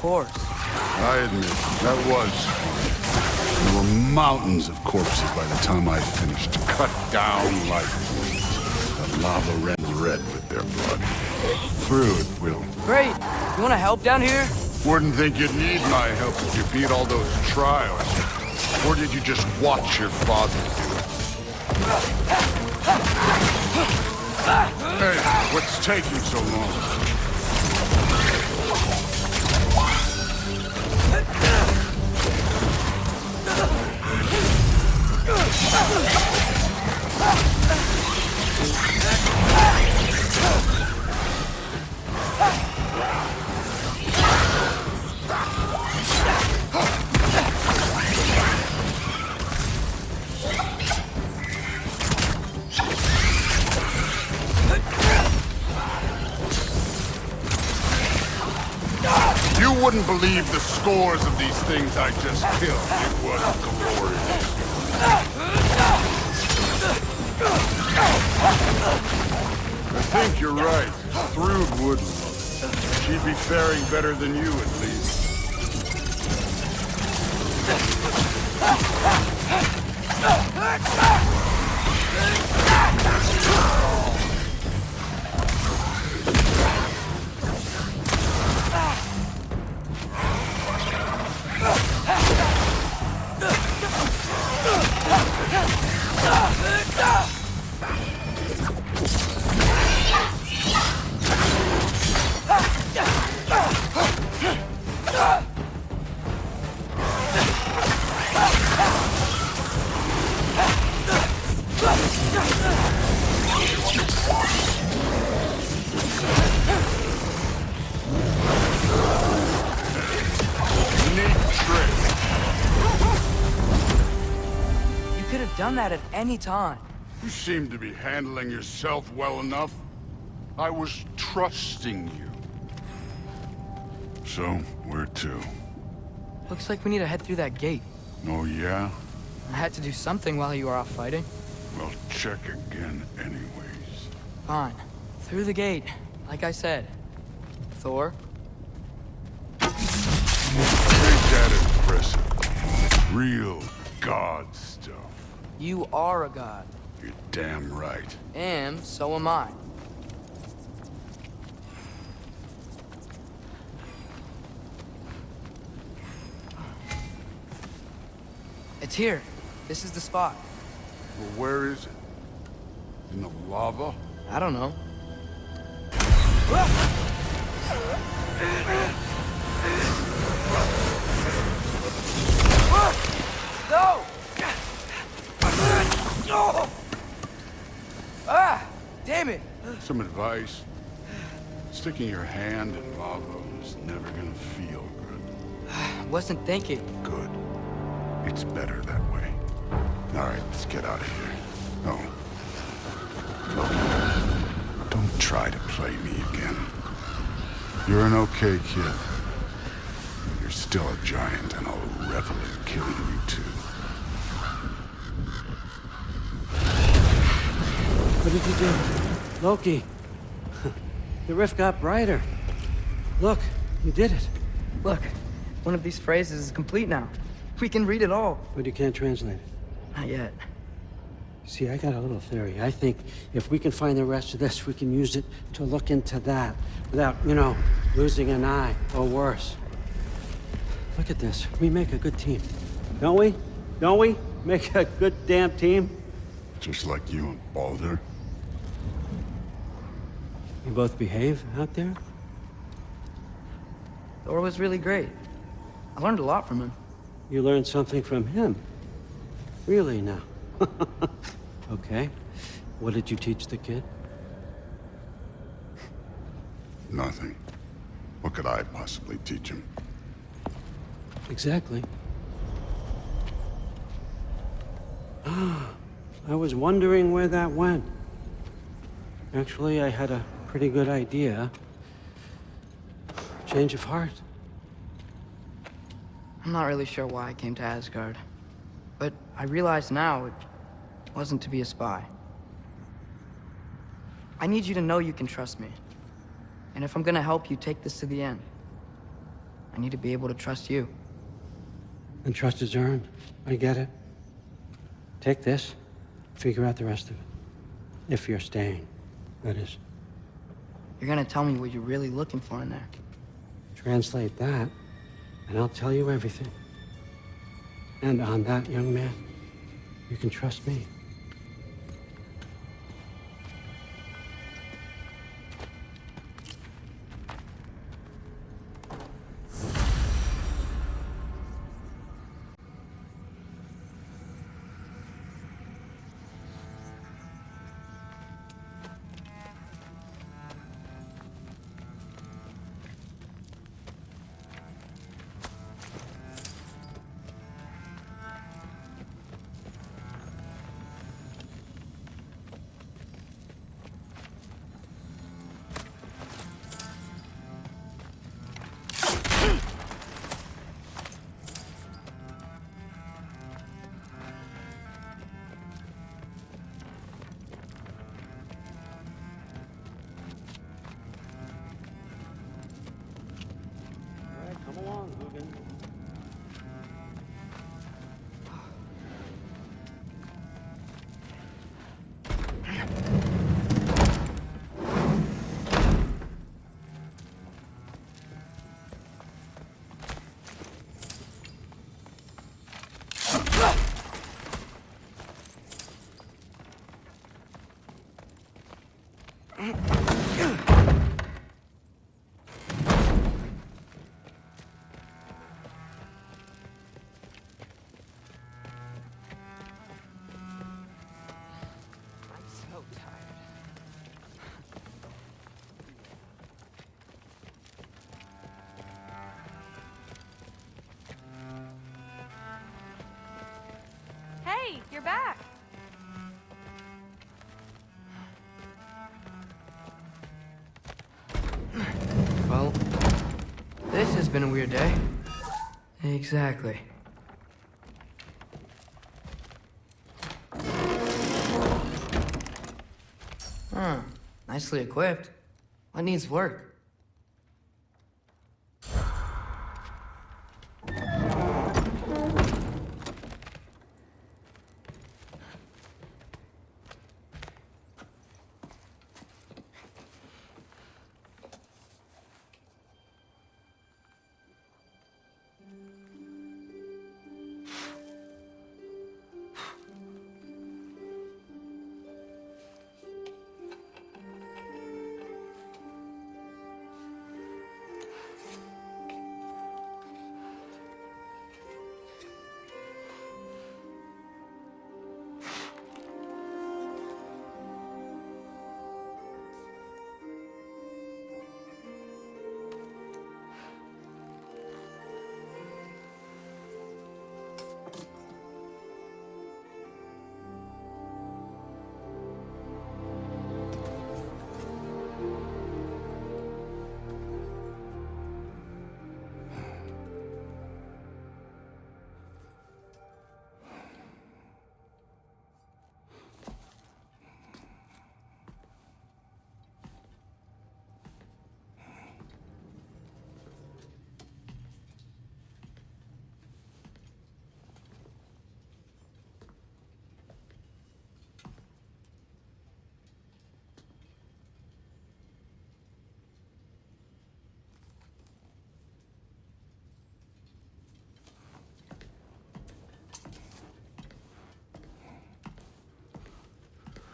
course. I admit, that was fun. There were mountains of corpses by the time I finished, cut down like weeds. The lava ran red with their blood. Through it, Will. Great. You want to help down here? Wouldn't think you'd need my help if you beat all those trials. Or did you just watch your father do it? Hey, what's taking so long? You wouldn't believe the scores of these things I just killed. It was glorious. I think you're right. Thrud wouldn't. She'd be faring better than you, at least. Done that at any time. You seem to be handling yourself well enough. I was trusting you. So, where to? Looks like we need to head through that gate. Oh, yeah? I had to do something while you were off fighting. Well, check again anyways. Fine. Through the gate, like I said. Thor? Ain't that impressive? Real god stuff. You are a god. You're damn right. And so am I. It's here. This is the spot. Well, where is it? In the lava? I don't know. No! Ah! Damn it! Some advice. Sticking your hand in lava is never gonna feel good. Wasn't thinking. Good. It's better that way. All right, let's get out of here. Oh. Look, don't try to play me again. You're an okay kid. You're still a giant, and I'll revel in killing you too. What did you do? Loki. The rift got brighter. Look, you did it. Look, one of these phrases is complete now. We can read it all. But you can't translate it. Not yet. See, I got a little theory. I think if we can find the rest of this, we can use it to look into that without, losing an eye or worse. Look at this. We make a good team. Don't we? Don't we? Make a good damn team? Just like you and Baldur. You both behave out there? Thor was really great. I learned a lot from him. You learned something from him? Really now? Okay. What did you teach the kid? Nothing. What could I possibly teach him? Exactly. I was wondering where that went. Actually, I had a pretty good idea. Change of heart. I'm not really sure why I came to Asgard. But I realize now it wasn't to be a spy. I need you to know you can trust me. And if I'm gonna help you, take this to the end. I need to be able to trust you. And trust is earned. I get it. Take this, figure out the rest of it. If you're staying, that is. You're gonna tell me what you're really looking for in there. Translate that, and I'll tell you everything. And on that, young man, you can trust me. Come along, Lugan. Hey, you're back. Well, this has been a weird day. Exactly. Huh. Nicely equipped. What needs work?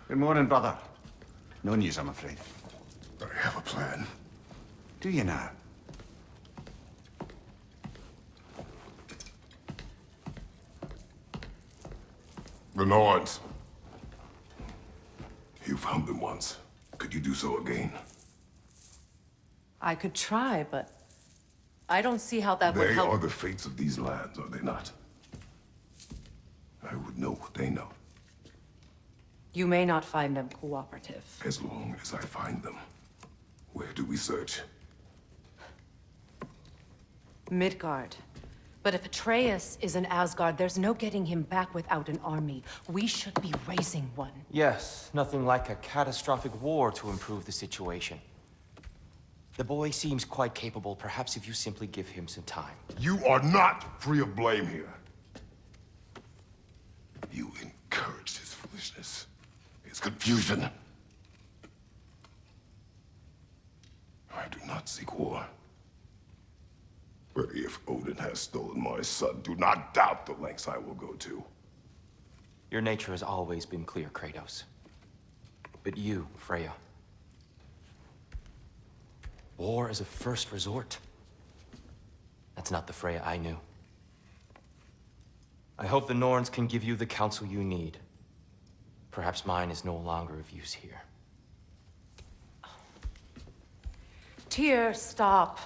Good morning, brother. No news, I'm afraid. I have a plan. Do you now? The Norse. You found them once. Could you do so again? I could try, but I don't see how that would They help. are the fates of these lands, are they not? I would know what they know, You may not find them cooperative. as long as I find them. Where do we search? Midgard. But if Atreus is in Asgard, there's no getting him back without an army. We should be raising one. Yes, nothing like a catastrophic war to improve the situation. The boy seems quite capable. Perhaps if you simply give him some time. You are not free of blame here. You encouraged his foolishness, his confusion. I do not seek war. But if Odin has stolen my son, do not doubt the lengths I will go to. Your nature has always been clear, Kratos. But you, Freya. War is a first resort. That's not the Freya I knew. I hope the Norns can give you the counsel you need. Perhaps mine is no longer of use here. Tyr, stop.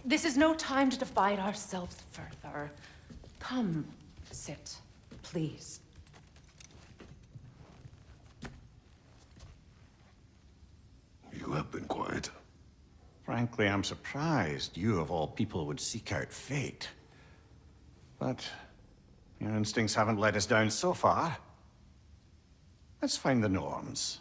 This is no time to divide ourselves further. Come, sit, please. You have been quiet. Frankly, I'm surprised you of all people would seek out fate. But your instincts haven't let us down so far. Let's find the Norns.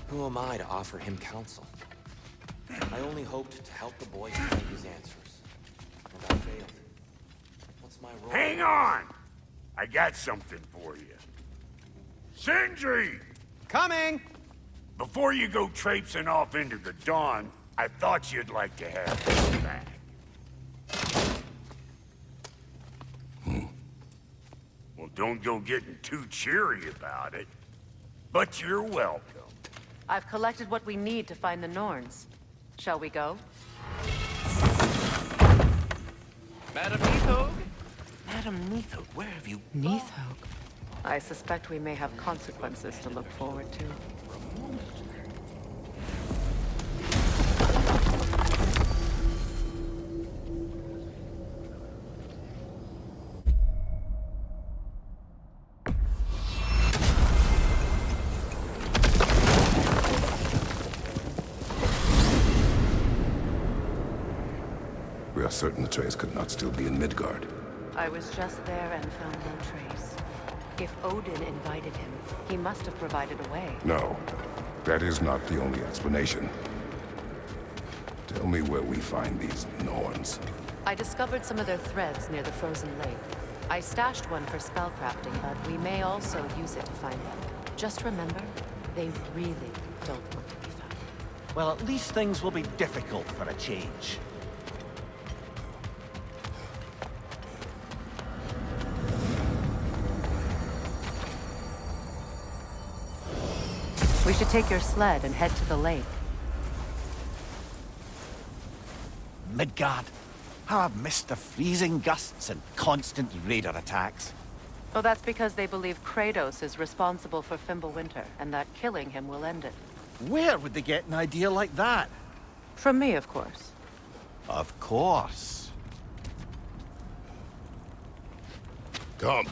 Who am I to offer him counsel? I only hoped to help the boy find his answers. And I failed. What's my role? Hang on! I got something for you. Sindri! Coming! Before you go traipsing off into the dawn, I thought you'd like to have this back. Well, don't go getting too cheery about it. But you're welcome. I've collected what we need to find the Norns. Shall we go? Madam Neathog? Madam Neathog, where have you... Neathog? I suspect we may have consequences to look forward to. We are certain Atreus could not still be in Midgard. I was just there and found no trace. If Odin invited him, he must have provided a way. No, that is not the only explanation. Tell me where we find these Norns. I discovered some of their threads near the frozen lake. I stashed one for spellcrafting, but we may also use it to find them. Just remember, they really don't want to be found. Well, at least things will be difficult for a change. We should take your sled and head to the lake. Midgard. How I've missed the freezing gusts and constant raider attacks. Oh, that's because they believe Kratos is responsible for Fimbulwinter, and that killing him will end it. Where would they get an idea like that? From me, of course. Of course. Come.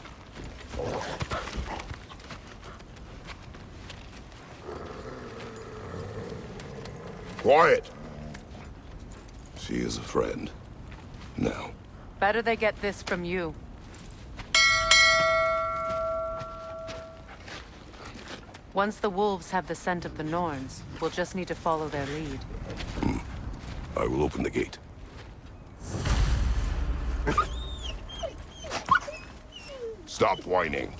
Quiet. She is a friend. Now. Better they get this from you. Once the wolves have the scent of the Norns, we'll just need to follow their lead. I will open the gate. Stop whining.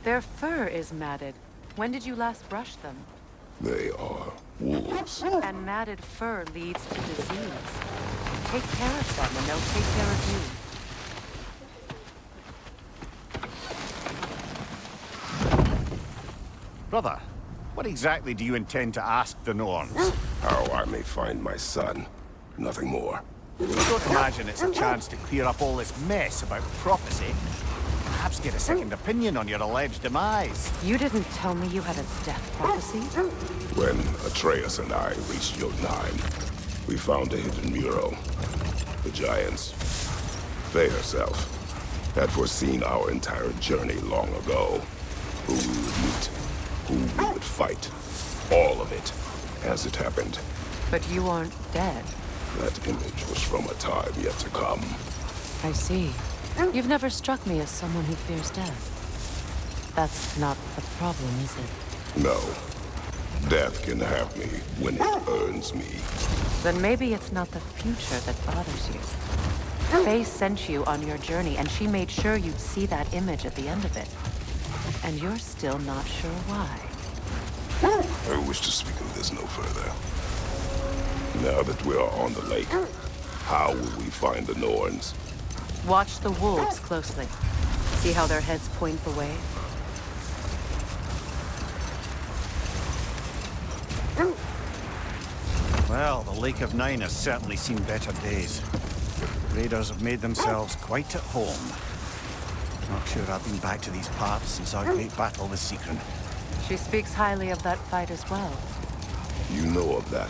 Their fur is matted. When did you last brush them? They are wolves. And matted fur leads to disease. Take care of them and they'll take care of you. Brother, what exactly do you intend to ask the Norns? How I may find my son. Nothing more. I don't imagine it's a chance to clear up all this mess about prophecy. Perhaps get a second opinion on your alleged demise. You didn't tell me you had a death prophecy? When Atreus and I reached Jotunheim, we found a hidden mural. The giants, they herself, had foreseen our entire journey long ago. Who we would meet, who we would fight. All of it, as it happened. But you aren't dead. That image was from a time yet to come. I see. You've never struck me as someone who fears death. That's not the problem, is it? No. Death can have me when it earns me. Then maybe it's not the future that bothers you. Faye sent you on your journey, and she made sure you'd see that image at the end of it. And you're still not sure why. I wish to speak of this no further. Now that we are on the lake, how will we find the Norns? Watch the wolves closely. See how their heads point the way? Well, the Lake of Nine has certainly seen better days. Raiders have made themselves quite at home. Not sure I've been back to these parts since our great battle with Sigrun. She speaks highly of that fight as well. You know of that.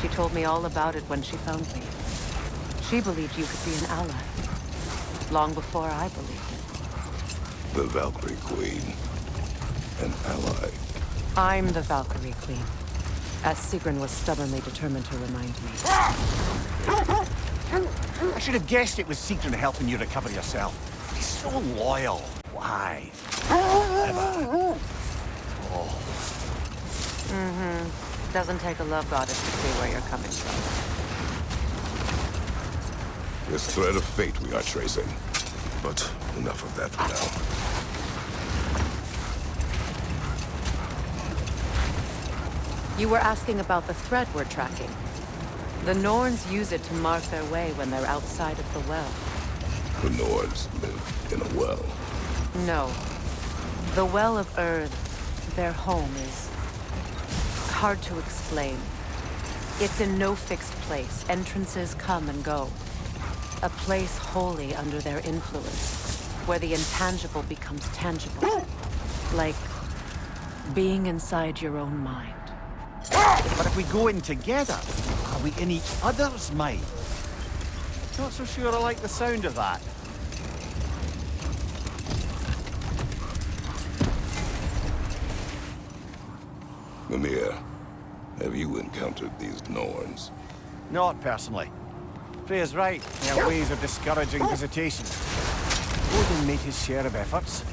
She told me all about it when she found me. She believed you could be an ally. Long before I believed it. The Valkyrie Queen. An ally. I'm the Valkyrie Queen. As Sigrun was stubbornly determined to remind me. I should have guessed it was Sigrun helping you recover yourself. He's so loyal. Why? Clever. Oh. Doesn't take a love goddess to see where you're coming from. This thread of fate we are tracing. But enough of that for now. You were asking about the thread we're tracking. The Norns use it to mark their way when they're outside of the well. The Norns live in a well. No. The Well of Earth, their home, is hard to explain. It's in no fixed place. Entrances come and go. A place wholly under their influence, where the intangible becomes tangible. Like being inside your own mind. But if we go in together, are we in each other's mind? Not so sure I like the sound of that. Mimir, have you encountered these Norns? Not personally. Freya's right. Their ways of discouraging visitation. Odin made his share of efforts.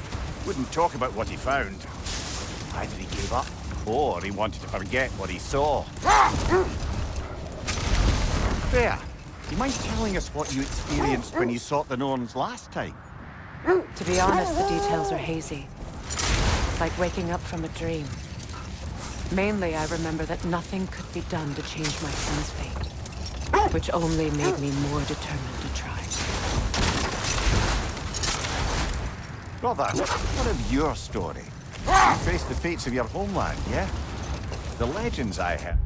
Wouldn't talk about what he found. Either he gave up, or he wanted to forget what he saw. Freya, do you mind telling us what you experienced when you sought the Norns last time? To be honest, the details are hazy. Like waking up from a dream. Mainly, I remember that nothing could be done to change my son's fate. Which only made me more determined to try. Brother, what of your story? You faced the fates of your homeland, yeah? The legends I heard.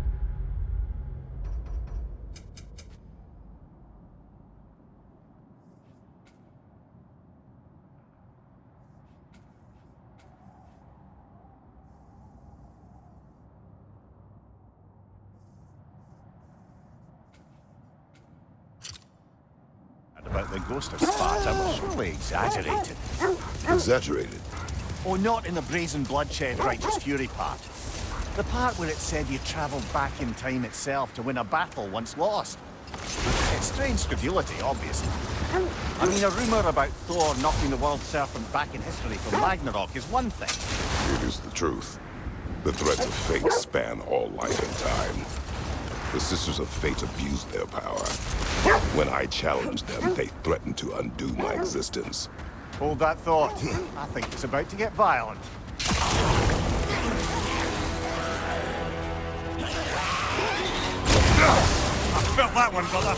About the ghost of Sparta was surely exaggerated. Exaggerated? Oh, not in the brazen bloodshed righteous fury part. The part where it said you travelled back in time itself to win a battle once lost. It's strange credulity, obviously. I mean, a rumour about Thor knocking the world serpent back in history from Ragnarok is one thing. It is the truth. The threads of fate span all life and time. The Sisters of Fate abused their power. When I challenged them, they threatened to undo my existence. Hold that thought. I think it's about to get violent. I felt that one, brother.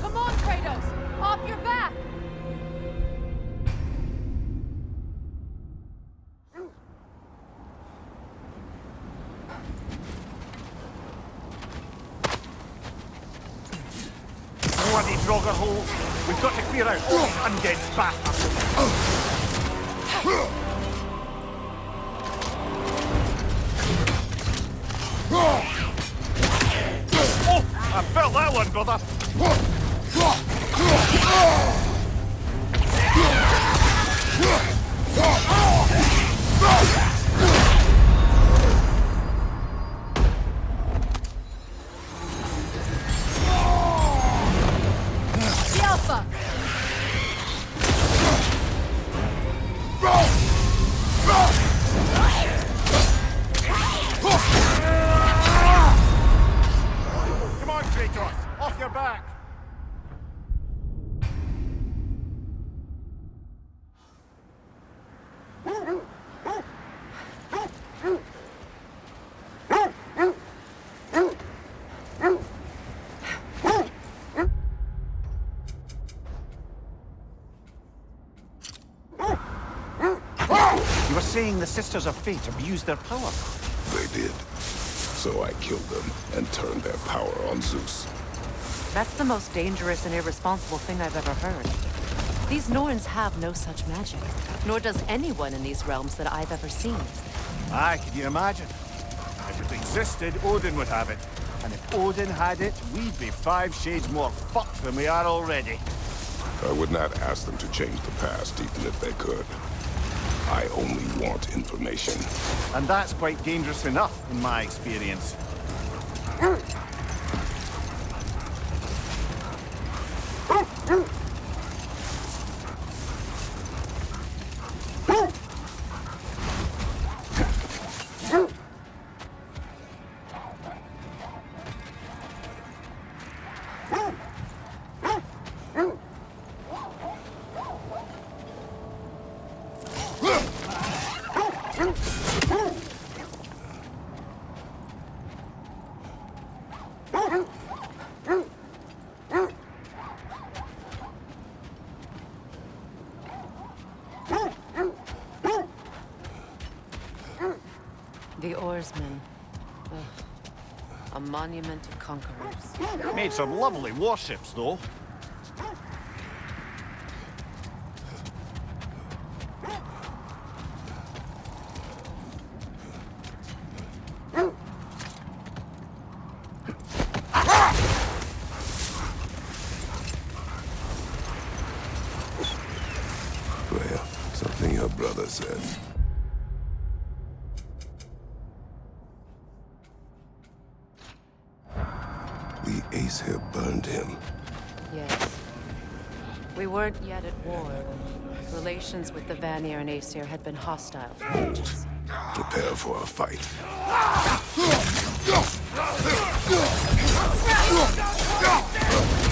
Come on, Kratos! Off your back! bloody Draugr holes. We've got to clear out all these undead bastards. Oh, I felt that one, brother. The Alpha! Come on, Kratos, off your back. You were saying the Sisters of Fate abused their power. They did. So I killed them and turned their power on Zeus. That's the most dangerous and irresponsible thing I've ever heard. These Norns have no such magic, nor does anyone in these realms that I've ever seen. Aye, can you imagine? If it existed, Odin would have it. And if Odin had it, we'd be 5 shades more fucked than we are already. I would not ask them to change the past, even if they could. I only want information. And that's quite dangerous enough, in my experience. The oarsmen. Ugh. A monument of conquerors. Made some lovely warships, though. Well, something your brother said. The ace here burned him. Yes. We weren't yet at war. Relations with the Vanir and Aesir had been hostile for ages. Prepare for a fight.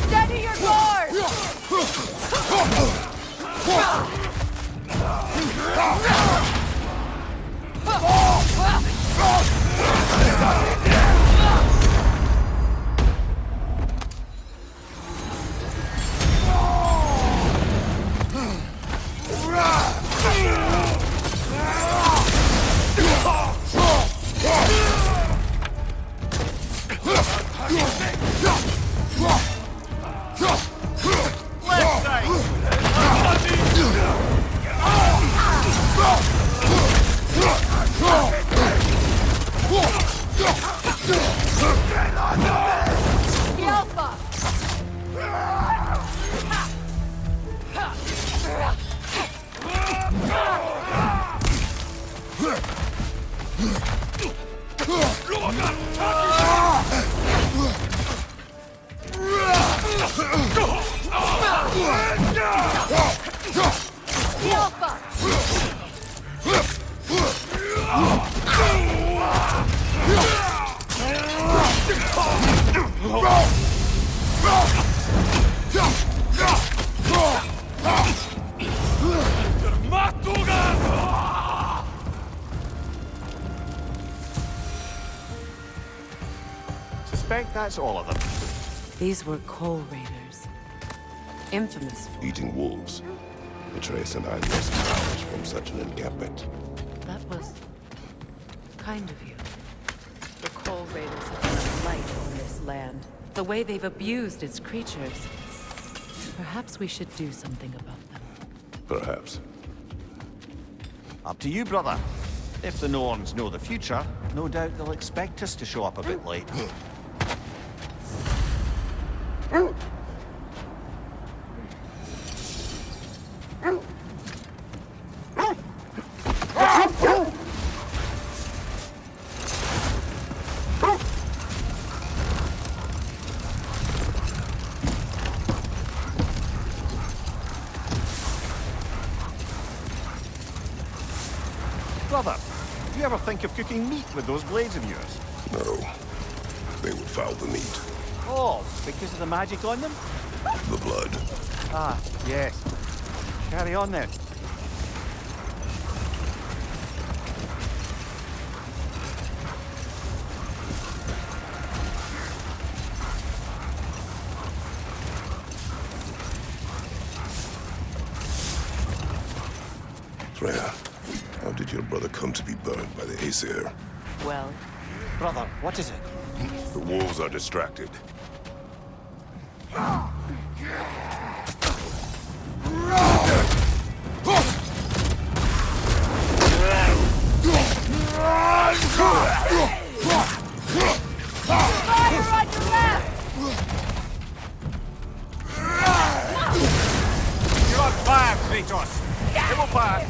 Steady your Suspect that's all of them. These were coal raiders. Infamous for... Eating wolves. Atreus and I lost hours from such an encampment. That was... kind of you. The coal raiders have been a blight on this land. The way they've abused its creatures. Perhaps we should do something about them. Perhaps. Up to you, brother. If the Norns know the future, no doubt they'll expect us to show up a bit late. Brother, do you ever think of cooking meat with those blades of yours? No. They would foul the meat. Oh, because of the magic on them? The blood. Ah, yes. Carry on then. Freya, how did your brother come to be burned by the Aesir? Well, Brother, what is it? The wolves are distracted. Fire on your left! You're on fire, Kratos! It will pass!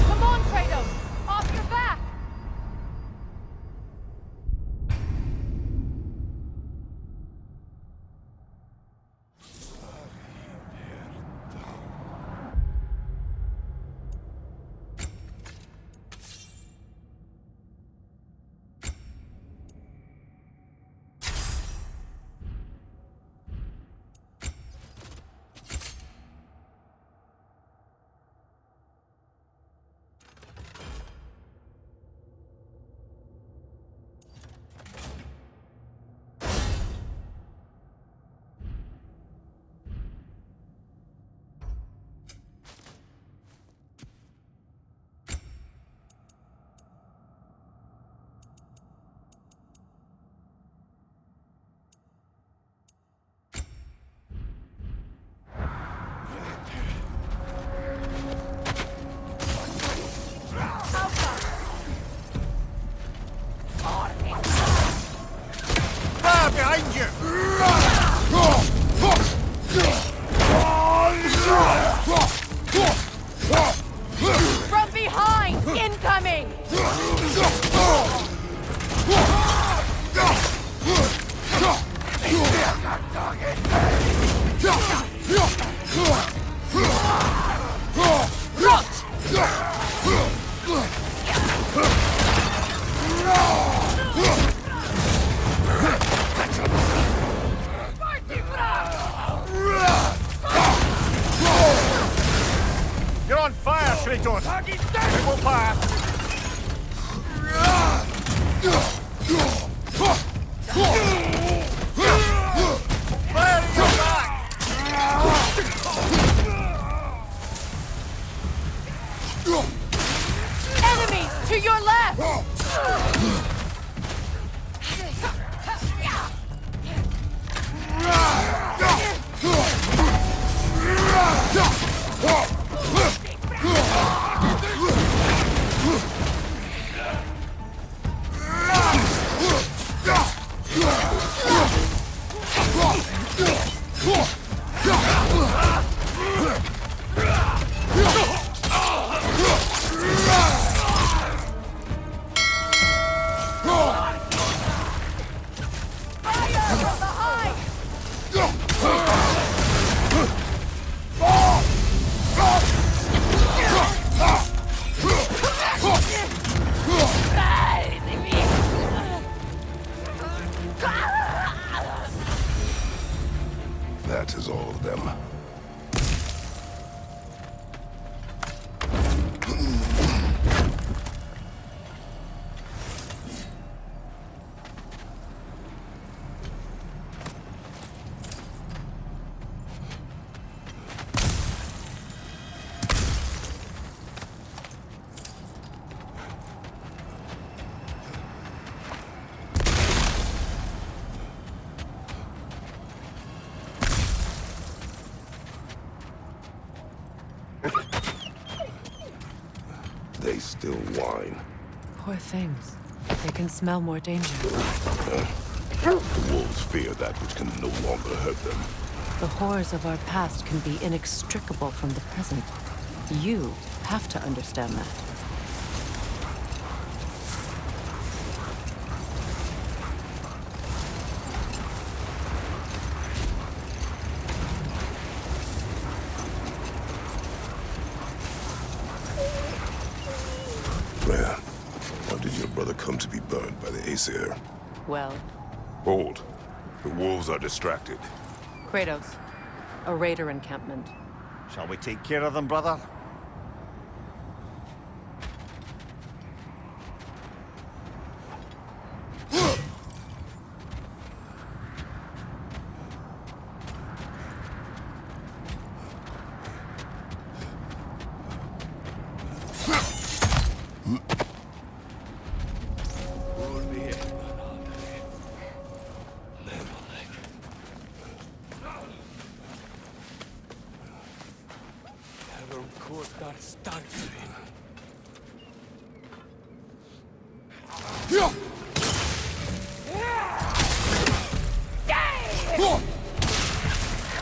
Come on, Kratos! Off your back! Fire behind you! From behind! Incoming! You're on fire, Kratos! It will pass! Fire in your back! Enemies to your left! Fire from behind! That is all of them. They still whine. Poor things. They can smell more danger. The wolves fear that which can no longer hurt them. The horrors of our past can be inextricable from the present. You have to understand that. Freya, how did your brother come to be burned by the Aesir? Well, Hold. The wolves are distracted. Kratos, a raider encampment. Shall we take care of them, brother?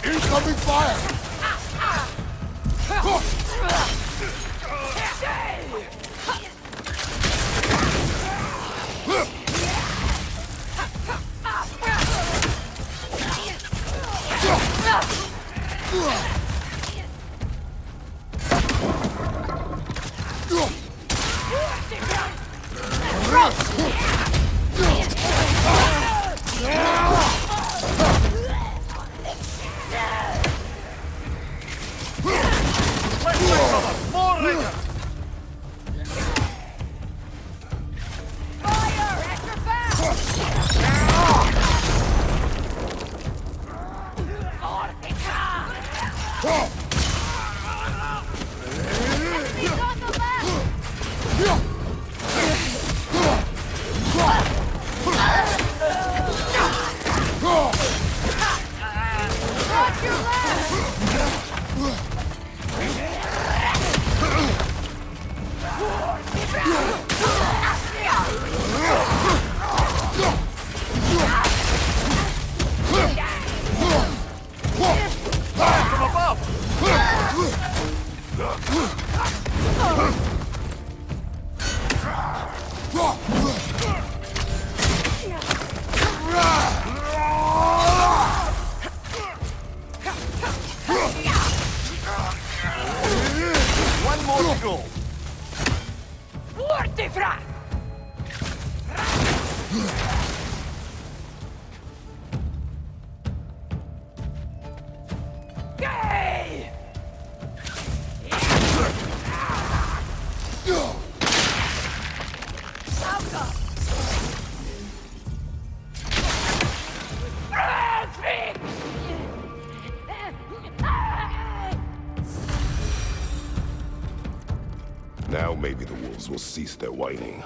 Incoming fire! One more to go. Now maybe the wolves will cease their whining.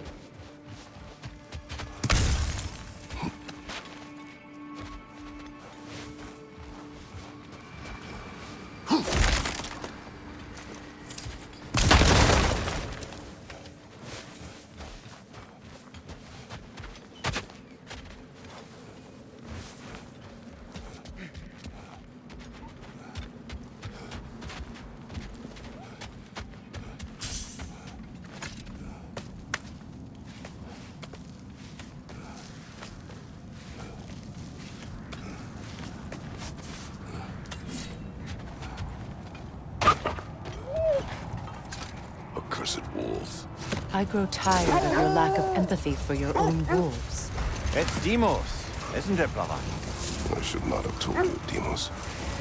Accursed wolves. I grow tired of your lack of empathy for your own wolves. It's Demos, isn't it, brother? I should not have told you, Demos.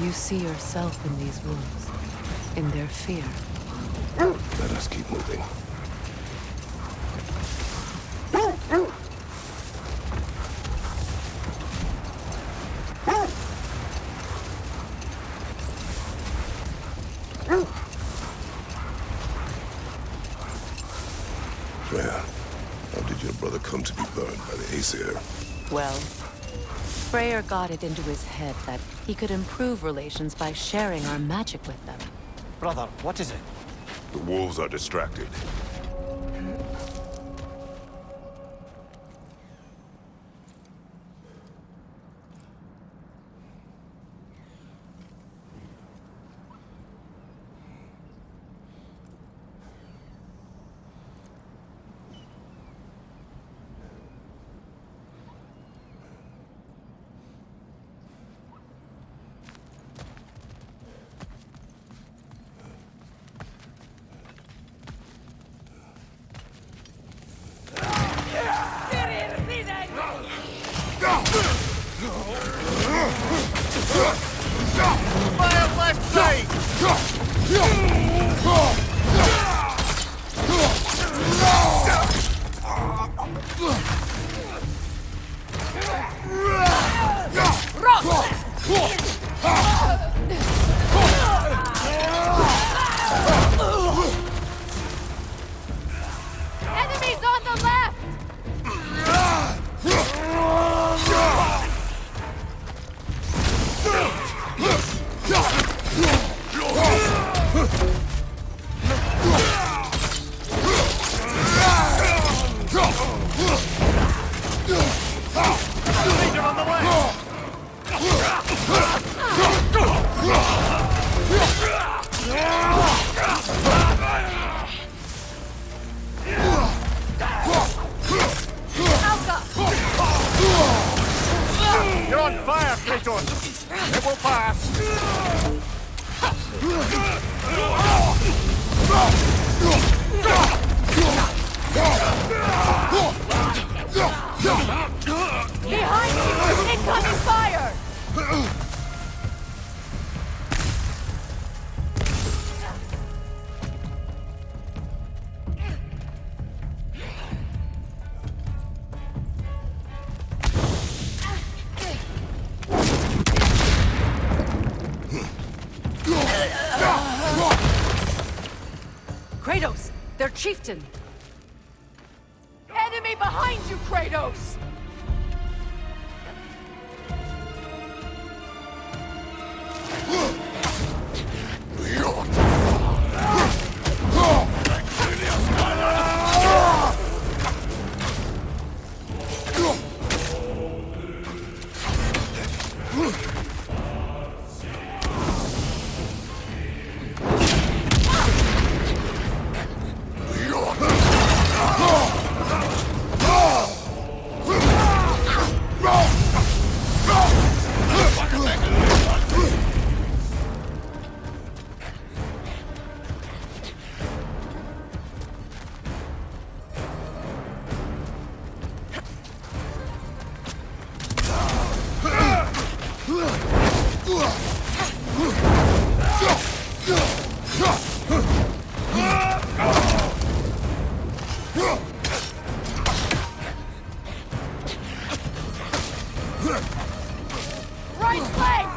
You see yourself in these wolves, in their fear. Let us keep moving. Freya, how did your brother come to be burned by the Aesir? Well, Freyr got it into his head that he could improve relations by sharing our magic with them. Brother, what is it? The wolves are distracted. Fire left side! Enemies on the left! Legion on the left! You're on fire, Kratos! It will pass! Behind you! Incoming fire! Kratos! Their chieftain! Enemy behind you, Kratos! Right flank!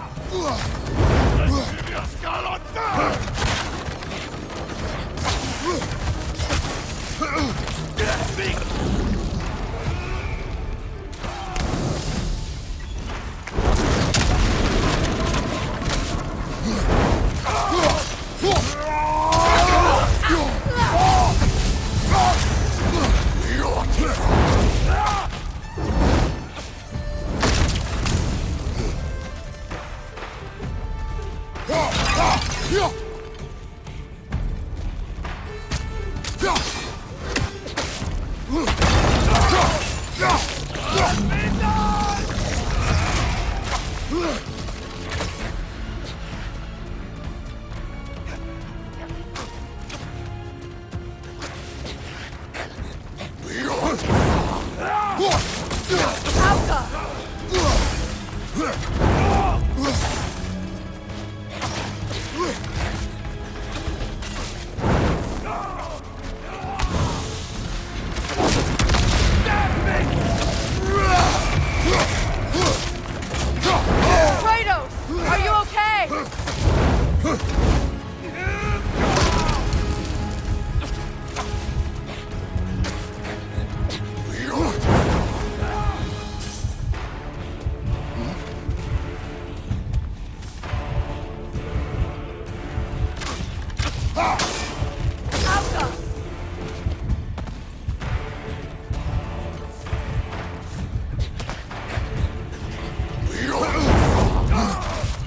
Asgard!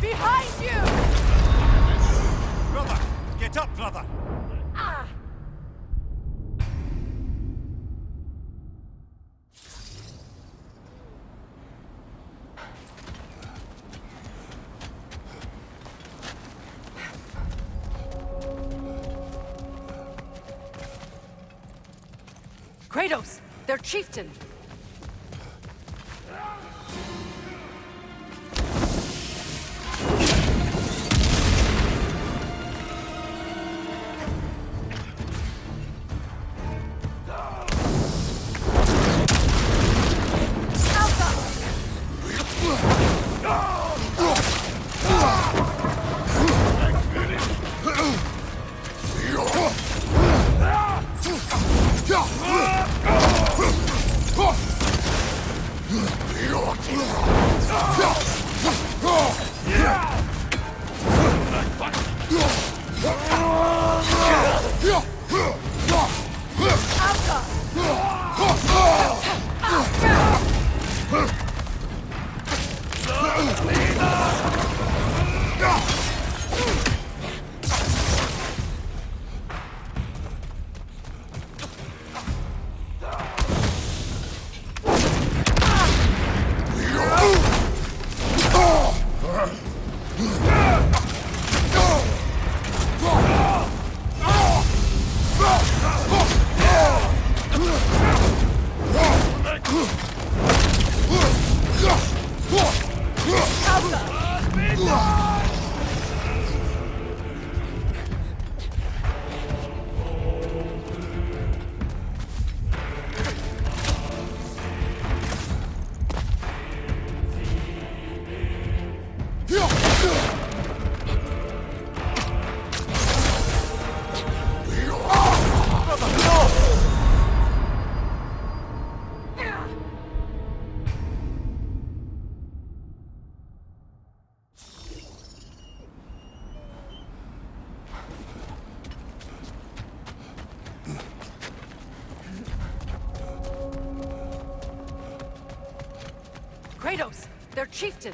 Behind you! Brother! Get up, brother! Ah! Kratos! Their chieftain! Kratos! Their chieftain!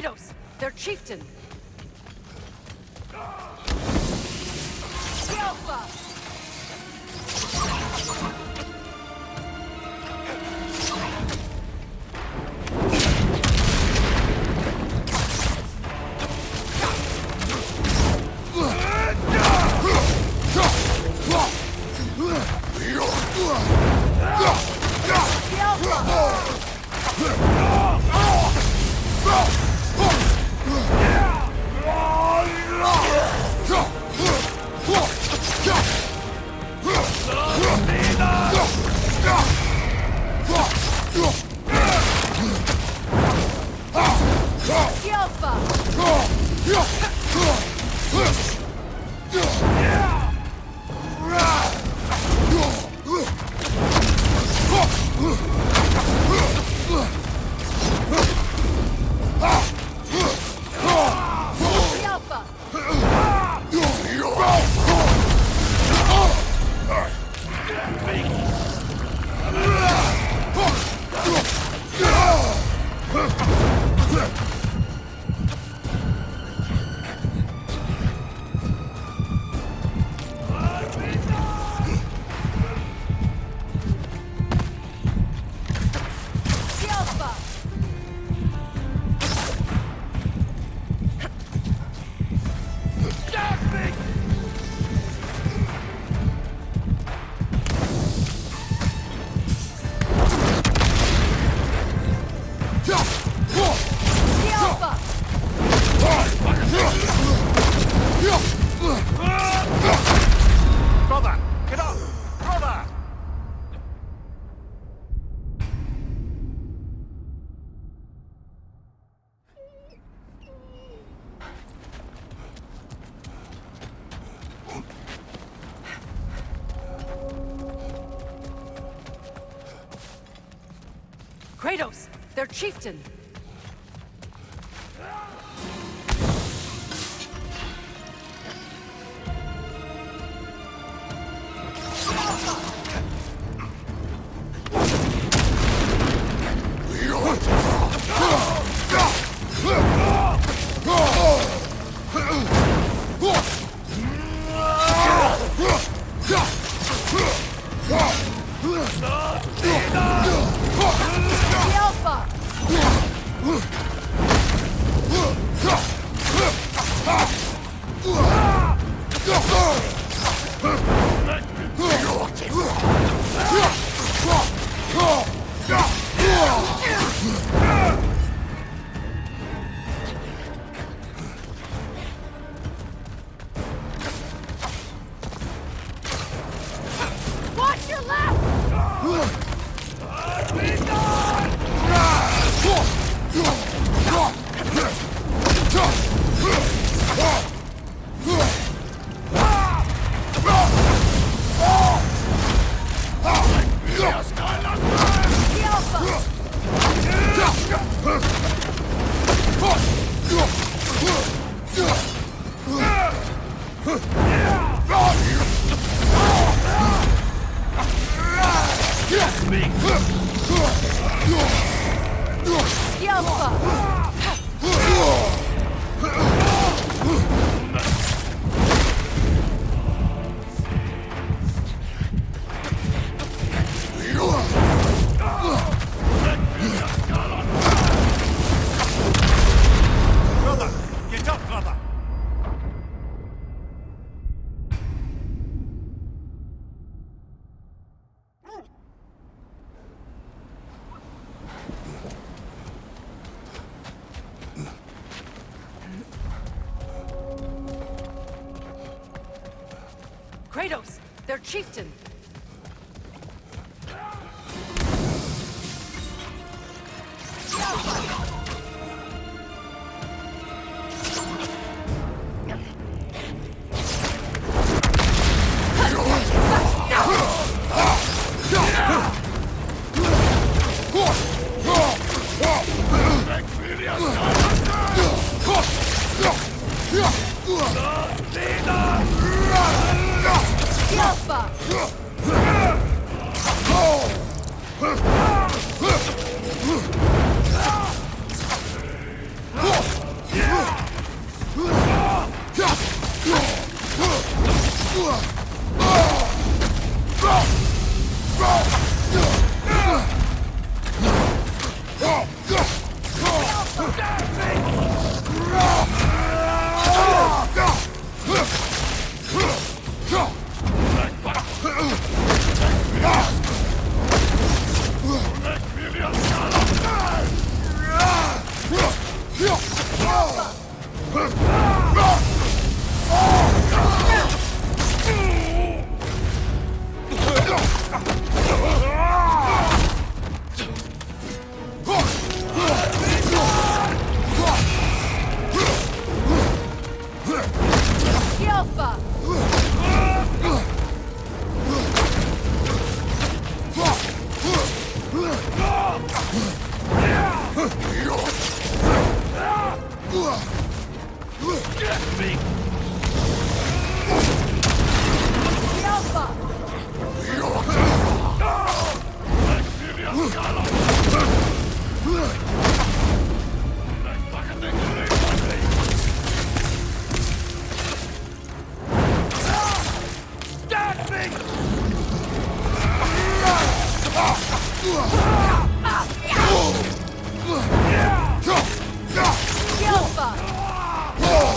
Kratos, their chieftain. Alpha! Brother! Get up! Brother! Kratos, their chieftain. Watch your left! Brother! Get up, brother! Kratos, their chieftain. Alpha!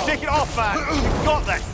Take it off, man! You've got this!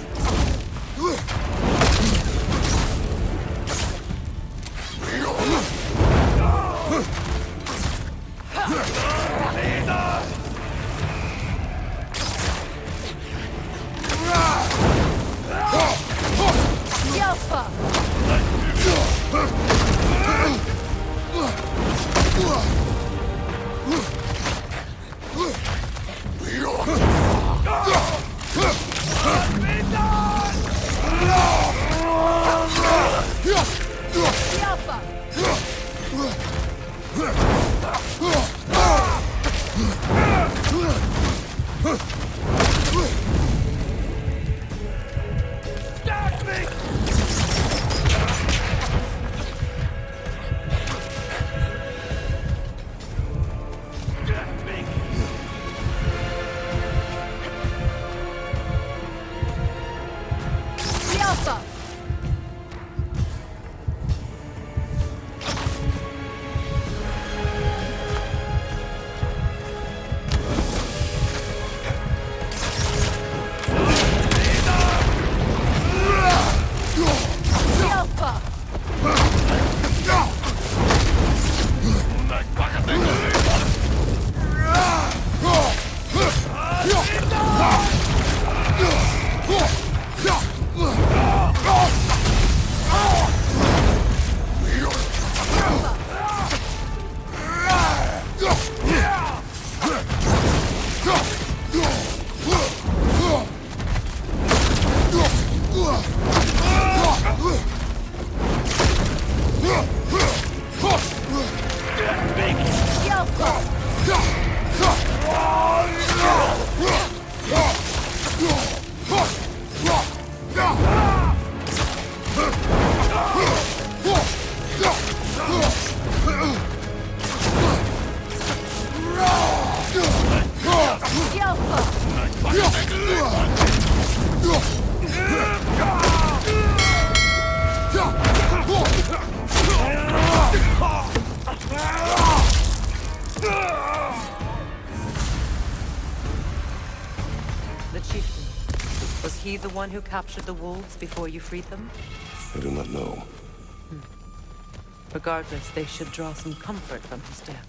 The chieftain. Was he the one who captured the wolves before you freed them? I do not know. Regardless, they should draw some comfort from his death.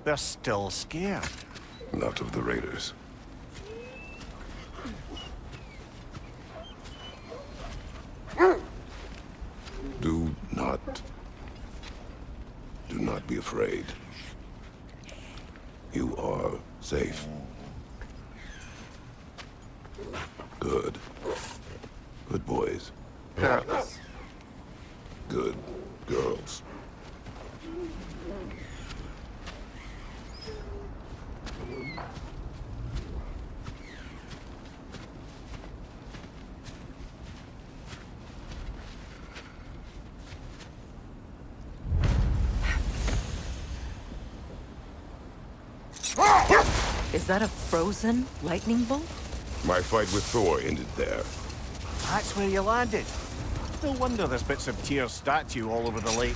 They're still scared. Not of the raiders. Do not be afraid. You are safe. Good. Good boys. Girls. Good girls. Is that a frozen lightning bolt? My fight with Thor ended there. That's where you landed. No wonder there's bits of Tyr's statue all over the lake.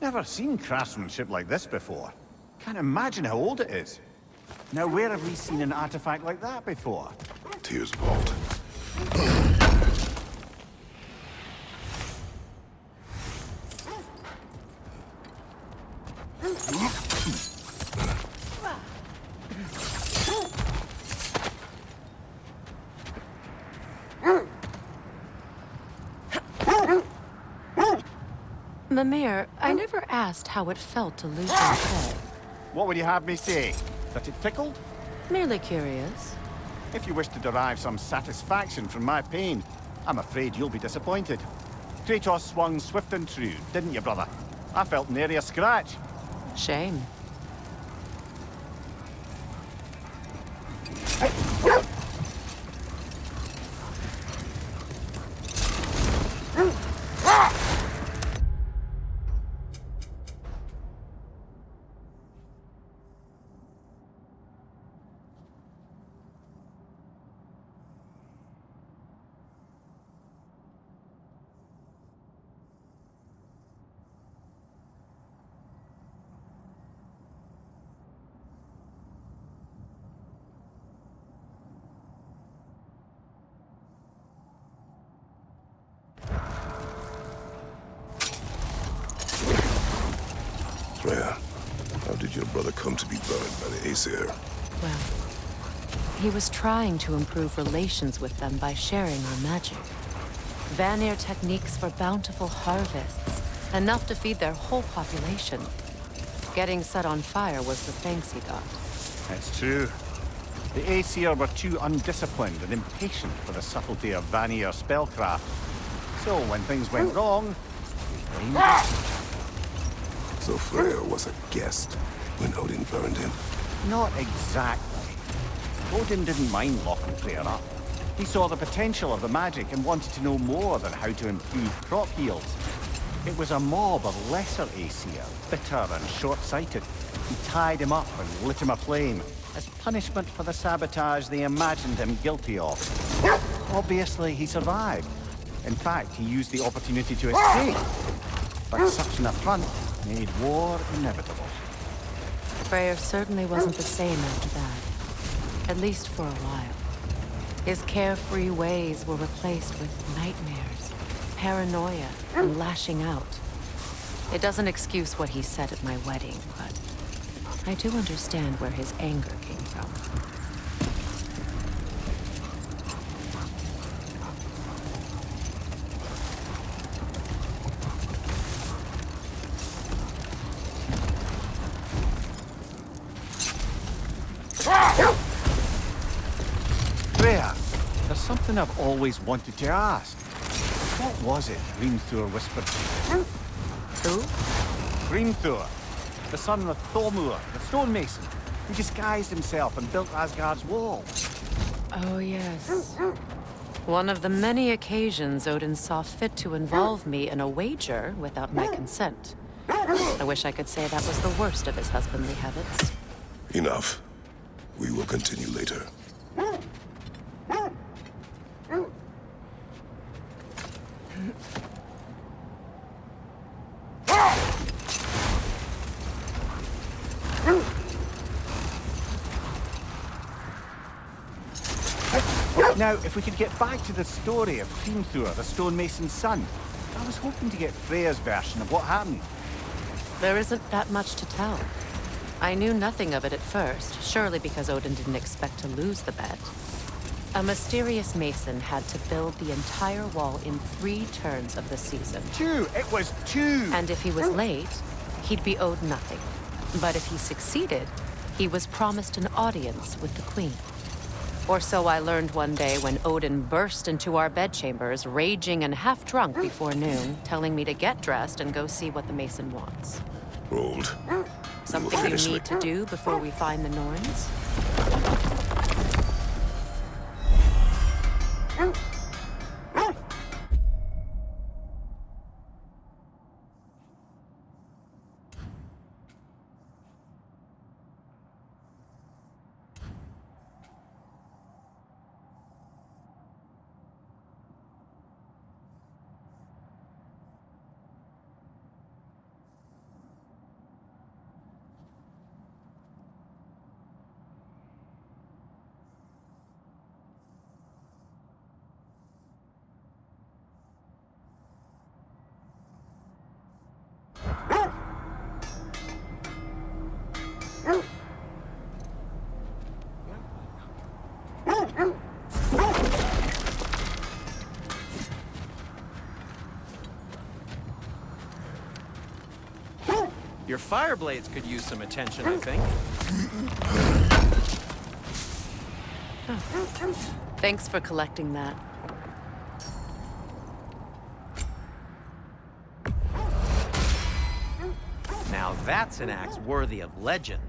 Never seen craftsmanship like this before. Can't imagine how old it is. Now, where have we seen an artifact like that before? Tyr's vault. Mimir, I never asked how it felt to lose your head. What would you have me say? That it tickled? Merely curious. If you wish to derive some satisfaction from my pain, I'm afraid you'll be disappointed. Kratos swung swift and true, didn't you, brother? I felt nary a scratch. Shame. Freya, how did your brother come to be burned by the Aesir? Well, he was trying to improve relations with them by sharing our magic. Vanir techniques for bountiful harvests, enough to feed their whole population. Getting set on fire was the thanks he got. It's true. The Aesir were too undisciplined and impatient for the subtlety of Vanir spellcraft. So when things went wrong, we blamed it. So Freya was a guest when Odin burned him? Not exactly. Odin didn't mind locking Freya up. He saw the potential of the magic and wanted to know more than how to improve crop yields. It was a mob of lesser Aesir, bitter and short-sighted, who tied him up and lit him aflame, as punishment for the sabotage they imagined him guilty of. Obviously, he survived. In fact, he used the opportunity to escape. But such an affront made war inevitable. Freyr certainly wasn't the same after that. At least for a while. His carefree ways were replaced with nightmares, paranoia, and lashing out. It doesn't excuse what he said at my wedding, but I do understand where his anger came from. Freya, there's something I've always wanted to ask. What was it Grimthor whispered to you? Who? Grimthor, the son of Thormur, the stonemason, who disguised himself and built Asgard's wall. Oh, yes. One of the many occasions Odin saw fit to involve me in a wager without my consent. I wish I could say that was the worst of his husbandly habits. Enough. We will continue later. Now, if we could get back to the story of Hrimthur, the stonemason's son, I was hoping to get Freya's version of what happened. There isn't that much to tell. I knew nothing of it at first, surely because Odin didn't expect to lose the bet. A mysterious mason had to build the entire wall in 3 turns of the season. 2! It was 2! And if he was late, he'd be owed nothing. But if he succeeded, he was promised an audience with the queen. Or so I learned one day when Odin burst into our bedchambers, raging and half drunk before noon, telling me to get dressed and go see what the mason wants. Rolled. Something you need to do before we find the Norns? Your fire blades could use some attention, I think. Thanks for collecting that. Now that's an axe worthy of legend.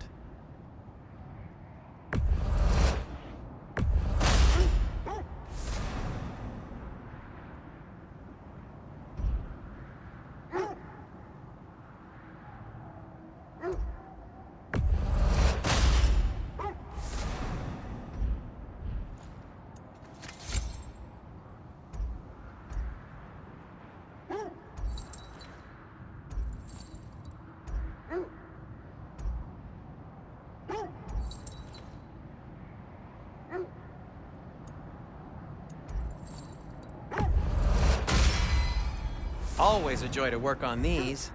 Always a joy to work on these.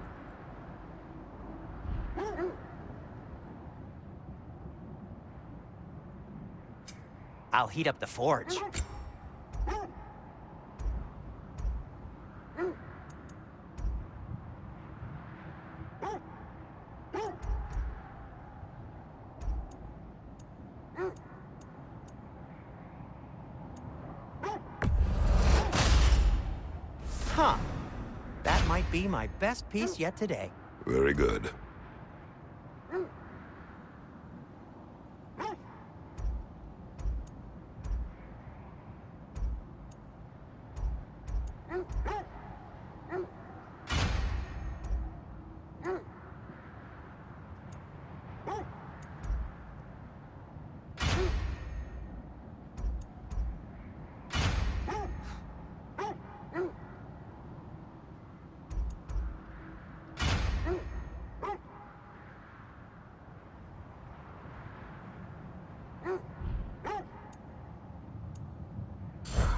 I'll heat up the forge. Huh. That might be my best piece yet today. Very good.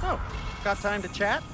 Oh, got time to chat?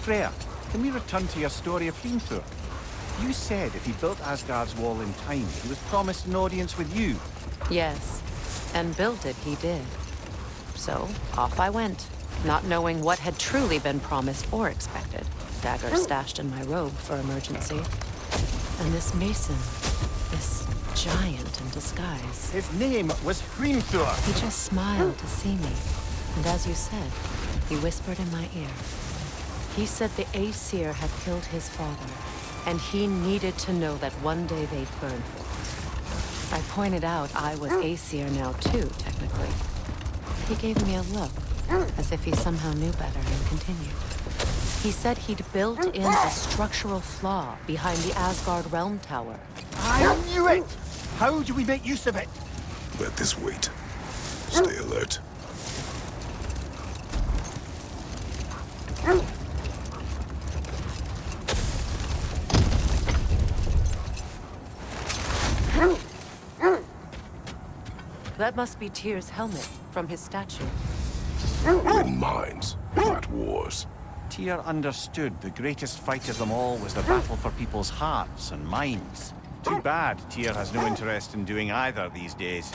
Freya, can we return to your story of Hrimthur? You said if he built Asgard's wall in time, he was promised an audience with you. Yes, and built it he did. So, off I went, not knowing what had truly been promised or expected. Dagger stashed in my robe for emergency. And this mason, this giant in disguise. His name was Hrimthur. He just smiled to see me. And as you said, he whispered in my ear. He said the Aesir had killed his father, and he needed to know that one day they'd burn for it. I pointed out I was Aesir now too, technically. He gave me a look, as if he somehow knew better, and continued. He said he'd built in a structural flaw behind the Asgard realm tower. I knew it! How do we make use of it? Let this wait. Stay alert. That must be Tyr's helmet from his statue. Win minds, not wars. Tyr understood the greatest fight of them all was the battle for people's hearts and minds. Too bad Tyr has no interest in doing either these days.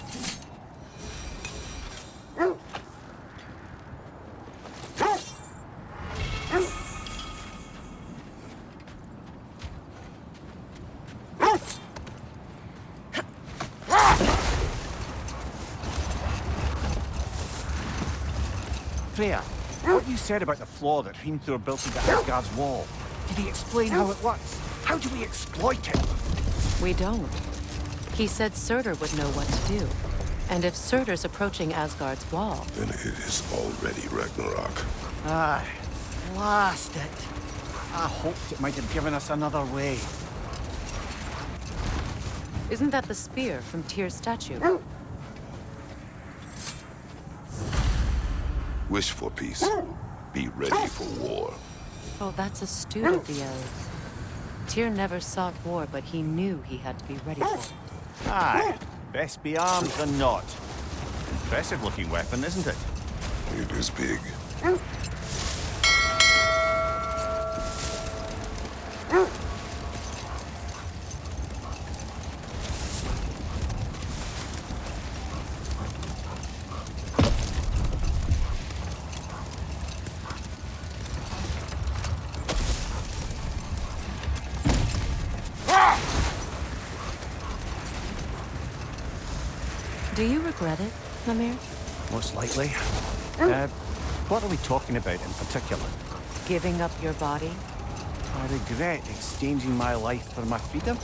Freya, what you said about the flaw that Hrimthur built into Asgard's wall, did he explain how it works? How do we exploit it? We don't. He said Surtur would know what to do. And if Surtur's approaching Asgard's wall... Then it is already Ragnarok. Ah, blast it. I hoped it might have given us another way. Isn't that the spear from Tyr's statue? Wish for peace. Be ready for war. Oh, that's astute of the elves. Tyr never sought war, but he knew he had to be ready for it. Aye, best be armed than not. Impressive looking weapon, isn't it? It is big. Do you regret it, Namir? Most likely. What are we talking about in particular? Giving up your body? I regret exchanging my life for my freedom?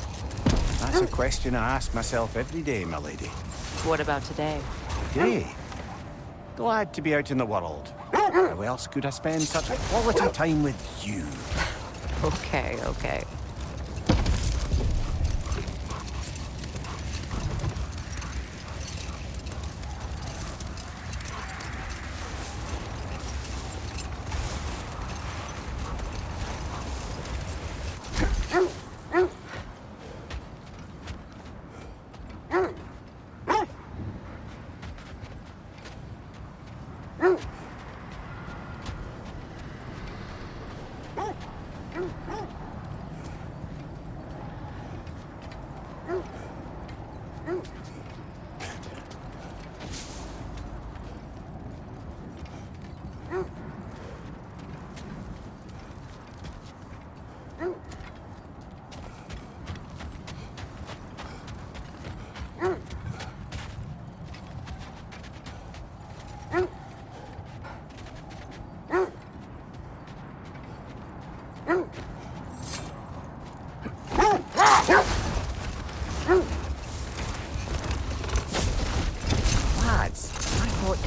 That's a question I ask myself every day, my lady. What about today? Today? Glad to be out in the world. How else could I spend such a quality time with you? Okay, okay.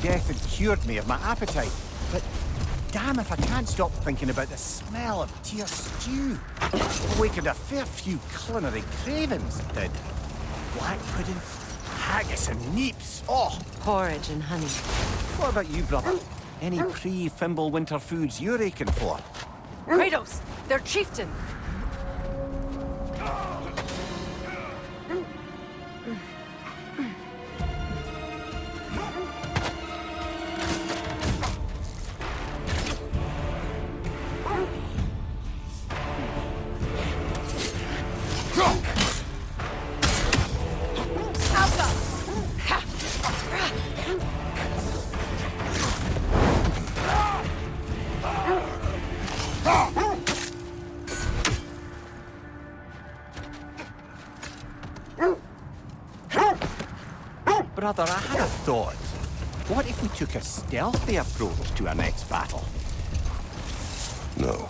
Death had cured me of my appetite, but damn if I can't stop thinking about the smell of Tyr's stew. Awakened a fair few culinary cravings, it did. Black pudding, haggis and neeps, oh! Porridge and honey. What about you, brother? Any pre-Fimble winter foods you're aching for? Kratos! Their chieftain! Brother, I had a thought. What if we took a stealthy approach to our next battle? No.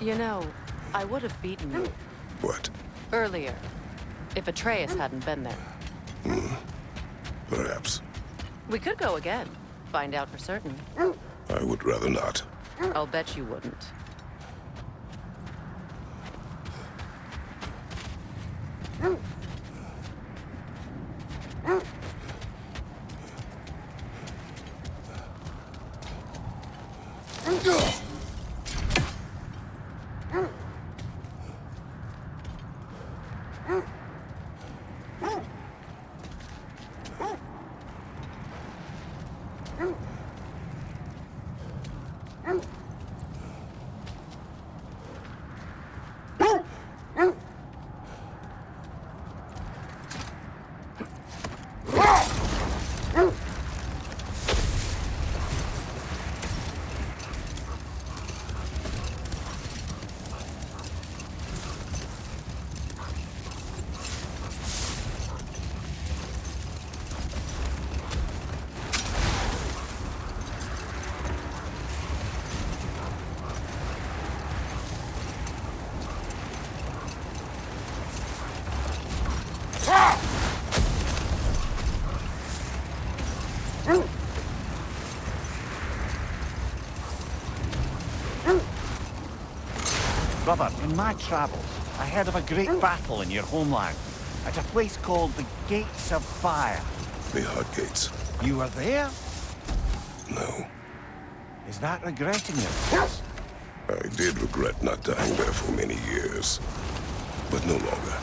You know, I would have beaten you What? earlier, if Atreus hadn't been there. Perhaps. We could go again, find out for certain. I would rather not. I'll bet you wouldn't. Brother, in my travels, I heard of a great battle in your homeland, at a place called the Gates of Fire. The Hot Gates. You were there? No. Is that regretting it? I did regret not dying there for many years, but no longer.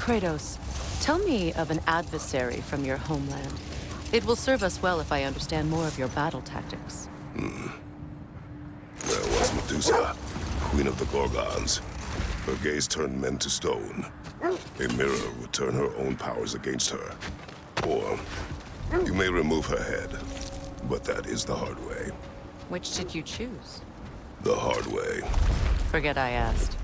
Kratos, tell me of an adversary from your homeland. It will serve us well if I understand more of your battle tactics. There was Medusa, queen of the Gorgons. Her gaze turned men to stone. A mirror would turn her own powers against her. Or you may remove her head, but that is the hard way. Which did you choose? The hard way. Forget I asked.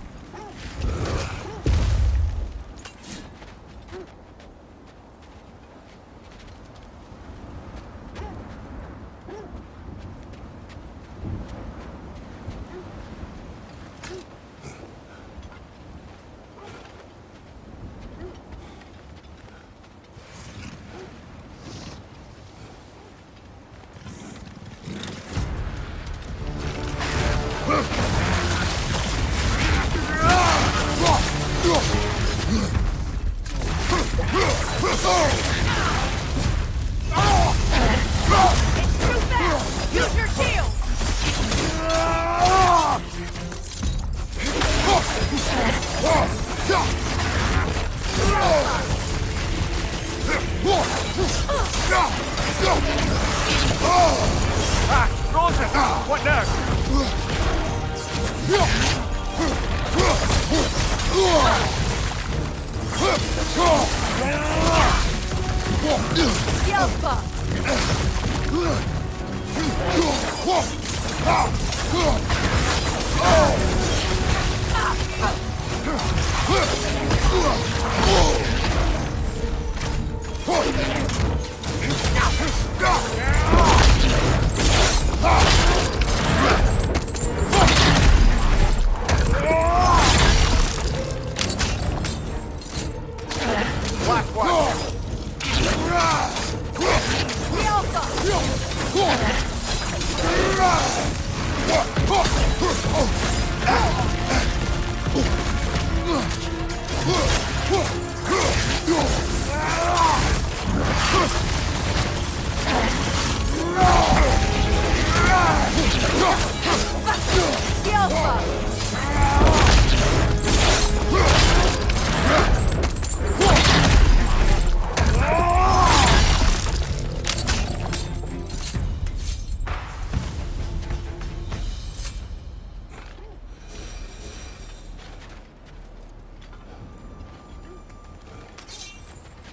What now?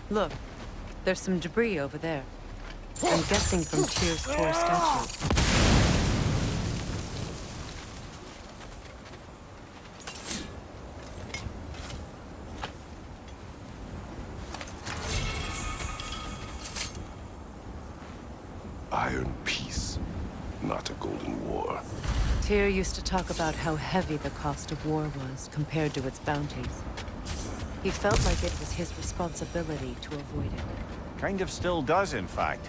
Look, there's some debris over there. I'm guessing from Tyr's core statue. Iron peace, not a golden war. Tyr used to talk about how heavy the cost of war was compared to its bounties. He felt like it was his responsibility to avoid it. Kind of still does, in fact.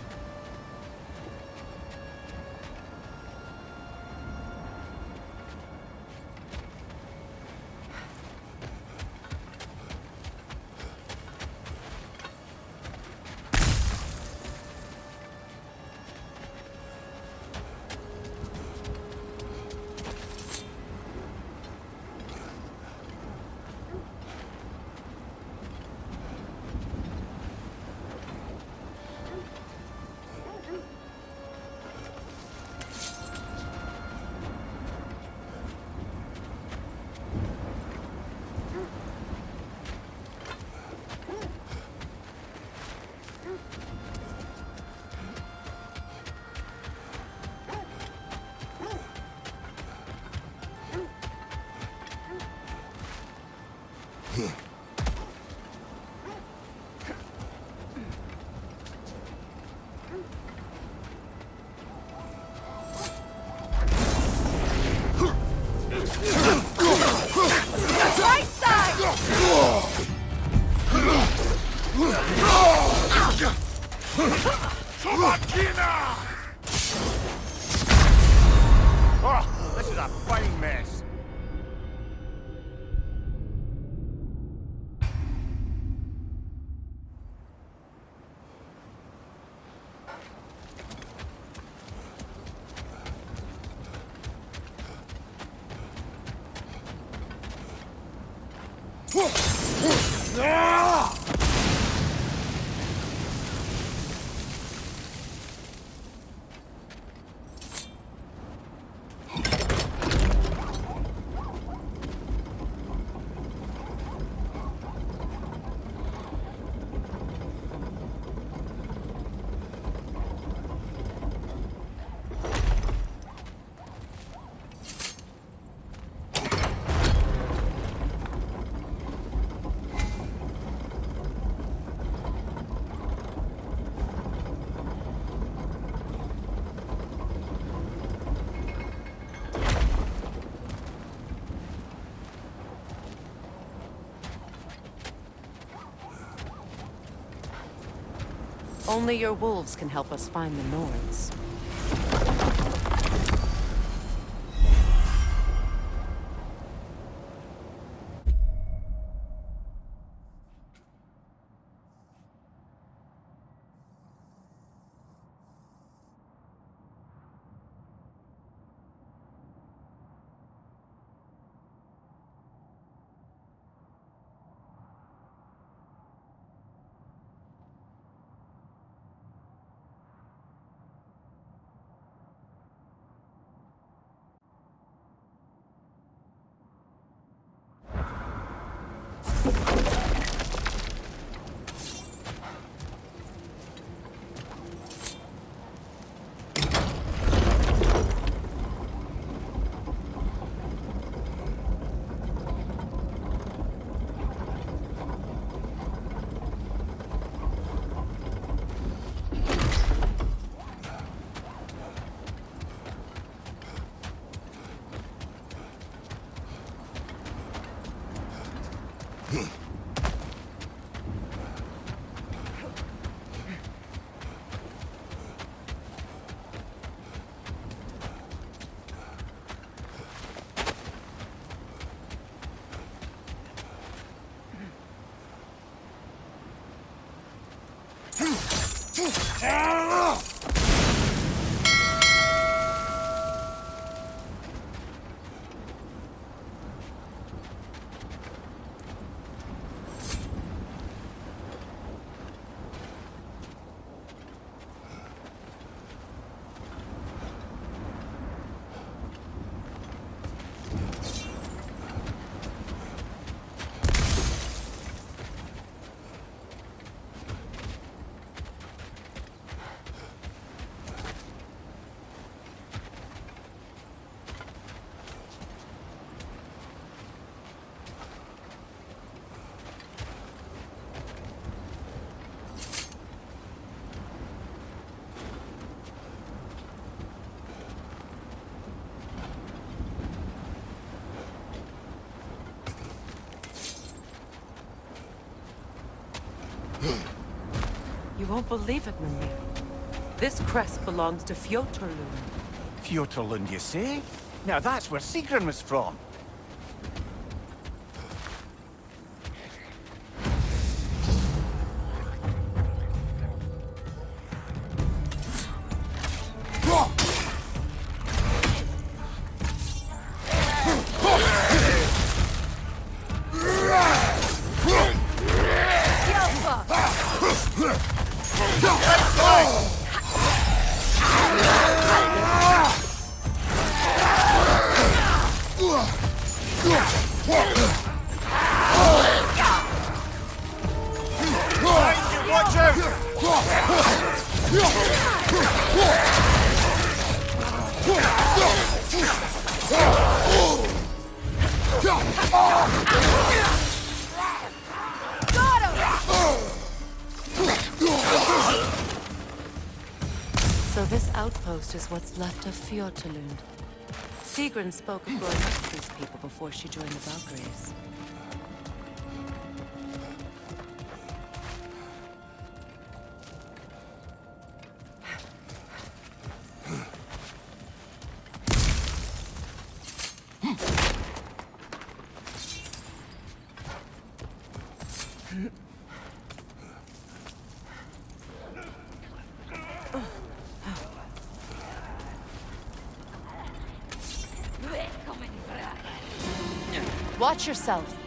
Oh, this is a fine mess. Only your wolves can help us find the Norns. You won't believe it, Mimir. This crest belongs to Fjotorlund. Fjotorlund, you say? Now that's where Sigrun was from. So this outpost is what's left of Fjotorlund. Sigrun spoke of going up to these people before she joined the Valkyries. Watch yourself.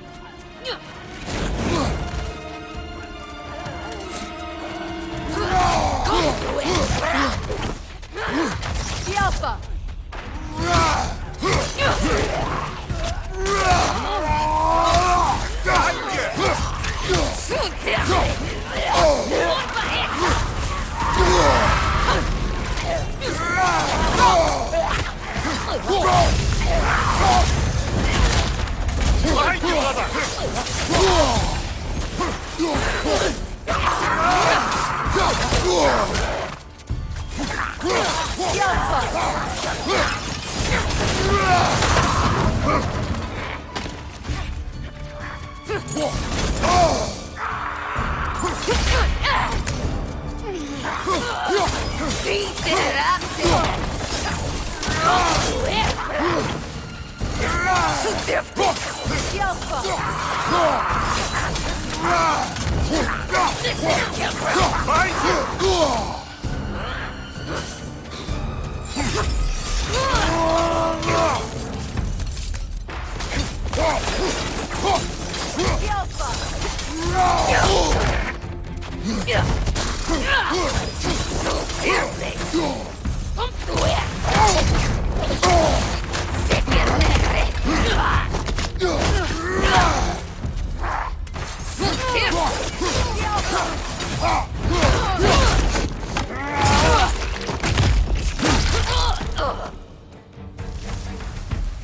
The Alpha! Behind you, brother!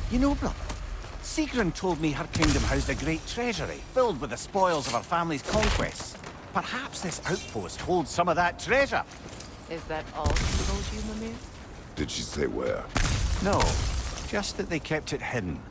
You know, brother, Sigrun told me her kingdom housed a great treasury filled with the spoils of her family's conquests. Perhaps this outpost holds some of that treasure. Is that all she told you, Mimir? Did she say where? No, just that they kept it hidden.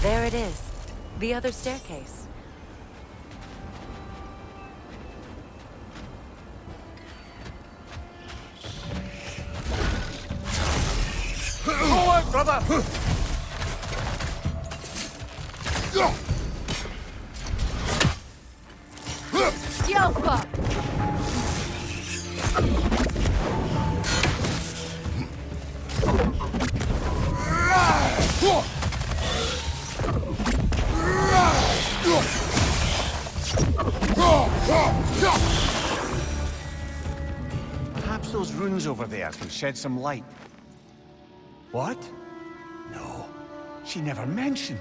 There it is. The other staircase. Forward, brother! Yelpa! Perhaps those runes over there can shed some light. What? No, she never mentioned.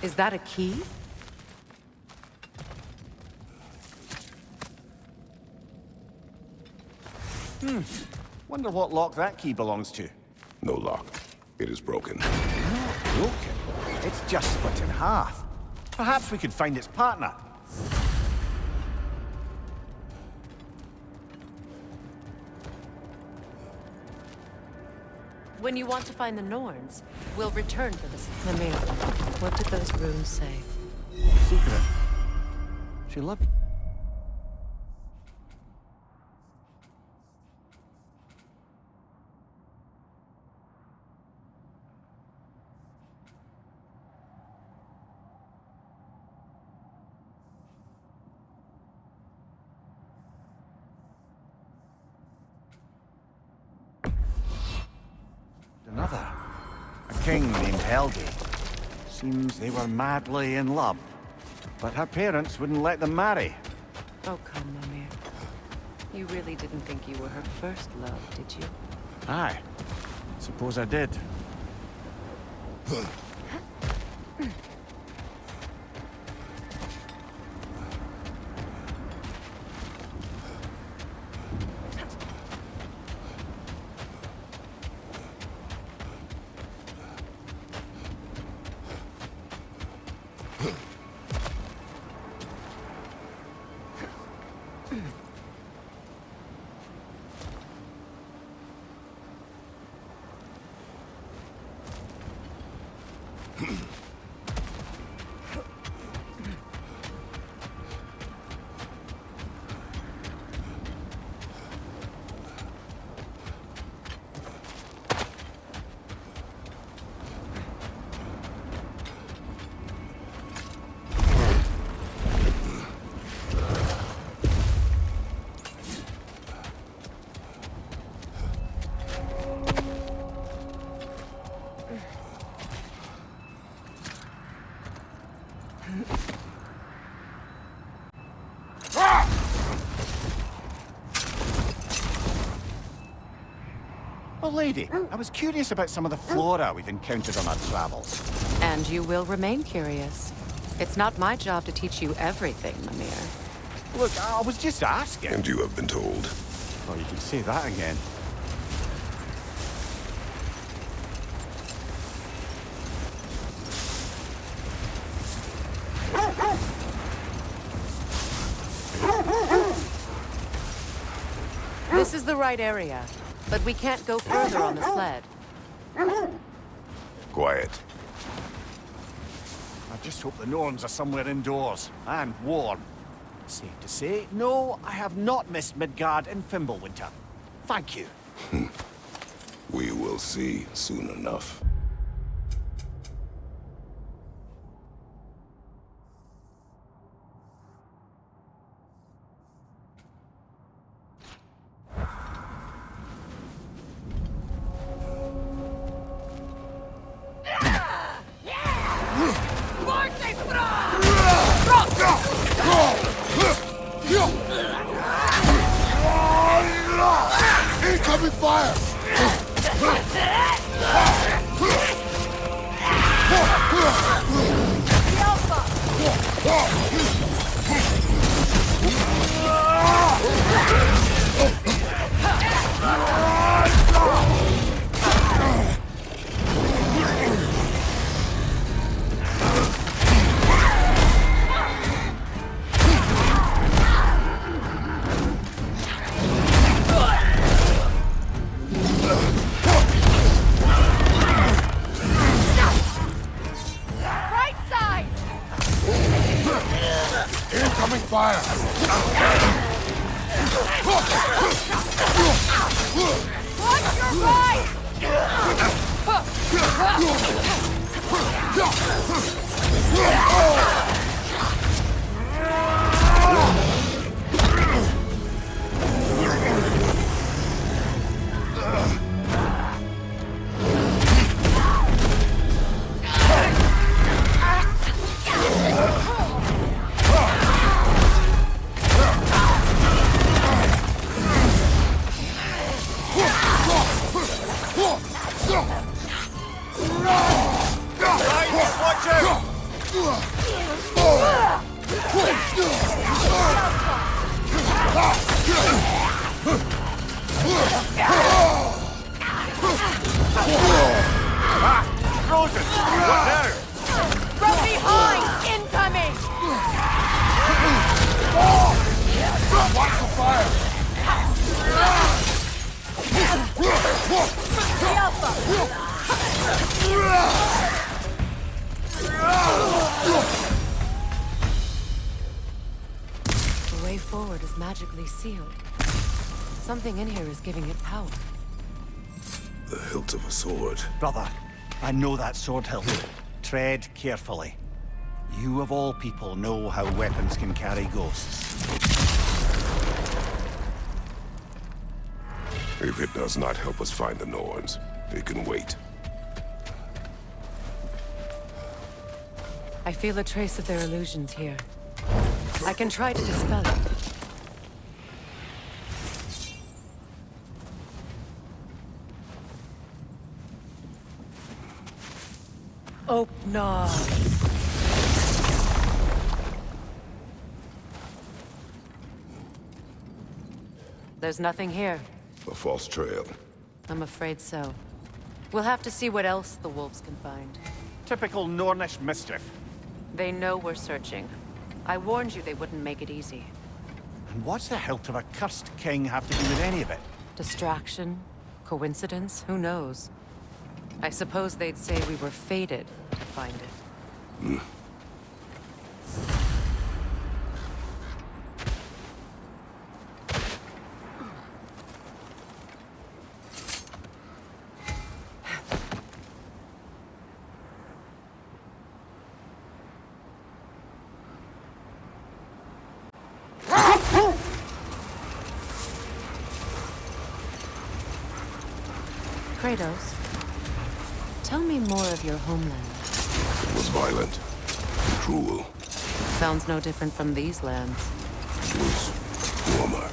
Is that a key? Wonder what lock that key belongs to. No lock. It is broken. Not broken. It's just split in half. Perhaps we could find its partner. When you want to find the Norns, we'll return to this. Mimir, what did those runes say? Secret. She loved you. Another. A king named Helgi. Seems they were madly in love. But her parents wouldn't let them marry. Oh, come, Mimir. You really didn't think you were her first love, did you? Aye. Suppose I did. Well, lady, I was curious about some of the flora we've encountered on our travels. And you will remain curious. It's not my job to teach you everything, Mimir. Look, I was just asking. And you have been told. Oh, you can say that again. This is the right area, but we can't go further on the sled. Quiet. I just hope the Norns are somewhere indoors, and warm. Safe to say, no, I have not missed Midgard in Fimbulwinter. Thank you. We will see soon enough. Incoming fire! Right side! Incoming fire! Watch your right! Watch out! Frozen! What now? From behind! Incoming! Watch the fire! The way forward is magically sealed. Something in here is giving it power. The hilt of a sword. Brother, I know that sword hilt. Tread carefully. You of all people know how weapons can carry ghosts. If it does not help us find the Norns, it can wait. I feel a trace of their illusions here. I can try to dispel it. Oh, no. There's nothing here. A false trail. I'm afraid so. We'll have to see what else the wolves can find. Typical Nornish mischief. They know we're searching. I warned you they wouldn't make it easy. And what's the hilt of a cursed king have to do with any of it? Distraction? Coincidence? Who knows? I suppose they'd say we were fated to find it. Kratos, tell me more of your homeland. It was violent, cruel. Sounds no different from these lands. It was warmer.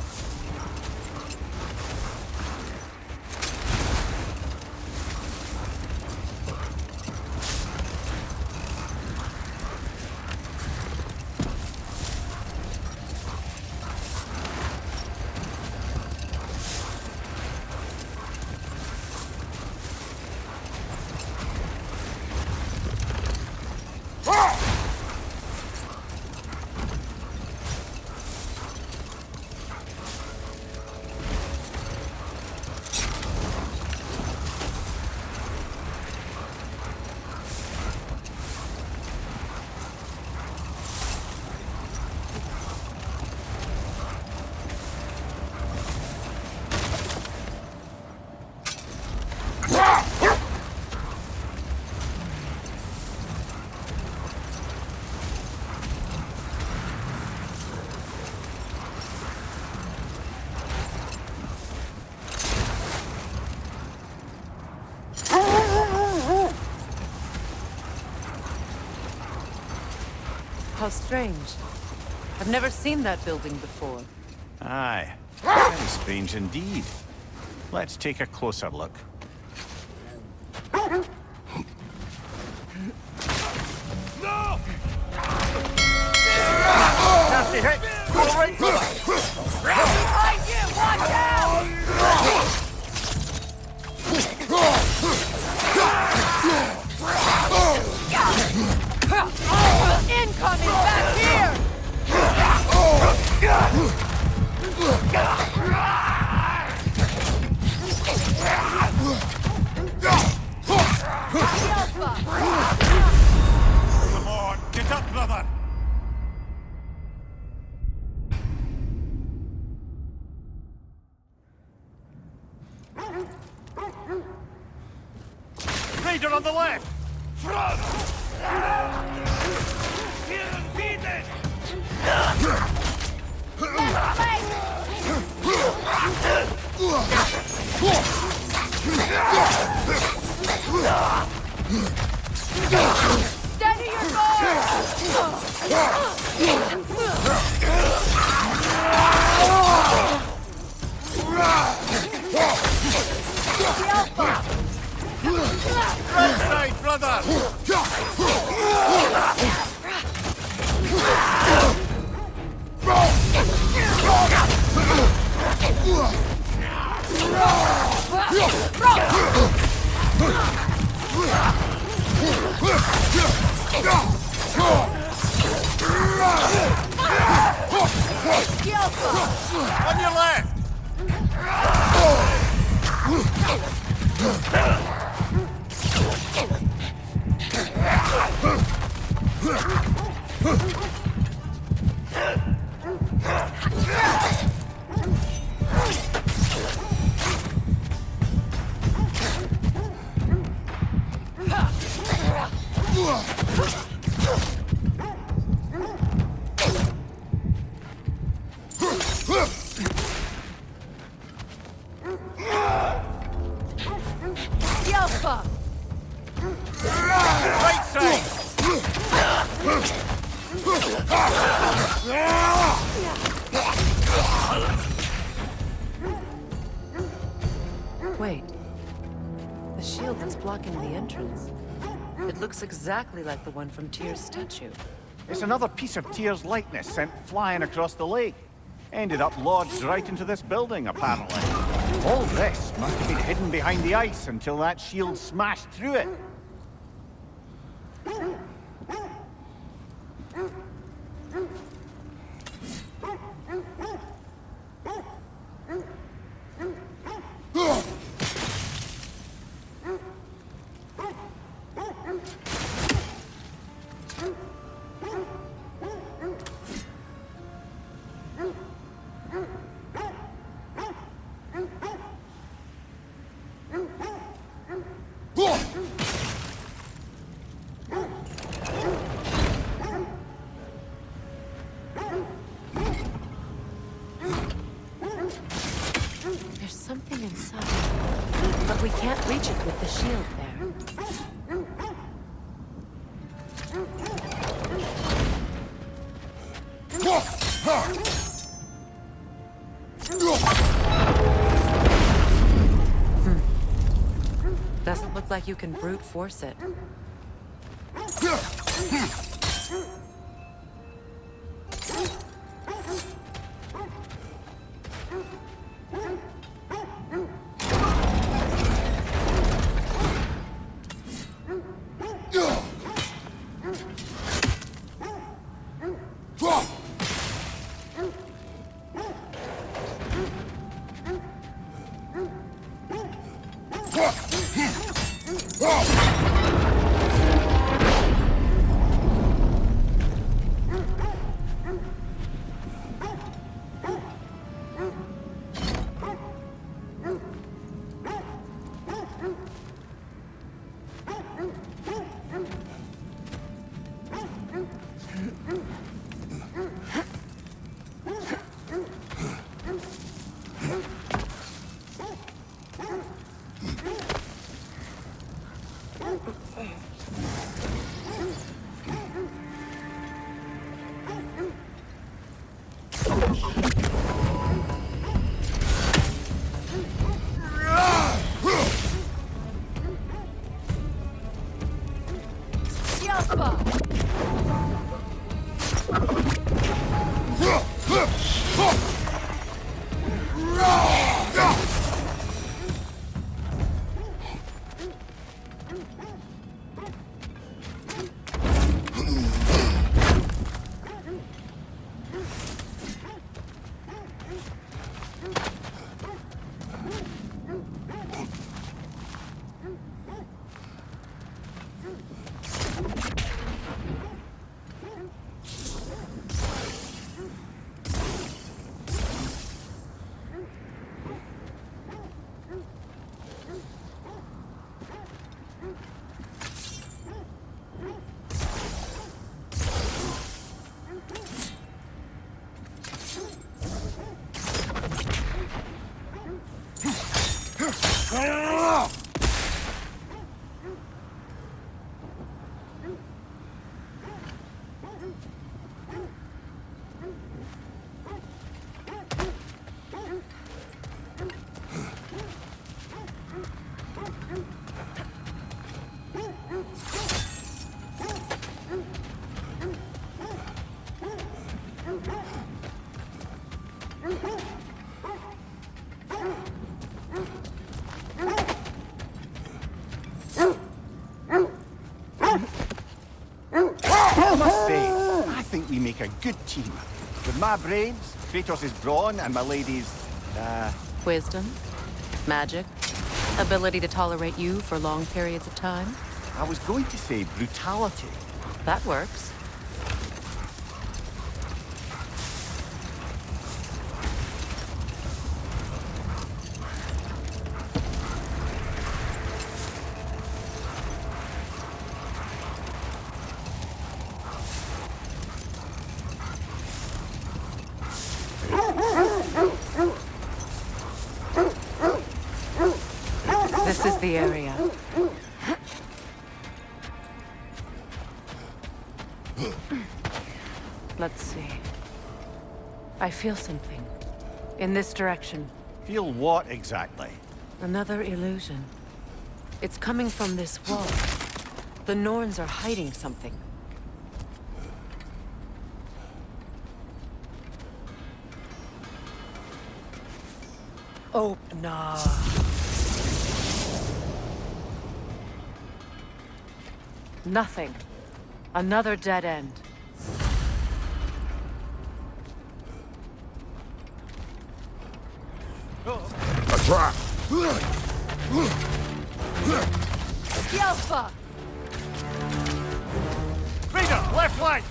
How strange. I've never seen that building before. Aye. Very strange indeed. Let's take a closer look. No! Nasty hit! Go right for it! Behind you! Watch out! Incoming back here! Come on, get up, brother! Raider on the left! Front! Steady your Right side, brother! On your left! Right side! Wait. The shield that's blocking the entrance. It looks exactly like the one from Tyr's statue. It's another piece of Tyr's likeness sent flying across the lake. Ended up lodged right into this building, apparently. All this must have been hidden behind the ice until that shield smashed through it. There's something inside, but we can't reach it with the shield there. Doesn't look like you can brute force it. We make a good team. With my brains, Kratos' brawn, and my lady's, Wisdom, magic, ability to tolerate you for long periods of time. I was going to say brutality. That works. This is the area. Let's see. I feel something. In this direction. Feel what exactly? Another illusion. It's coming from this wall. The Norns are hiding something. Oh, nah. Nothing. Another dead end. A trap! Alpha! Raider, left flank!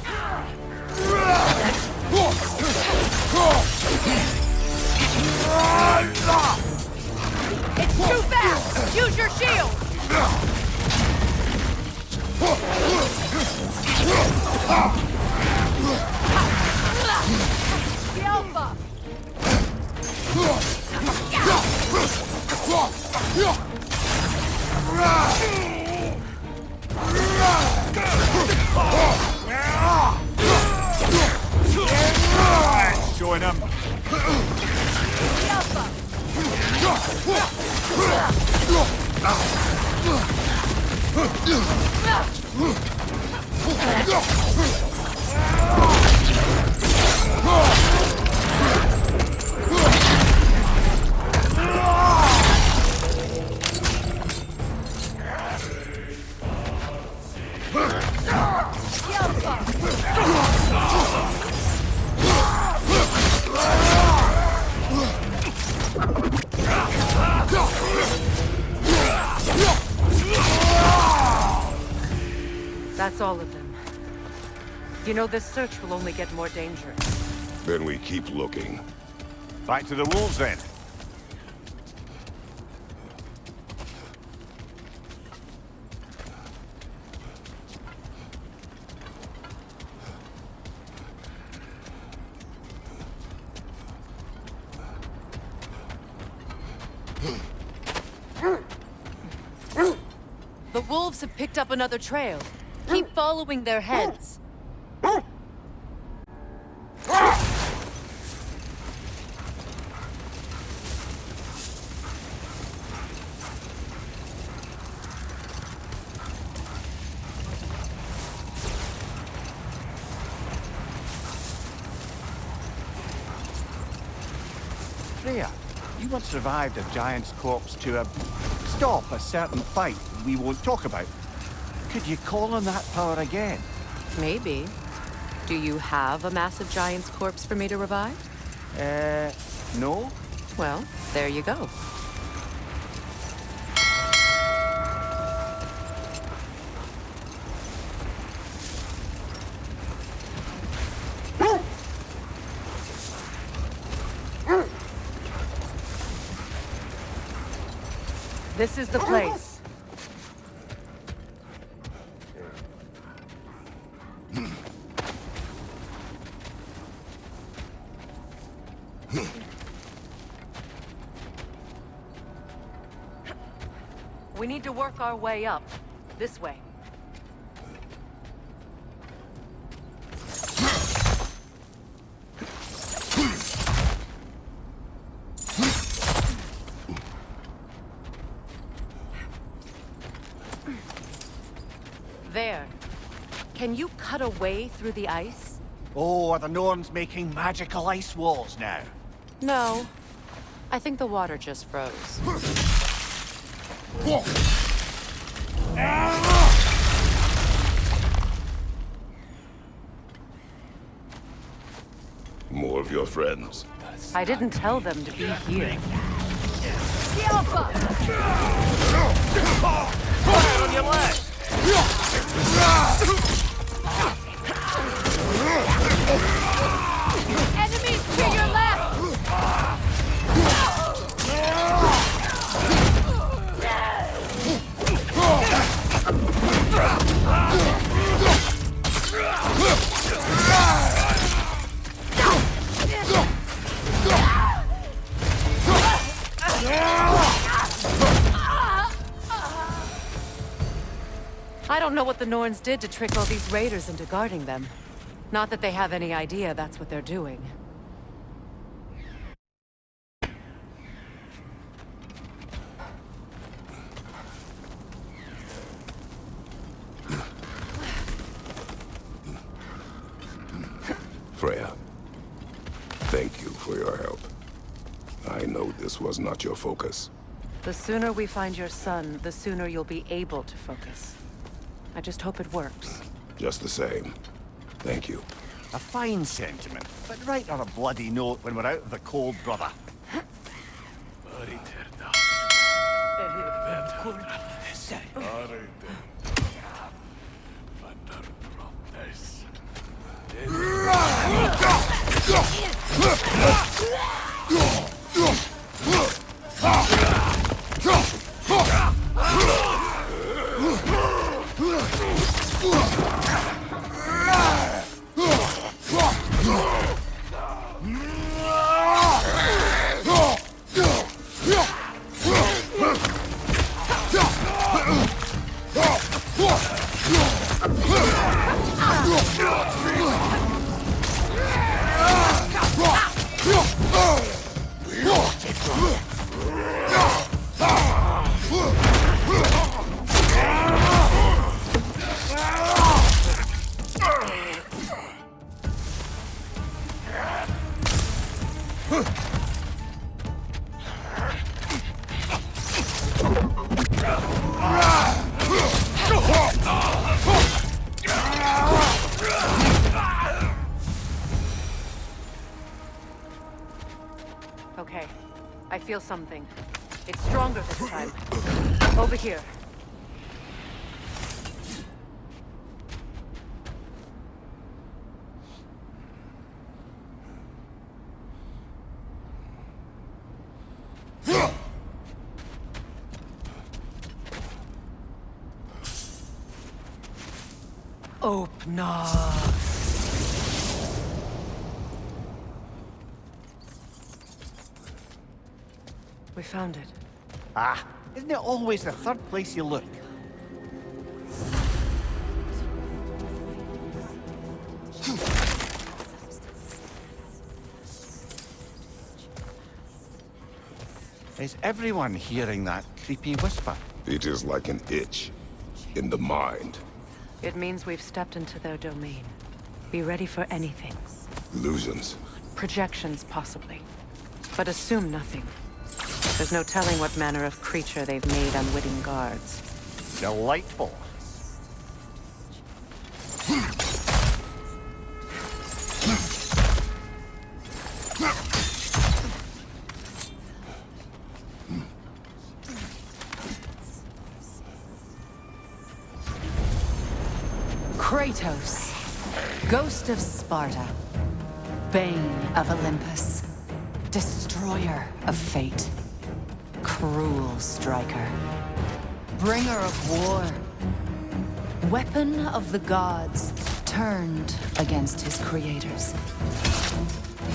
It's too fast! Use your shield! The Alpha! Showing him. The Alpha! That's all of them. You know, this search will only get more dangerous. Then we keep looking. Back to the wolves then. The The wolves have picked up another trail. Keep following their heads. Freya, you once revived a giant's corpse to stop a certain fight we won't talk about. Could you call on that power again? Maybe. Do you have a massive giant's corpse for me to revive? No? Well, there you go. This is the place. We need to work our way up. This way. There. Can you cut a way through the ice? Oh, are the Norns making magical ice walls now? No. I think the water just froze. More of your friends. I didn't tell them to be here. Fire on your left! Enemies to your left! I don't know what the Norns did to trick all these raiders into guarding them. Not that they have any idea that's what they're doing. Freya, thank you for your help. I know this was not your focus. The sooner we find your son, the sooner you'll be able to focus. I just hope it works. Just the same. Thank you. A fine sentiment, but right on a bloody note when we're out of the cold, brother. Okay, I feel something. It's stronger this time. Over here. Open up. We found it. Ah, isn't it always the third place you look? Is everyone hearing that creepy whisper? It is like an itch in the mind. It means we've stepped into their domain. Be ready for anything. Illusions. Projections, possibly. But assume nothing. There's no telling what manner of creature they've made unwitting guards. Delightful. Kratos, Ghost of Sparta, Bane of Olympus, Destroyer of Fate, Cruel Striker, Bringer of War, Weapon of the Gods, turned against his creators.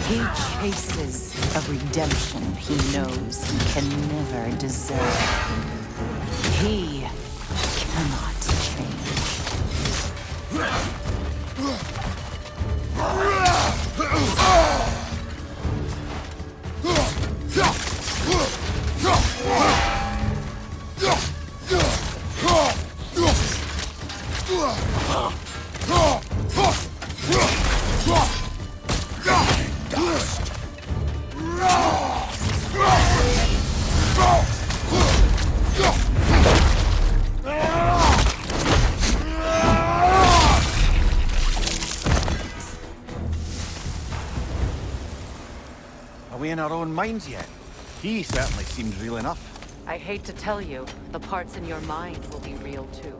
He chases a redemption he knows he can never deserve. He cannot change. Are we in our own minds yet? He certainly seemed real enough. I hate to tell you, the parts in your mind will be real too.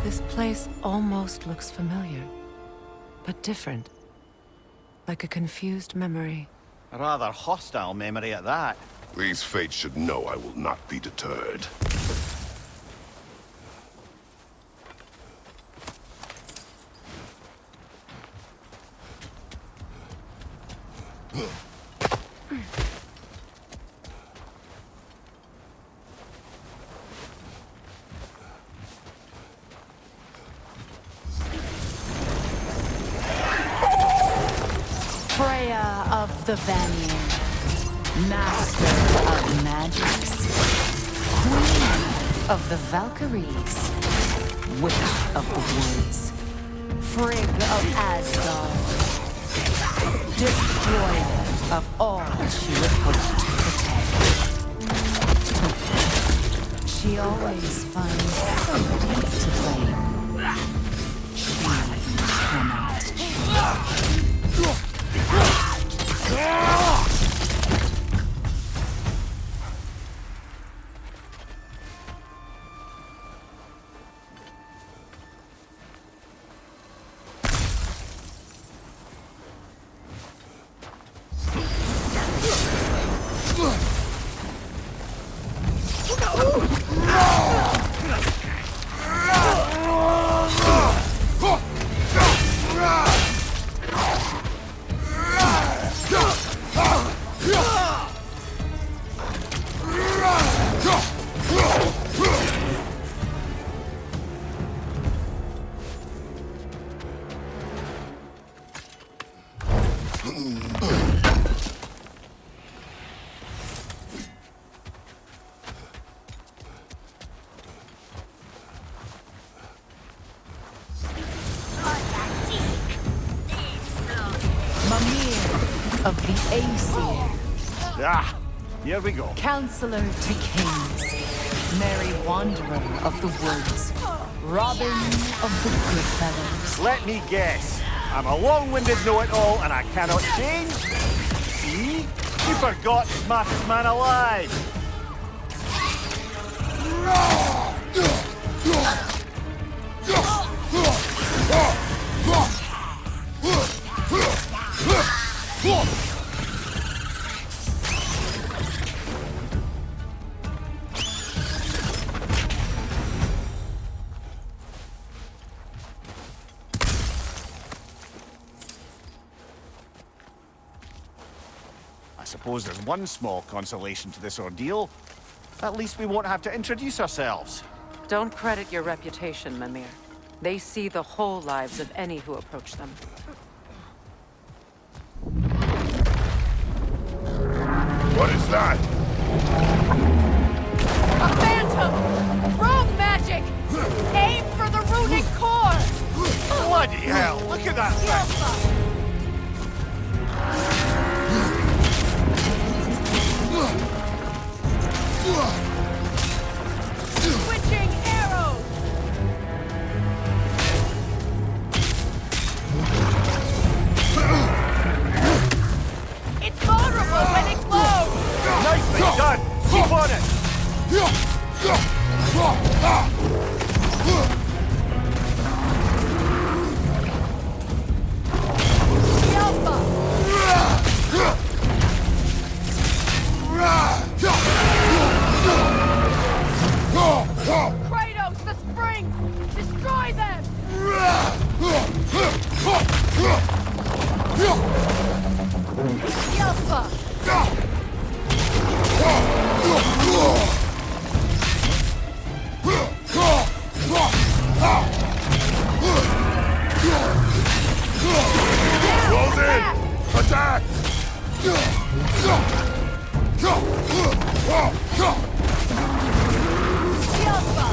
This place almost looks familiar, but different. Like a confused memory. A rather hostile memory at that. These fates should know I will not be deterred. Freya of the Vanir, Master of Magics, Queen of the Valkyries, Witch of the Woods, Frigg of Asgard, Destroyer of all she would hope to protect. She always finds somebody to blame. She cannot change. of the Aesir. Ah, here we go. Counselor to kings. Merry wanderer of the woods. Robin of the Goodfellows. Let me guess. I'm a long-winded know-it-all and I cannot change? See? You forgot smartest man alive! I suppose there's one small consolation to this ordeal. At least we won't have to introduce ourselves. Don't credit your reputation, Mimir. They see the whole lives of any who approach them. What is that? A phantom! Rogue magic! Aim for the runic core! Bloody hell, look at that thing! Switching arrows! It's vulnerable when it glows! Nicely done! Keep on it! The alpha! Kratos, the springs! Destroy them! The alpha! Close in! Attack! The alpha!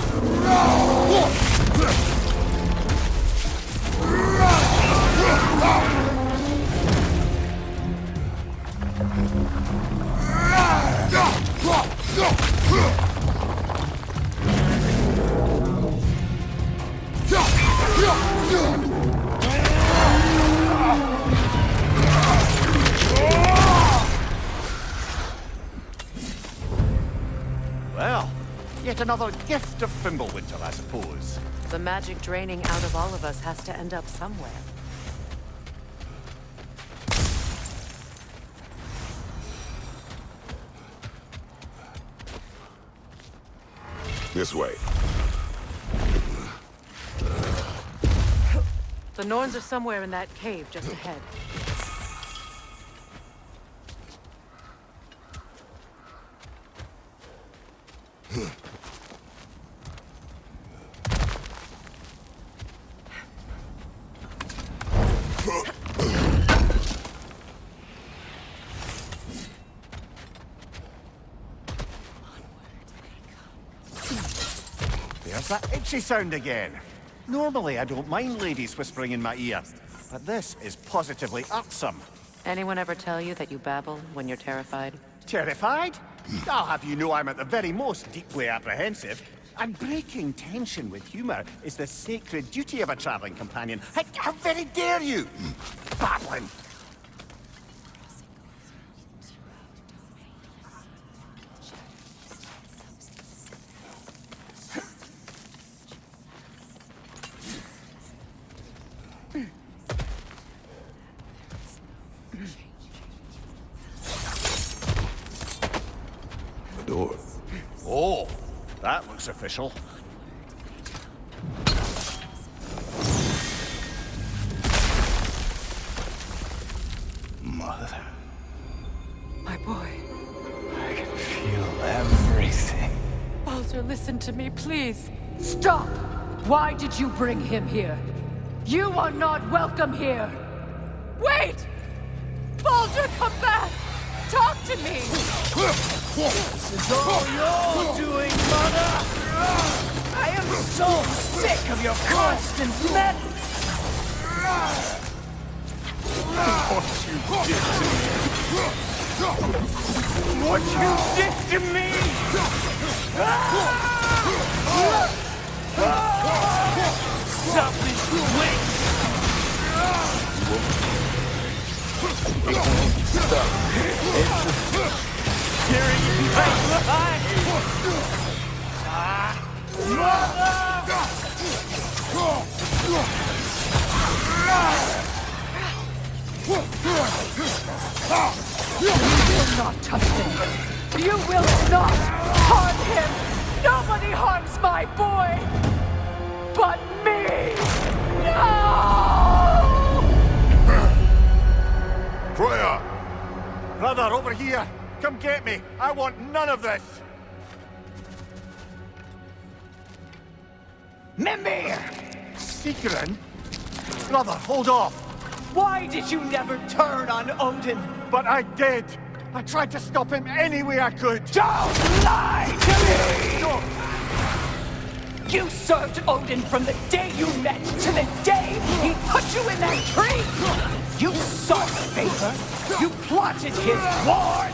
Well, yet another gift of Fimbulwinter, I suppose. The magic draining out of all of us has to end up somewhere. This way. The Norns are somewhere in that cave just ahead. There's that itchy sound again. Normally, I don't mind ladies whispering in my ear, but this is positively irksome. Anyone ever tell you that you babble when you're terrified? Terrified? I'll have you know I'm at the very most deeply apprehensive. And breaking tension with humor is the sacred duty of a traveling companion. How very dare you? Babbling! Door. Oh, that looks official. Mother, My boy. I can feel everything. Baldur, listen to me, please. Stop! Why did you bring him here? You are not welcome here! Wait! Baldur, come back! Talk to me! This is all you're doing, Mother! I am so sick of your constant meddling! What you did to me! Selfish witch! It won't stop. It's tearing you right You will not touch him! You will not harm him! Nobody harms my boy! But me! No! Freya! Brother, over here! Come get me! I want none of this! Mimir! Seekerin? Brother, hold off! Why did you never turn on Odin? But I did! I tried to stop him any way I could! Don't lie to me! You served Odin from the day you met to the day he put you in that tree! You sought favor, you plotted his wars,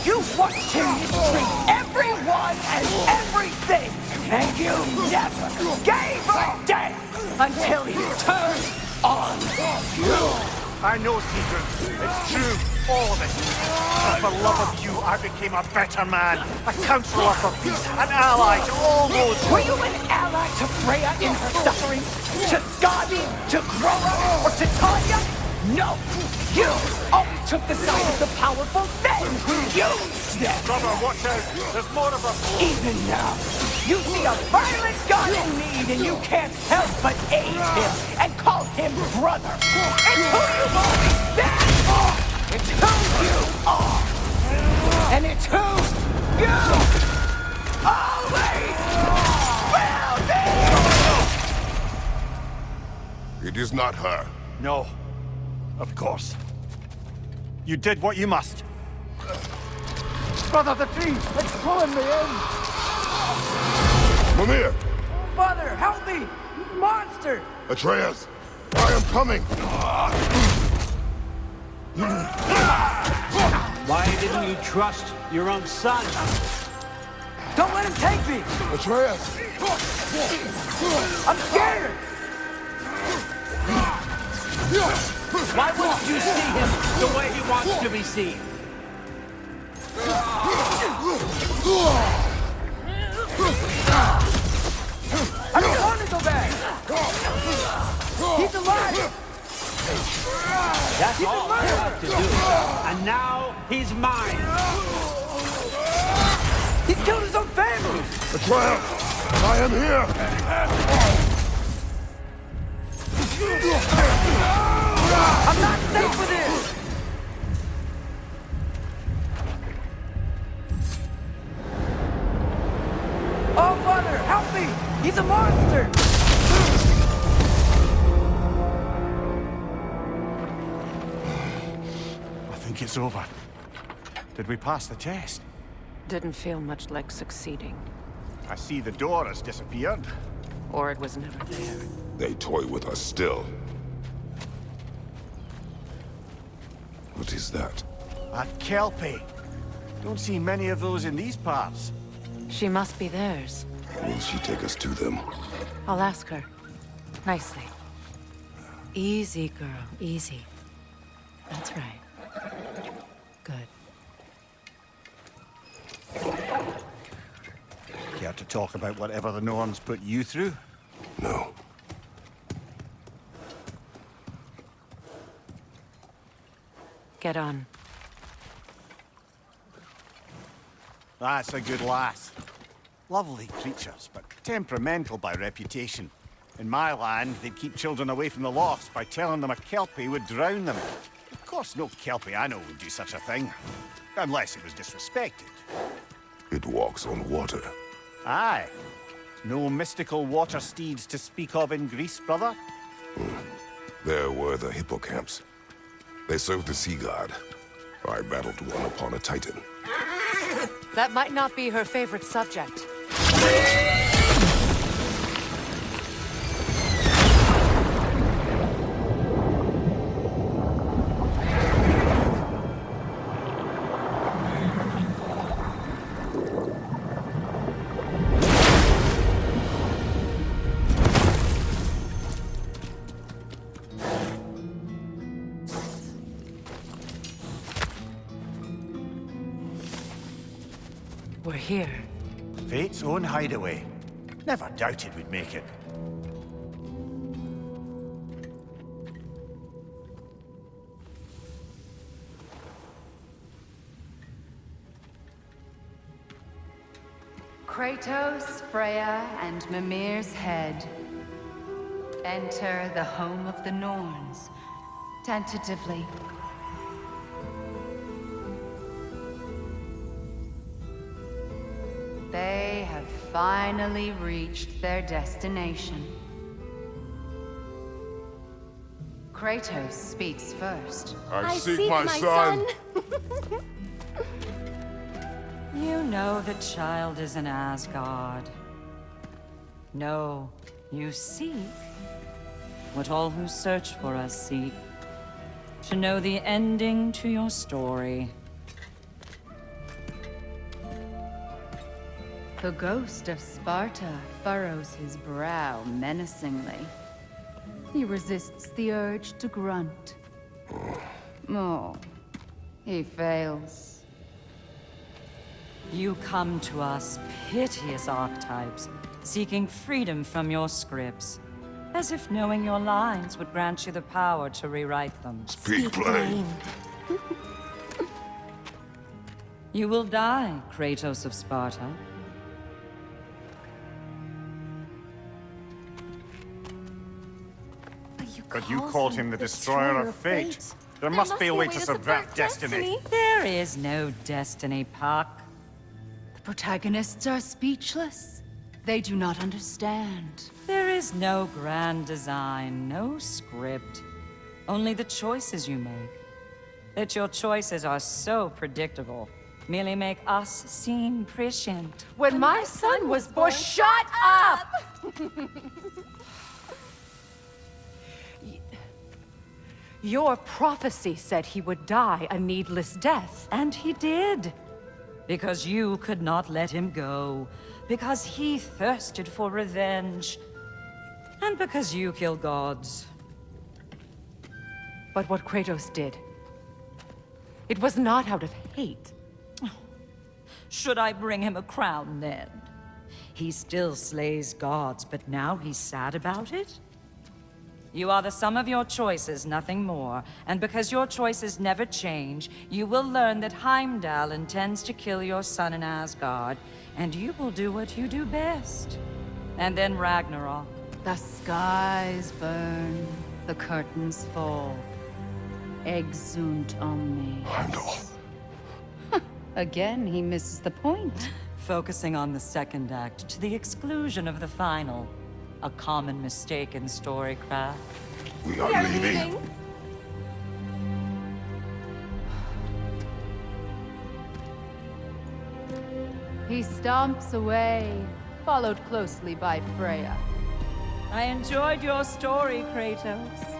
you watched him mistreat everyone and everything, and you never gave a damn until he turned on you! I know, Secret. It's true. All of it. But for love of you, I became a better man. A counselor for peace. An ally to all those... Were you an ally to Freya in her suffering? To Skadi? To Grora? Or to Tanya? No! You always took the side of the powerful men who used them! Brother, watch out. There's more of them. Even now, you see a violent god in need and you can't help but aid him and call him brother. It's who you've always been! It's who you are! And it's who you always will be! It is not her. No. Of course. You did what you must. Brother, the tree! It's pulling me in! Mimir! Mother, help me! Monster! Atreus! I am coming! Why didn't you trust your own son? Don't let him take me! Atreus! I'm scared! Why wouldn't you see him the way he wants to be seen? I don't want to go back! He's alive! That's all I have to do. And now he's mine. He's killed his own family! Atreus! I am here! I'm not safe with this! Oh, Father, help me! He's a monster! I think it's over. Did we pass the test? Didn't feel much like succeeding. I see the door has disappeared. Or it was never there. They toy with us still. What is that? A Kelpie. Don't see many of those in these parts. She must be theirs. Will she take us to them? I'll ask her. Nicely. Easy, girl. Easy. That's right. Good. Care to talk about whatever the Norns put you through? No. Get on. That's a good lass. Lovely creatures, but temperamental by reputation. In my land, they'd keep children away from the lost by telling them a Kelpie would drown them. Of course, no Kelpie I know would do such a thing. Unless it was disrespected. It walks on water. Aye. No mystical water steeds to speak of in Greece, brother? There were the hippocamps. They served the sea god. I battled one upon a titan. That might not be her favorite subject. here? Fate's own hideaway. Never doubted we'd make it. Kratos, Freya, and Mimir's head. Enter the home of the Norns, tentatively. They have finally reached their destination. Kratos speaks first. I seek my son. You know the child is in Asgard. No, you seek what all who search for us seek. To know the ending to your story. The ghost of Sparta furrows his brow menacingly. He resists the urge to grunt. Oh, he fails. You come to us, piteous archetypes, seeking freedom from your scripts. As if knowing your lines would grant you the power to rewrite them. Speak plain. You will die, Kratos of Sparta. But you called him the Destroyer of Fate. There must be a way to subvert destiny. There is no destiny, Puck. The protagonists are speechless. They do not understand. There is no grand design, no script. Only the choices you make. That your choices are so predictable, merely make us seem prescient. When my son was born, shut up! Your prophecy said he would die a needless death. And he did. Because you could not let him go. Because he thirsted for revenge. And because you kill gods. But what Kratos did, it was not out of hate. Should I bring him a crown then? He still slays gods, but now he's sad about it? You are the sum of your choices, nothing more. And because your choices never change, you will learn that Heimdall intends to kill your son in Asgard, and you will do what you do best. And then Ragnarok. The skies burn, the curtains fall. Exunt omnes. Heimdall. Again, he misses the point. Focusing on the second act to the exclusion of the final. A common mistake in storycraft. We are leaving. He stomps away, followed closely by Freya. I enjoyed your story, Kratos.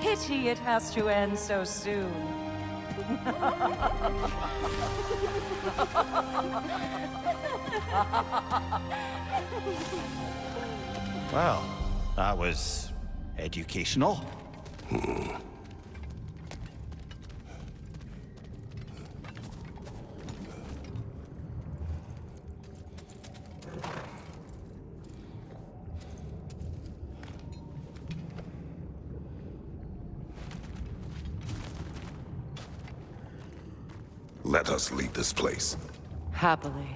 Pity it has to end so soon. Well, that was educational. Let us leave this place. Happily.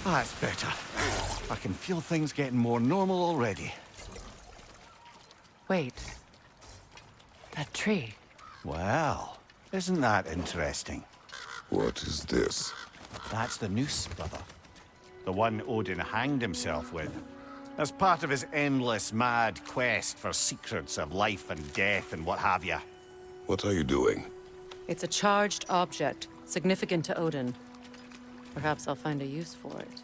That's better. I can feel things getting more normal already. Wait. That tree. Well, isn't that interesting? What is this? That's the noose, brother. The one Odin hanged himself with. As part of his endless, mad quest for secrets of life and death and what have you. What are you doing? It's a charged object, significant to Odin. Perhaps I'll find a use for it.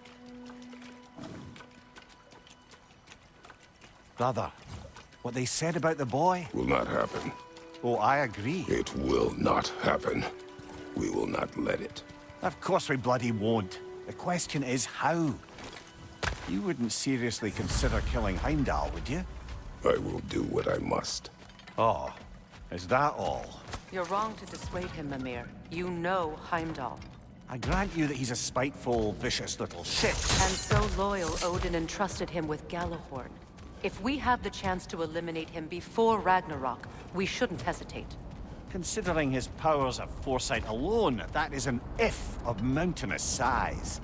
Brother, what they said about the boy? Will not happen. Oh, I agree. It will not happen. We will not let it. Of course we bloody won't. The question is how. You wouldn't seriously consider killing Heimdall, would you? I will do what I must. Oh, is that all? You're wrong to dissuade him, Mimir. You know Heimdall. I grant you that he's a spiteful, vicious little shit. And so loyal, Odin entrusted him with Gjallarhorn. If we have the chance to eliminate him before Ragnarok, we shouldn't hesitate. Considering his powers of foresight alone, that is an if of mountainous size.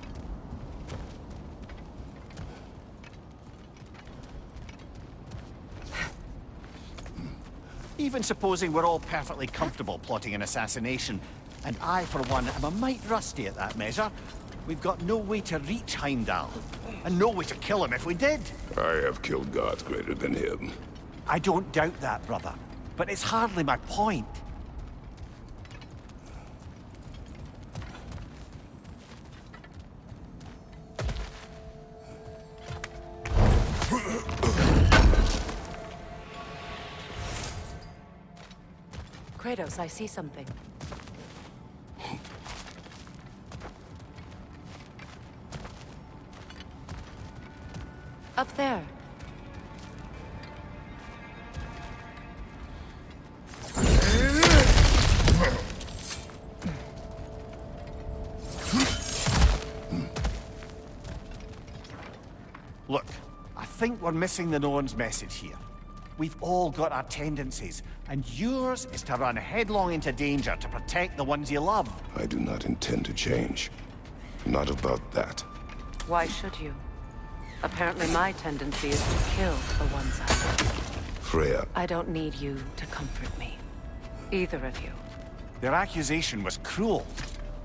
Even supposing we're all perfectly comfortable plotting an assassination, and I, for one, am a mite rusty at that measure, we've got no way to reach Heimdall, and no way to kill him if we did. I have killed gods greater than him. I don't doubt that, brother, but it's hardly my point. Kratos, I see something. Up there. Look, I think we're missing the Norn's message here. We've all got our tendencies, and yours is to run headlong into danger to protect the ones you love. I do not intend to change. Not about that. Why should you? Apparently my tendency is to kill the ones I love. Freya. I don't need you to comfort me. Either of you. Their accusation was cruel.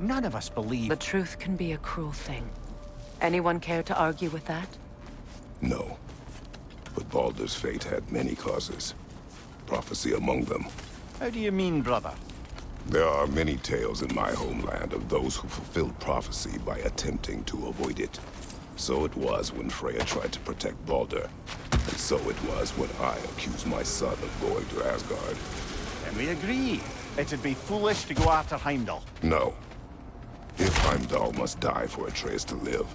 None of us believe... The truth can be a cruel thing. Anyone care to argue with that? No. But Baldur's fate had many causes. Prophecy among them. How do you mean, brother? There are many tales in my homeland of those who fulfilled prophecy by attempting to avoid it. So it was when Freya tried to protect Baldur. And so it was when I accused my son of going to Asgard. And we agree. It'd be foolish to go after Heimdall. No. If Heimdall must die for Atreus to live,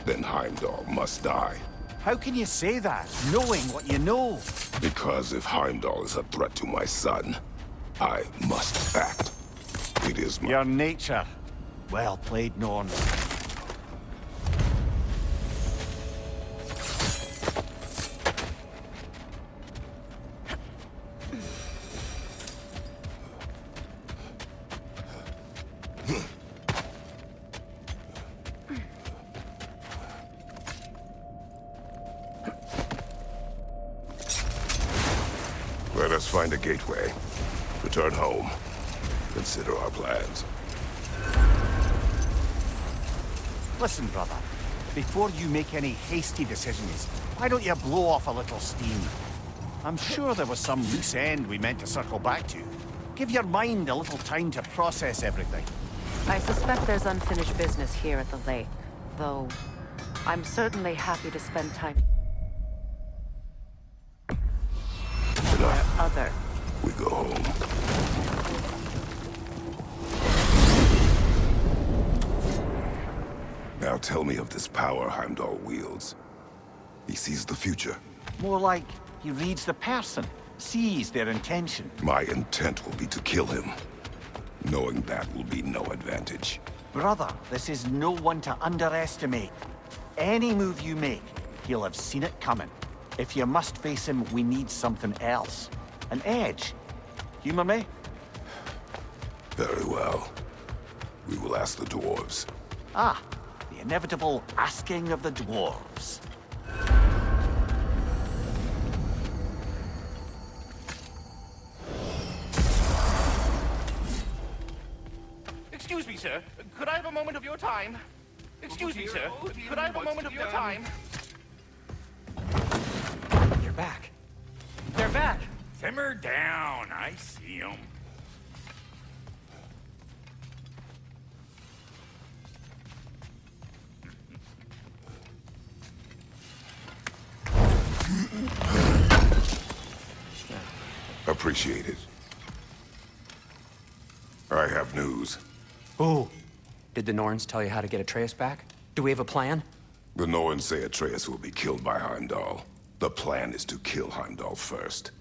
then Heimdall must die. How can you say that, knowing what you know? Because if Heimdall is a threat to my son, I must act. It is my... Your nature. Well played, Norn. Let us find a gateway. Return home. Consider our plans. Listen, brother. Before you make any hasty decisions, why don't you blow off a little steam? I'm sure there was some loose end we meant to circle back to. Give your mind a little time to process everything. I suspect there's unfinished business here at the lake, though I'm certainly happy to spend time... Enough. Other. We go home. Now tell me of this power Heimdall wields. He sees the future. More like he reads the person, sees their intention. My intent will be to kill him. Knowing that will be no advantage. Brother, this is no one to underestimate. Any move you make, he'll have seen it coming. If you must face him, we need something else. An edge. Humor me? Very well. We will ask the dwarves. Ah, the inevitable asking of the dwarves. Excuse me, sir. Could I have a moment of your time? Excuse me, sir. Could I have a moment of your time? You're back. They're back. Simmer down. I see them. Appreciate it. I have news. Oh. Did the Norns tell you how to get Atreus back? Do we have a plan? The Norns say Atreus will be killed by Heimdall. The plan is to kill Heimdall first.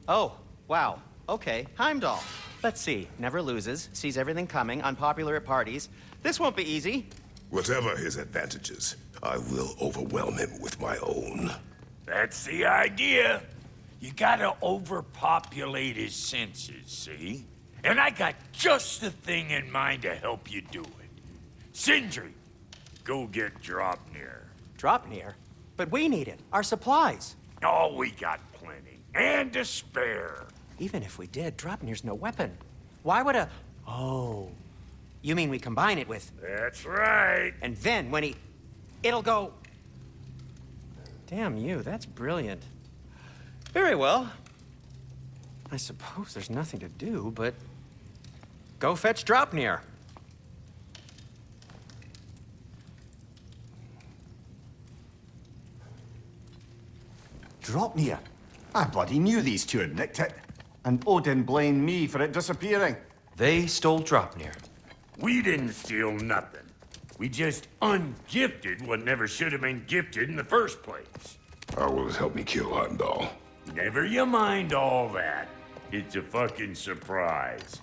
Oh, wow. Okay, Heimdall. Let's see. Never loses, sees everything coming, unpopular at parties. This won't be easy. Whatever his advantages, I will overwhelm him with my own. That's the idea. You gotta overpopulate his senses, see? And I got just the thing in mind to help you do it. Sindri, go get Draupnir. Draupnir? But we need it. Our supplies. Oh, we got plenty. And to spare. Even if we did, Draupnir's no weapon. Why would a... Oh. You mean we combine it with... That's right. And then when he... It'll go... Damn you, that's brilliant. Very well. I suppose there's nothing to do, but... Go fetch Draupnir. Draupnir? I bloody knew these two had nicked it. And Odin blamed me for it disappearing. They stole Draupnir. We didn't steal nothing. We just ungifted what never should have been gifted in the first place. How will it help me kill Heimdall? Never you mind all that. It's a fucking surprise.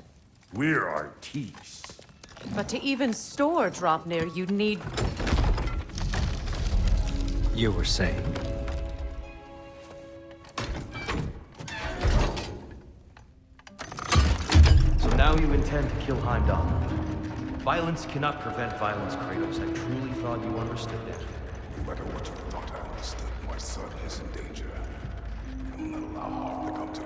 We're artistes. But to even store Draupnir, you'd need... You were saying? So now you intend to kill Heimdall. Violence cannot prevent violence, Kratos. I truly thought you understood that. No matter what you thought I understood, my son is in danger. I will not allow harm to come to him.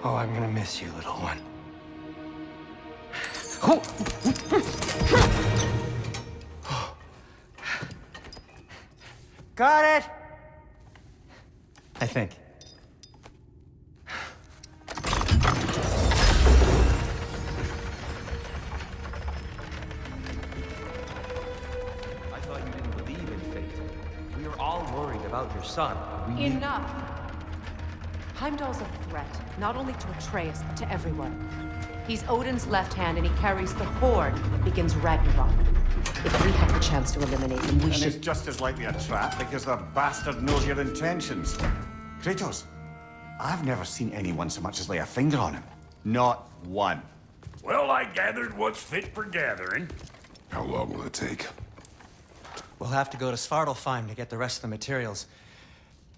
Oh, I'm gonna miss you, little one. Got it! I think. I thought you didn't believe in fate. We were all worried about your son. Enough! Heimdall's a threat, not only to Atreus, but to everyone. He's Odin's left hand, and he carries the horde that begins Ragnarok. If we have the chance to eliminate him, we should... And it's just as likely a trap because the bastard knows your intentions. Kratos, I've never seen anyone so much as lay a finger on him. Not one. Well, I gathered what's fit for gathering. How long will it take? We'll have to go to Svartalfheim to get the rest of the materials.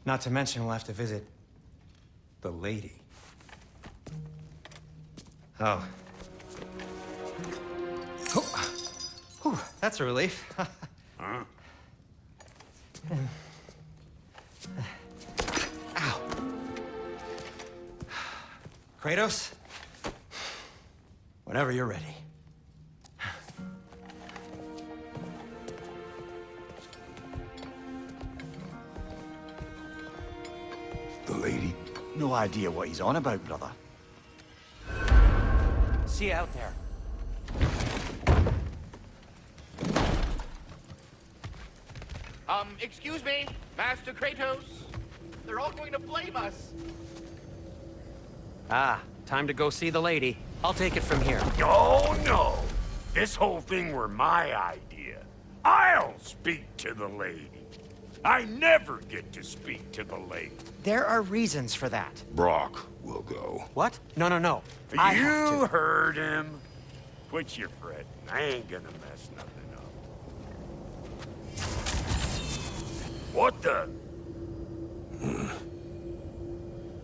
Not to mention we'll have to visit... the lady. Oh. Whew, that's a relief. Huh? Ow. Kratos? Whenever you're ready. The lady? No idea what he's on about, brother. See you out there. Excuse me, Master Kratos. They're all going to blame us. Ah, time to go see the lady. I'll take it from here. Oh, no. This whole thing were my idea. I'll speak to the lady. I never get to speak to the lady. There are reasons for that. Brock will go. What? No, no, no. I have You to. heard him. Quit your fretting. I ain't gonna mess nothing up. What the?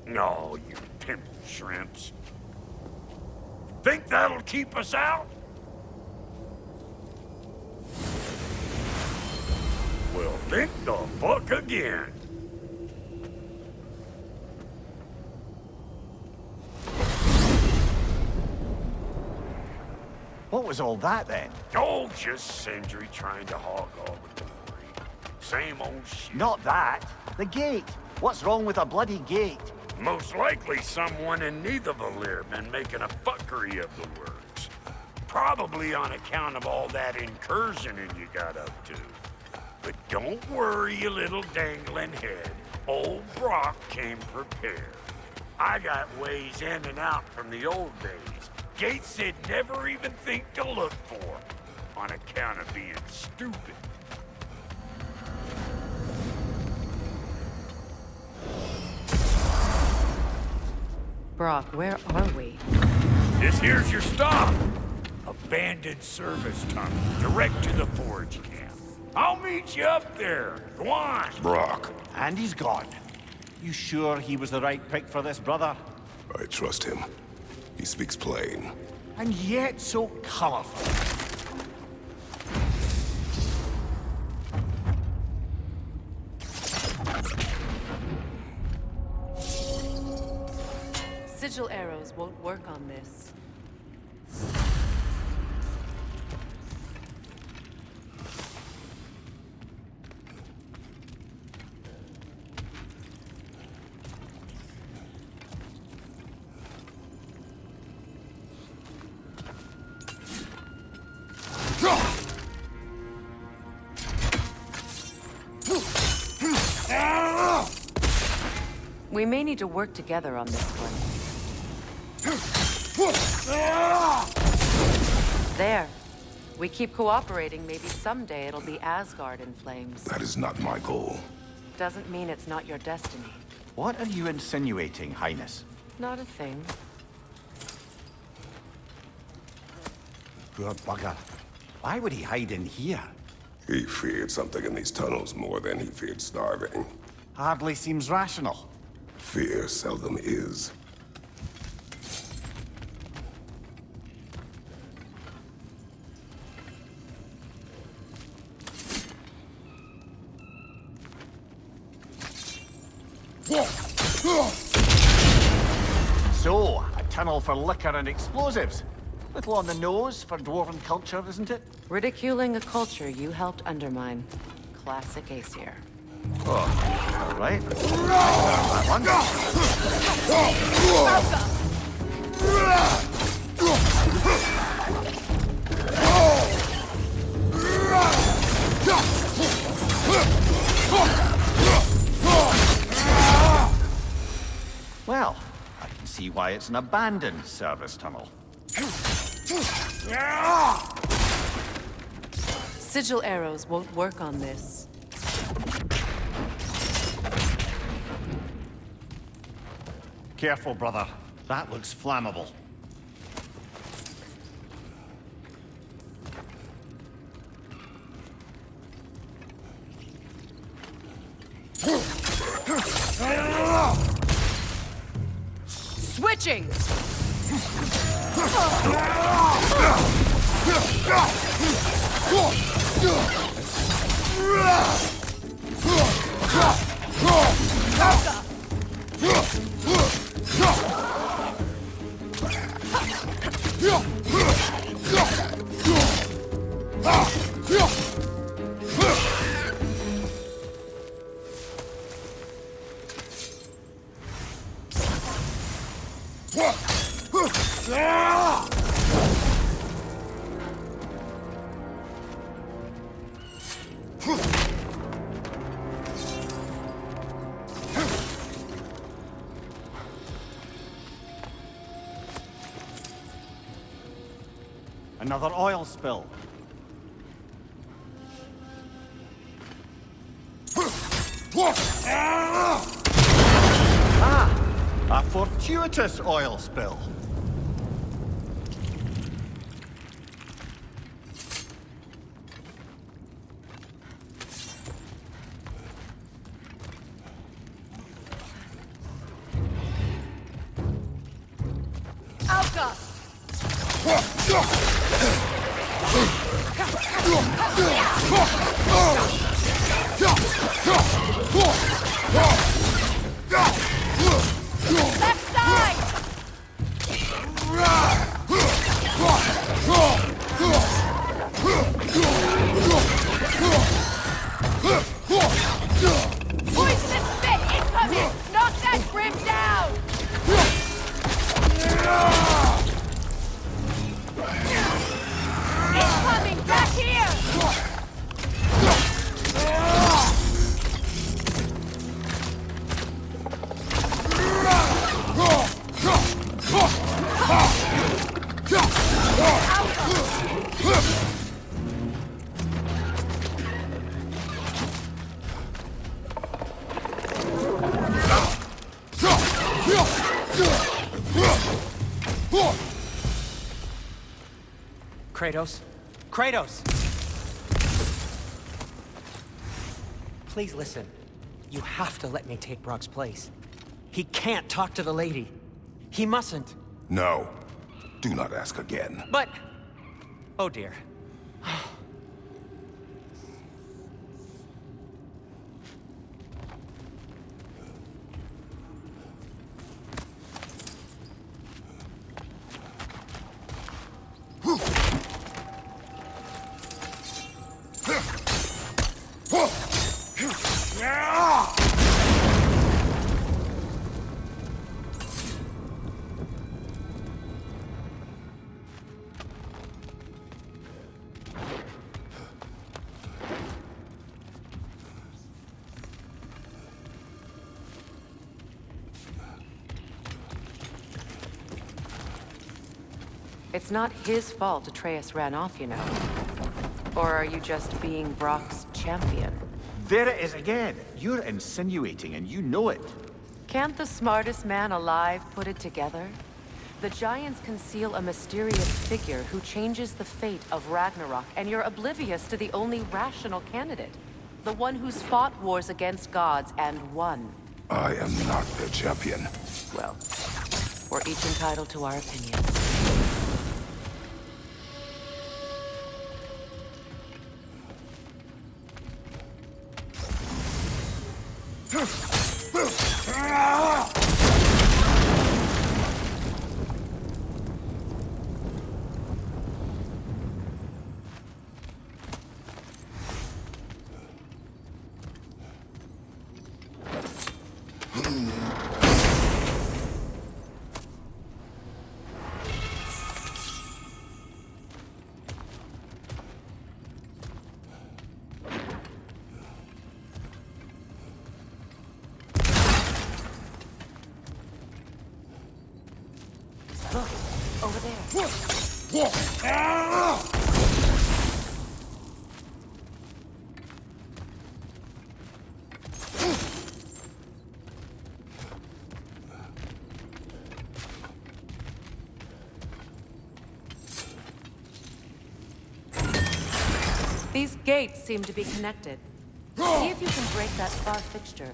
No, you pimple shrimps. Think that'll keep us out? Well, think the fuck again. What was all that then? Oh, just Sindri trying to hog all the glory. Same old shit. Not that. The gate. What's wrong with a bloody gate? Most likely someone in Nidavellir been making a fuckery of the works. Probably on account of all that incursioning you got up to. But don't worry, you little dangling head. Old Brock came prepared. I got ways in and out from the old days. Gates they'd never even think to look for, on account of being stupid. Brock, where are we? This here's your stop. Abandoned service tunnel, direct to the forge camp. I'll meet you up there. Go on. Brock. And he's gone. You sure he was the right pick for this, brother? I trust him. He speaks plain. And yet so colorful. Sigil arrows won't work on this. We may need to work together on this one. There. We keep cooperating, maybe someday it'll be Asgard in flames. That is not my goal. Doesn't mean it's not your destiny. What are you insinuating, Highness? Not a thing. Poor bugger. Why would he hide in here? He feared something in these tunnels more than he feared starving. Hardly seems rational. Fear seldom is. So, a tunnel for liquor and explosives. Little on the nose for dwarven culture, isn't it? Ridiculing a culture you helped undermine. Classic Aesir. Oh, all right. That one. Well, I can see why it's an abandoned service tunnel. Sigil arrows won't work on this. Careful, brother. That looks flammable. Switching! Another oil spill. Ah! A fortuitous oil spill. Left side! Poisonous spit incoming! Knock that grim down! Incoming! Back here! Kratos? Kratos! Please listen. You have to let me take Brock's place. He can't talk to the lady. He mustn't. No. Do not ask again. But... Oh dear. It's not his fault Atreus ran off, you know. Or are you just being Brock's champion? There it is again. You're insinuating, and you know it. Can't the smartest man alive put it together? The Giants conceal a mysterious figure who changes the fate of Ragnarok, and you're oblivious to the only rational candidate. The one who's fought wars against gods and won. I am not their champion. Well, we're each entitled to our opinions. Look, over there. These gates seem to be connected. See if you can break that far fixture.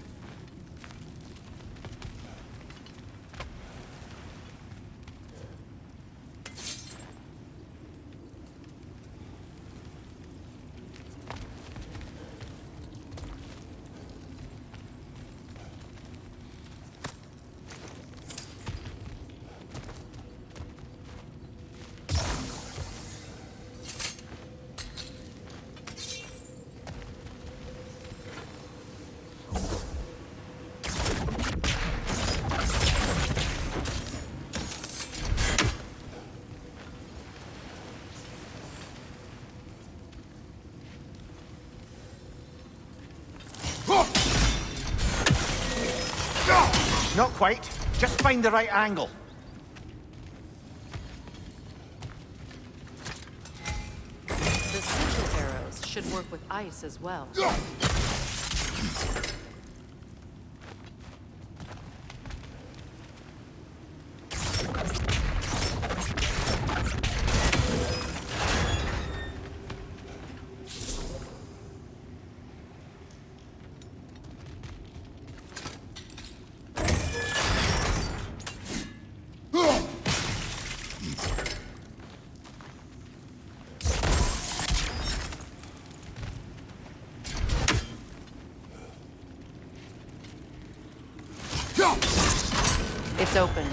Not quite. Just find the right angle. The sigil arrows should work with ice as well. It's open.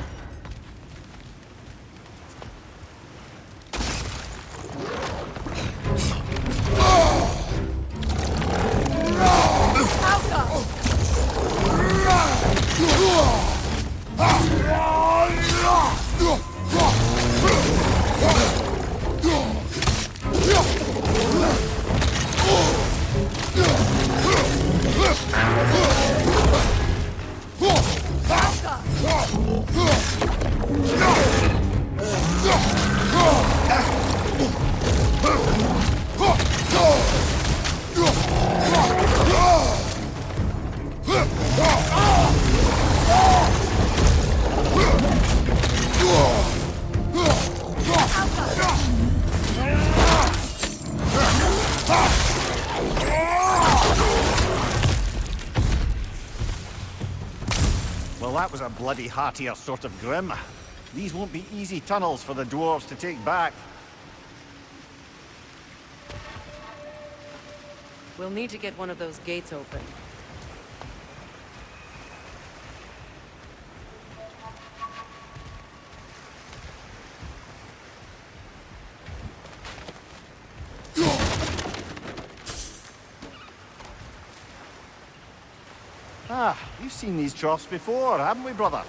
Well, that was a bloody heartier sort of grim. These won't be easy tunnels for the dwarves to take back. We'll need to get one of those gates open. Ah, we've seen these troughs before, haven't we, brother?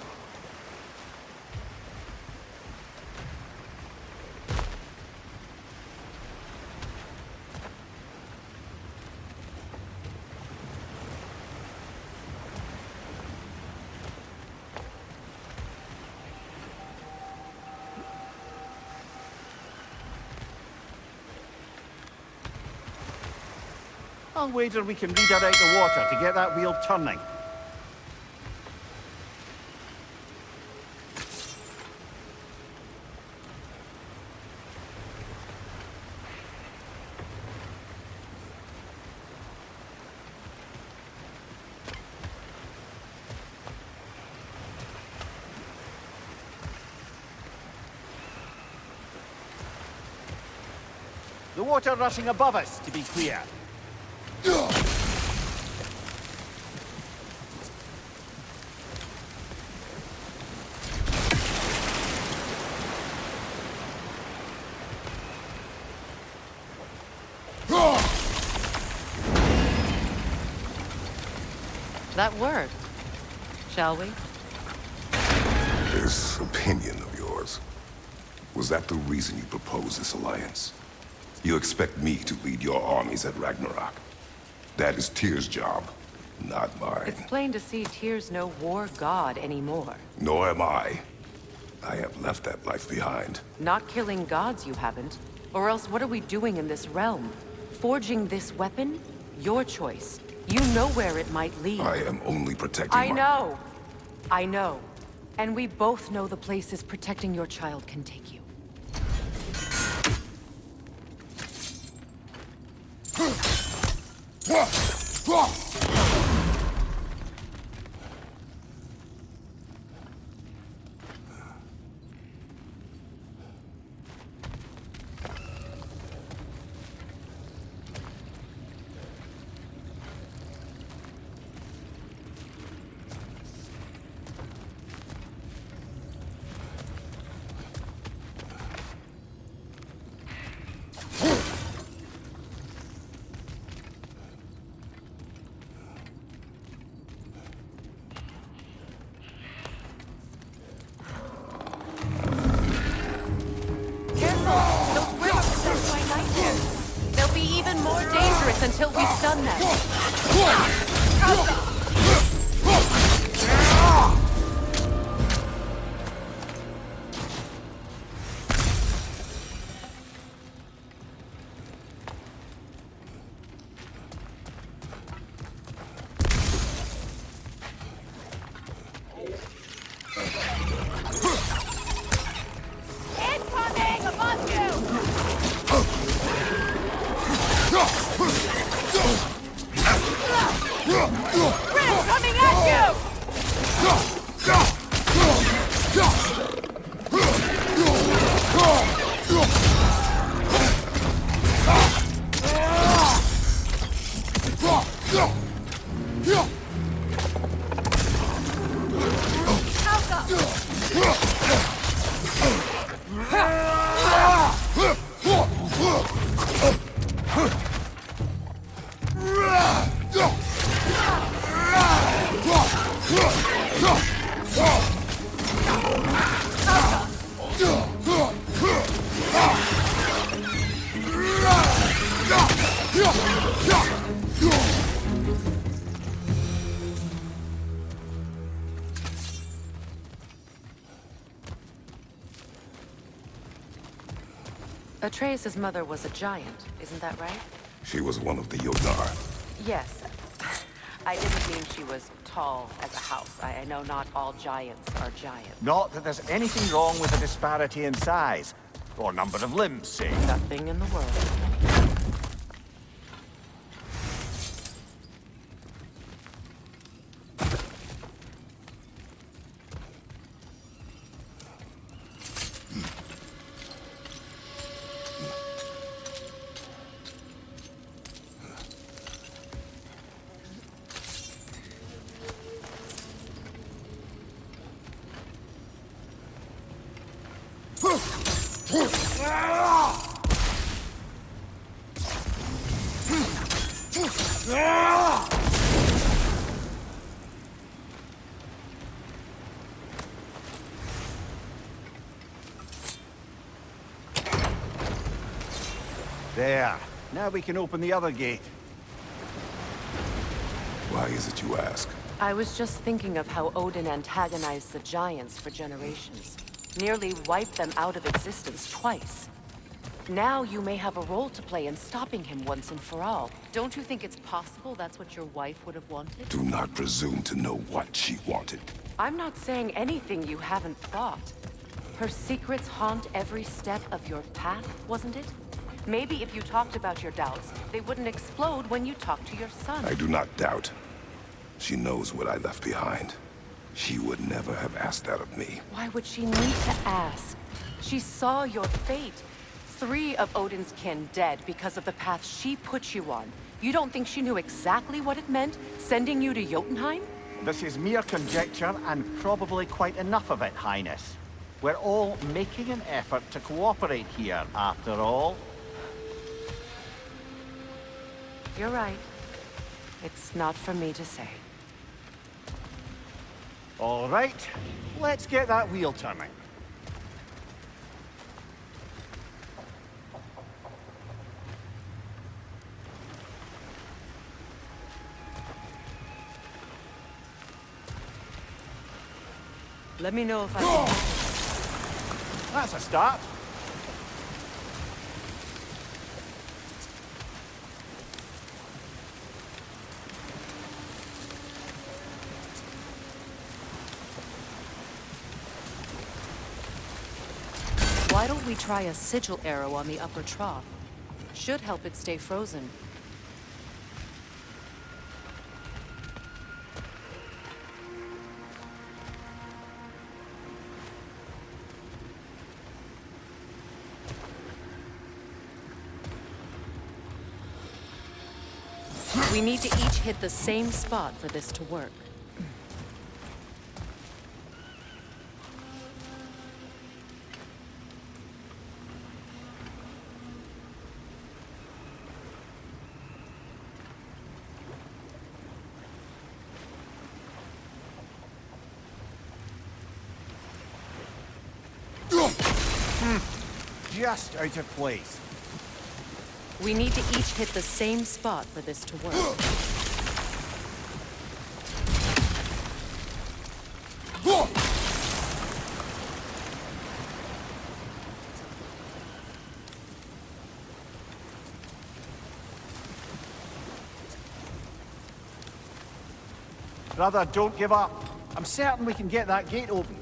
I'll wager we can redirect the water to get that wheel turning. The water rushing above us, to be clear. That worked. Shall we? This opinion of yours, was that the reason you proposed this alliance? You expect me to lead your armies at Ragnarok? That is Tyr's job, not mine. It's plain to see Tyr's no war god anymore. Nor am I. I have left that life behind. Not killing gods, you haven't. Or else what are we doing in this realm? Forging this weapon? Your choice. You know where it might lead. I am only protecting I know. I know. And we both know the places protecting your child can take you. They'll be even more dangerous until we stun them. Incoming above you! Red coming at you! Alpha! Atreus' mother was a giant, isn't that right? She was one of the Yodar. Yes. I didn't mean she was tall as a house. I know not all giants are giants. Not that there's anything wrong with the disparity in size, or number of limbs, say. Nothing in the world. There. Now we can open the other gate. Why is it you ask? I was just thinking of how Odin antagonized the giants for generations. Nearly wiped them out of existence twice. Now you may have a role to play in stopping him once and for all. Don't you think it's possible that's what your wife would have wanted? Do not presume to know what she wanted. I'm not saying anything you haven't thought. Her secrets haunt every step of your path, wasn't it? Maybe if you talked about your doubts, they wouldn't explode when you talked to your son. I do not doubt. She knows what I left behind. She would never have asked that of me. Why would she need to ask? She saw your fate. 3 of Odin's kin dead because of the path she put you on. You don't think she knew exactly what it meant, sending you to Jotunheim? This is mere conjecture, and probably quite enough of it, Highness. We're all making an effort to cooperate here, after all. You're right. It's not for me to say. All right, let's get that wheel turning. Let me know if I can. That's a start. Why don't we try a sigil arrow on the upper trough? Should help it stay frozen. We need to each hit the same spot for this to work. Just out of place. We need to each hit the same spot for this to work. Brother, don't give up. I'm certain we can get that gate open.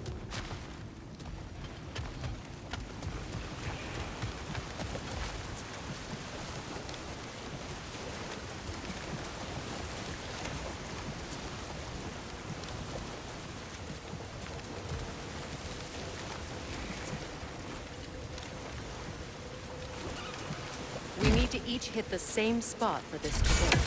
We need to each hit the same spot for this to work.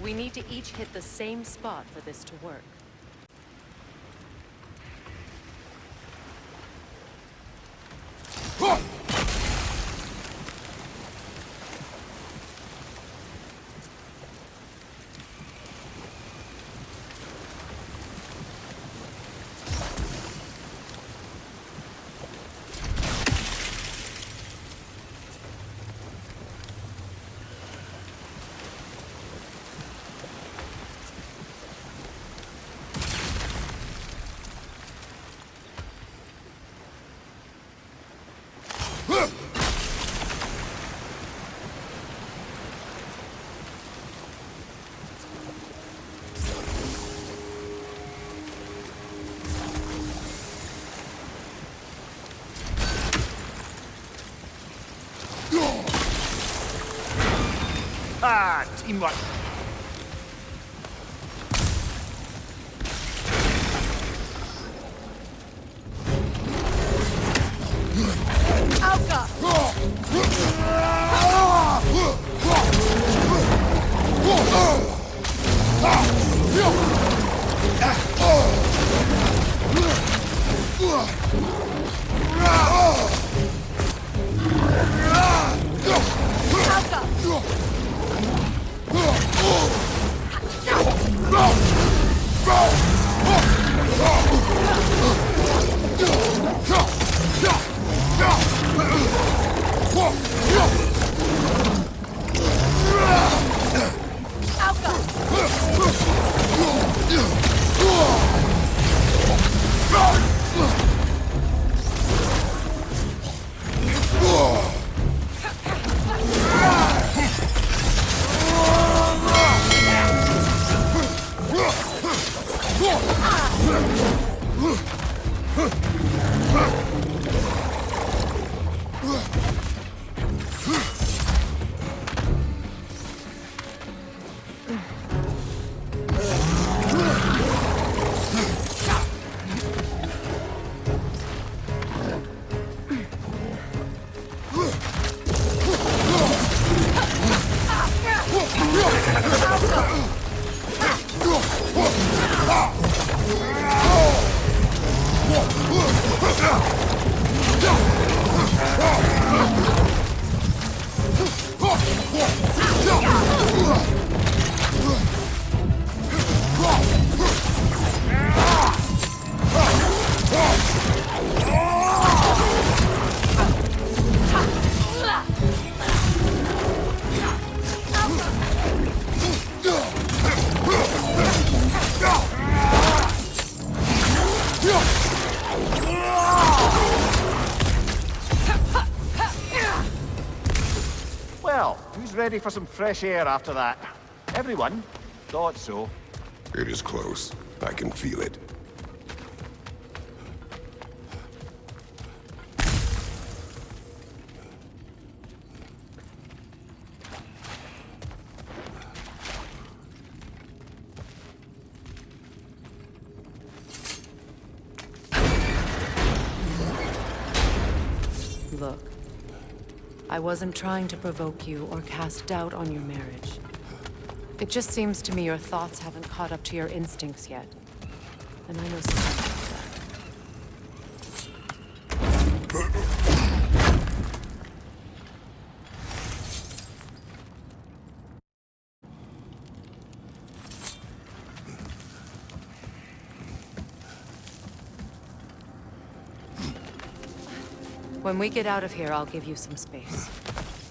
We need to each hit the same spot for this to work. Ah, teamwork. Well, who's ready for some fresh air after that? Everyone? Thought so. It is close. I can feel it. Look, I wasn't trying to provoke you or cast doubt on your marriage. It just seems to me your thoughts haven't caught up to your instincts yet. And I know something about that. When we get out of here, I'll give you some space.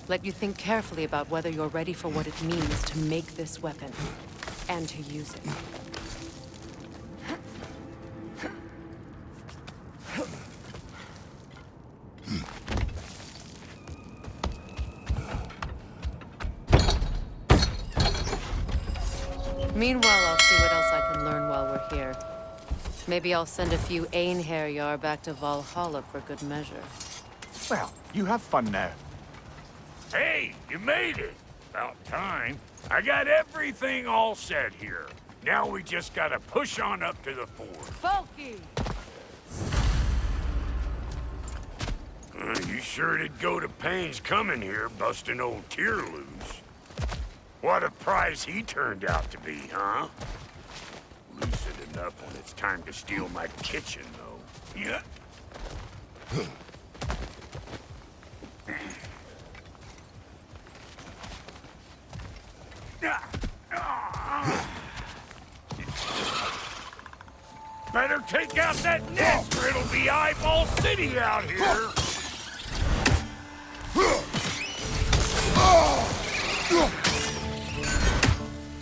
Let you think carefully about whether you're ready for what it means to make this weapon, and to use it. Meanwhile, I'll see what else I can learn while we're here. Maybe I'll send a few Einherjar back to Valhalla for good measure. Well, you have fun now. Hey, you made it. About time. I got everything all set here. Now we just gotta push on up to the fort. Falky! You sure did go to pains coming here, busting old Tyr loose. What a prize he turned out to be, huh? Lucid enough when it's time to steal my kitchen, though. Yeah. Better take out that nest or it'll be Eyeball City out here!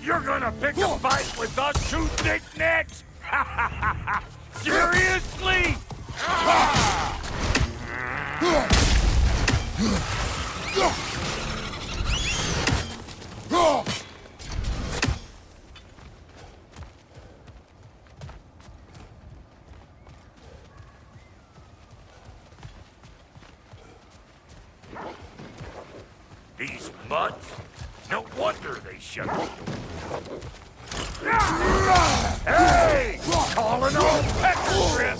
You're gonna pick a fight with us two thick-necks? Seriously? These mutts? No wonder they shut the door. Hey! Calling on pecker trip!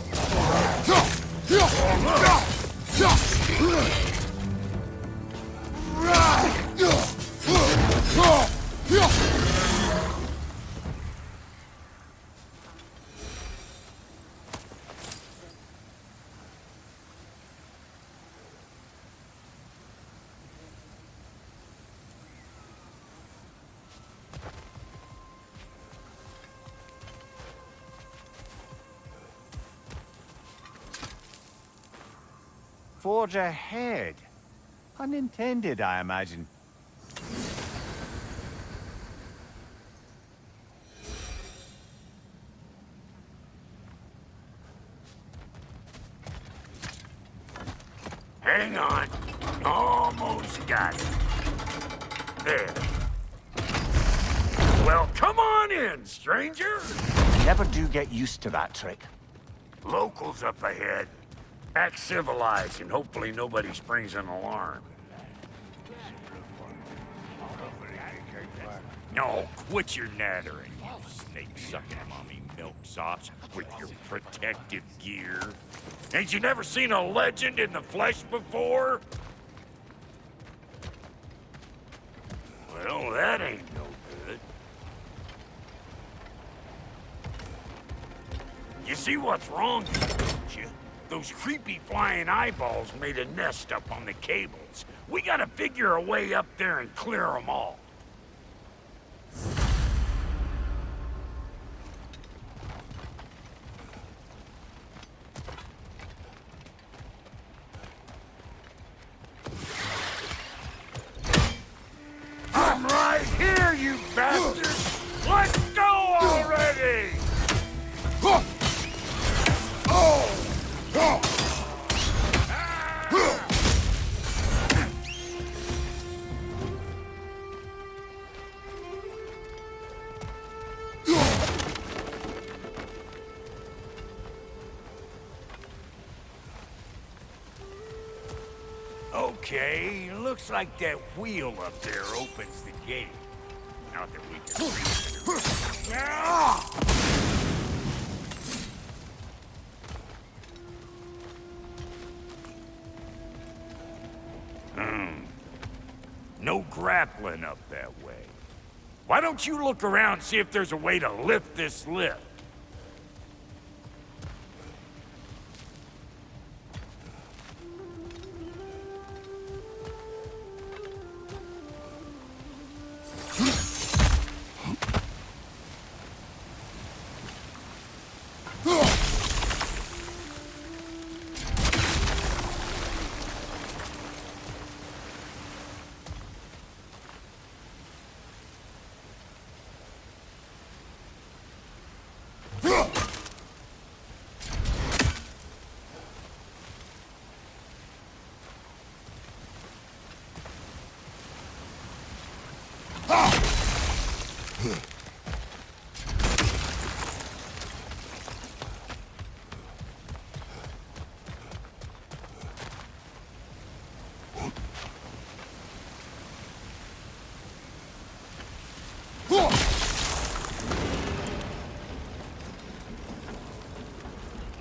Forge ahead. Unintended, I imagine. Hang on. Almost got it. There. Well, come on in, stranger. Never do get used to that trick. Locals up ahead. Act civilized, and hopefully nobody springs an alarm. No, quit your nattering, you snake-sucking mommy milksops with your protective gear. Ain't you never seen a legend in the flesh before? Well, that ain't no good. You see what's wrong here, don't you? Those creepy flying eyeballs made a nest up on the cables. We gotta figure a way up there and clear them all. I'm right here, you bastards! Let's go already! Okay, looks like that wheel up there opens the gate. Not that we can reach it. No grappling up that way. Why don't you look around and see if there's a way to lift this lift?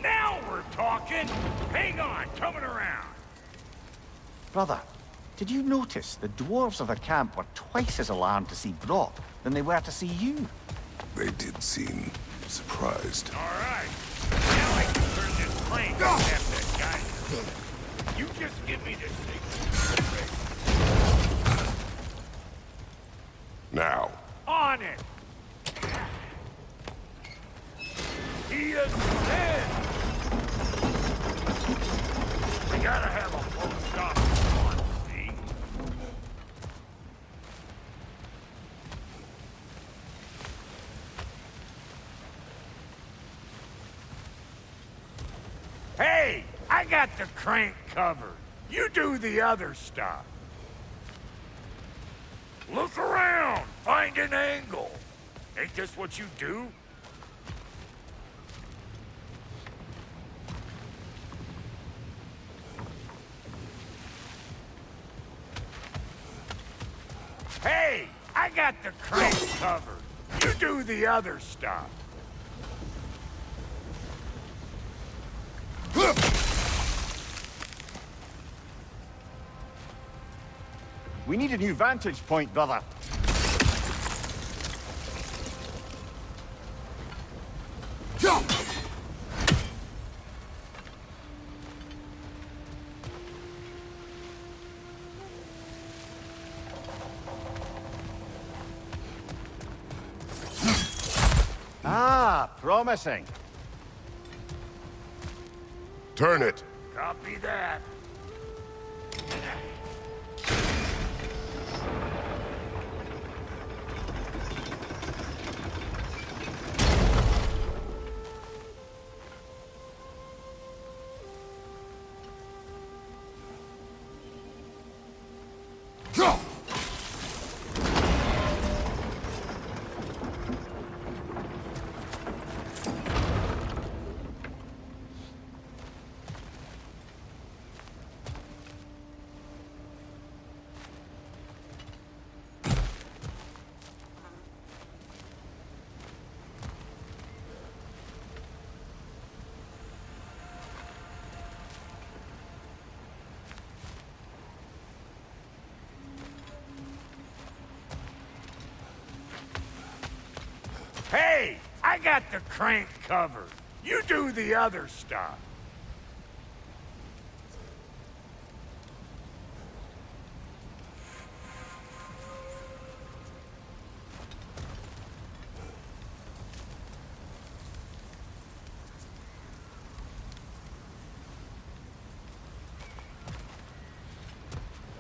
Now we're talking. Hang on, coming around. Brother, Did you notice the dwarves of the camp were twice as alarmed to see Brock than they were to see you? They did seem surprised. All right. Now I can turn this plane and have that guy. You just give me the signal. Now. On it! He is dead! We gotta have a full stop on, see? Hey! I got the crank covered. You do the other stuff. Look around! Find an angle! Ain't this what you do? Hey! I got the crank covered. You do the other stuff. We need a new vantage point, brother. Ah, promising. Turn it. Copy that. Hey! I got the crank covered. You do the other stuff.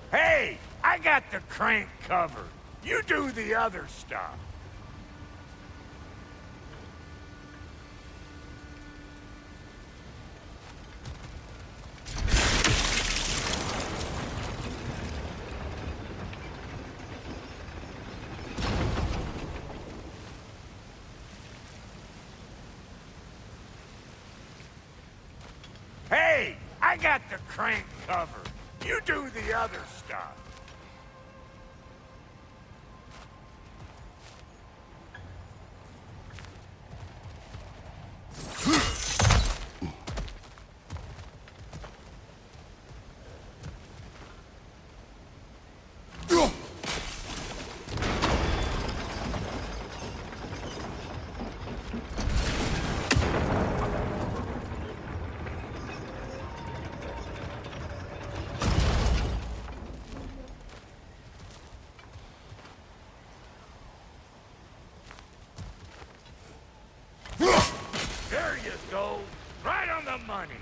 Hey! I got the crank covered. You do the other stuff. Hey! I got the crank covered. You do the other stuff. There you go. Right on the money.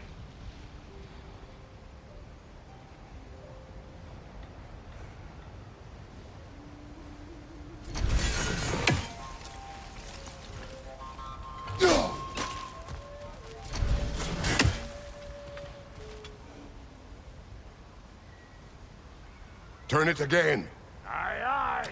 Turn it again. Aye, aye.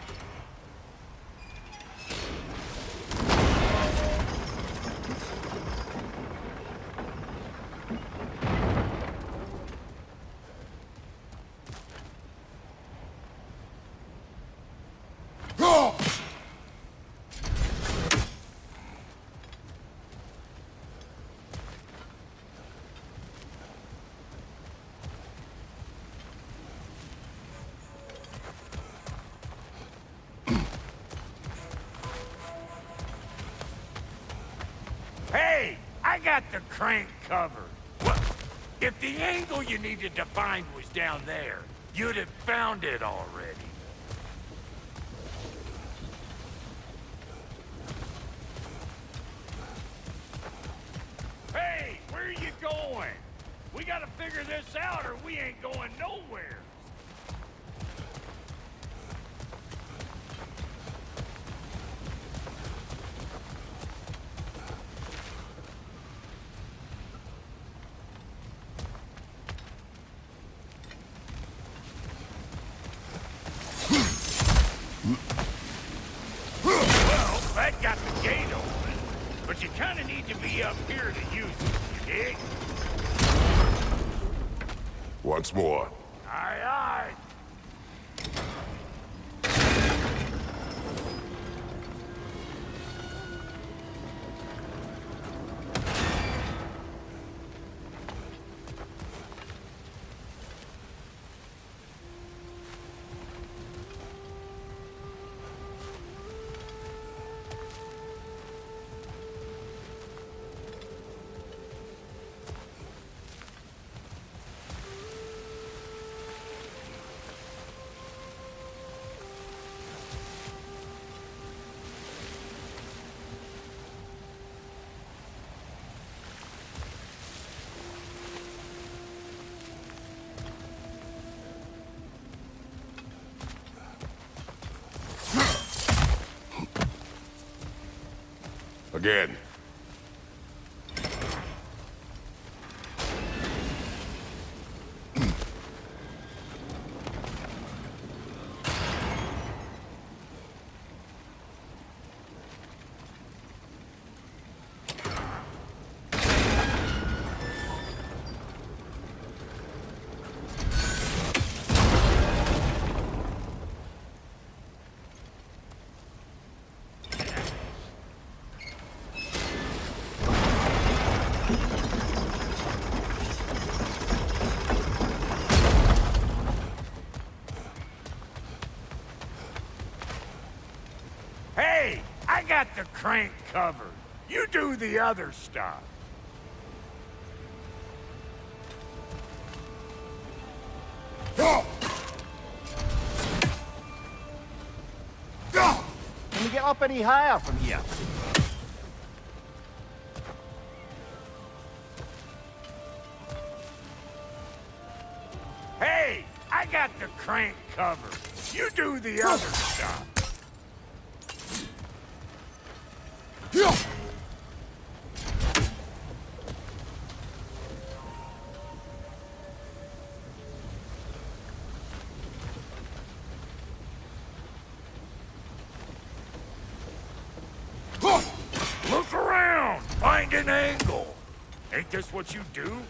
got the crank covered. Well, if the angle you needed to find was down there, you'd have found it already. Hey, where are you going? We gotta figure this out or we ain't going nowhere. Well, that got the gate open, but you kinda need to be up here to use it, you dig? Once more. Aye, aye. Again. Hey, I got the crank covered. You do the other stuff. Can we get up any higher from here? Hey, I got the crank covered. You do the other stuff. Look around! Find an angle! Ain't this what you do?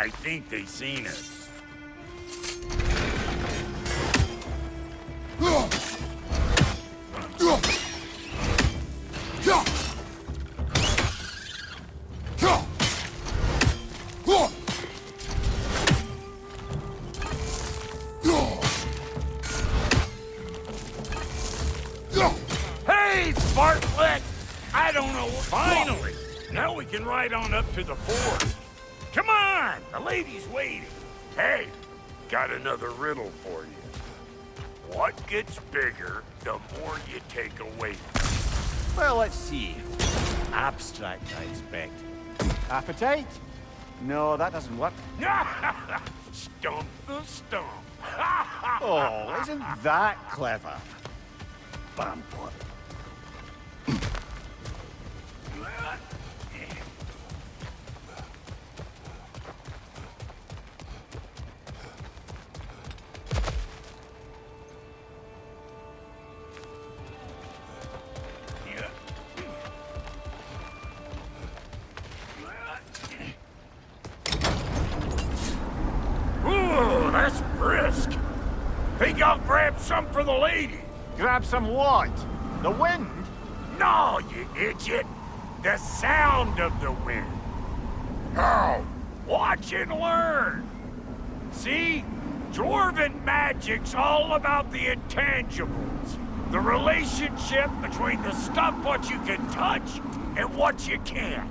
I think they seen us. Hey, Bartlett! I don't know. Finally! Now we can ride on up to the fort. Come on! The lady's waiting. Hey, got another riddle for you. What gets bigger the more you take away? Well, let's see. Abstract, I expect. Appetite? No, that doesn't work. Stump the stump. Oh, isn't that clever? Bumper. Ooh, that's brisk. Think I'll grab some for the lady. Grab some what? The wind? No, you idiot. The sound of the wind. Oh, watch and learn. See? Dwarven magic's all about the intangibles. The relationship between the stuff what you can touch and what you can't.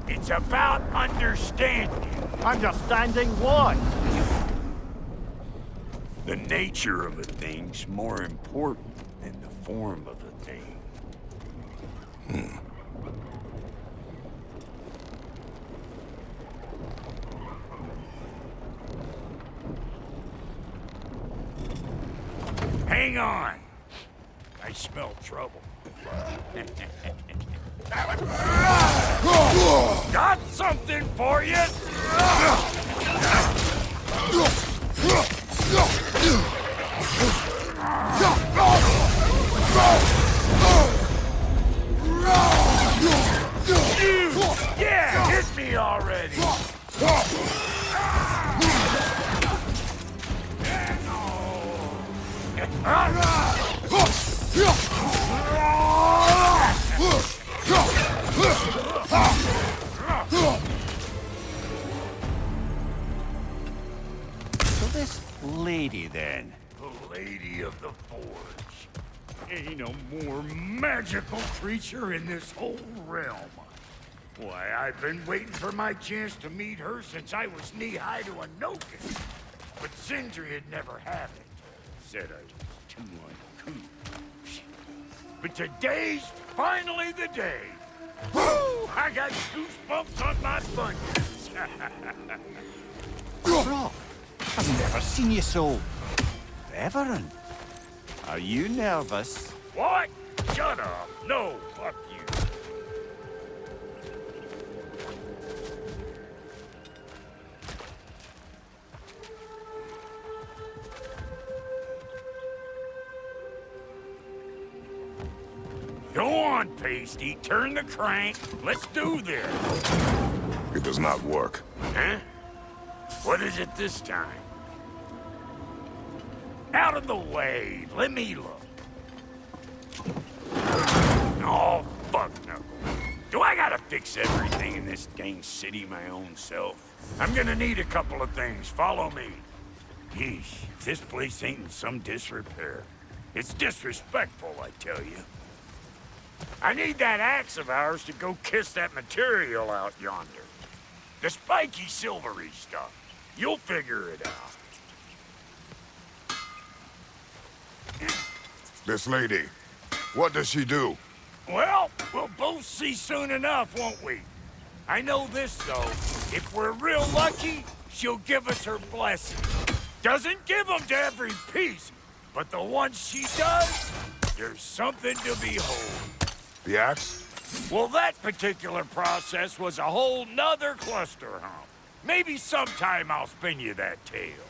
It's about understanding. Understanding what? The nature of a thing's more important than the form of a thing. Hang on. I smell trouble. Got something for you! Yeah, hit me already! So this lady, then? The Lady of the Forge. Ain't a more magical creature in this whole realm. Why, I've been waiting for my chance to meet her since I was knee-high to a Noken. But Sindri had never had it. Said I was too uncouth. But today's finally the day. Woo! I got goosebumps on my bunions. Bro, I've never seen you so reverent. Are you nervous? What? Shut up. No, fuck you. Go on, Pasty. Turn the crank. Let's do this. It does not work. Huh? What is it this time? Out of the way. Let me look. Oh, fuck no. Do I gotta fix everything in this dang city my own self? I'm gonna need a couple of things. Follow me. Yeesh, if this place ain't in some disrepair. It's disrespectful, I tell you. I need that axe of ours to go kiss that material out yonder. The spiky, silvery stuff. You'll figure it out. This lady, what does she do? Well, we'll both see soon enough, won't we? I know this, though. If we're real lucky, she'll give us her blessing. Doesn't give them to every piece, but the ones she does, there's something to behold. The axe? Well, that particular process was a whole nother cluster hump. Maybe sometime I'll spin you that tale.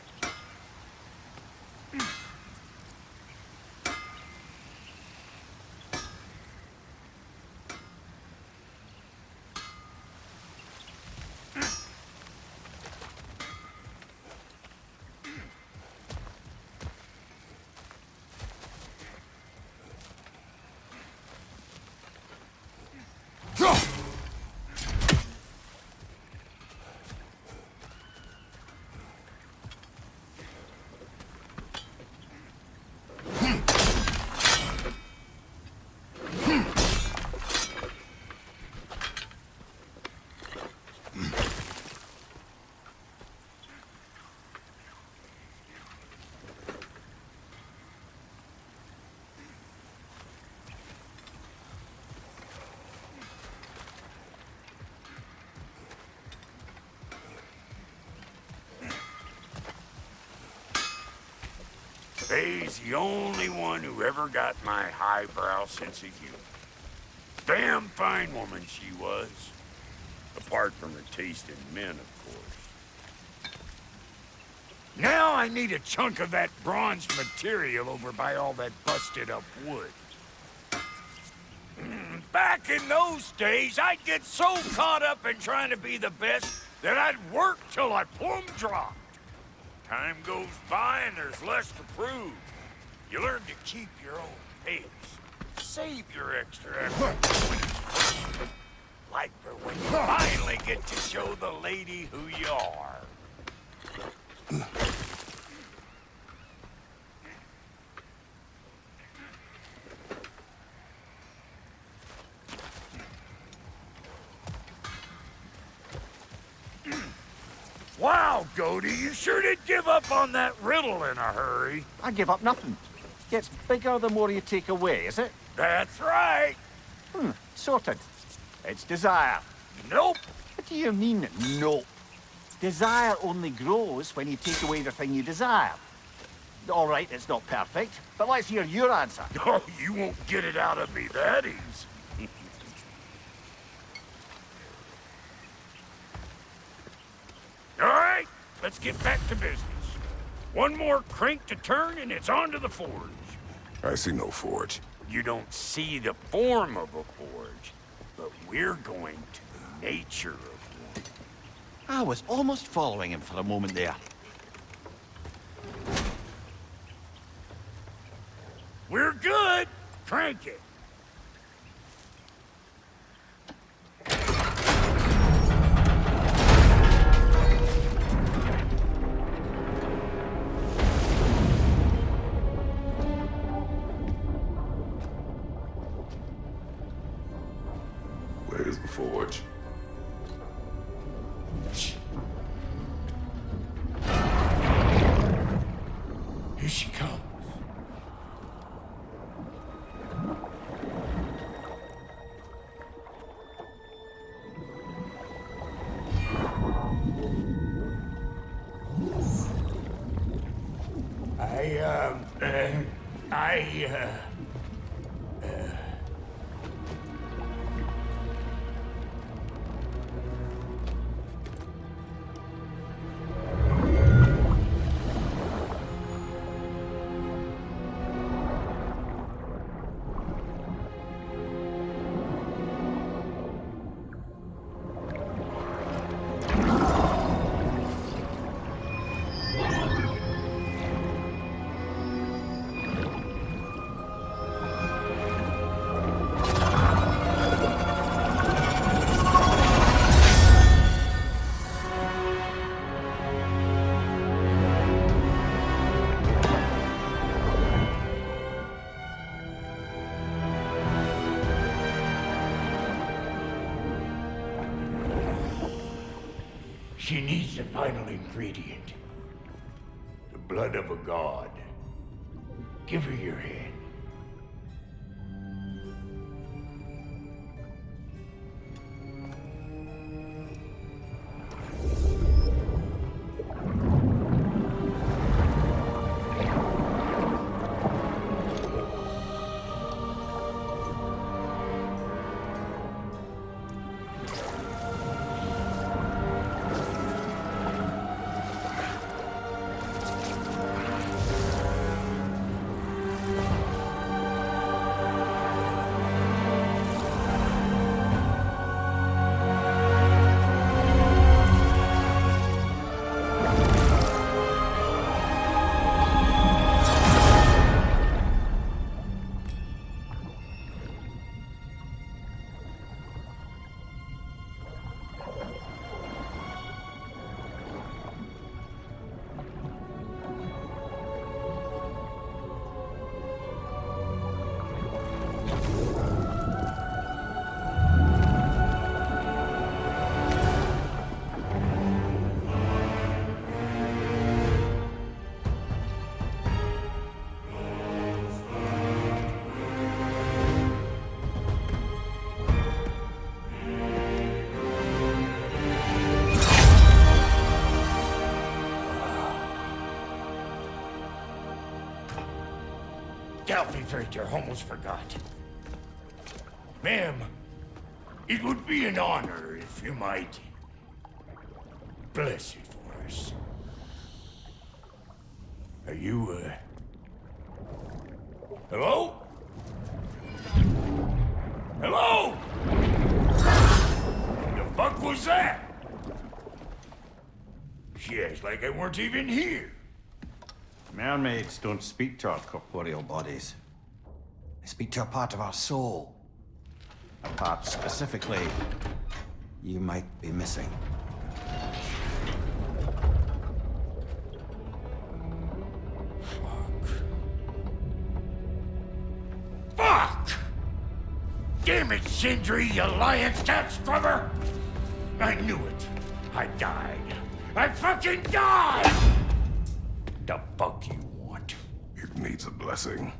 Faye's the only one who ever got my highbrow sense of humor. Damn fine woman she was. Apart from her taste in men, of course. Now I need a chunk of that bronze material over by all that busted up wood. Back in those days, I'd get so caught up in trying to be the best that I'd work till I plumb dropped. Time goes by and there's less to prove. You learn to keep your own pace. Save your extra effort. Like for when you finally get to show the lady who you are. Wow, Goody, you sure did give up on that riddle in a hurry. I give up nothing. Gets bigger the more you take away, is it? That's right. Sorted. It's desire. Nope. What do you mean, nope? Desire only grows when you take away the thing you desire. All right, it's not perfect, but let's hear your answer. Oh, you won't get it out of me that easy. All right, let's get back to business. One more crank to turn and it's on to the forge. I see no forge. You don't see the form of a forge, but we're going to the nature of one. I was almost following him for a moment there. We're good. Crank it. Where's the forge? Here she comes. She needs the final ingredient. The blood of a god. Give her your hand. Galfifrater, almost forgot. Ma'am, it would be an honor if you might bless it for us. Are you, hello? Hello? The fuck was that? She acts like I weren't even here. Mermaids don't speak to our corporeal bodies. They speak to a part of our soul. A part specifically you might be missing. Fuck! Damn it, Sindri, you lion cat scrubber! I knew it. I died. I fucking died! The fuck you want? It needs a blessing.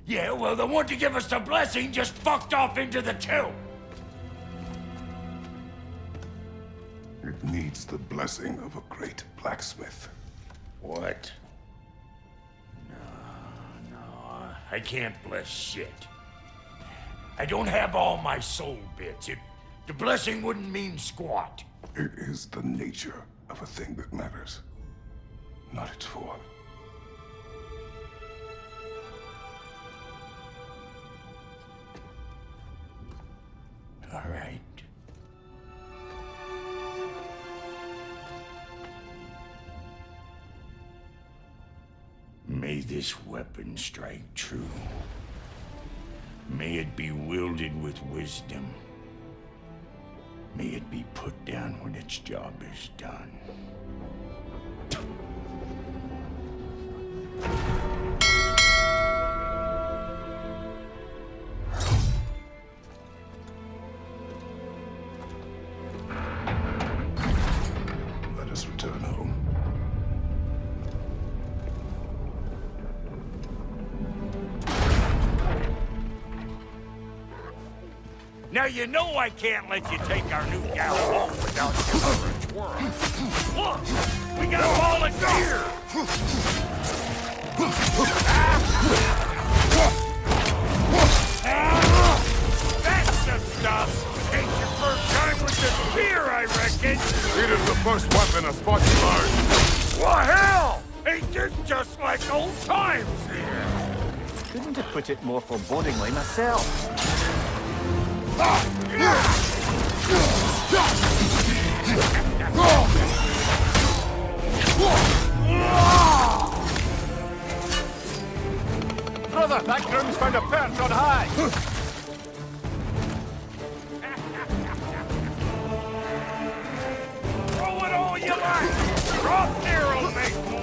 Yeah, well, the one to give us the blessing just fucked off into the tomb. It needs the blessing of a great blacksmith. What? No, I can't bless shit. I don't have all my soul bits. The blessing wouldn't mean squat. It is the nature of a thing that matters, not its form. All right. May this weapon strike true. May it be wielded with wisdom. May it be put down when its job is done. Let us return home. Now you know I can't let you take our new gal home without giving her a twirl. Look, we got a volunteer! That's the stuff! Ain't your first time with the spear, I reckon! It is the first weapon a Spartan learned. Well, hell! Ain't this just like old times here? Couldn't have put it more forebodingly myself. Brother, that groom's found a perch on high. Throw it all you like! Drop there will make more!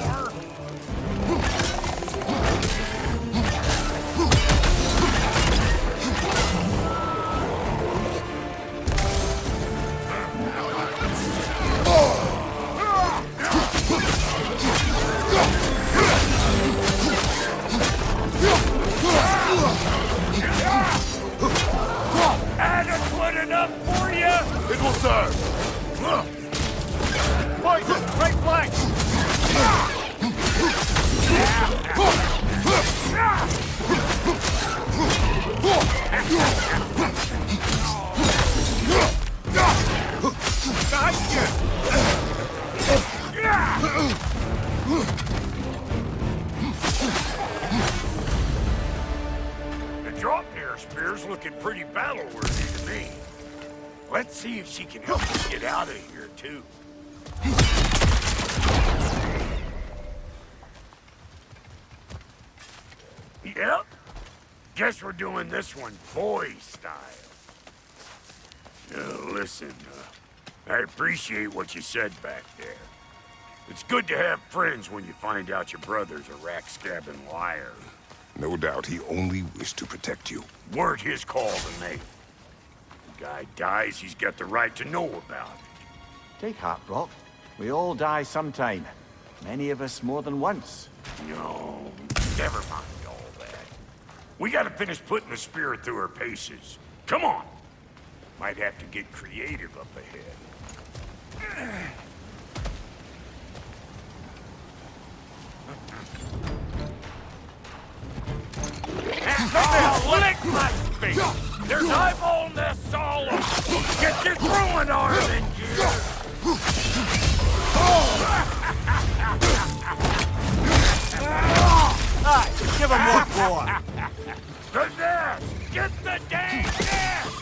Adequate enough for you? It will serve. Poison, right flank. Behind you! The drop-near spear's looking pretty battle-worthy to me. Let's see if she can help us get out of here, too. Yep. Guess we're doing this one boy style. Listen, I appreciate what you said back there. It's good to have friends when you find out your brother's a rack-scabbing liar. No doubt he only wished to protect you. Weren't his call to make. The guy dies, he's got the right to know about it. Take heart, Brock. We all die sometime. Many of us more than once. No, never mind all that. We gotta finish putting the spirit through her paces. Come on! Might have to get creative up ahead. Oh, lick my face! There's eyeball nests all over! Get your throwing arm in gear! Aye, give him what for. The nest! Get the dang nest!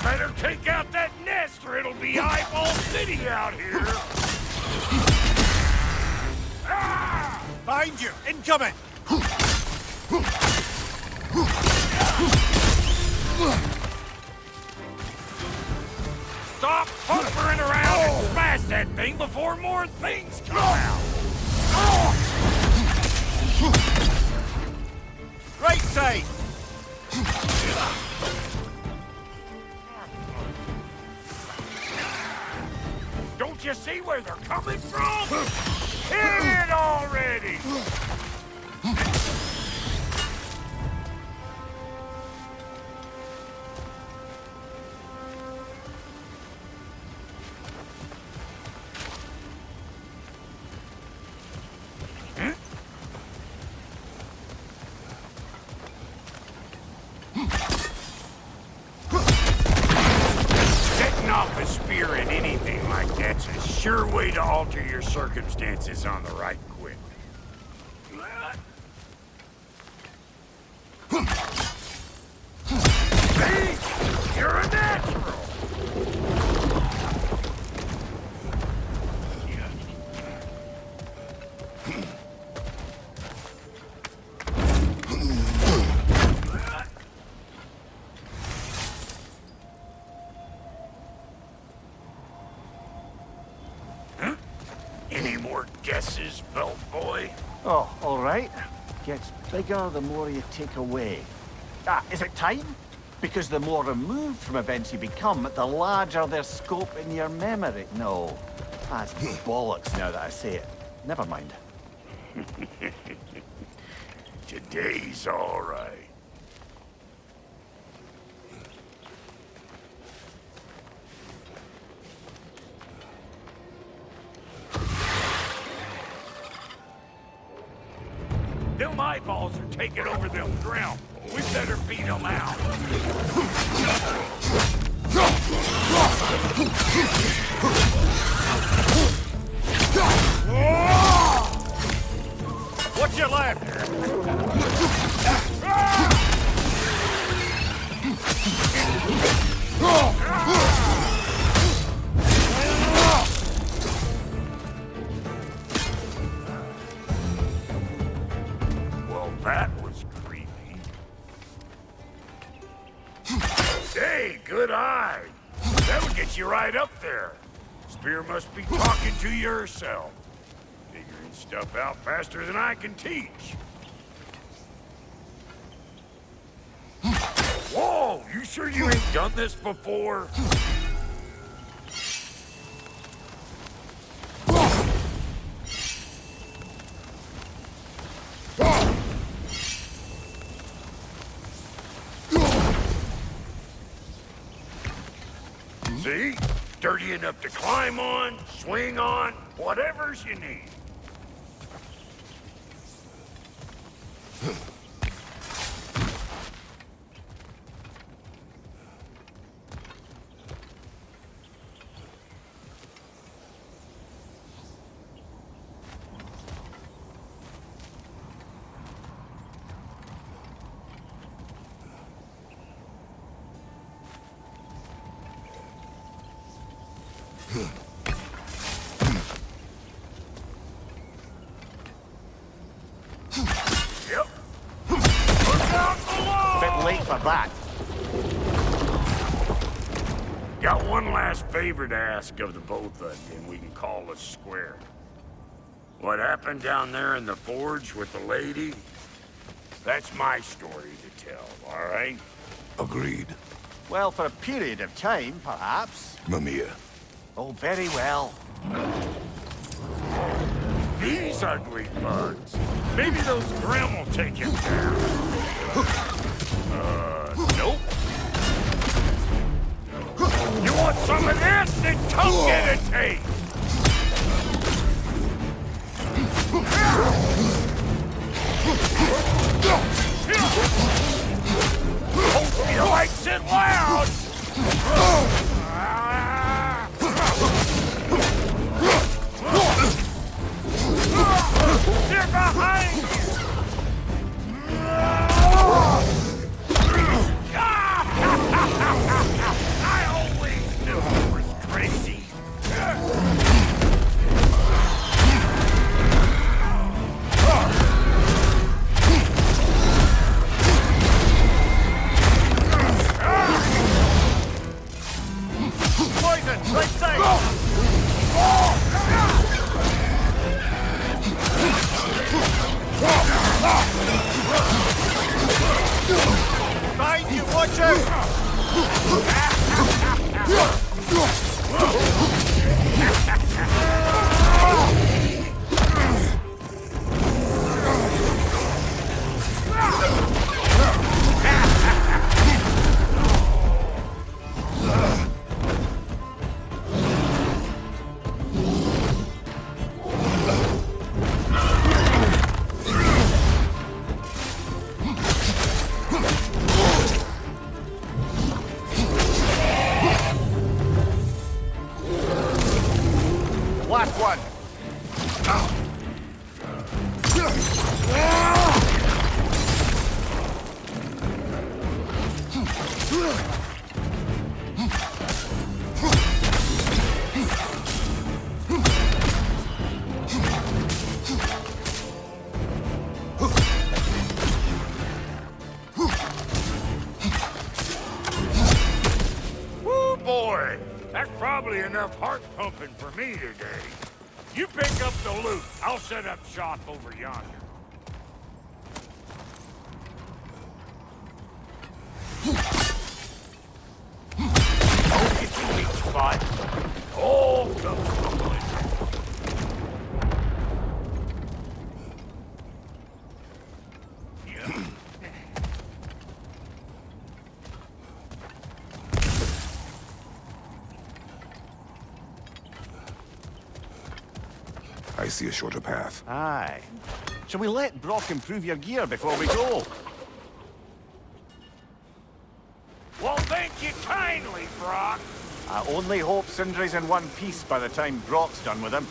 Better take out that nest or it'll be Eyeball City out here! Behind you! Incoming! Stop hovering around and smash that thing before more things come out! Right side! Don't you see where they're coming from? Hit it already! Off a spear in anything like that's a sure way to alter your circumstances on the right quick. See? You're a natural! Any more guesses, belt boy? Oh, all right. Gets bigger the more you take away. Ah, is it time? Because the more removed from events you become, the larger their scope in your memory. No, that's bollocks now that I say it. Never mind. Today's all right. Them eyeballs are taking over them ground. We better beat them out. What's your left? Well, that was creepy. Hey, good eye. That'll get you right up there. Spear must be talking to yourself. Figuring stuff out faster than I can teach. Whoa, you sure you ain't done this before? See? Dirty enough to climb on, swing on, whatever's you need. Yep. Look out below! Bit late for that. Got one last favor to ask of the both of you, and we can call us square. What happened down there in the forge with the lady? That's my story to tell, all right? Agreed. Well, for a period of time, perhaps. Mamiya. Oh, very well. These ugly bugs. Maybe those Grim will take him down. Nope. You want Want some of this? Then come get a taste! Hope he likes it loud! They're behind you! I always knew it was crazy. Poison, right side! Behind you, watch out! Last one. Woo, boy! That's probably enough heart pumping for me today. You pick up the loot. I'll set up shop over yonder. Don't get too weak, Spot. Oh, good. I see a shorter path. Aye. Shall we let Brock improve your gear before we go? Well, thank you kindly, Brock. I only hope Sindri's in one piece by the time Brock's done with him.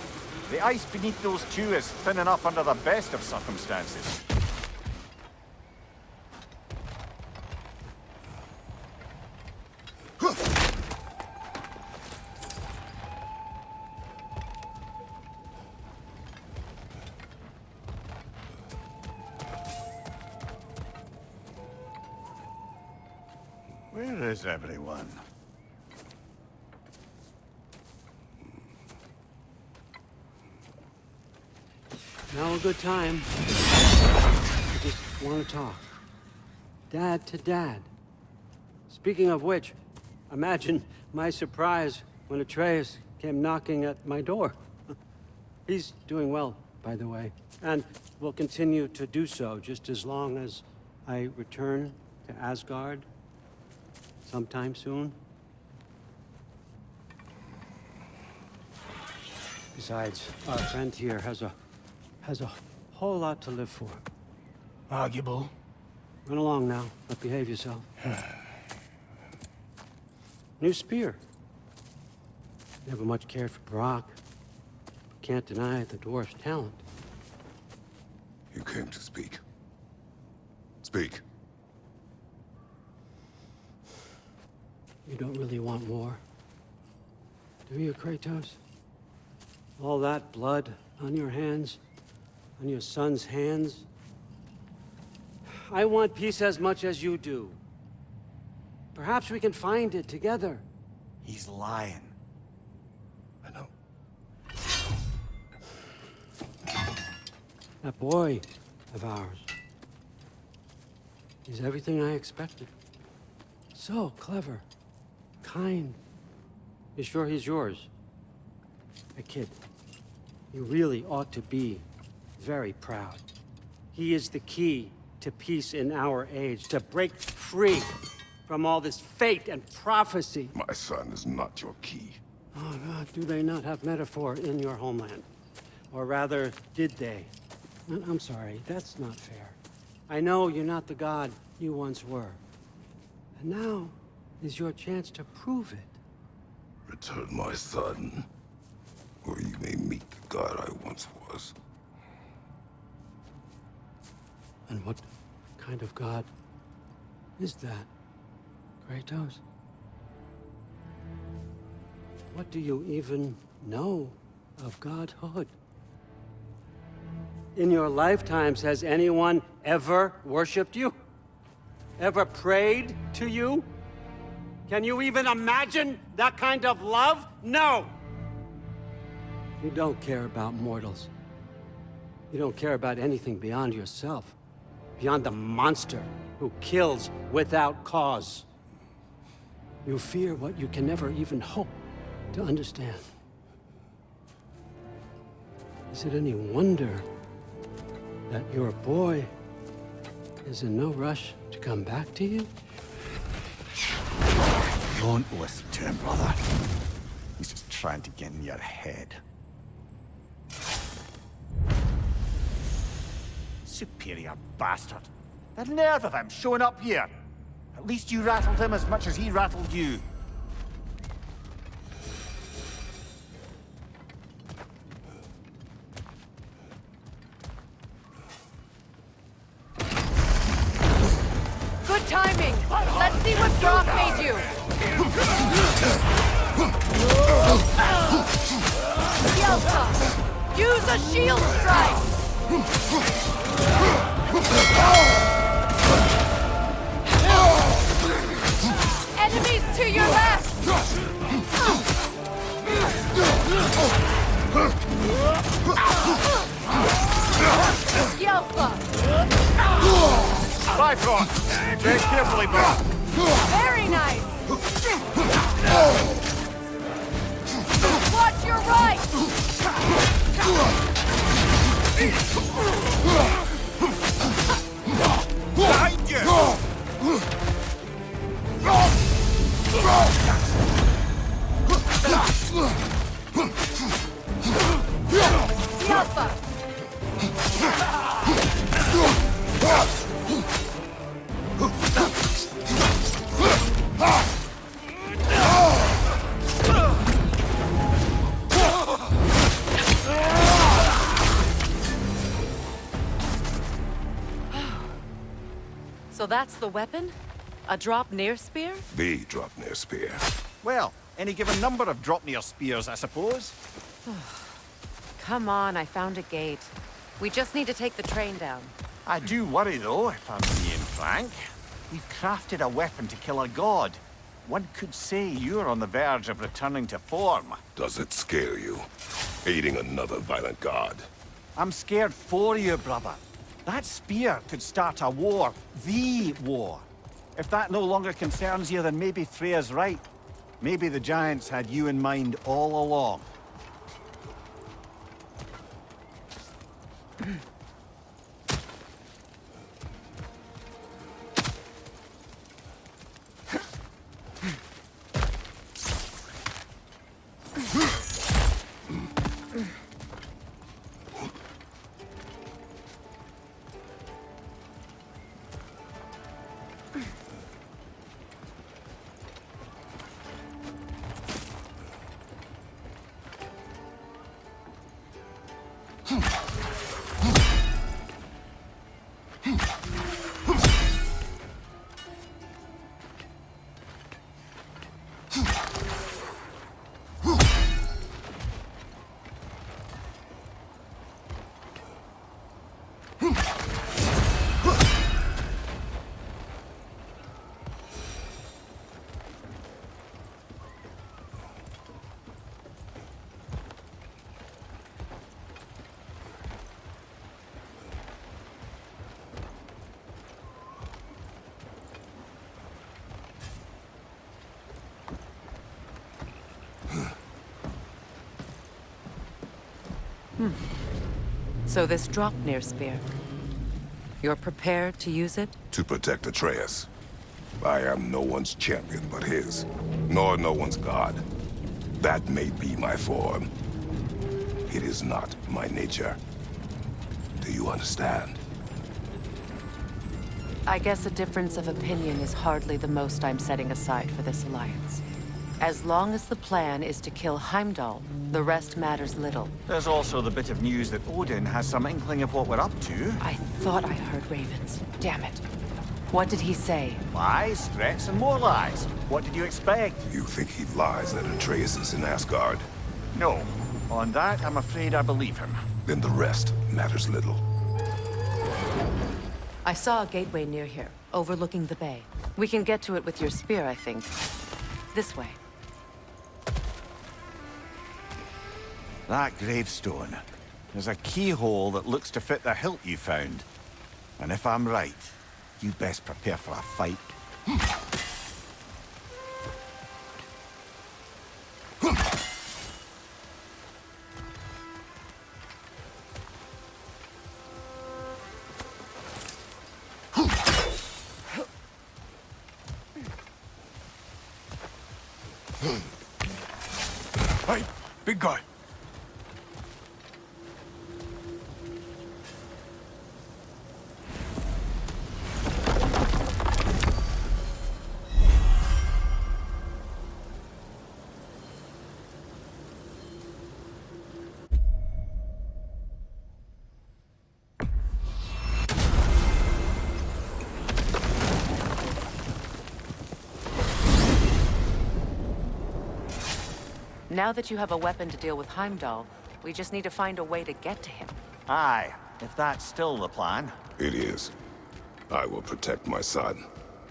The ice beneath those two is thin enough under the best of circumstances. Where is everyone? Now a good time. I just want to talk. Dad to dad. Speaking of which, imagine my surprise when Atreus came knocking at my door. He's doing well, by the way, and will continue to do so just as long as I return to Asgard sometime soon. Besides, our friend here has a whole lot to live for. Arguable. Run along now, but behave yourself. New spear. Never much cared for Brock. Can't deny the dwarf's talent. You came to speak. Speak. You don't really want war, do you, Kratos? All that blood on your hands, on your son's hands. I want peace as much as you do. Perhaps we can find it together. He's lying. I know. That boy of ours. He's everything I expected. So clever. Kind. You sure he's yours? A kid. You really ought to be very proud. He is the key to peace in our age, to break free from all this fate and prophecy. My son is not your key. Oh, God, do they not have metaphor in your homeland? Or rather, did they? I'm sorry, that's not fair. I know you're not the god you once were. And now is your chance to prove it. Return my son, or you may meet the god I once was. And what kind of god is that, Kratos? What do you even know of godhood? In your lifetimes, has anyone ever worshipped you? Ever prayed to you? Can you even imagine that kind of love? No! You don't care about mortals. You don't care about anything beyond yourself. Beyond the monster who kills without cause. You fear what you can never even hope to understand. Is it any wonder that your boy is in no rush to come back to you? Don't listen to him, brother. He's just trying to get in your head. Superior bastard. The nerve of him showing up here. At least you rattled him as much as he rattled you. Good timing! Let's see what Brock made you! Yelka! Use a shield strike! Enemies to your left! Yelka! Bifrost! Tread carefully, bro. Very nice! Watch your right! Behind you! Yelpa! So that's the weapon? A drop near spear? The drop near spear. Well, any given number of drop near spears, I suppose. Come on, I found a gate. We just need to take the train down. I do worry, though, if I'm being frank. We've crafted a weapon to kill a god. One could say you're on the verge of returning to form. Does it scare you? Aiding another violent god? I'm scared for you, brother. That spear could start a war. The war. If that no longer concerns you, then maybe Freya's right. Maybe the Giants had you in mind all along. So this Draupnir spear, you're prepared to use it? To protect Atreus. I am no one's champion but his, nor no one's god. That may be my form. It is not my nature. Do you understand? I guess a difference of opinion is hardly the most I'm setting aside for this alliance. As long as the plan is to kill Heimdall, the rest matters little. There's also the bit of news that Odin has some inkling of what we're up to. I thought I heard ravens. Damn it. What did he say? Lies, threats, and more lies. What did you expect? You think he lies that Atreus is in Asgard? No. On that, I'm afraid I believe him. Then the rest matters little. I saw a gateway near here, overlooking the bay. We can get to it with your spear, I think. This way. That gravestone. There's a keyhole that looks to fit the hilt you found. And if I'm right, you best prepare for a fight. Hey, big guy. Now that you have a weapon to deal with Heimdall, we just need to find a way to get to him. Aye, if that's still the plan. It is. I will protect my son.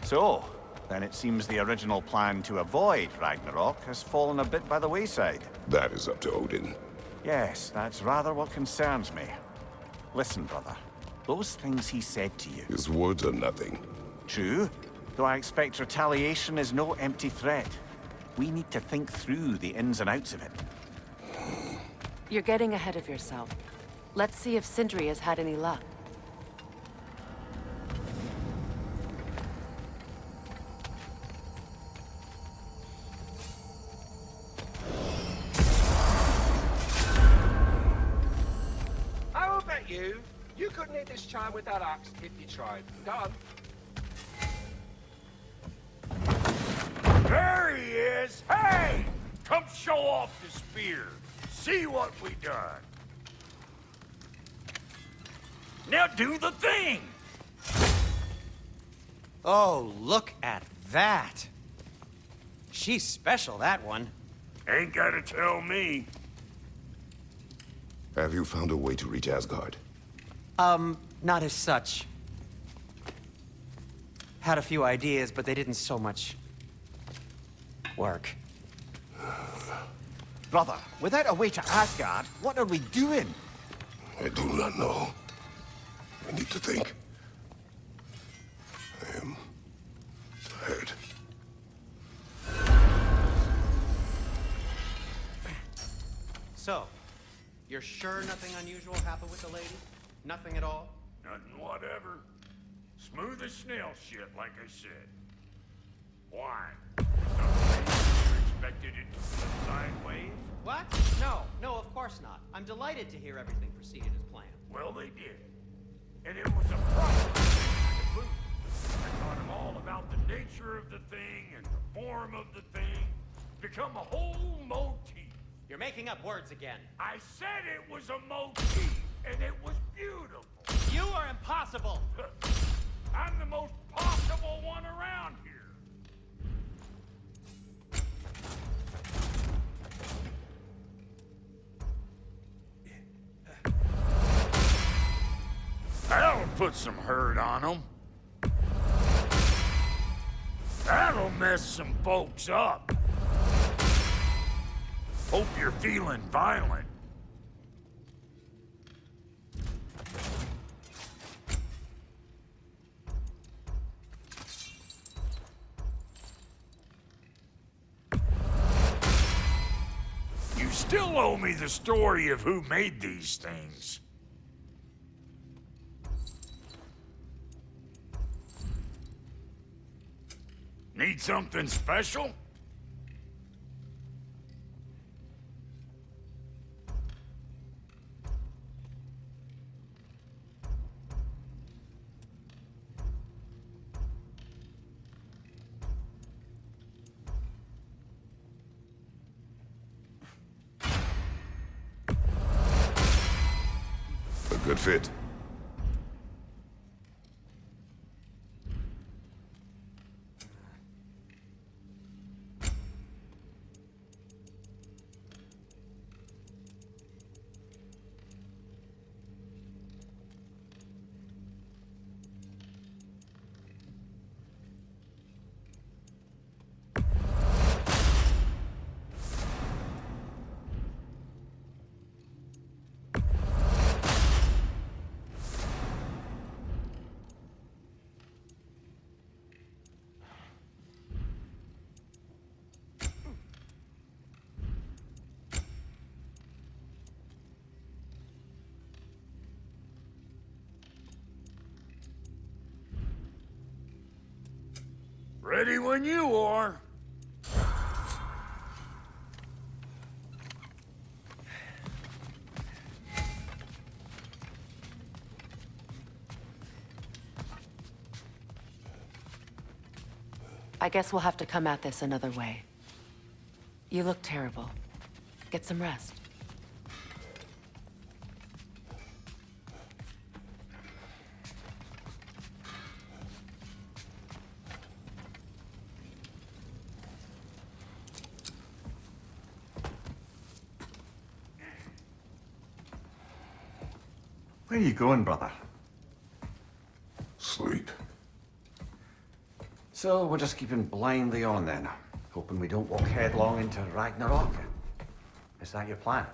So, then it seems the original plan to avoid Ragnarok has fallen a bit by the wayside. That is up to Odin. Yes, that's rather what concerns me. Listen, brother. Those things he said to you. His words are nothing. True, though I expect retaliation is no empty threat. We need to think through the ins and outs of it. You're getting ahead of yourself. Let's see if Sindri has had any luck. I will bet you couldn't hit this child with that axe if you tried. Go on. There he is! Hey! Come show off the spear. See what we done. Now do the thing! Oh, look at that. She's special, that one. Ain't gotta tell me. Have you found a way to reach Asgard? Not as such. Had a few ideas, but they didn't so much work. Brother, without a way to Asgard, what are we doing? I do not know. I need to think. I am tired. So, you're sure nothing unusual happened with the lady? Nothing at all? Nothing whatever. Smooth as snail shit, like I said. Why? Expected it to flip sideways? What? No, of course not. I'm delighted to hear everything proceeded as planned. Well, they did. And it was a proper thing to boot. I taught them all about the nature of the thing and the form of the thing. Become a whole motif. You're making up words again. I said it was a motif, and it was beautiful. You are impossible! I'm the most possible one around here. That'll put some hurt on them. That'll mess some folks up. Hope you're feeling violent. You still owe me the story of who made these things. Need something special? A good fit. Ready when you are. I guess we'll have to come at this another way. You look terrible. Get some rest. Where are you going, brother? Sleep. So we're just keeping blindly on then, hoping we don't walk headlong into Ragnarok. Is that your plan?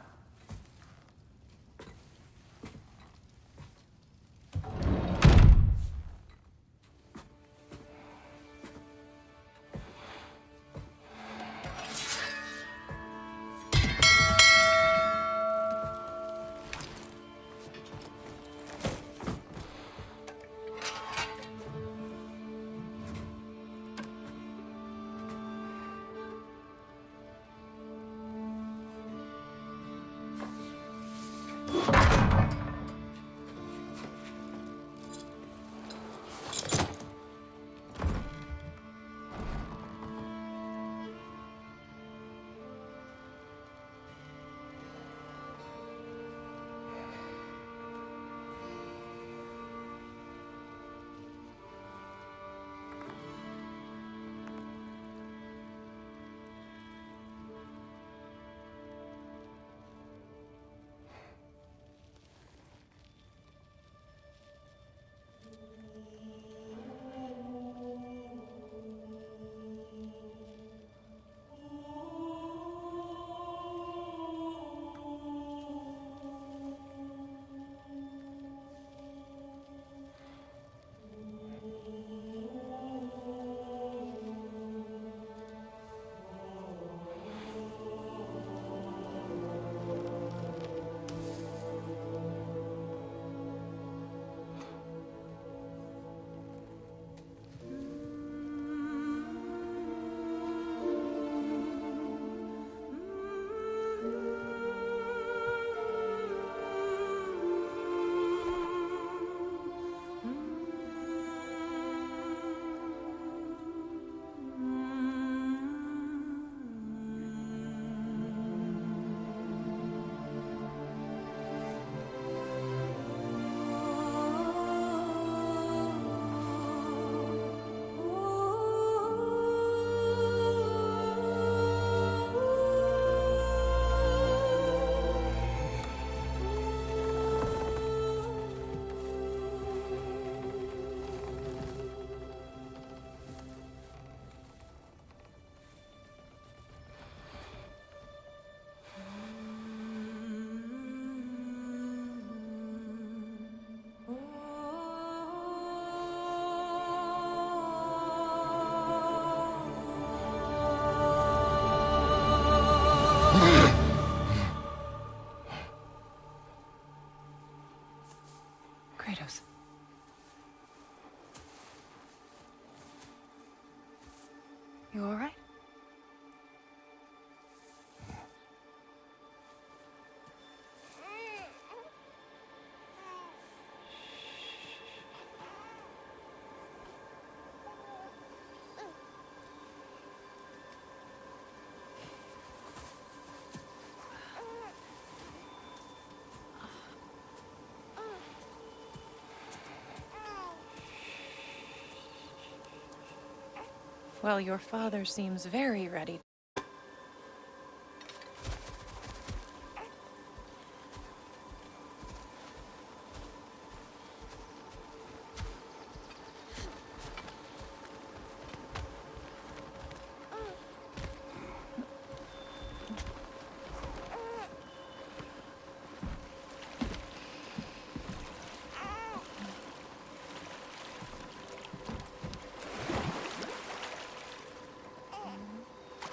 Well, your father seems very ready.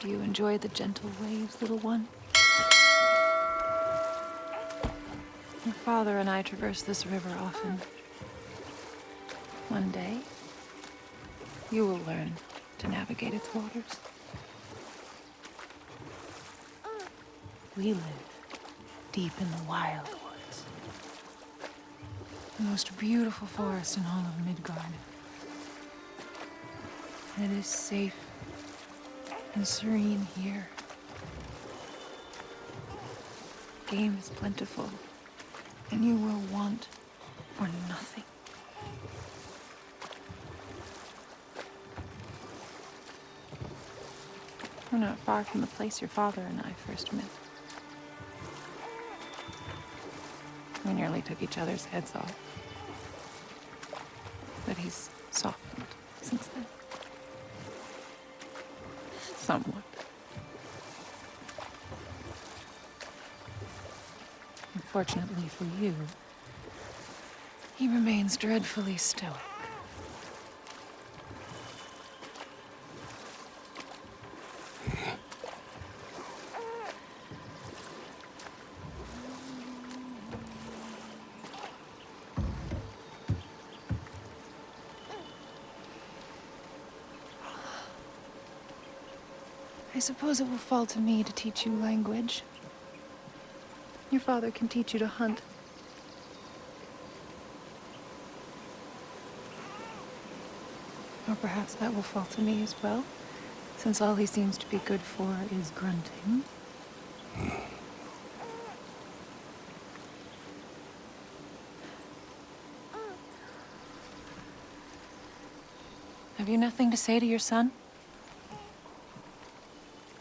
Do you enjoy the gentle waves, little one? Your father and I traverse this river often. One day, you will learn to navigate its waters. We live deep in the wild woods. The most beautiful forest in all of Midgard. It is safe and serene here. Game is plentiful, and you will want for nothing. We're not far from the place your father and I first met. We nearly took each other's heads off. But he's softened since then. Somewhat. Unfortunately for you, he remains dreadfully stoic. I suppose it will fall to me to teach you language. Your father can teach you to hunt. Or perhaps that will fall to me as well, since all he seems to be good for is grunting. Have you nothing to say to your son?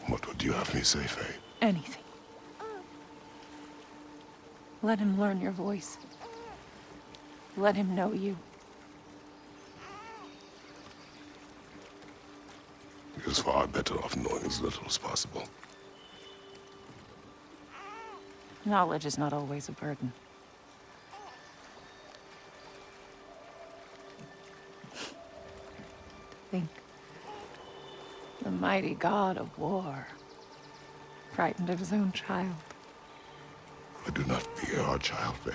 What would you have me say, Faye? Anything. Let him learn your voice. Let him know you. He is far better off knowing as little as possible. Knowledge is not always a burden. Think. The mighty God of War, frightened of his own child. I do not fear our child, Faye.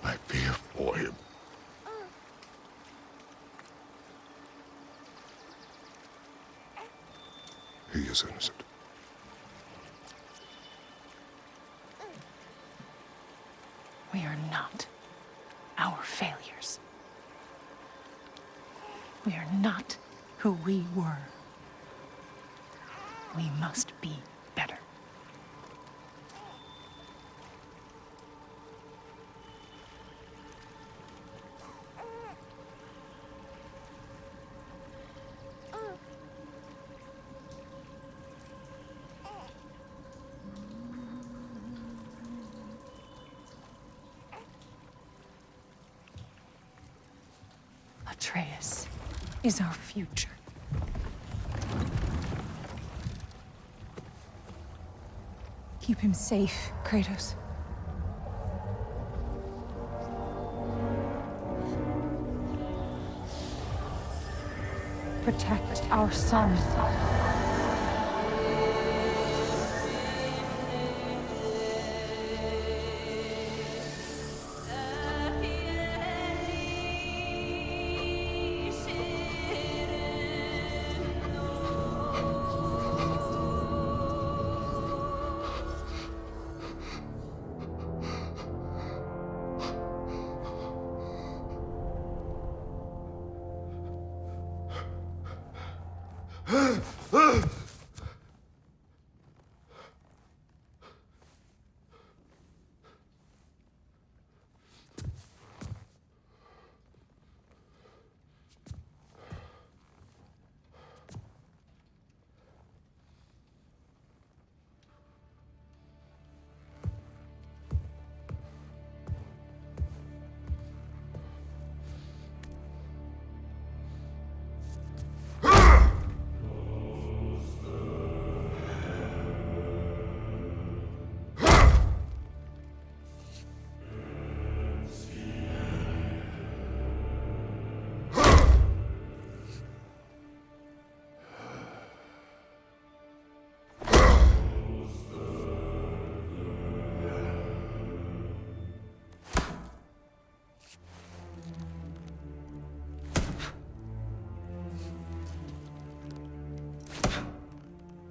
I fear for him. He is innocent. We are not our failures. We are not who we were. We must be better. Atreus is our future. Keep him safe, Kratos. Protect our son.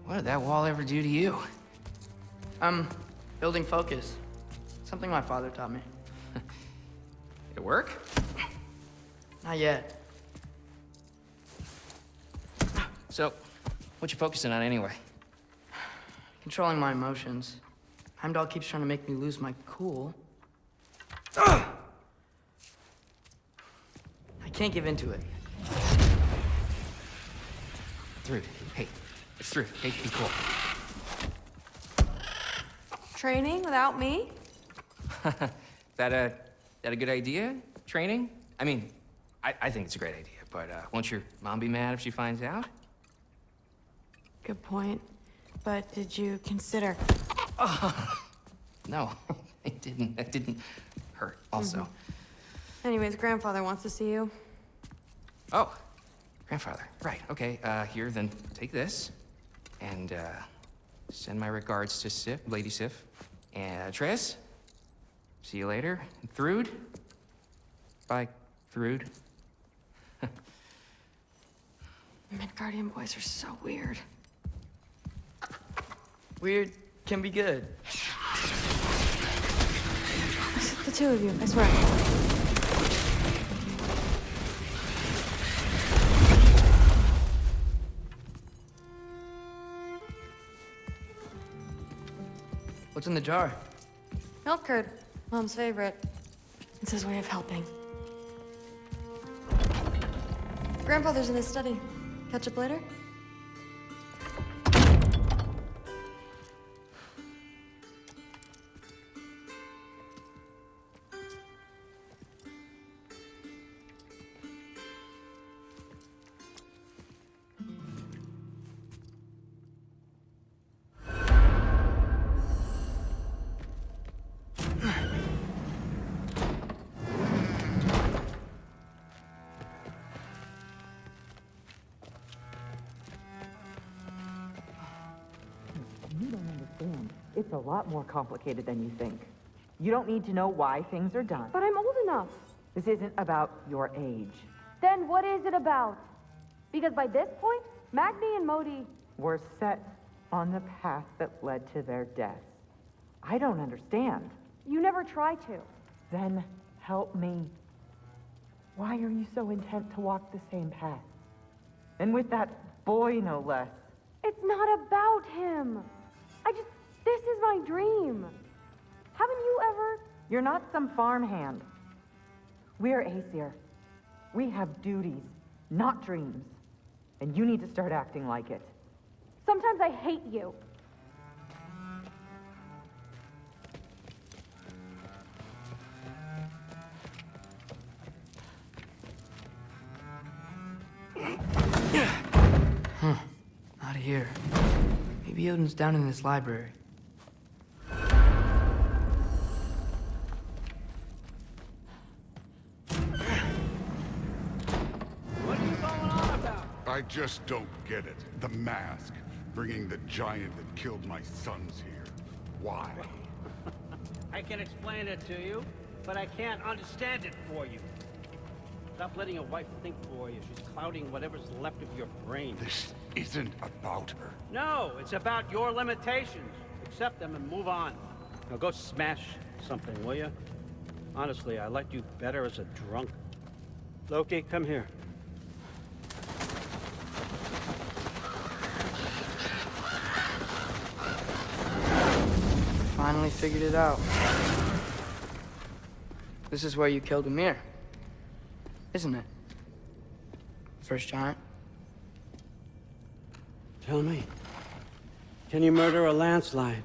What did that wall ever do to you? Building focus. Something my father taught me. It work? Not yet. So, what you focusing on anyway? Controlling my emotions. Heimdall keeps trying to make me lose my cool. I can't give into it. Thrud, hey. It's Thrud. Hey, be cool. Training without me? That a good idea? Training? I mean, I think it's a great idea, but won't your mom be mad if she finds out? Good point. But did you consider... No, it didn't. It didn't hurt, also. Anyways, grandfather wants to see you. Oh, grandfather. Right, okay. Here, then take this. And, send my regards to Sif, Lady Sif. And Atreus. See you later. Thrud. Bye, Thrud. Midgardian boys are so weird. Weird can be good. The two of you, I swear. What's in the jar? Milk curd, Mom's favorite. It's his way of helping. Grandfather's in his study. Catch up later? It's a lot more complicated than you think. You don't need to know why things are done. But I'm old enough. This isn't about your age. Then what is it about? Because by this point, Magni and Modi... Were set on the path that led to their deaths. I don't understand. You never try to. Then help me. Why are you so intent to walk the same path? And with that boy, no less. It's not about him. This is my dream. Haven't you ever? You're not some farmhand. We're Aesir. We have duties, not dreams. And you need to start acting like it. Sometimes I hate you. Huh. Not here. Maybe Odin's down in this library. I just don't get it. The mask. Bringing the giant that killed my sons here. Why? I can explain it to you, but I can't understand it for you. Stop letting your wife think for you. She's clouding whatever's left of your brain. This isn't about her. No, it's about your limitations. Accept them and move on. Now go smash something, will you? Honestly, I liked you better as a drunk. Loki, come here. Finally figured it out. This is where you killed Ymir, isn't it? First giant. Tell me, can you murder a landslide?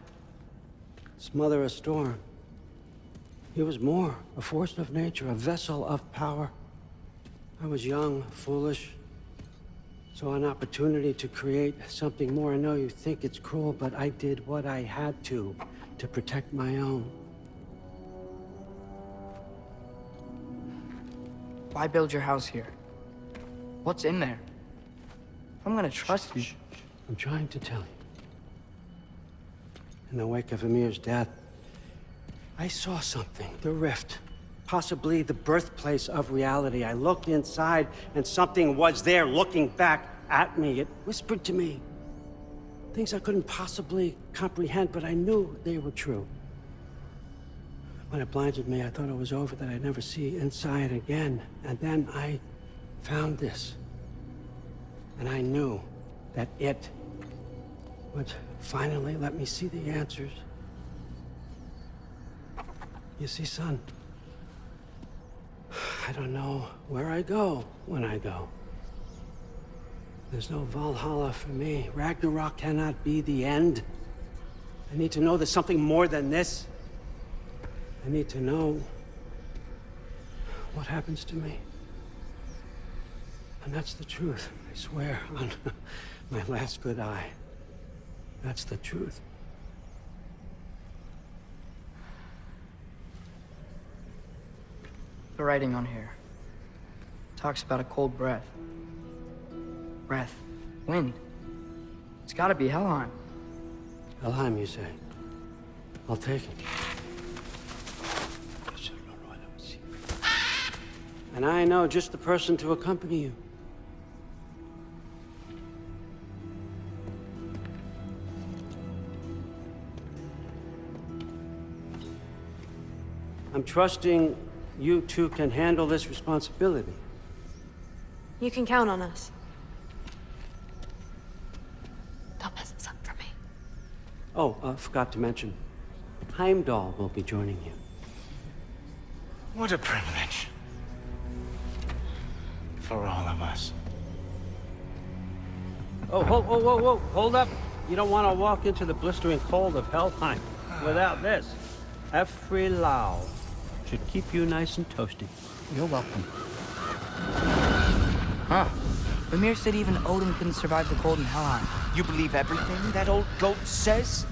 Smother a storm? He was more, a force of nature, a vessel of power. I was young, foolish, saw an opportunity to create something more. I know you think it's cruel, but I did what I had to protect my own. Why build your house here? What's in there? I'm gonna trust you. I'm trying to tell you. In the wake of Ymir's death, I saw something. The rift. Possibly the birthplace of reality. I looked inside, and something was there looking back at me. It whispered to me, Things I couldn't possibly comprehend, but I knew they were true. When it blinded me, I thought it was over, that I'd never see inside again. And then I found this. And I knew that it would finally let me see the answers. You see, son, I don't know where I go when I go. There's no Valhalla for me. Ragnarok cannot be the end. I need to know there's something more than this. I need to know what happens to me. And that's the truth, I swear, on my last good eye. That's the truth. The writing on here talks about a cold breath. Breath. Wind. It's gotta be Helheim. Helheim, you say? I'll take it. And I know just the person to accompany you. I'm trusting you two can handle this responsibility. You can count on us. Don't mess this up for me. Oh, forgot to mention, Heimdall will be joining you. What a privilege. For all of us. Oh, whoa, hold up. You don't want to walk into the blistering cold of Helheim without this. Every Lau should keep you nice and toasty. You're welcome. Huh. Mimir said even Odin couldn't survive the cold in Helheim. You believe everything that old goat says?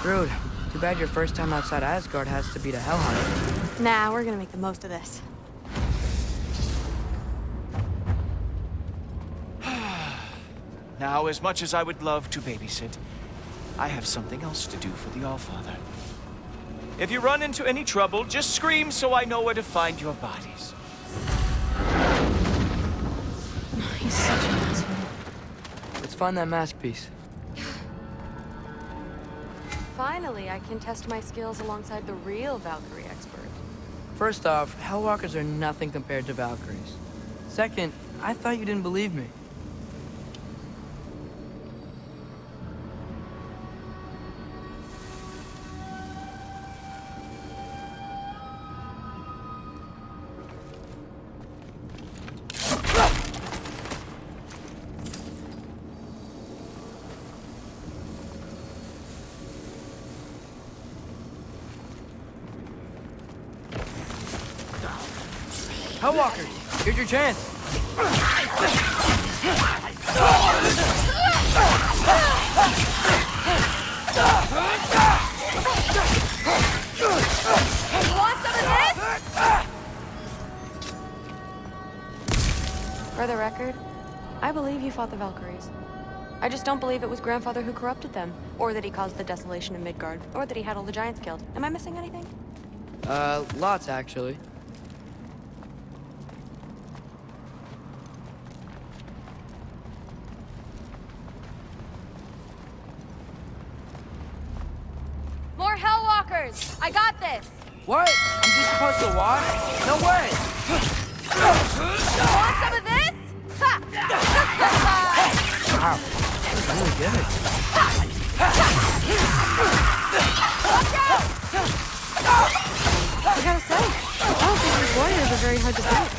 Rude. Too bad your first time outside Asgard has to be to Helheim. Nah, we're gonna make the most of this. Now, as much as I would love to babysit, I have something else to do for the Allfather. If you run into any trouble, just scream so I know where to find your bodies. He's such an asshole. Let's find that mask piece. Finally, I can test my skills alongside the real Valkyrie expert. First off, Hellwalkers are nothing compared to Valkyries. Second, I thought you didn't believe me. Hellwalkers, here's your chance. You want some of this? For the record, I believe you fought the Valkyries. I just don't believe it was Grandfather who corrupted them, or that he caused the desolation of Midgard, or that he had all the giants killed. Am I missing anything? Lots actually. More Hellwalkers! I got this! What? I'm just supposed to watch? No way! Want some of this? Ha! Wow, that's really good. Watch out! I gotta say, I don't think these warriors are very hard to beat.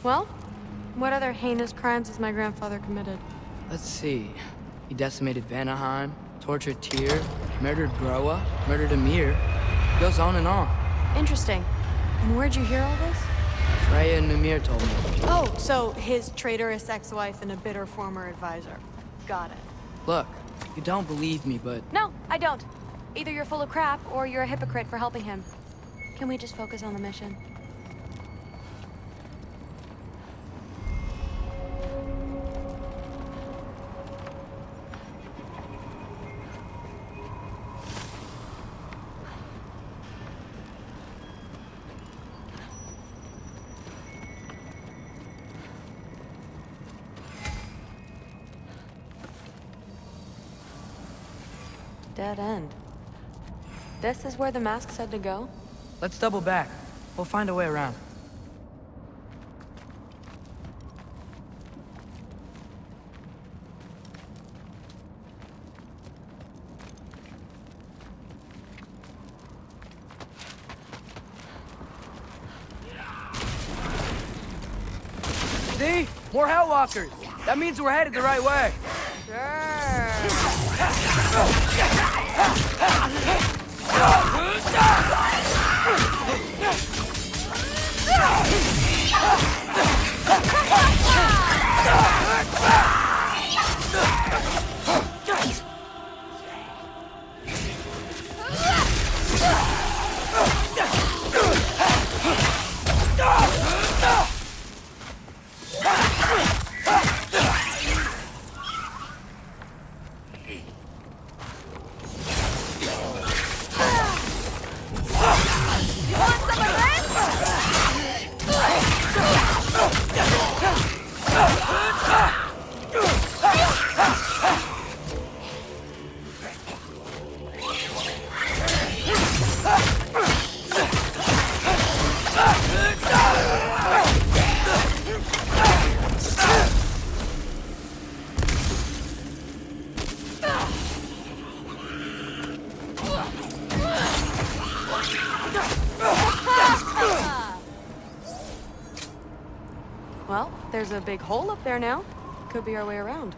Well, what other heinous crimes has my grandfather committed? Let's see. He decimated Vanaheim, tortured Tyr, murdered Groa, murdered Ymir. Goes on and on. Interesting. And where'd you hear all this? Freya and Ymir told me. Oh, so his traitorous ex-wife and a bitter former advisor. Got it. Look, you don't believe me, but... No, I don't. Either you're full of crap, or you're a hypocrite for helping him. Can we just focus on the mission? Dead end. This is where the mask said to go? Let's double back. We'll find a way around. See? More Hellwalkers! That means we're headed the right way! Well, there's a big hole up there now. Could be our way around.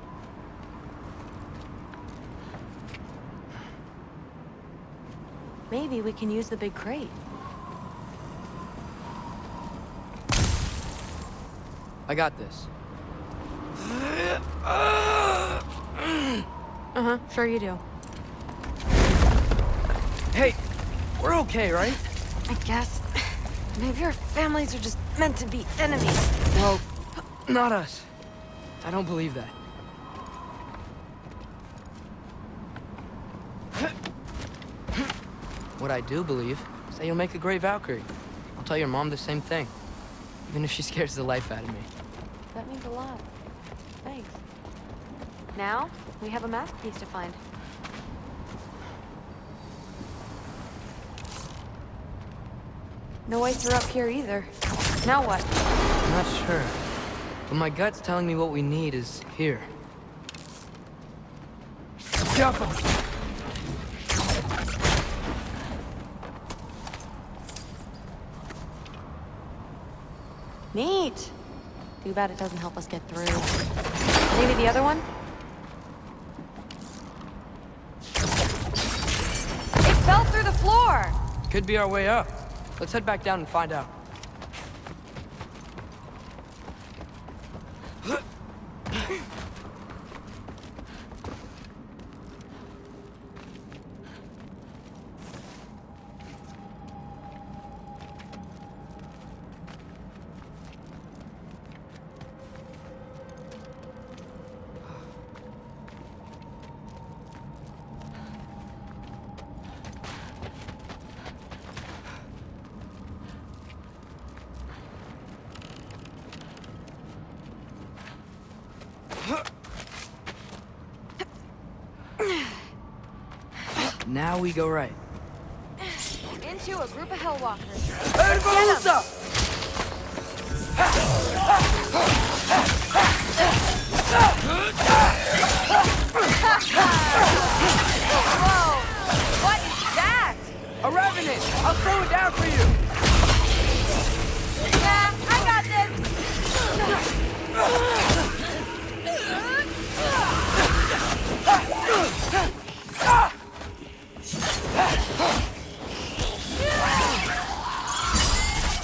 Maybe we can use the big crate. I got this. Uh-huh, sure you do. Hey, we're okay, right? I guess. Maybe our families are just meant to be enemies. Well, not us. I don't believe that. What I do believe is that you'll make a great Valkyrie. I'll tell your mom the same thing, even if she scares the life out of me. That means a lot. Thanks. Now, we have a mask piece to find. No way through up here either. Now what? I'm not sure, but my gut's telling me what we need is here. Jump him! Neat. Too bad it doesn't help us get through. Maybe the other one? It fell through the floor! Could be our way up. Let's head back down and find out. Now we go right. Into a group of Hellwalkers. Whoa! What is that? A revenant! I'll slow it down for you! Yeah, I got this!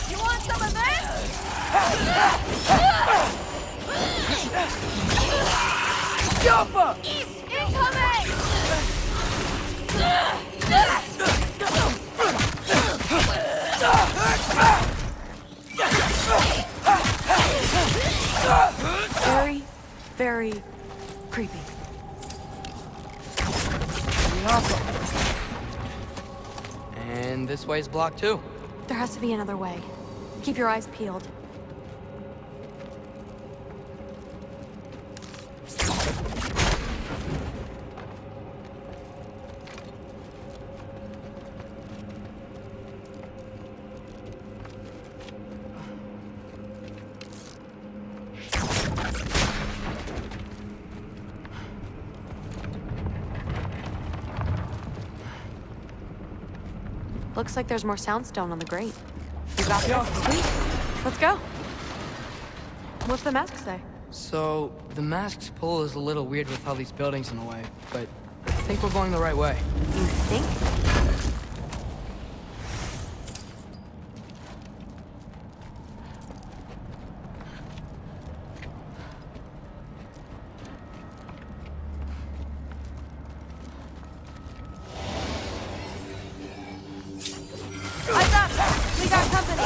You want some of this? Jumper! East incoming! Very, very creepy. And this way's blocked too. There has to be another way. Keep your eyes peeled. Looks like there's more soundstone on the grate. You got this? Sweet. Let's go. What's the mask say? So, the mask's pull is a little weird with all these buildings in the way, but I think we're going the right way. You think? We got company!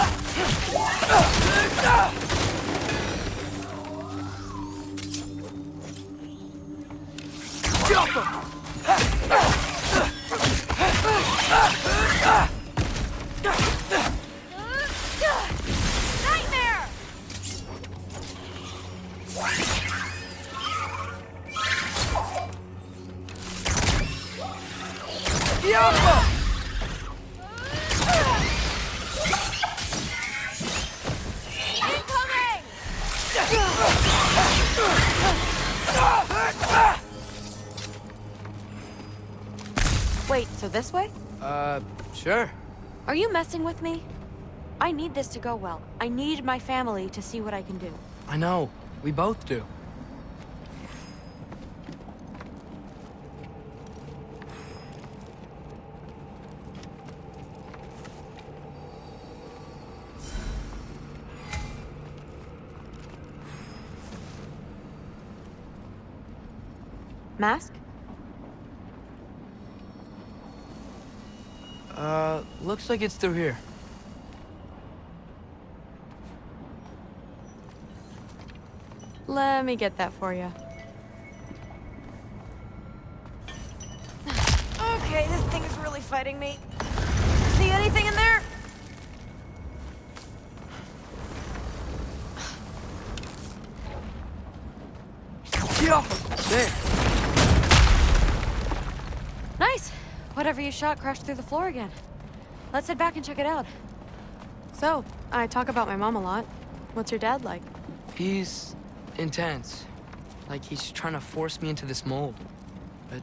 Nightmare! Wait, so this way? Sure. Are you messing with me? I need this to go well. I need my family to see what I can do. I know. We both do. Mask? Looks like it's through here. Let me get that for you. Okay, this thing is really fighting me. See anything in there? There. Nice. Whatever you shot crashed through the floor again. Let's head back and check it out. So, I talk about my mom a lot. What's your dad like? He's intense. Like he's trying to force me into this mold. But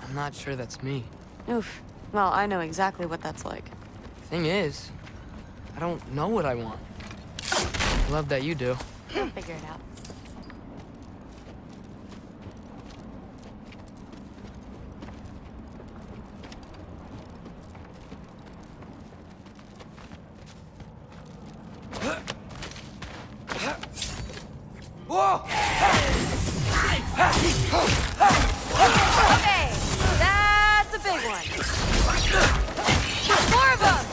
I'm not sure that's me. Oof. Well, I know exactly what that's like. Thing is, I don't know what I want. Love that you do. We'll figure it out. Whoa! Okay, that's a big one. More of them!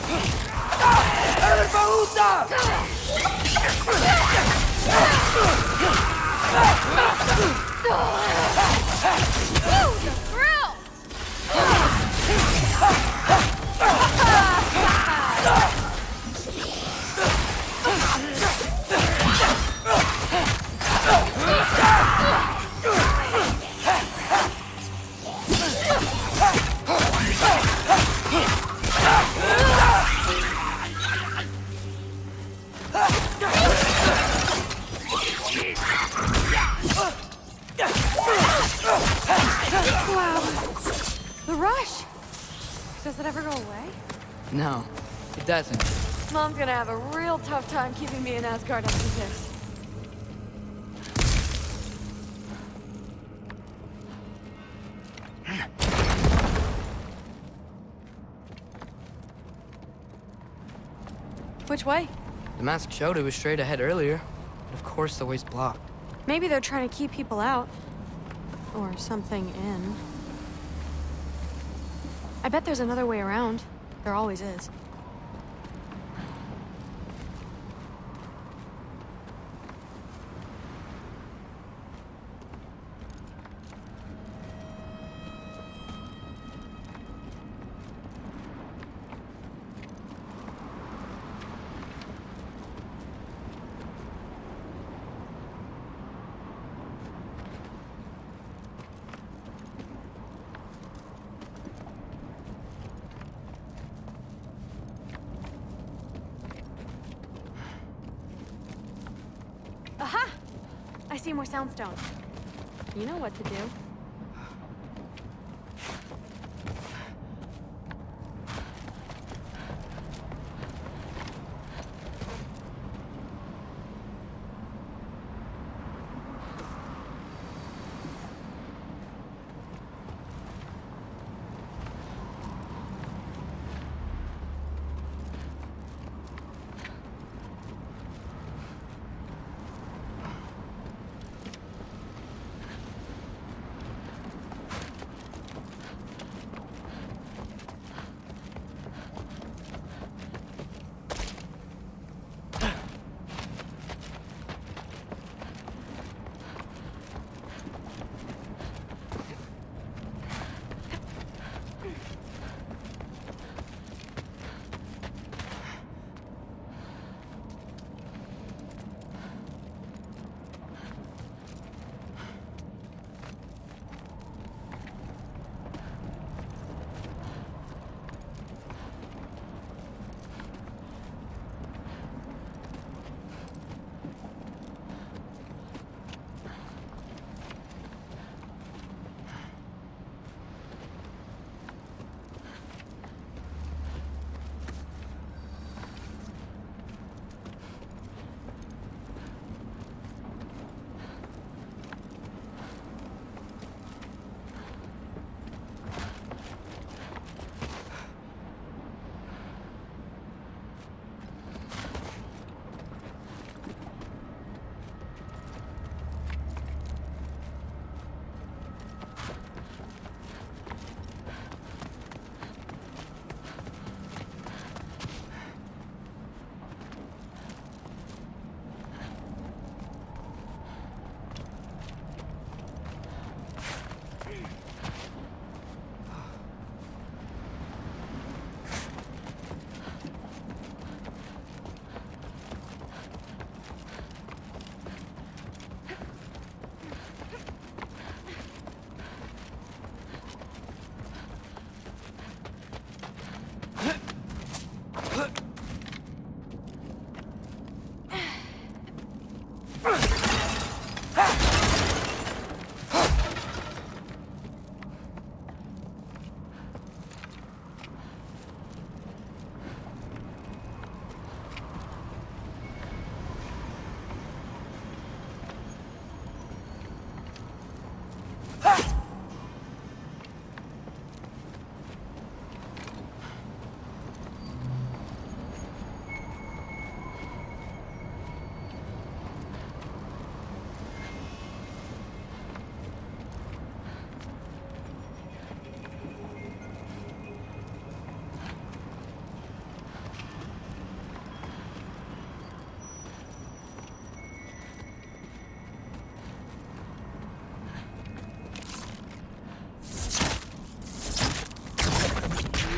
Woo, the thrill! Wow. The rush! Does it ever go away? No, it doesn't. Mom's gonna have a real tough time keeping me in Asgard after this. Which way? The mask showed it was straight ahead earlier. But of course the way's blocked. Maybe they're trying to keep people out. Or something in. I bet there's another way around. There always is. Aha! I see more soundstone. You know what to do.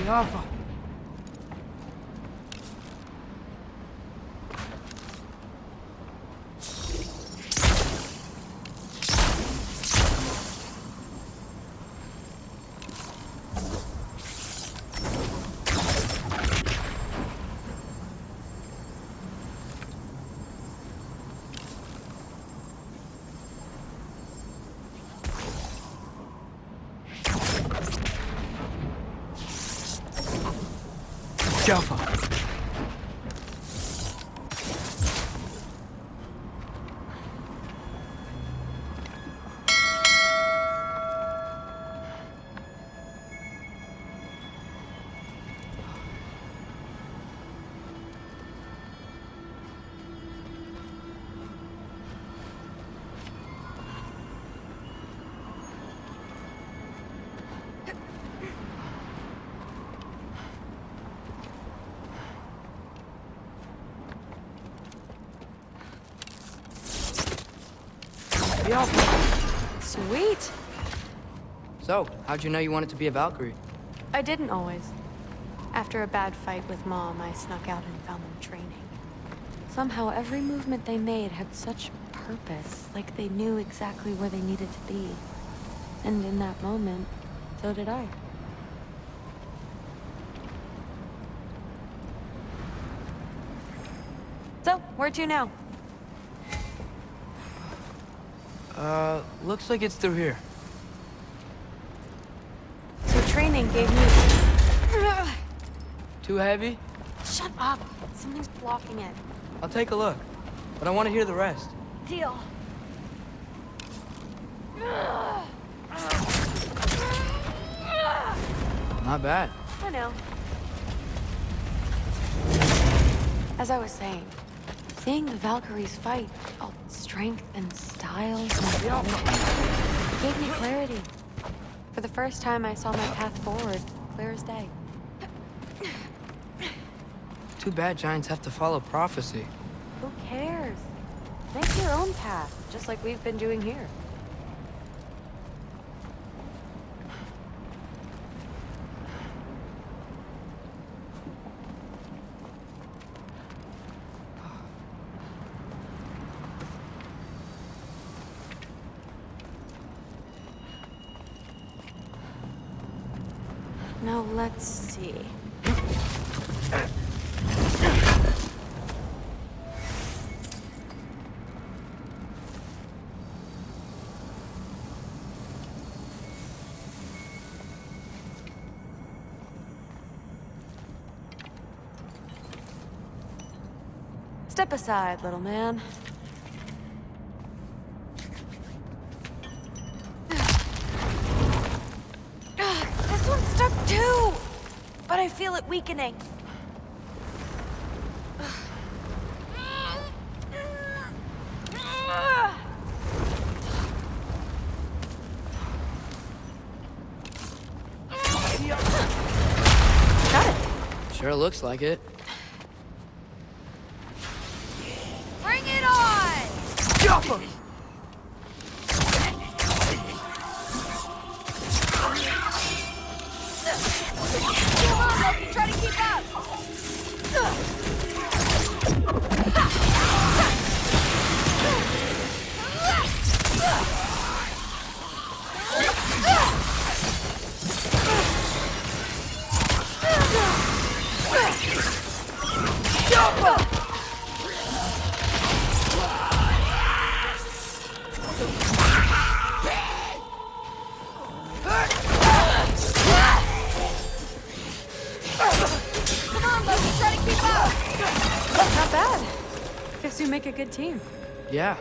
Jaffa. Jaffa. Sweet. So, how'd you know you wanted to be a Valkyrie? I didn't always. After a bad fight with Mom, I snuck out and found them training. Somehow, every movement they made had such purpose, like they knew exactly where they needed to be. And in that moment, so did I. So, where to now? Looks like it's through here. So training gave me... Too heavy? Shut up! Something's blocking it. I'll take a look, but I want to hear the rest. Deal. Not bad. I know. As I was saying, seeing the Valkyries fight, all strength and style, it gave me clarity. For the first time, I saw my path forward, clear as day. Too bad giants have to follow prophecy. Who cares? Make your own path, just like we've been doing here. Now let's see. Step aside, little man. This one's stuck too! But I feel it weakening. Got it. Sure looks like it. Bring it on! Jump! Come on, Loki, try to keep up! Come on, Loki, try to keep up! Not bad. Guess we make a good team. Yeah.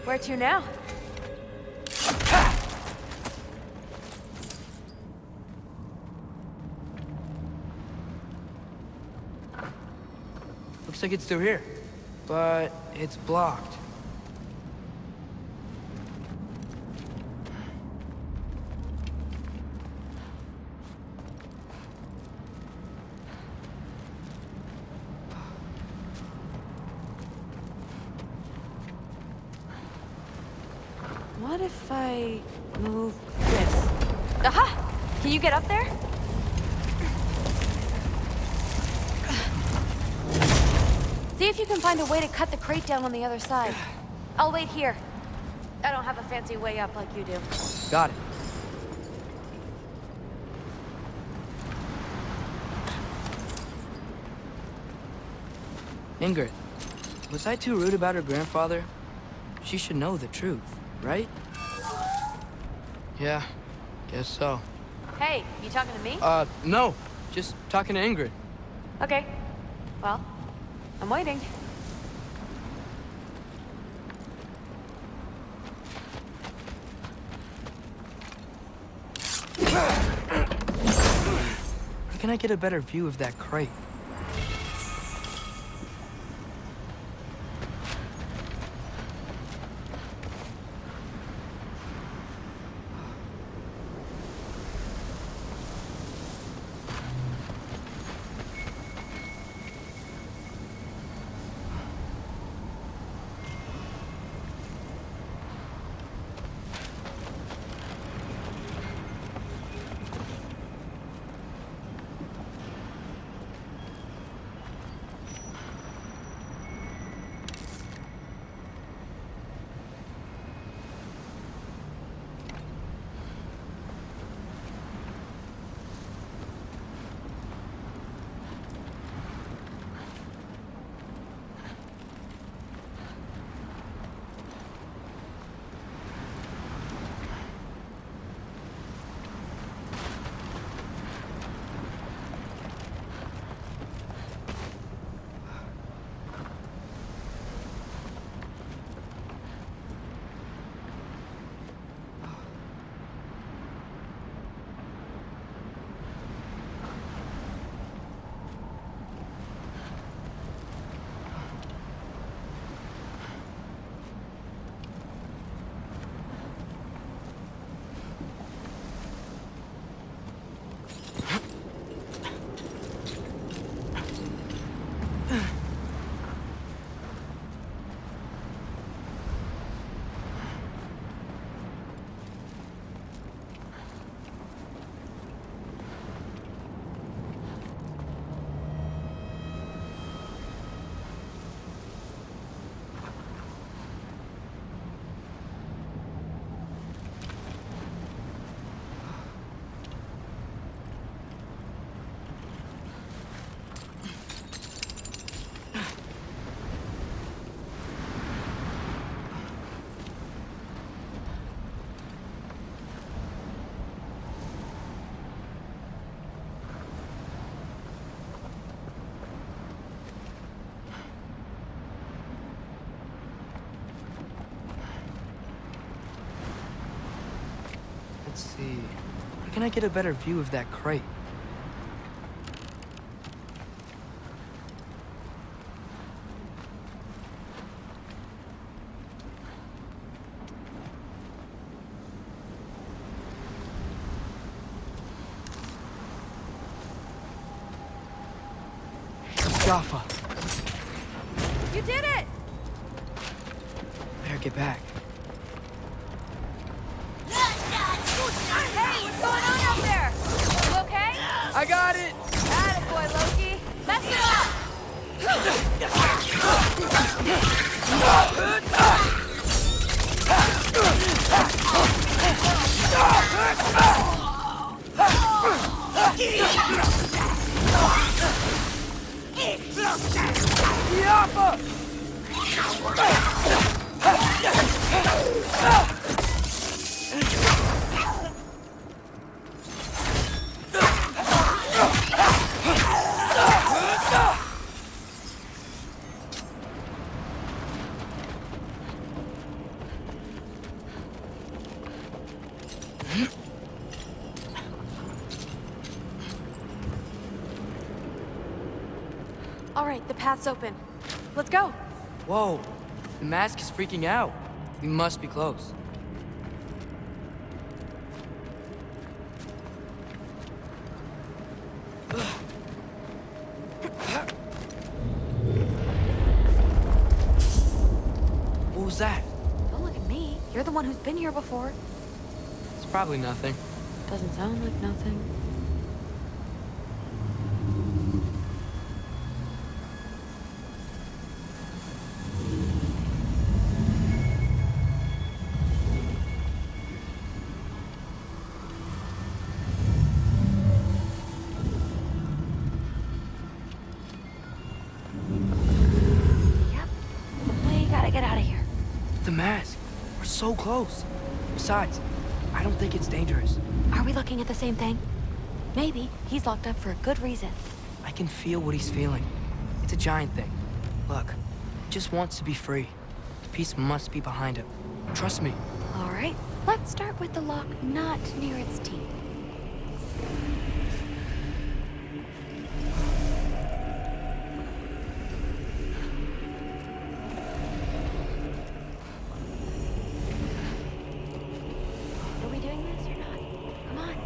Where to now? Looks like it's through here, but it's blocked. What if I move this? Aha! Can you get up there? See if you can find a way to cut the crate down on the other side. I'll wait here. I don't have a fancy way up like you do. Got it. Ingrid, was I too rude about her grandfather? She should know the truth, right? Yeah, guess so. Hey, you talking to me? No. Just talking to Ingrid. Okay. Well, I'm waiting. Where can I get a better view of that crate? Let's see. Where can I get a better view of that crate? Jaffa. You did it! Better get back. Hey, what's going on out there? You okay? I got it! Attaboy, Loki. Mess it up! All right, the path's open. Let's go. Whoa, the mask is freaking out. We must be close. What was that? Don't look at me. You're the one who's been here before. It's probably nothing. Doesn't sound like nothing. so close. Besides, I don't think it's dangerous. Are we looking at the same thing? Maybe he's locked up for a good reason. I can feel what he's feeling. It's a giant thing. Look, he just wants to be free. The peace must be behind him. Trust me. All right, let's start with the lock not near its teeth. Are we doing this or not? Come on.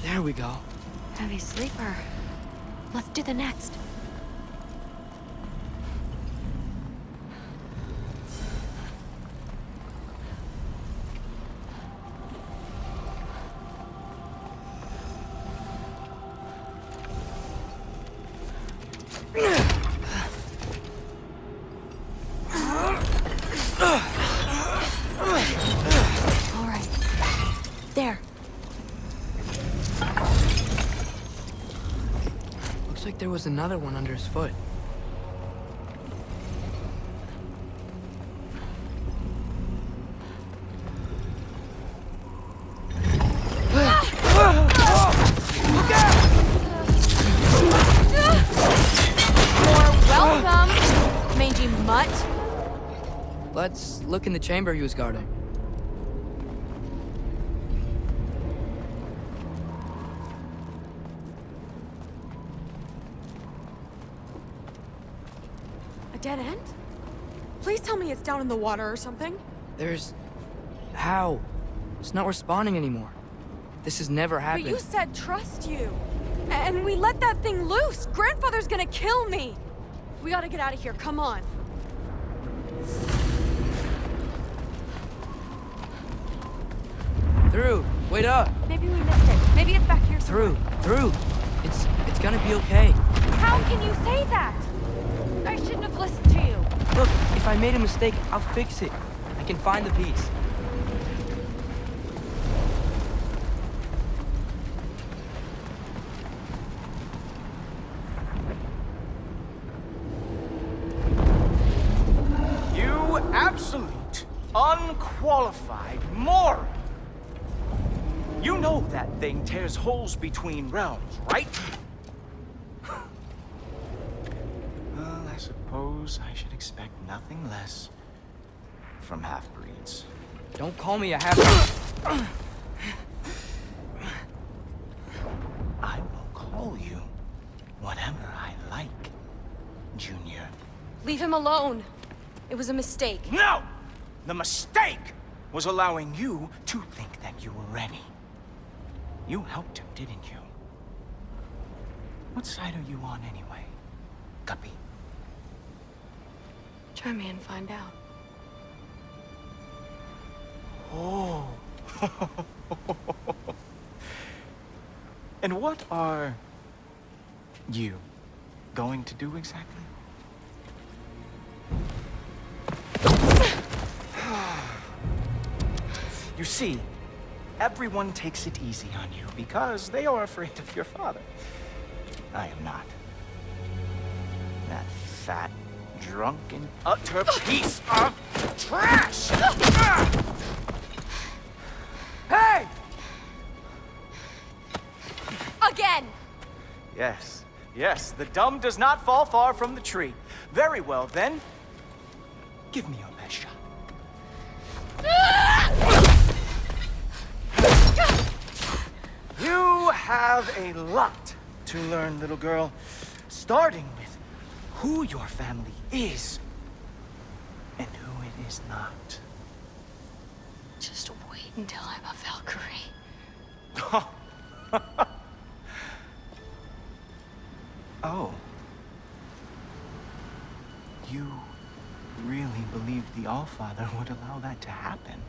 There we go. Heavy sleeper. Let's do the next. All right. There. Looks like there was another one under his foot. Welcome, mangy mutt. Let's look in the chamber he was guarding. A dead end? Please tell me it's down in the water or something. There's... How? It's not responding anymore. This has never happened. But you said trust you. And we let that thing loose. Grandfather's gonna kill me. We gotta get out of here, come on. Through. Wait up. Maybe we missed it. Maybe it's back here somewhere. Through. It's gonna be okay. How can you say that? I shouldn't have listened to you. Look, if I made a mistake, I'll fix it. I can find the piece. You absolute, unqualified moron! You know that thing tears holes between realms, right? Well, I suppose I should expect nothing less from half-breeds. Don't call me a half-breed. I will call you whatever I like, Junior. Leave him alone. It was a mistake. No! The mistake was allowing you to think that you were ready. You helped him, didn't you? What side are you on anyway, Guppy? Try me and find out. Oh. And what are you going to do exactly? You see, everyone takes it easy on you because they are afraid of your father. I am not. That fat, drunken, utter piece of trash! Hey! Again! Yes, the dumb does not fall far from the tree. Very well, then. Give me your best shot. You have a lot to learn, little girl. Starting with who your family is and who it is not. Just wait until I'm a Valkyrie. Oh. You really believed the Allfather would allow that to happen?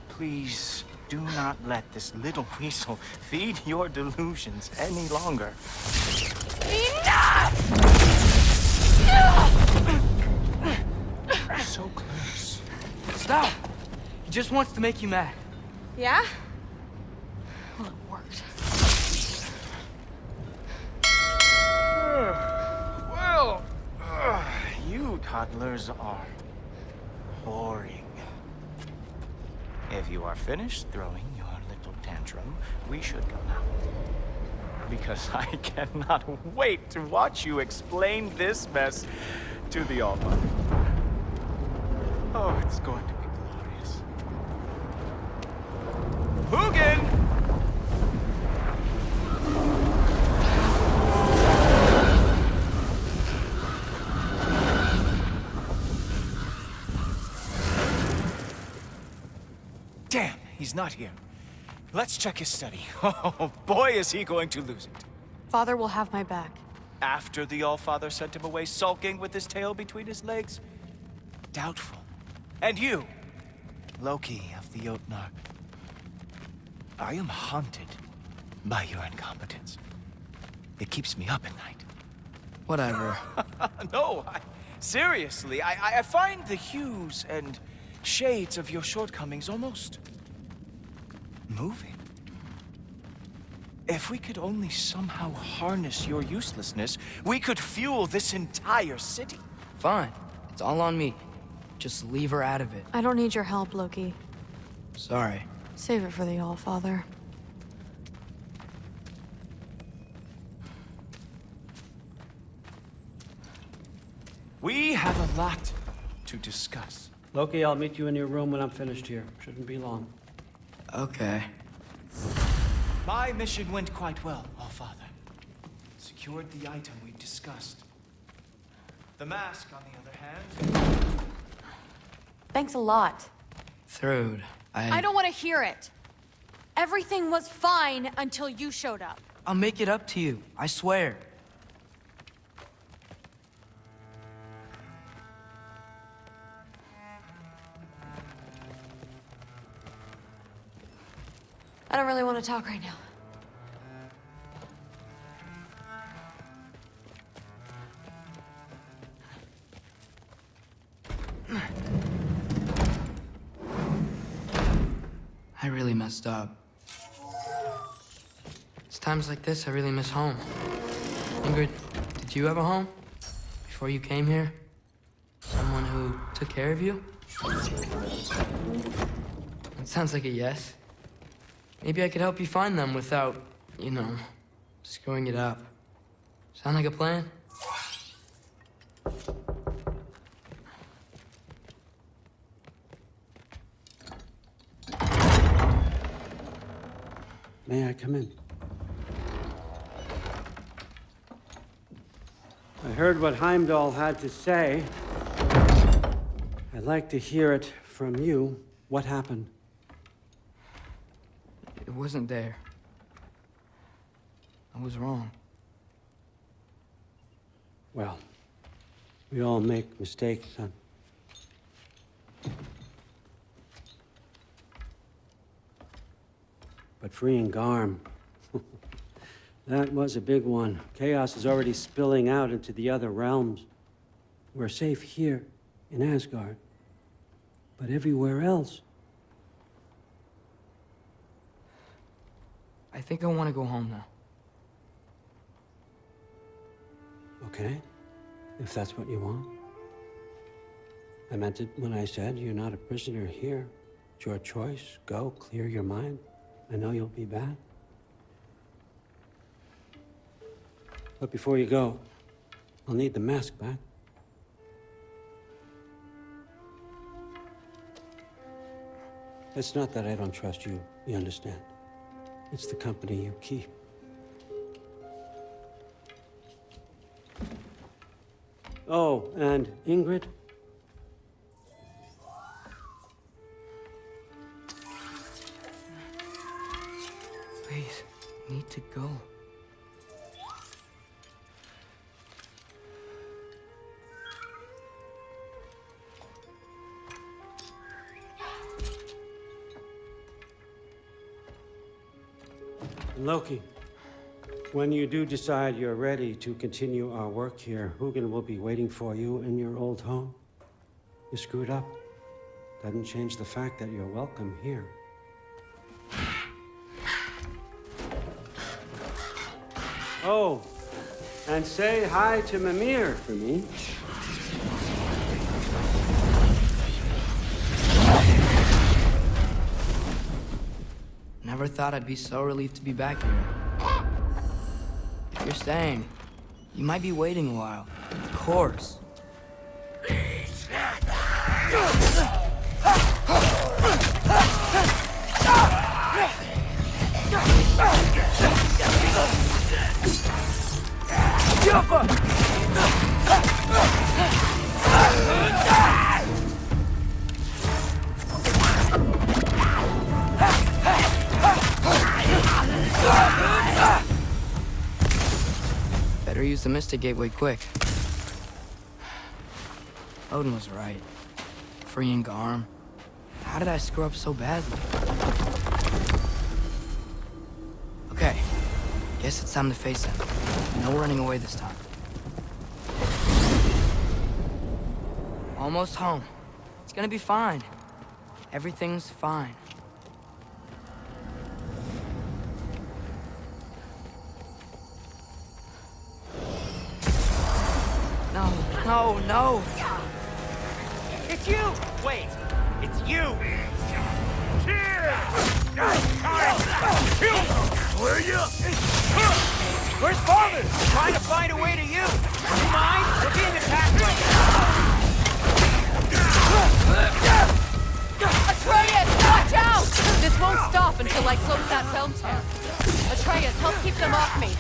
Please do not let this little weasel feed your delusions any longer. Enough! So close. Stop! He just wants to make you mad. Yeah? Well, it worked. Well, you toddlers are boring. If you are finished throwing your little tantrum, we should go now. Because I cannot wait to watch you explain this mess to the Allfather. Oh, it's going to be glorious. Hugin! Damn, he's not here. Let's check his study. Oh, boy, is he going to lose it. Father will have my back. After the Allfather sent him away sulking with his tail between his legs? Doubtful. And you, Loki of the Jotnar. I am haunted by your incompetence. It keeps me up at night. Whatever. No, seriously, I find the hues and shades of your shortcomings almost moving. If we could only somehow harness your uselessness, we could fuel this entire city. Fine. It's all on me. Just leave her out of it. I don't need your help, Loki. Sorry. Save it for the Allfather. We have a lot to discuss. Loki, I'll meet you in your room when I'm finished here. Shouldn't be long. Okay. My mission went quite well, Allfather. Secured the item we discussed. The mask, on the other hand... Thanks a lot. Thrud, I don't want to hear it. Everything was fine until you showed up. I'll make it up to you. I swear. I don't really want to talk right now. I really messed up. It's times like this I really miss home. Ingrid, did you have a home? Before you came here? Someone who took care of you? It sounds like a yes. Maybe I could help you find them without, you know, screwing it up. Sound like a plan? May I come in? I heard what Heimdall had to say. I'd like to hear it from you. What happened? It wasn't there. I was wrong. Well, we all make mistakes, son. But freeing Garm, that was a big one. Chaos is already spilling out into the other realms. We're safe here in Asgard, but everywhere else. I think I want to go home now. Okay, if that's what you want. I meant it when I said you're not a prisoner here. It's your choice. Go, clear your mind. I know you'll be back. But before you go, I'll need the mask back. It's not that I don't trust you, you understand? It's the company you keep. Oh, and Ingrid? Please, I need to go. Loki, when you do decide you're ready to continue our work here, Hugin will be waiting for you in your old home. You screwed up. Doesn't change the fact that you're welcome here. Oh, and say hi to Mimir for me. Never thought I'd be so relieved to be back here. If you're staying, you might be waiting a while. Of course. Better use the Mystic Gateway quick. Odin was right. Freeing Garm. How did I screw up so badly? Okay. Guess it's time to face him. No running away this time. Almost home. It's gonna be fine. Everything's fine. No, no, no! It's you! Wait, it's you! Where are you? Where's Father? Trying to find a way to you. You mind? We're being attacked right now. Atreus, watch out! This won't stop until I close that film tear. Atreus, help keep them off me.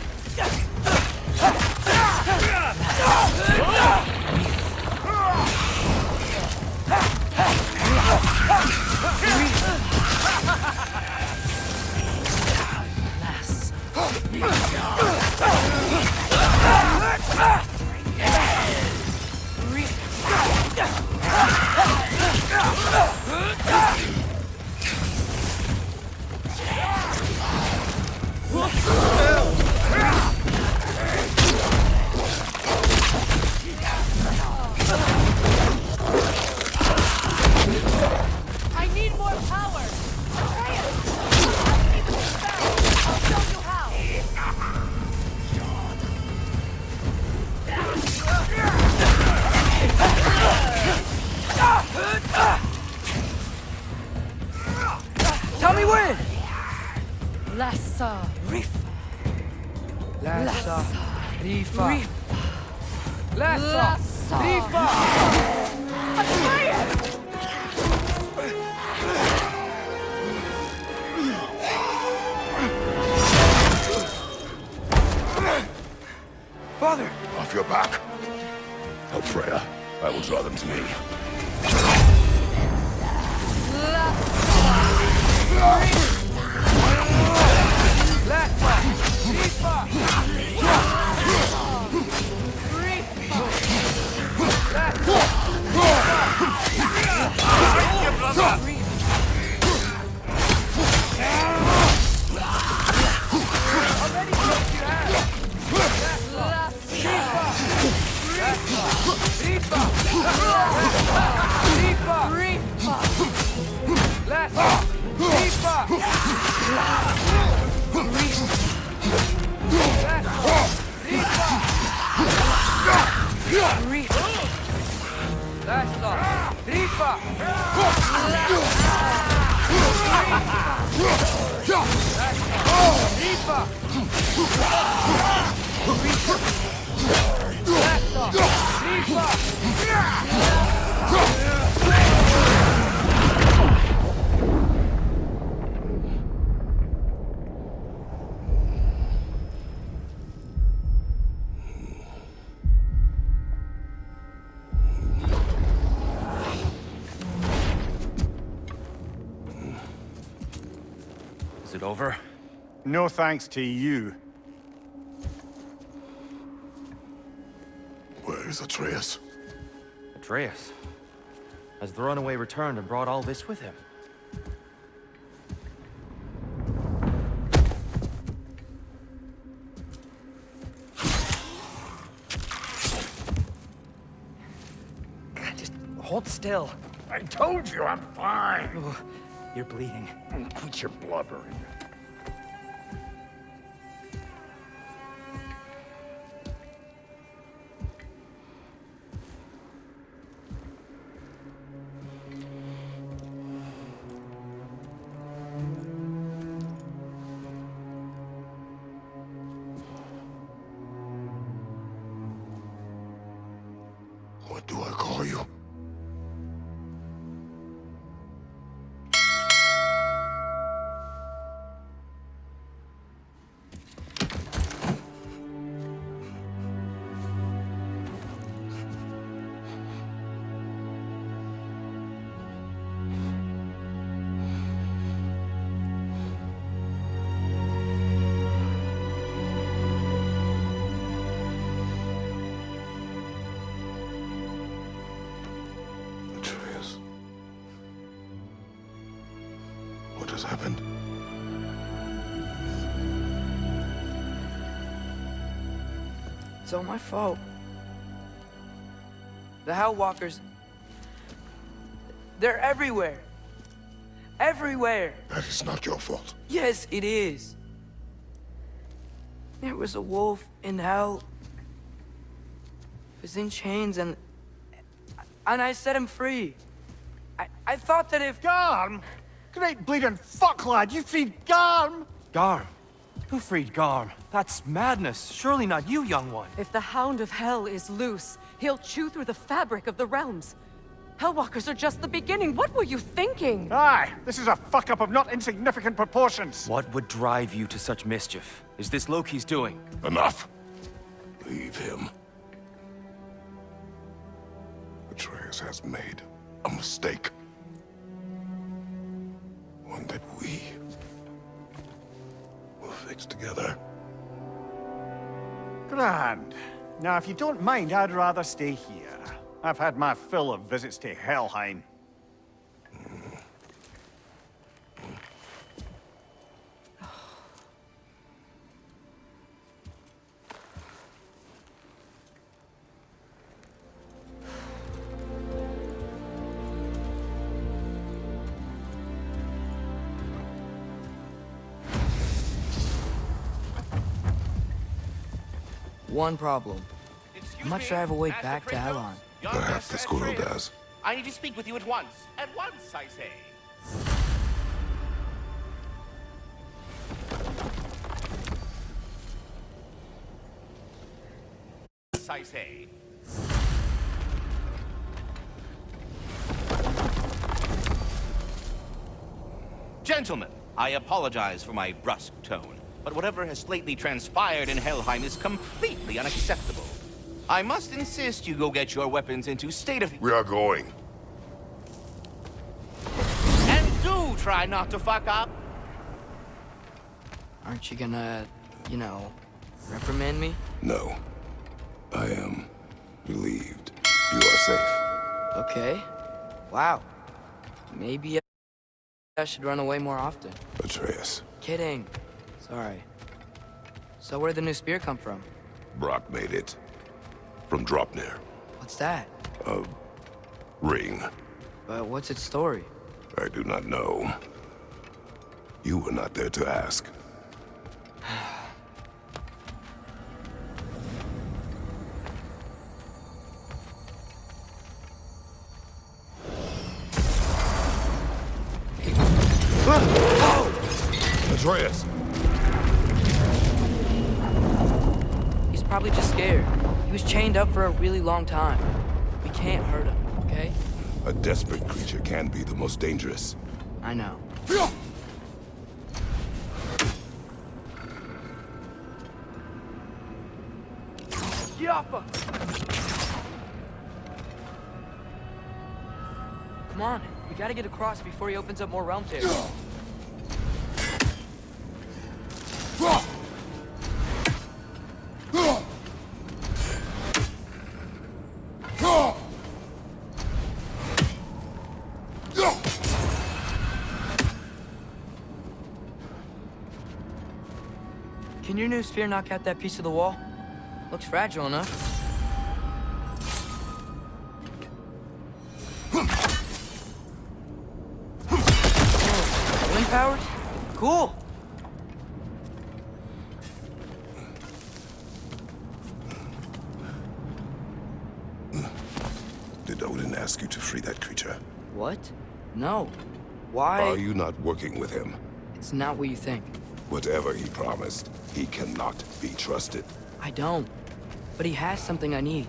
I need more power! Atreus! I'll show you how! Tell me when! Lassa Rifa. Lassa Rifa. Lassa Lassa Rifa. Atreus! Father! Off your back. Help Freya. I will draw them to me. Is it over? No thanks to you. Where is Atreus? Atreus? Has the runaway returned and brought all this with him? hold still. I told you I'm fine. Ooh, you're bleeding. Quit your blubbering. What do I call you? Atreus. What has happened? It's all my fault. The Hellwalkers... they're everywhere. Everywhere. That is not your fault. Yes, it is. There was a wolf in hell. He was in chains and I set him free. I thought that if... Garm? Great bleeding fuck, lad. You freed Garm? Garm? Who freed Garm? That's madness. Surely not you, young one. If the Hound of Hell is loose, he'll chew through the fabric of the realms. Hellwalkers are just the beginning. What were you thinking? Aye, this is a fuck-up of not insignificant proportions. What would drive you to such mischief? Is this Loki's doing? Enough. Leave him. Atreus has made a mistake. One that we will fix together. Grand. Now, if you don't mind, I'd rather stay here. I've had my fill of visits to Helheim. One problem. I'm not sure I have a way back to Helheim. Perhaps the squirrel does. I need to speak with you at once. At once, I say. I say. Gentlemen, I apologize for my brusque tone, but whatever has lately transpired in Helheim is completely unacceptable. I must insist you go get your weapons into state of... We are going. And do try not to fuck up. Aren't you gonna, you know, reprimand me? No. I am relieved. You are safe. Okay. Wow. Maybe I should run away more often. Atreus. Kidding. Sorry. So where'd the new spear come from? Brock made it. From Dropnir. What's that? A ring. But what's its story? I do not know. You were not there to ask. Atreus! He's probably just scared. He was chained up for a really long time. We can't hurt him, okay? A desperate creature can be the most dangerous. I know. Get off him! Come on, we gotta get across before he opens up more realm tears. Can your new spear knock out that piece of the wall? Looks fragile enough. Cool. Did Odin ask you to free that creature? What? No. Why? Are you not working with him? It's not what you think. Whatever he promised, he cannot be trusted. I don't. But he has something I need.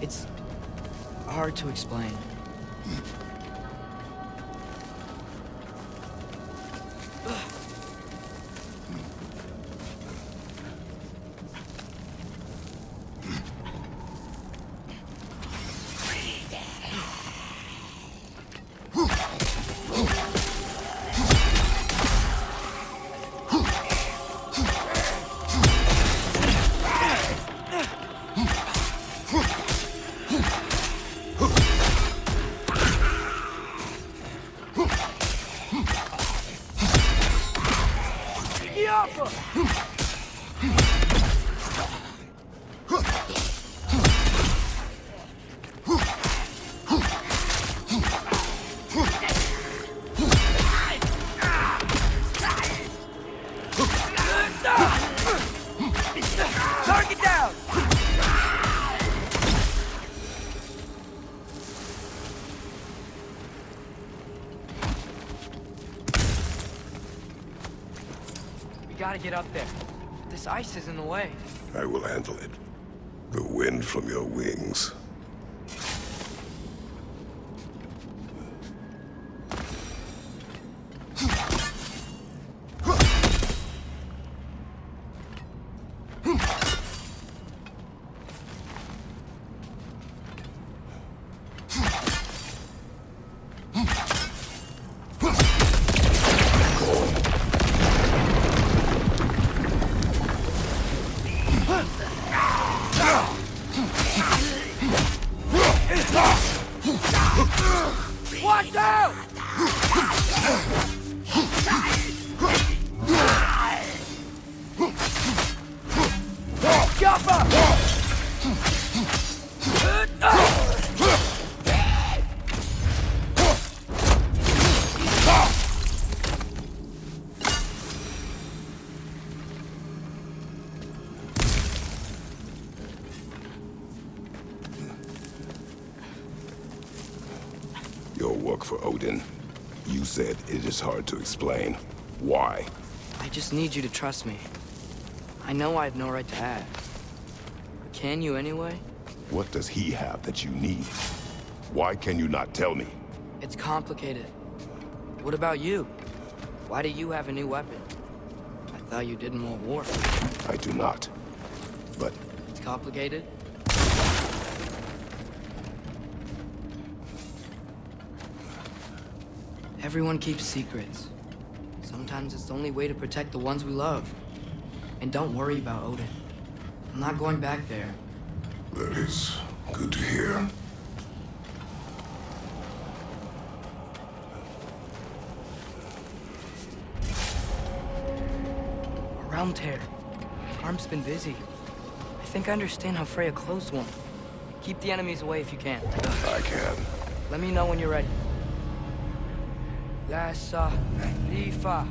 It's hard to explain. Target down! We gotta get up there. This ice is in the way. I will handle it. The wind from your wings. Watch out! Your work for Odin. You said it is hard to explain. Why? I just need you to trust me. I know I have no right to ask. But can you anyway? What does he have that you need? Why can you not tell me? It's complicated. What about you? Why do you have a new weapon? I thought you didn't want war. I do not. But It's complicated? Everyone keeps secrets. Sometimes it's the only way to protect the ones we love. And don't worry about Odin. I'm not going back there. that is good to hear. A realm tear. Arm's been busy. I think I understand how Freya closed one. Keep the enemies away if you can. I can. Let me know when you're ready. Lassa, Lifa.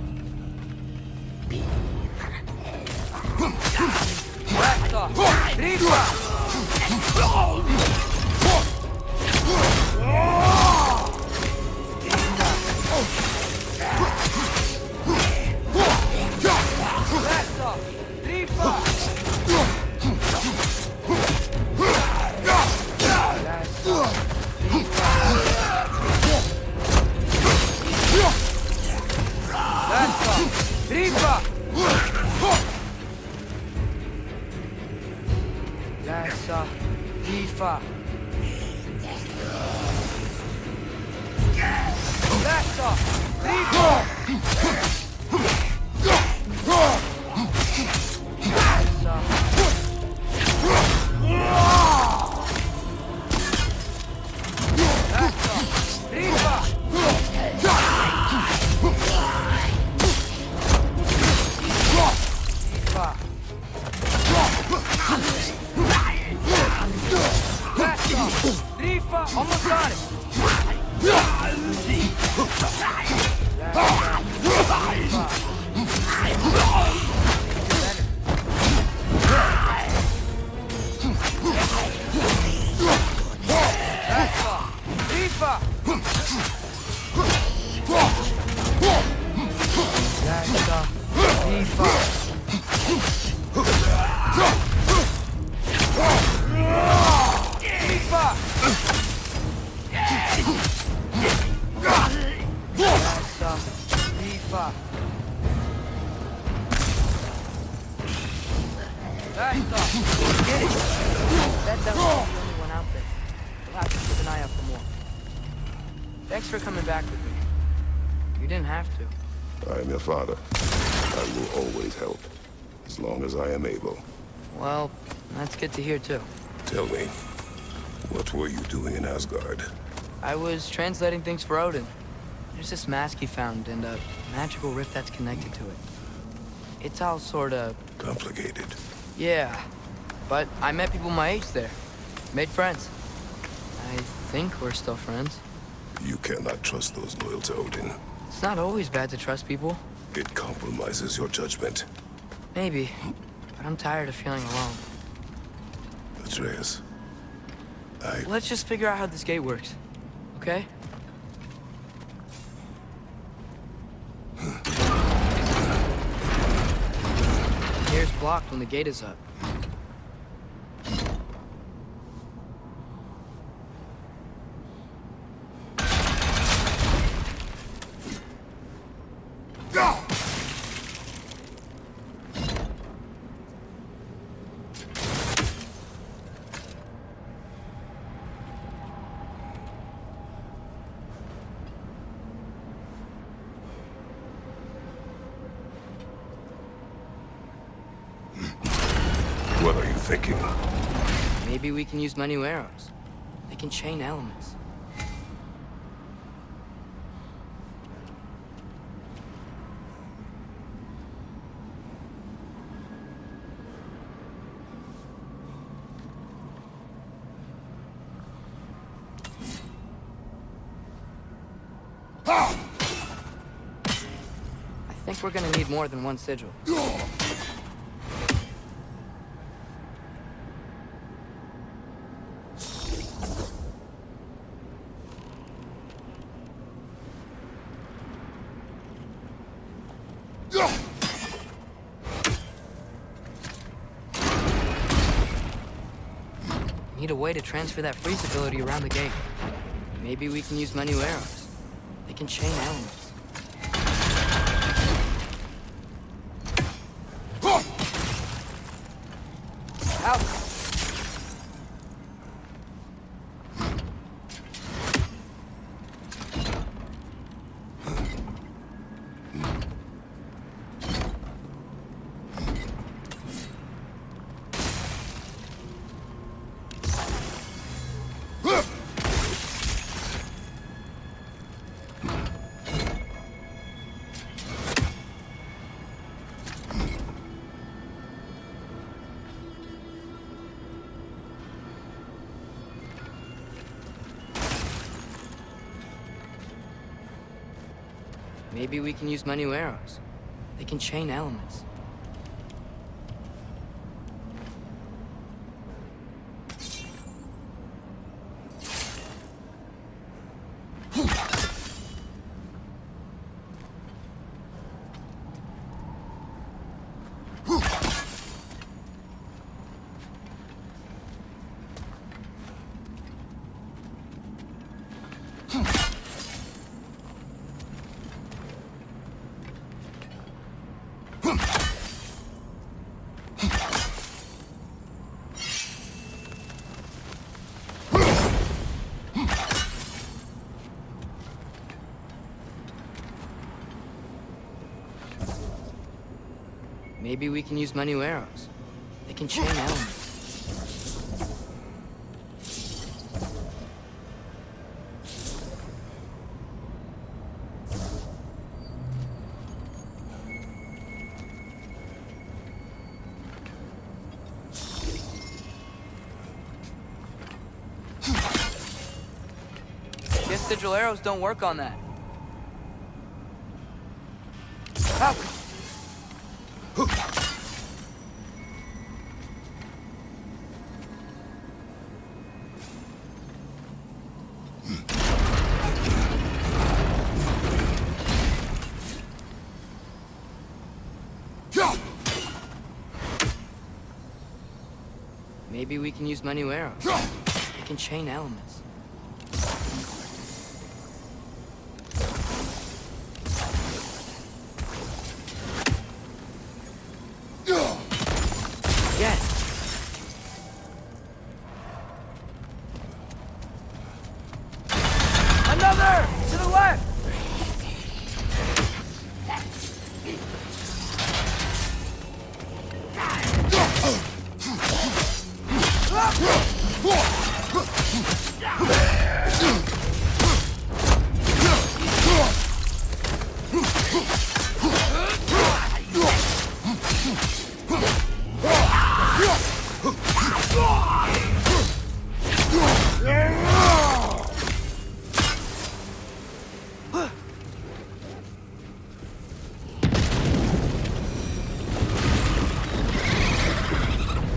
Lassa, Almost got it. Thanks for coming back with me. You didn't have to. I am your father. I will always help, as long as I am able. Well, that's good to hear too. Tell me, what were you doing in Asgard? I was translating things for Odin. There's this mask he found and a magical rift that's connected to it. It's all sorta... complicated. Yeah, but I met people my age there. Made friends. I think we're still friends. You cannot trust those loyal to Odin. It's not always bad to trust people. It compromises your judgment. Maybe, but I'm tired of feeling alone. Atreus, Let's just figure out how this gate works, okay? Here's blocked when the gate is up. what are you thinking? Maybe we can use my new arrows. They can chain elements. I think we're gonna need more than one sigil. Need a way to transfer that freeze ability around the gate. Maybe we can use my new arrows. They can chain elements. Out! Maybe we can use my new arrows. They can chain elements. Maybe we can use my new arrows. They can chain elements. Guess sigil arrows don't work on that. Maybe we can use my new arrows. We can chain elements. Yes! Another! To the left!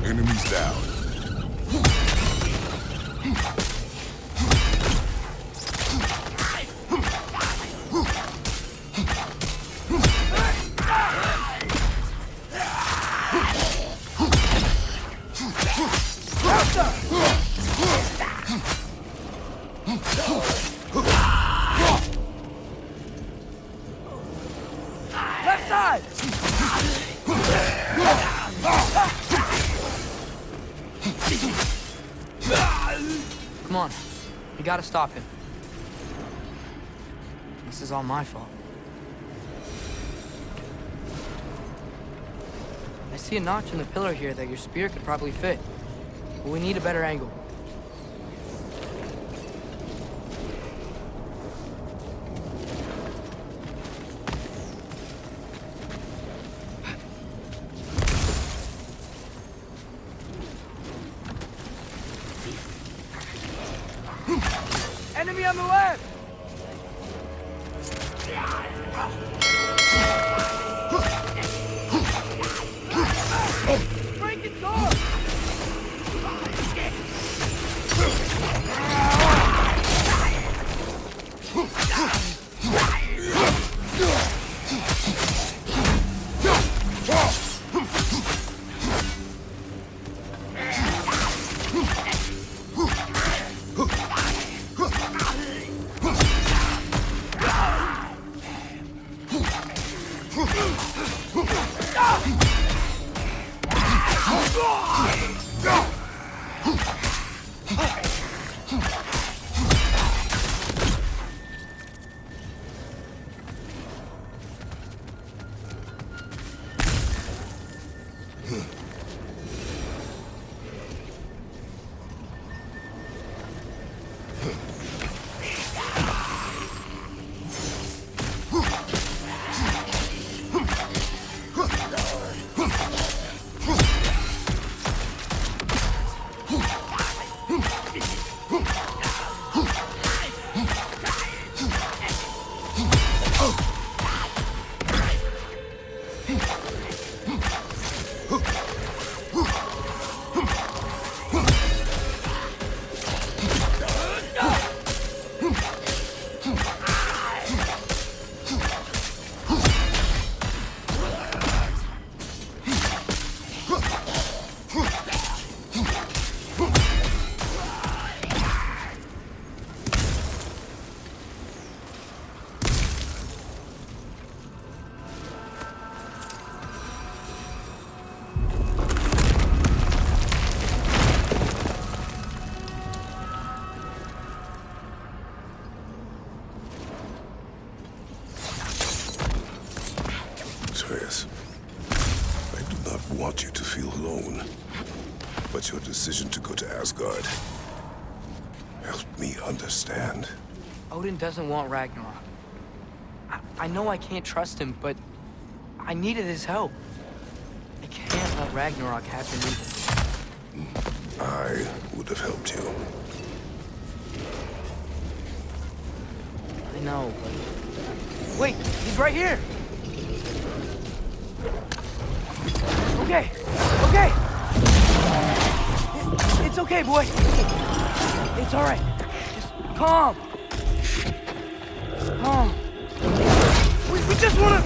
Enemies down. Left side! Come on. We gotta stop him. This is all my fault. I see a notch in the pillar here that your spear could probably fit. But we need a better angle. Enemy on the left! Break it door! Atreus, I do not want you to feel alone, but your decision to go to Asgard helped me understand. Odin doesn't want Ragnarok. I know I can't trust him, but I needed his help. I can't let Ragnarok happen either. I would have helped you. I know, but... Wait, he's right here! Okay, okay! It's okay, boy. It's all right. Just calm. Calm. We just wanna...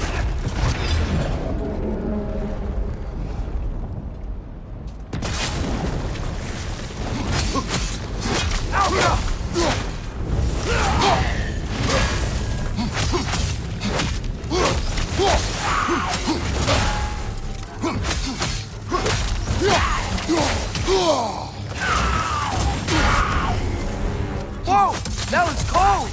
Whoa! That was cold!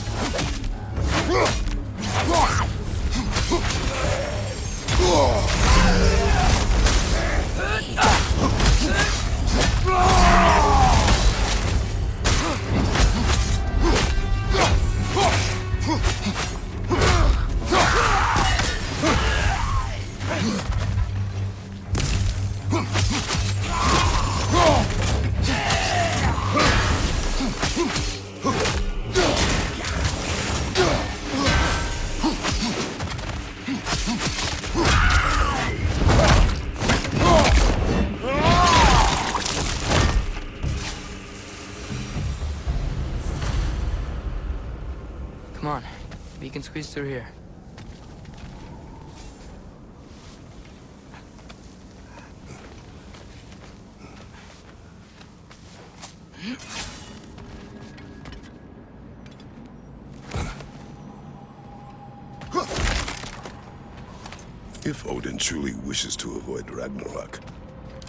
Come on, we can squeeze through here. If Odin truly wishes to avoid Ragnarok,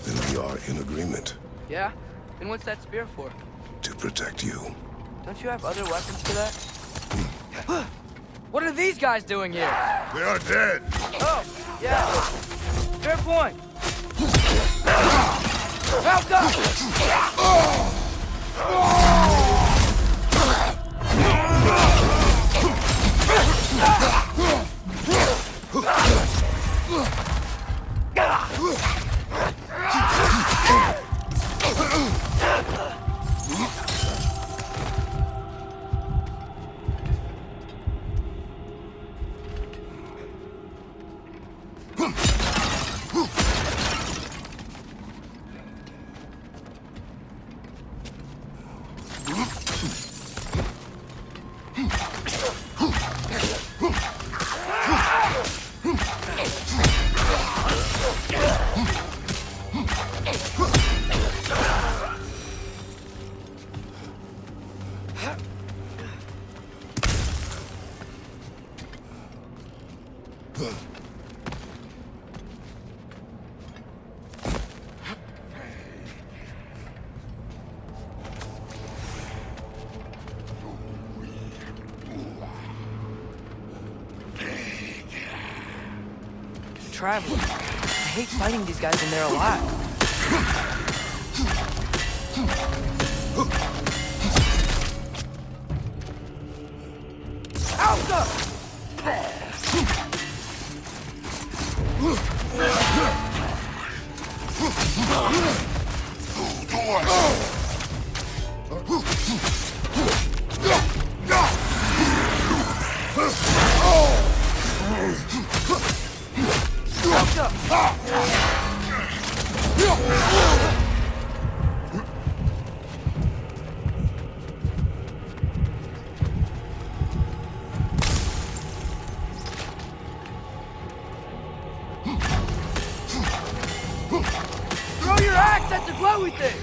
then we are in agreement. Yeah? Then what's that spear for? To protect you. Don't you have other weapons for that? What are these guys doing here? They are dead. Oh, yeah. Fair point. Malcolm! Traveler. I hate fighting these guys when they're alive. Alpha! Throw your axe at the glowy thing!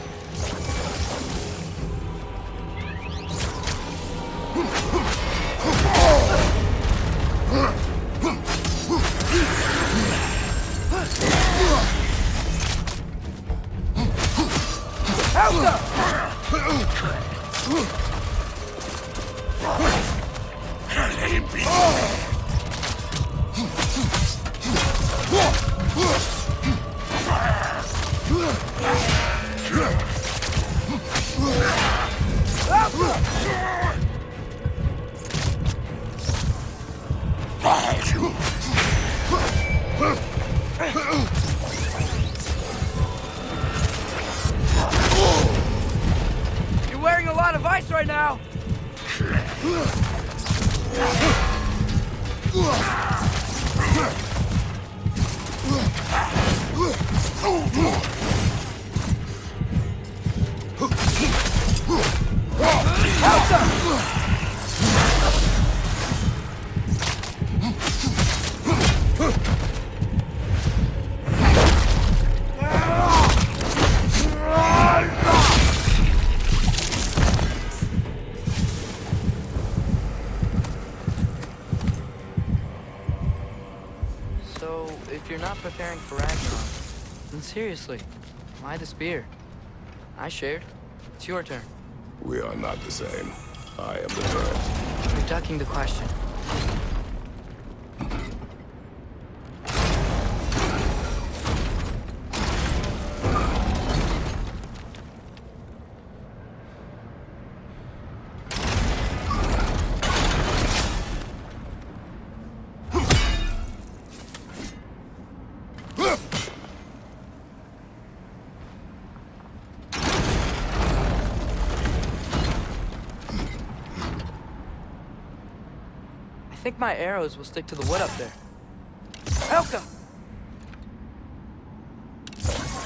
You're wearing a lot of ice right now. So, if you're not preparing for Ragnarok, then seriously, Am I the spear? I shared. It's your turn. We are not the same. I am the turret. You're ducking the question. I think my arrows will stick to the wood up there. Helka!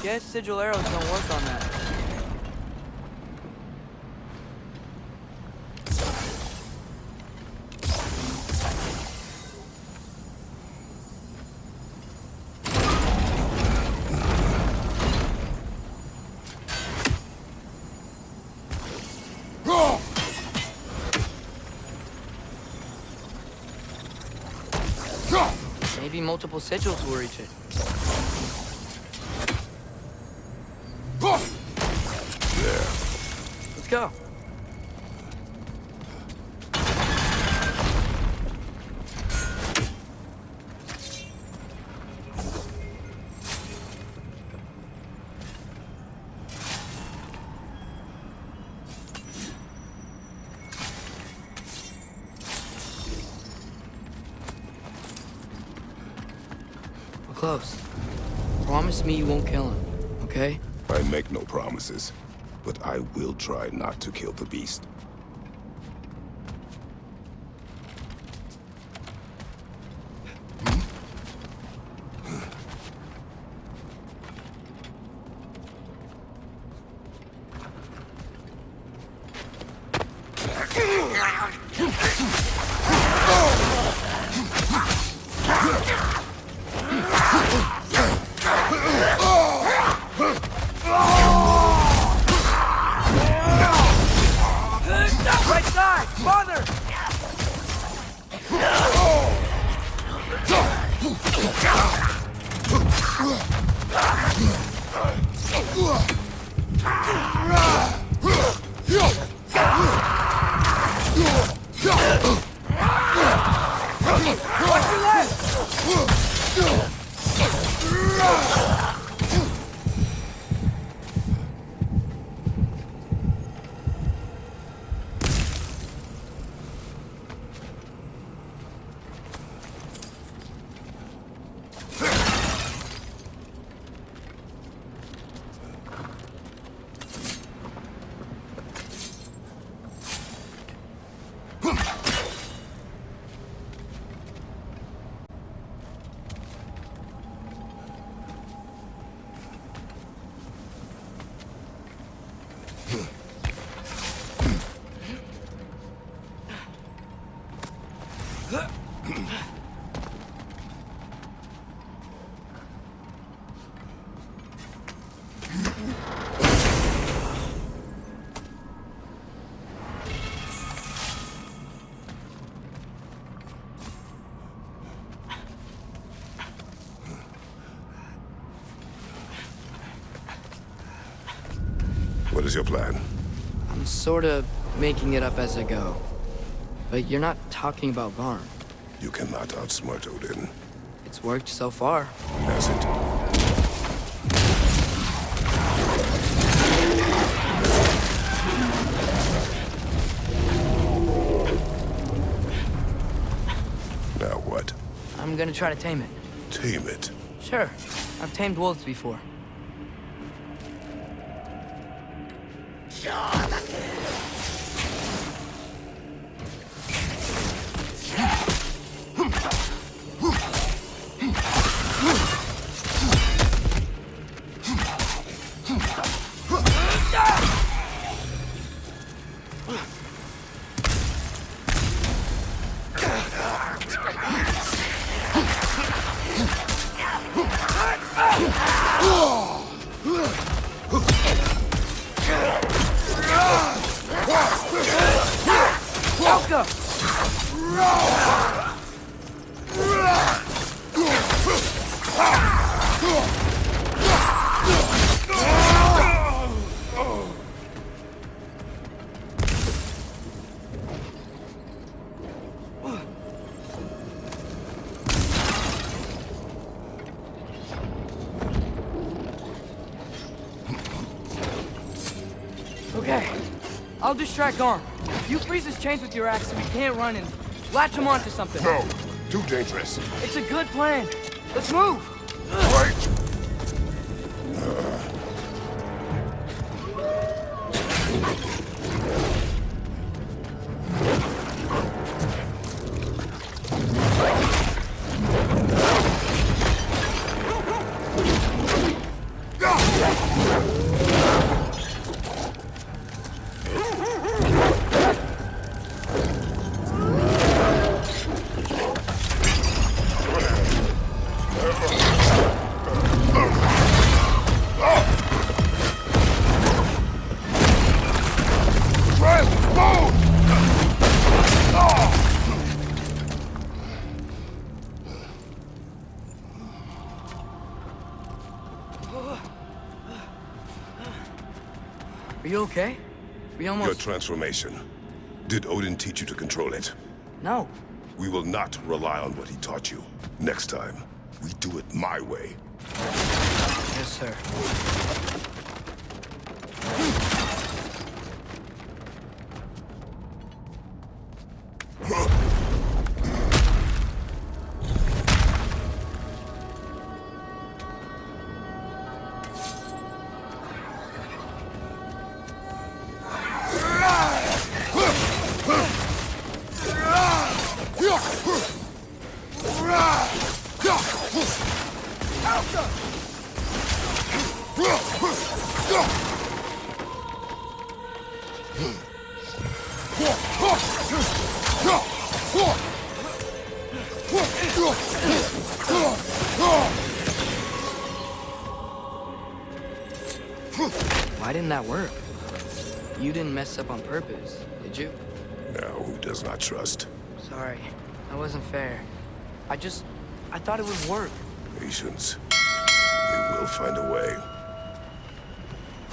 Guess sigil arrows don't work on that. Maybe multiple sigils will reach it. There. Let's go. Close. Promise me you won't kill him, okay? I make no promises, but I will try not to kill the beast. Right side! Farther! Watch your left! What is your plan? I'm sort of making it up as I go. But you're not talking about Garm. You cannot outsmart Odin. It's worked so far. Has it? Now what? I'm gonna try to tame it. Tame it? Sure. I've tamed wolves before. Helka! Okay. I'll distract Arm. You freeze his chains with your axe so he can't run and latch him onto something. No, too dangerous. It's a good plan. Let's move. Wait! Are you okay? We almost... Your transformation. Did Odin teach you to control it? No. We will not rely on what he taught you. Next time, we do it my way. Yes, sir. Why didn't that work? You didn't mess up on purpose, did you? Now, who does not trust? Sorry, that wasn't fair. I thought it would work. Patience. We will find a way.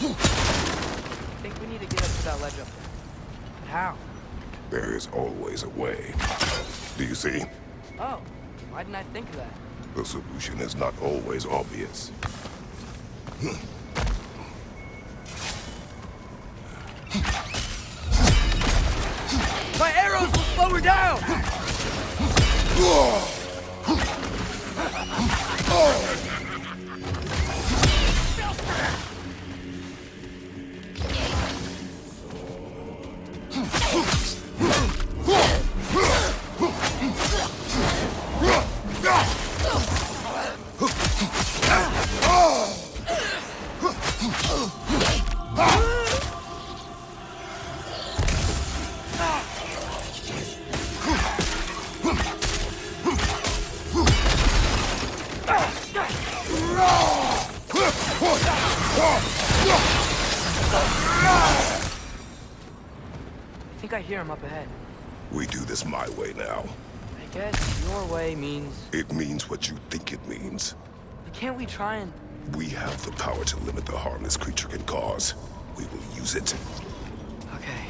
I think we need to get up to that ledge up there. But how? There is always a way. Do you see? Oh, why didn't I think of that? The solution is not always obvious. My arrows will slow her down! I think I hear him up ahead. We do this my way now. I guess your way means... It means what you think it means. But can't we try and... We have the power to limit the harm this creature can cause. We will use it. Okay.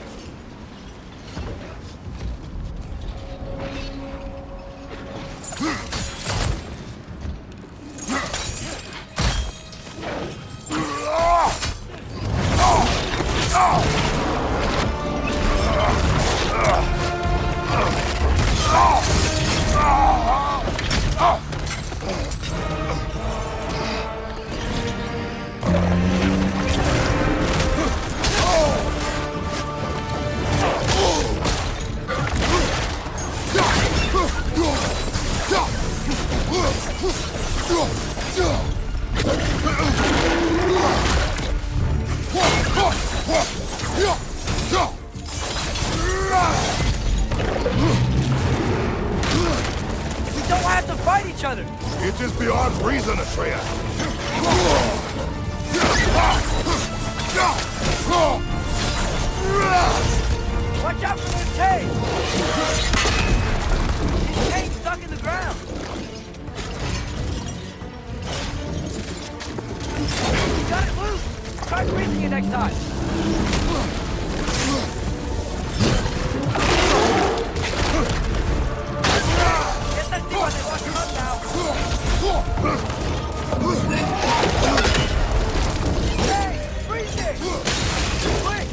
It is beyond reason, Atreus. Watch out for those chains! These chains stuck in the ground! You got it loose! Try freezing it next time! Get that thing while they wash him up now! Hey! Freeze it! Quick!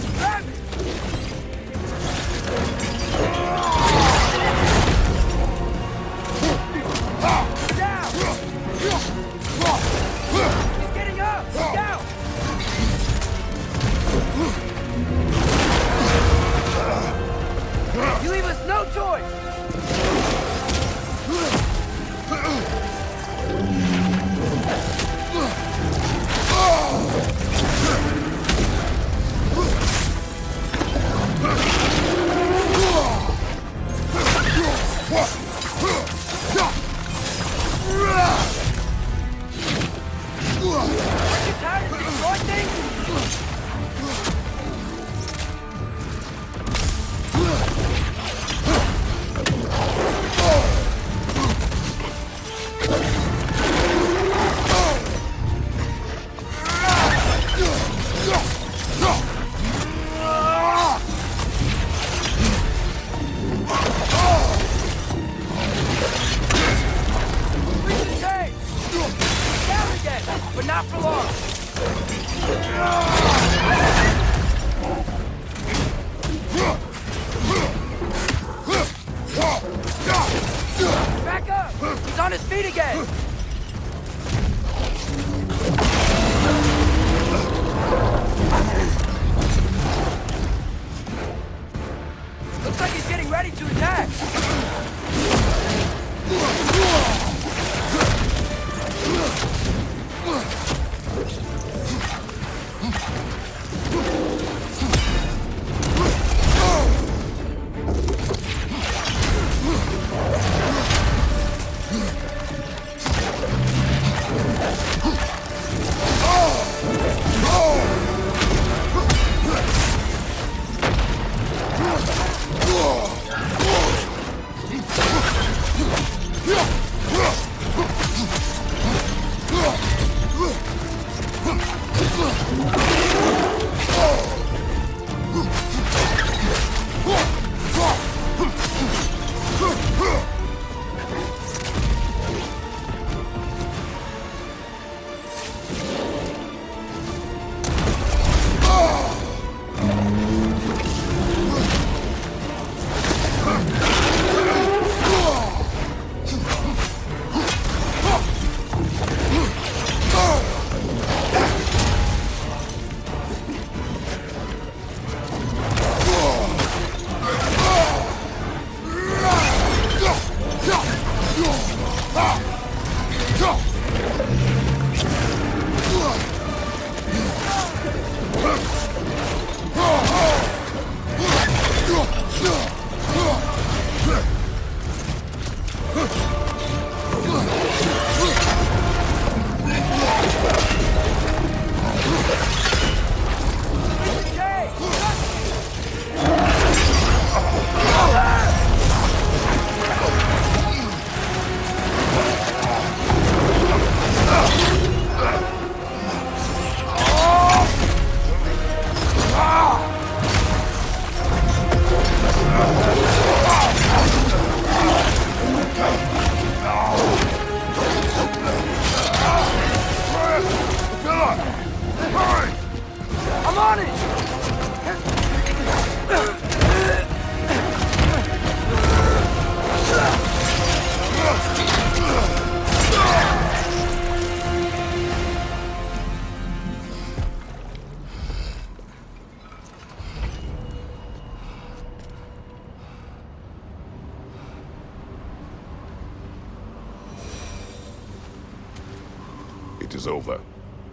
It is over.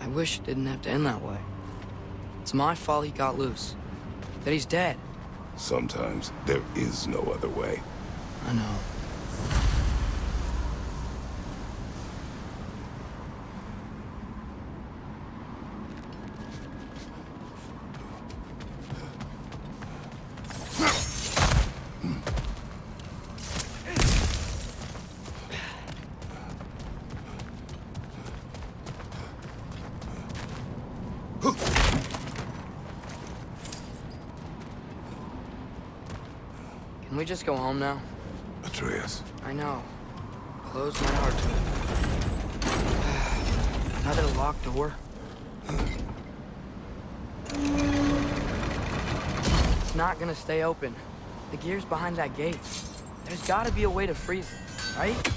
I wish it didn't have to end that way. It's my fault he got loose. That he's dead. Sometimes there is no other way. I know. Can we just go home now? Atreus. I know. Close my heart to it. Another locked door. It's not gonna stay open. The gear's behind that gate. There's gotta be a way to freeze it, right?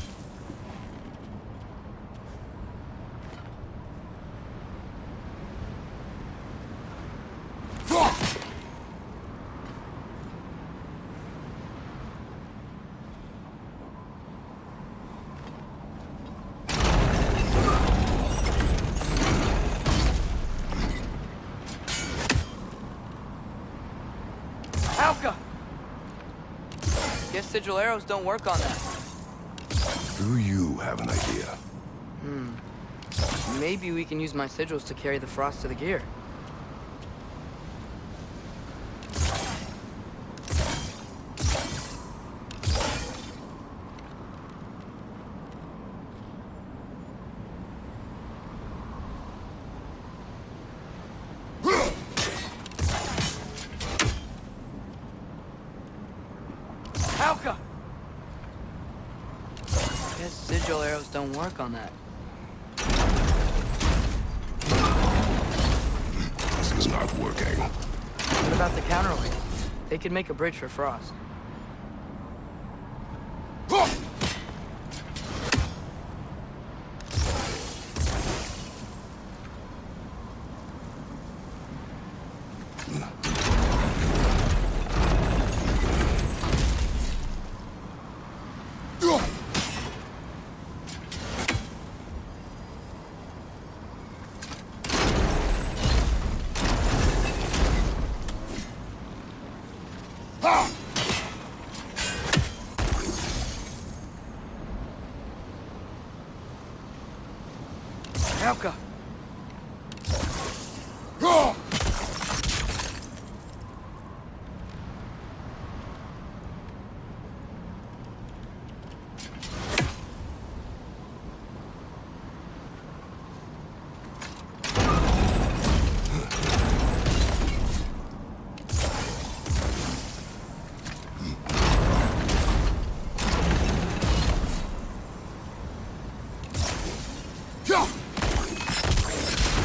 Guess sigil arrows don't work on that. Do you have an idea? Maybe we can use my sigils to carry the frost to the gear. Guess sigil arrows don't work on that. This is not working. What about the counterweight? They could make a bridge for frost. Helka!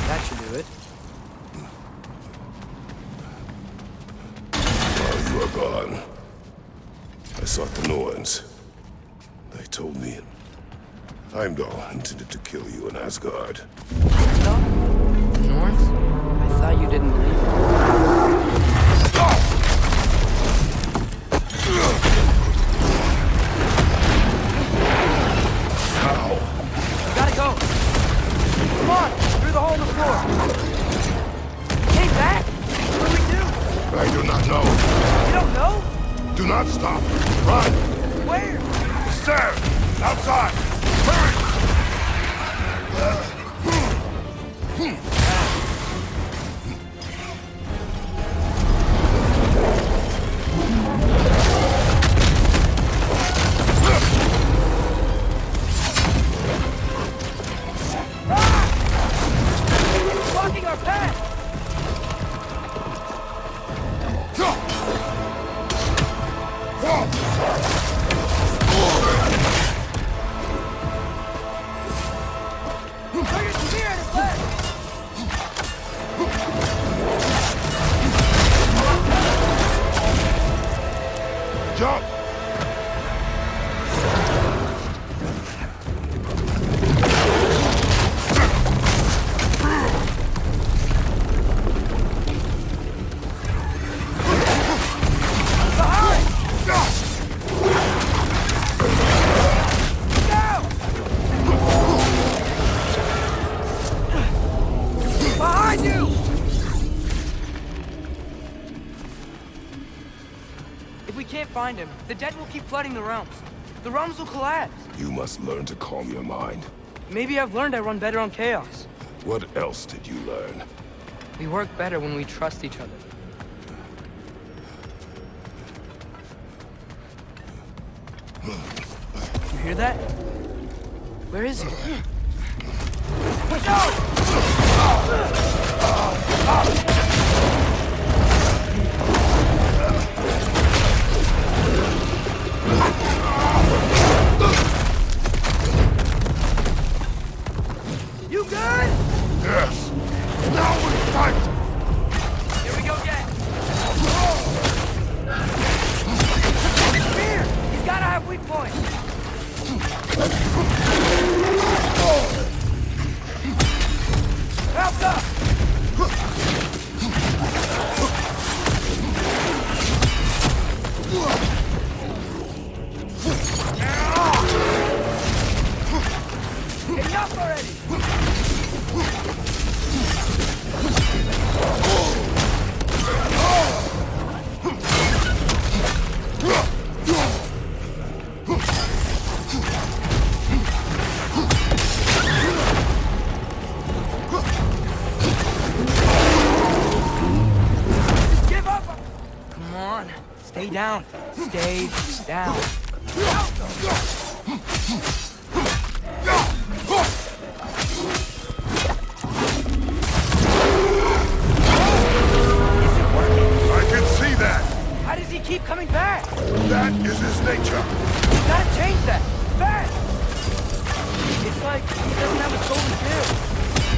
That should do it. While you are gone, I sought the Norns. They told me Heimdall intended to kill you in Asgard. Norse? I thought you didn't believe it. We gotta go. Come on, through the hole in the floor. Came back? What do we do? I do not know. You don't know? Do not stop. Run! Where? The stairs! Outside! Hurry! Blocking our path! Jump! Behind you! If we can't find him, the dead will keep flooding the realms. The realms will collapse. You must learn to calm your mind. Maybe I've learned I run better on chaos. What else did you learn? We work better when we trust each other. You hear that? Where is he? Push out! You good? Yes! Now we fight! Here we go again! Spear! He's gotta have weak points! Help up! Enough already! Just give up! Come on, stay down. Stay down. I can see that! How does he keep coming back? That is his nature! You gotta change that! Fast! It's like he doesn't have a soul to kill.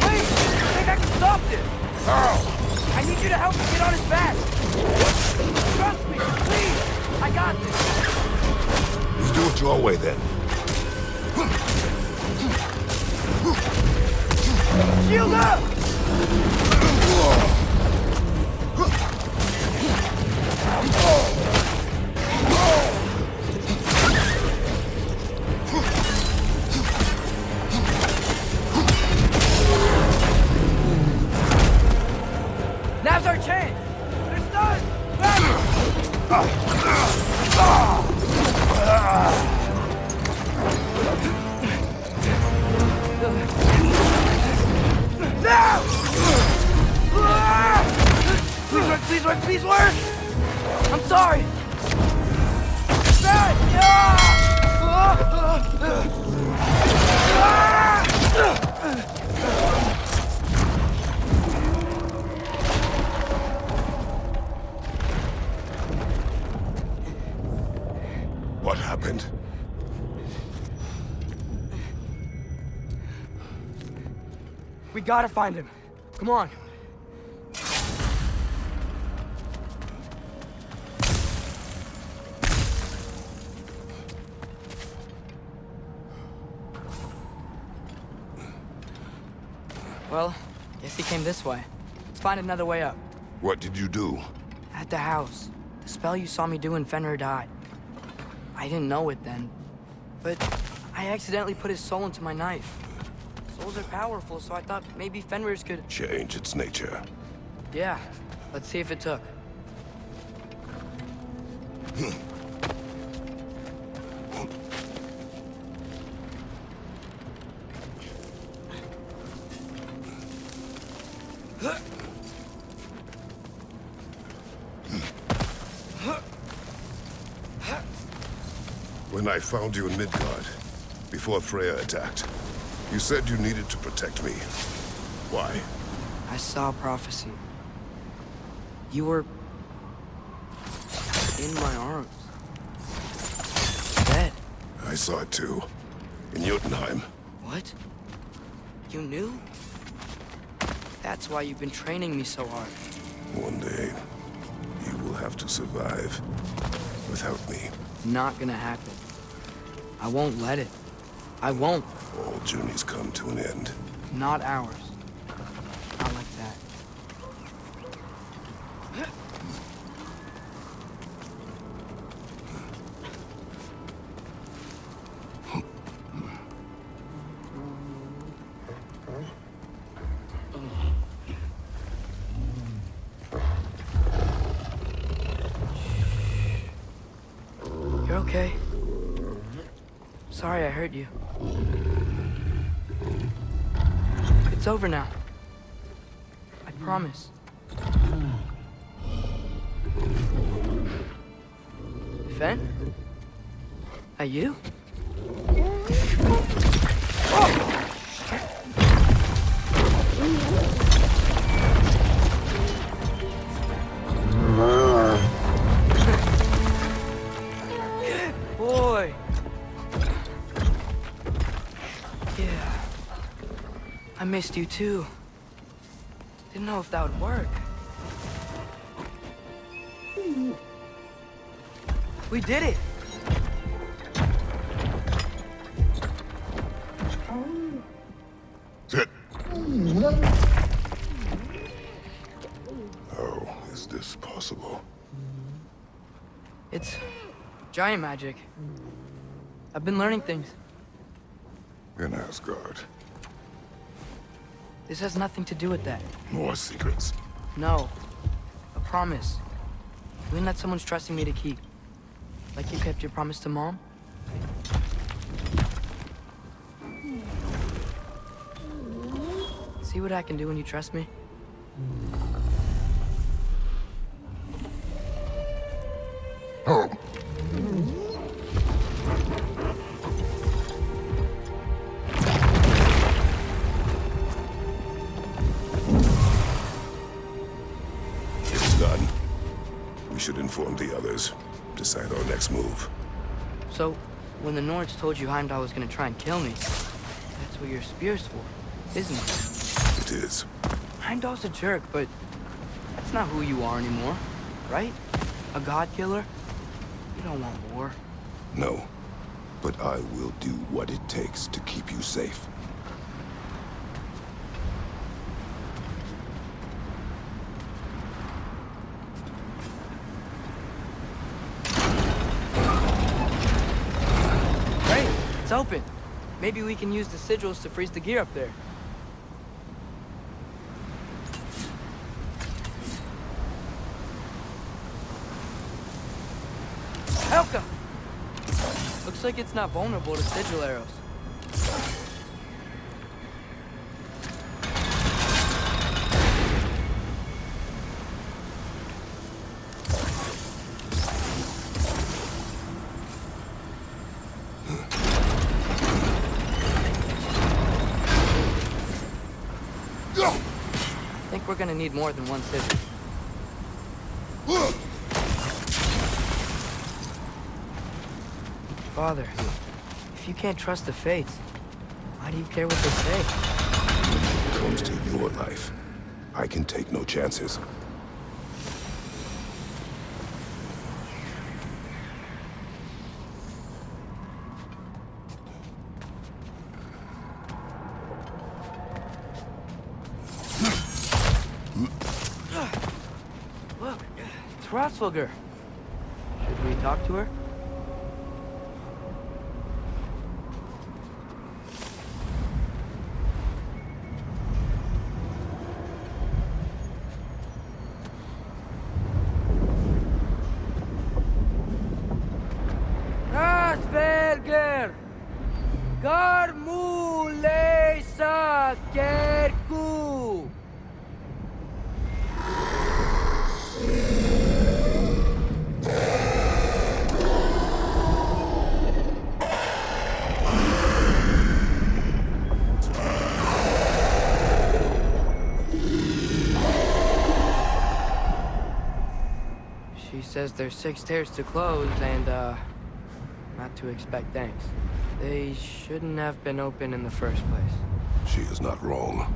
Wait! I think I can stop this! How? I need you to help me get on his back! Trust me, please! I got this! You do it your way then. Shield up! Now's our chance! They're stunned! Back! Please work, please work! I'm sorry! What happened? We gotta find him. Come on. Well, guess he came this way. Let's find another way up. What did you do? At the house. The spell you saw me do when Fenrir died. I didn't know it then, but I accidentally put his soul into my knife. Souls are powerful, so I thought maybe Fenrir's could... Change its nature. Yeah, let's see if it took. When I found you in Midgard, before Freya attacked, you said you needed to protect me. Why? I saw a prophecy. You were... in my arms. Dead. I saw it too. In Jotunheim. What? You knew? That's why you've been training me so hard. One day, you will have to survive without me. Not gonna happen. I won't let it. I won't. All journeys come to an end. Not ours. Not like that. You're okay. Sorry I hurt you. It's over now. I promise. Fen? Are you? Boy. Yeah. I missed you too. Didn't know if that would work. We did it! Sit. How is this possible? It's giant magic. I've been learning things. In Asgard. This has nothing to do with that. More secrets. No. A promise. One that someone's trusting me to keep. Like you kept your promise to Mom? See what I can do when you trust me? Oh. It's done. We should inform the others. Decide our next move. So, when the Nords told you Heimdall was gonna try and kill me, that's what your spear's for, isn't it? It is. Heimdall's a jerk, but that's not who you are anymore, right? A god killer? You don't want war. No. But I will do what it takes to keep you safe. Hey, it's open. Maybe we can use the sigils to freeze the gear up there. Helka! Looks like it's not vulnerable to sigil arrows. I think we're gonna need more than one sigil. Father, if you can't trust the fates, why do you care what they say? When it comes to your life, I can take no chances. Look, it's Hrothgar. Should we talk to her? Asgard! Garmulesa Kerku! She says there's 6 stairs to close and, not to expect thanks. They shouldn't have been open in the first place. She is not wrong.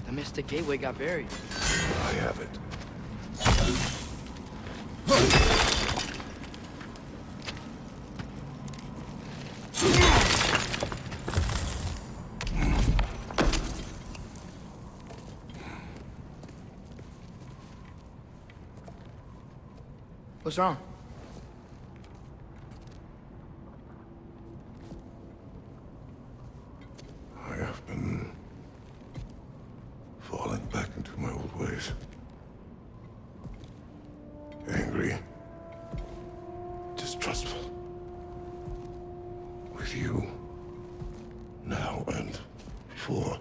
The Mystic Gateway got buried. I have it. What's wrong? I have been falling back into my old ways. Angry. Distrustful. With you. Now and before.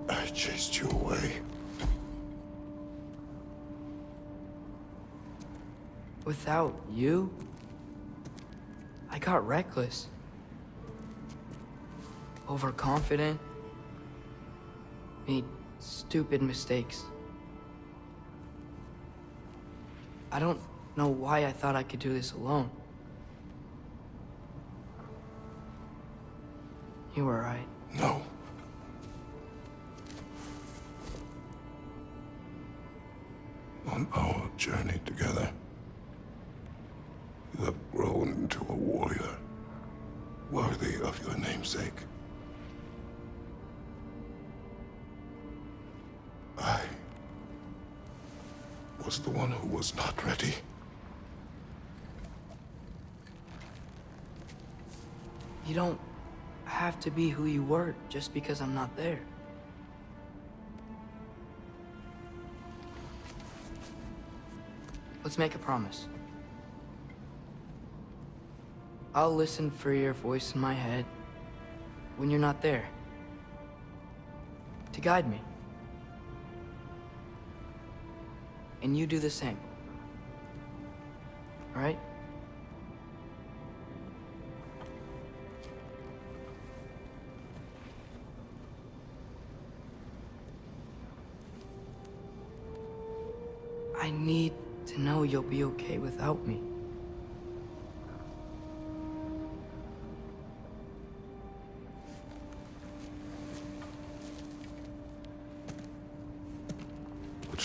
I chased you away. Without you, I got reckless. Overconfident. Made stupid mistakes. I don't know why I thought I could do this alone. You were right. No. On our journey together, you have grown into a warrior, worthy of your namesake. I was the one who was not ready. You don't have to be who you were just because I'm not there. Let's make a promise. I'll listen for your voice in my head when you're not there, to guide me. And you do the same. All right? I need to know you'll be okay without me.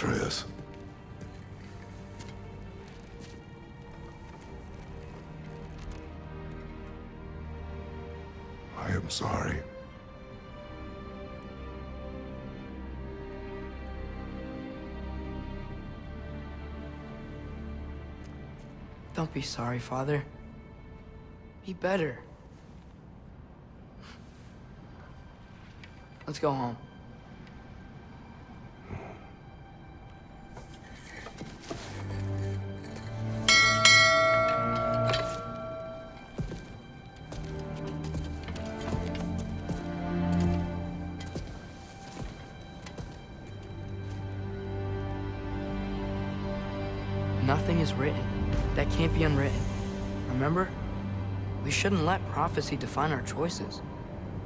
Atreus. I am sorry. Don't be sorry, Father. Be better. Let's go home. Nothing is written that can't be unwritten. Remember? We shouldn't let prophecy define our choices.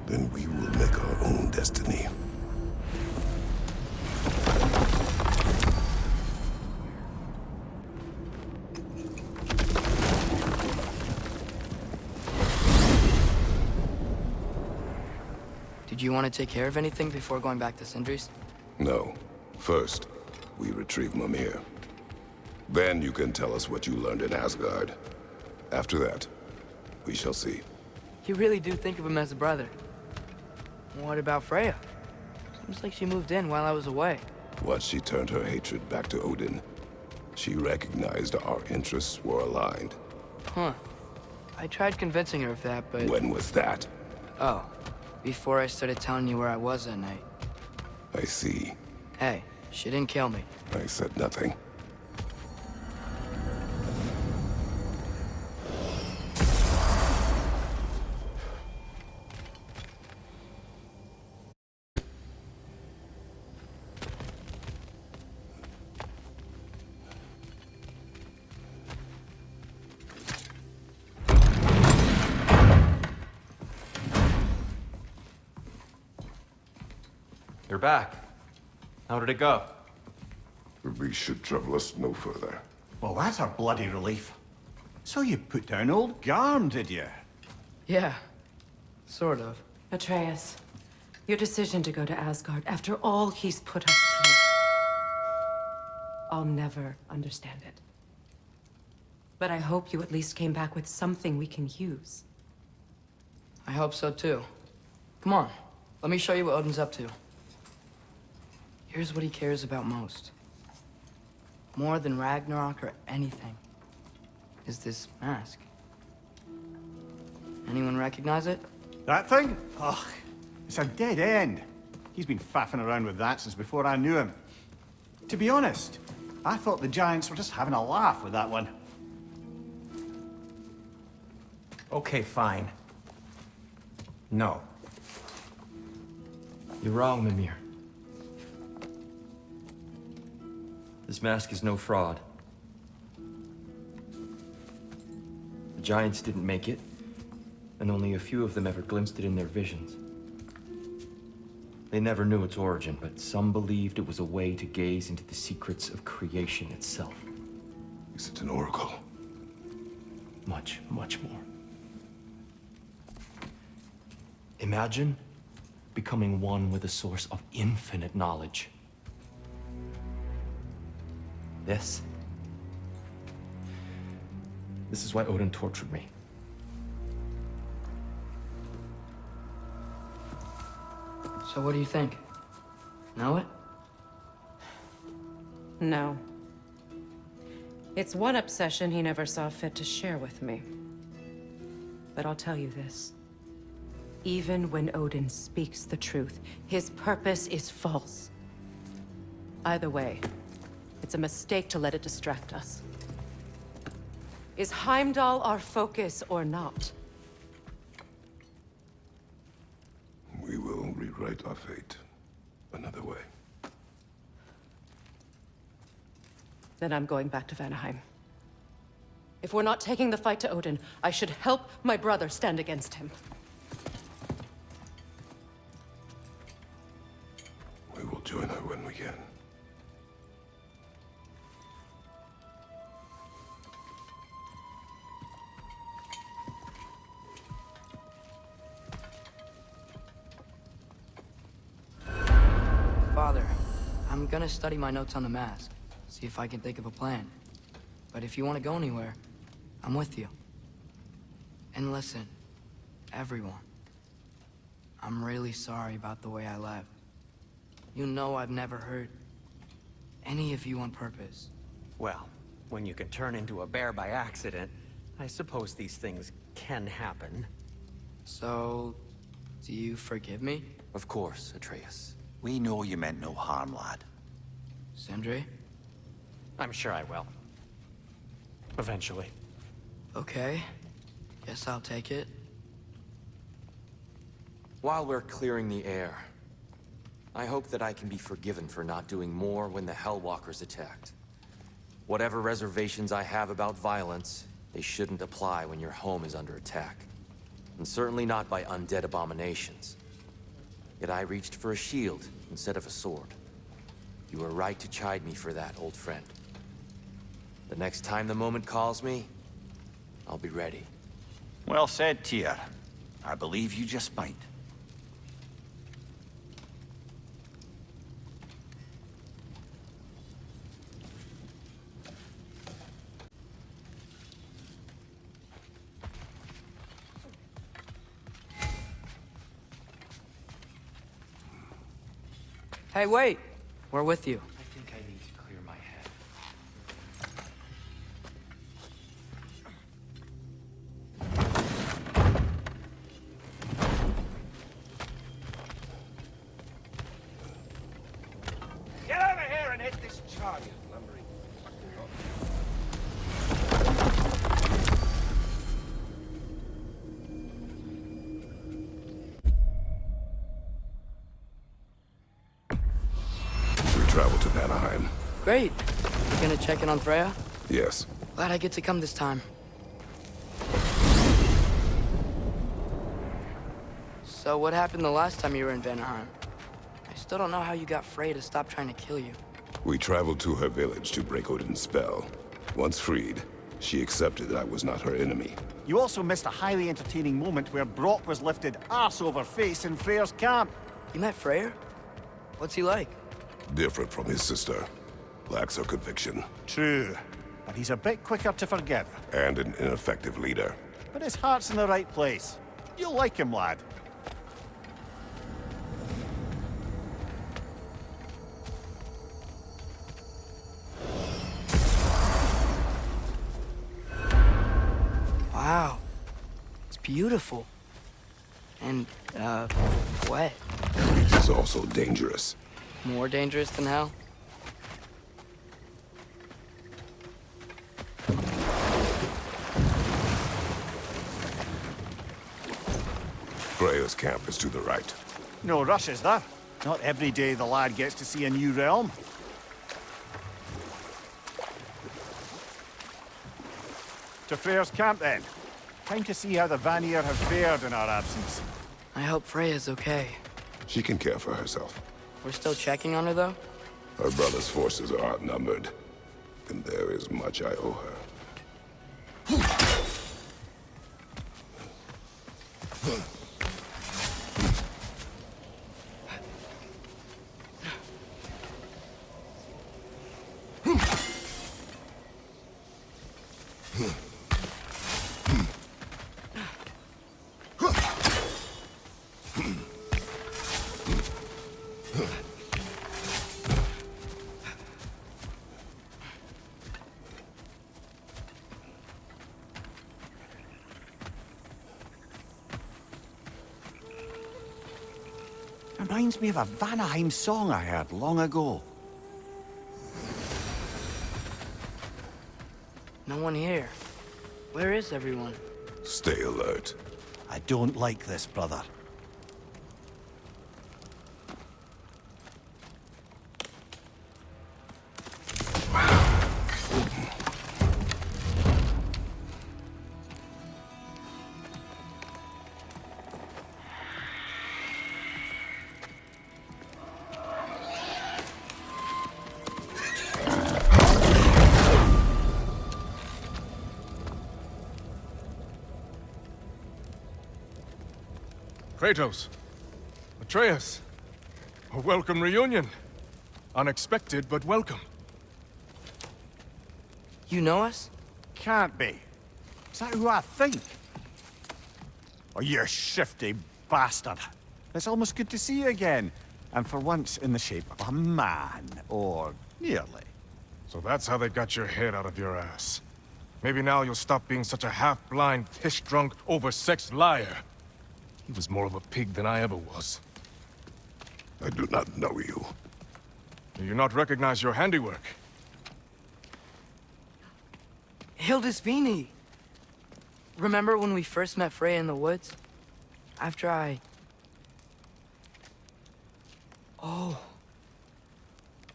Then we will make our own destiny. Did you want to take care of anything before going back to Sindri's? No. First, we retrieve Mimir. Then you can tell us what you learned in Asgard. After that, we shall see. You really do think of him as a brother. What about Freya? Seems like she moved in while I was away. Once she turned her hatred back to Odin, she recognized our interests were aligned. Huh. I tried convincing her of that, but... When was that? Oh, before I started telling you where I was that night. I see. Hey, she didn't kill me. I said nothing. You're back. How did it go? The beast should trouble us no further. Well, that's a bloody relief. So you put down old Garm, did you? Yeah, sort of. Atreus, your decision to go to Asgard after all he's put us through. I'll never understand it. But I hope you at least came back with something we can use. I hope so too. Come on, let me show you what Odin's up to. Here's what he cares about most. More than Ragnarok or anything. Is this mask. Anyone recognize it? That thing? Ugh, it's a dead end. He's been faffing around with that since before I knew him. To be honest, I thought the Giants were just having a laugh with that one. Okay, fine. No. You're wrong, Mimir. This mask is no fraud. The Giants didn't make it, and only a few of them ever glimpsed it in their visions. They never knew its origin, but some believed it was a way to gaze into the secrets of creation itself. Is it an oracle? Much, much more. Imagine becoming one with a source of infinite knowledge. This is why Odin tortured me. So what do you think? Know it? No. It's one obsession he never saw fit to share with me. But I'll tell you this. Even when Odin speaks the truth, his purpose is false. Either way, it's a mistake to let it distract us. Is Heimdall our focus or not? We will rewrite our fate another way. Then I'm going back to Vanaheim. If we're not taking the fight to Odin, I should help my brother stand against him. We will join her when we can. Father, I'm I'm gonna study my notes on the mask, see if I can think of a plan. But if you want to go anywhere, I'm with you. And listen, everyone. I'm really sorry about the way I left. You know I've never hurt any of you on purpose. Well, when you can turn into a bear by accident, I suppose these things can happen. So, do you forgive me? Of course, Atreus. We know you meant no harm, lad. Sindri? I'm sure I will. Eventually. Okay. Guess I'll take it. While we're clearing the air, I hope that I can be forgiven for not doing more when the Hellwalkers attacked. Whatever reservations I have about violence, they shouldn't apply when your home is under attack. And certainly not by undead abominations. Yet I reached for a shield instead of a sword. You were right to chide me for that, old friend. The next time the moment calls me, I'll be ready. Well said, Tyr. I believe you just might. Hey, wait! We're with you. I think I need to clear my head. Get over here and hit this charge, you lumbering fucking lot. Travel to Vanaheim. Great. You gonna check in on Freya? Yes. Glad I get to come this time. So what happened the last time you were in Vanaheim? I still don't know how you got Freya to stop trying to kill you. We traveled to her village to break Odin's spell. Once freed, she accepted that I was not her enemy. You also missed a highly entertaining moment where Brock was lifted arse over face in Freyr's camp. You met Freyr? What's he like? Different from his sister. Lacks her conviction. True. But he's a bit quicker to forgive. And an ineffective leader. But his heart's in the right place. You'll like him, lad. Wow. It's beautiful. And, wet. It is also dangerous. More dangerous than hell? Freya's camp is to the right. No rush, is there? Not every day the lad gets to see a new realm. To Freyr's camp, then. Time to see how the Vanir have fared in our absence. I hope Freya's okay. She can care for herself. We're still checking on her, though? Her brother's forces are outnumbered, and there is much I owe her. Reminds me of a Vanaheim song I heard long ago. No one here. Where is everyone? Stay alert. I don't like this, brother. Kratos, Atreus, a welcome reunion. Unexpected, but welcome. You know us? Can't be. Is that who I think? Oh, you shifty bastard. It's almost good to see you again. And for once in the shape of a man, or nearly. So that's how they got your head out of your ass. Maybe now you'll stop being such a half-blind, piss-drunk, oversexed liar. He was more of a pig than I ever was. I do not know you. Do you not recognize your handiwork? Hildisvini! Remember when we first met Freya in the woods? After I... Oh.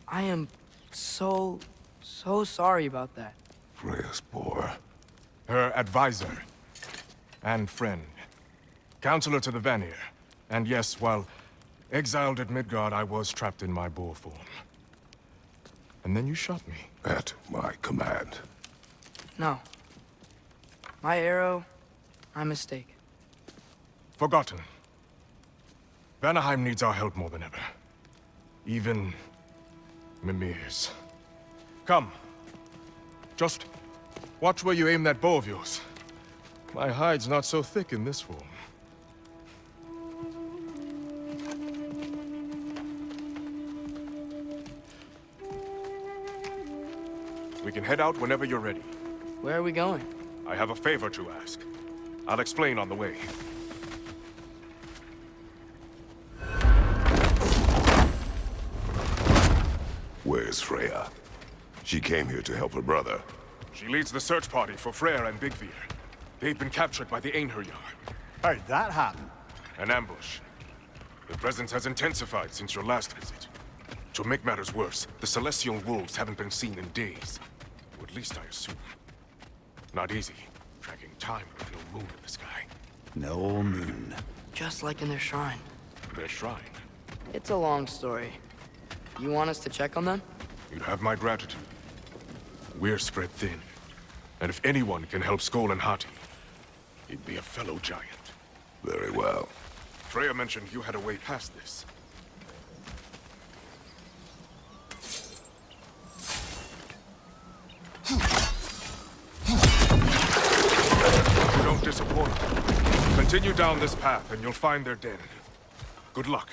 I am so sorry about that. Freya's poor. Her advisor. And friend. Counselor to the Vanir. And yes, while exiled at Midgard, I was trapped in my boar form. And then you shot me. At my command. No. My arrow, my mistake. Forgotten. Vanaheim needs our help more than ever. Even Mimir's. Come. Just watch where you aim that bow of yours. My hide's not so thick in this form. We can head out whenever you're ready. Where are we going? I have a favor to ask. I'll explain on the way. Where's Freya? She came here to help her brother. She leads the search party for Freyr and Bigvir. They've been captured by the Einherjar. How'd that happen? An ambush. The presence has intensified since your last visit. To make matters worse, the Celestial Wolves haven't been seen in days. Or at least I assume. Not easy, tracking time with no moon in the sky. No moon. Just like in their shrine. Their shrine? It's a long story. You want us to check on them? You'd have my gratitude. We're spread thin. And if anyone can help Skoll and Hati, he'd be a fellow giant. Very well. Freya mentioned you had a way past this. You don't disappoint. Continue down this path and you'll find their den. Good luck.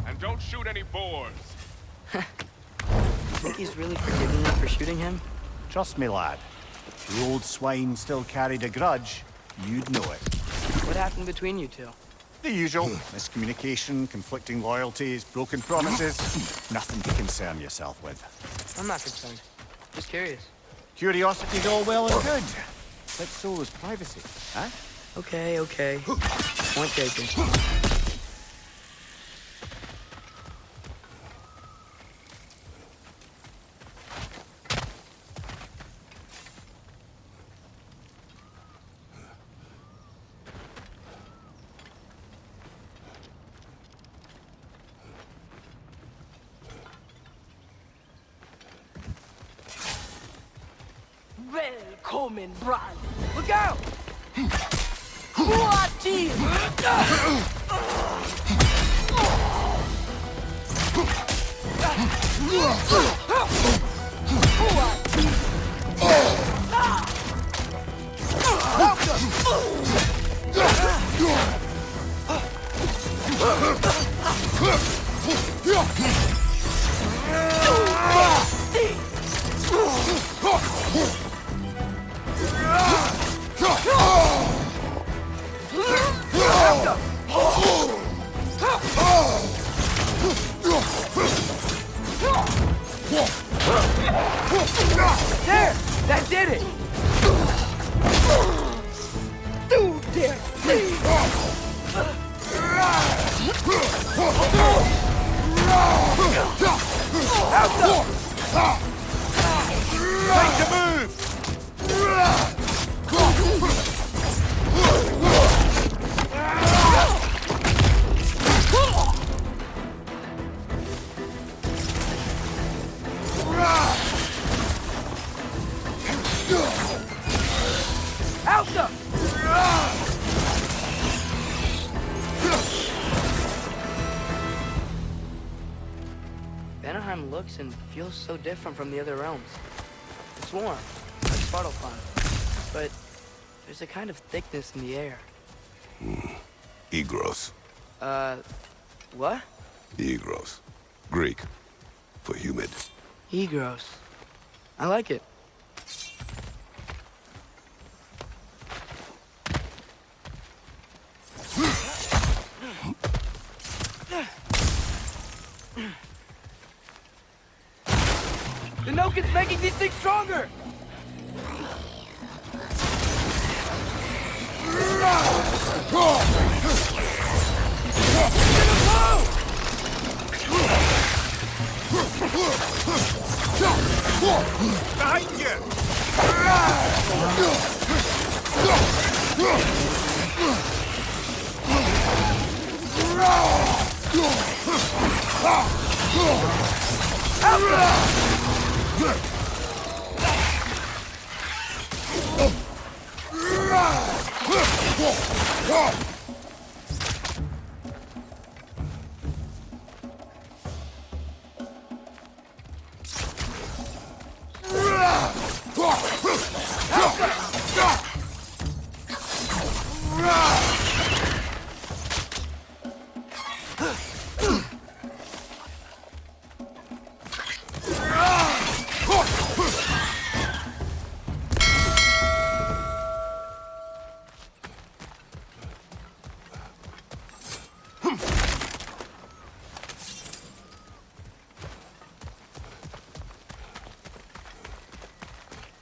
And don't shoot any boars. Think he's really forgiven me for shooting him? Trust me, lad. If the old swine still carried a grudge, you'd know it. What happened between you two? The usual. Miscommunication, conflicting loyalties, broken promises. Nothing to concern yourself with. I'm not concerned. Just curious. Curiosity's all well and good. But so is privacy, huh? Okay. Point taken. Välkommen, brand! Look out! What There! That did it! Dude, there! Make the move! Out them! looks and feels so different from the other realms. It's warm, like Svartalfheim, but there's a kind of thickness in the air. Egros. What? Egros. Greek. For humid. Egros. I like it. The Noken's making these things stronger! Behind you!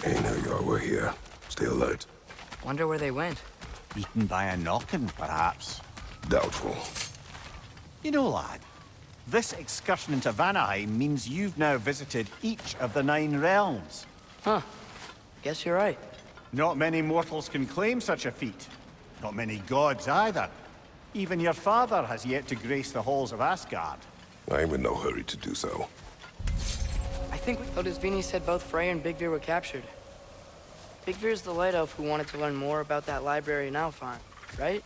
Hey, now y'all were here. Stay alert. Wonder where they went. Eaten by a knockin', perhaps. Doubtful. You know, lad, this excursion into Vanaheim means you've now visited each of the 9 realms. Huh. Guess you're right. Not many mortals can claim such a feat. Not many gods either. Even your father has yet to grace the halls of Asgard. I'm in no hurry to do so. I think Odysvini said both Frey and Big Veer were captured. Big Veer's the light elf who wanted to learn more about that library in Alfheim, right?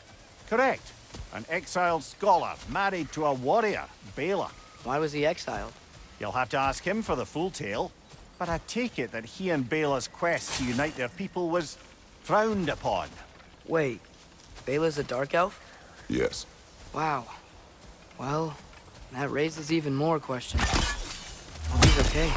Correct. An exiled scholar married to a warrior, Bela. Why was he exiled? You'll have to ask him for the full tale. But I take it that he and Bela's quest to unite their people was frowned upon. Wait, Bela's a dark elf? Yes. Wow. Well, that raises even more questions. Oh, he's okay.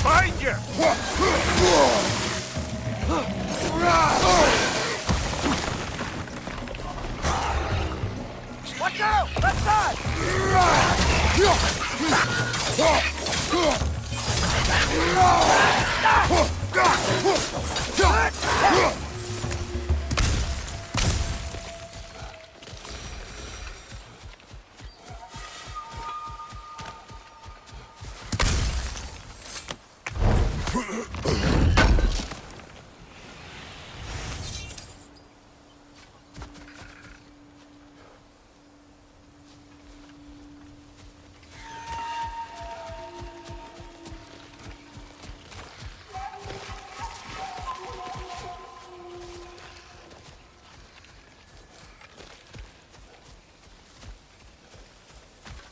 Find you! Watch out! Left side!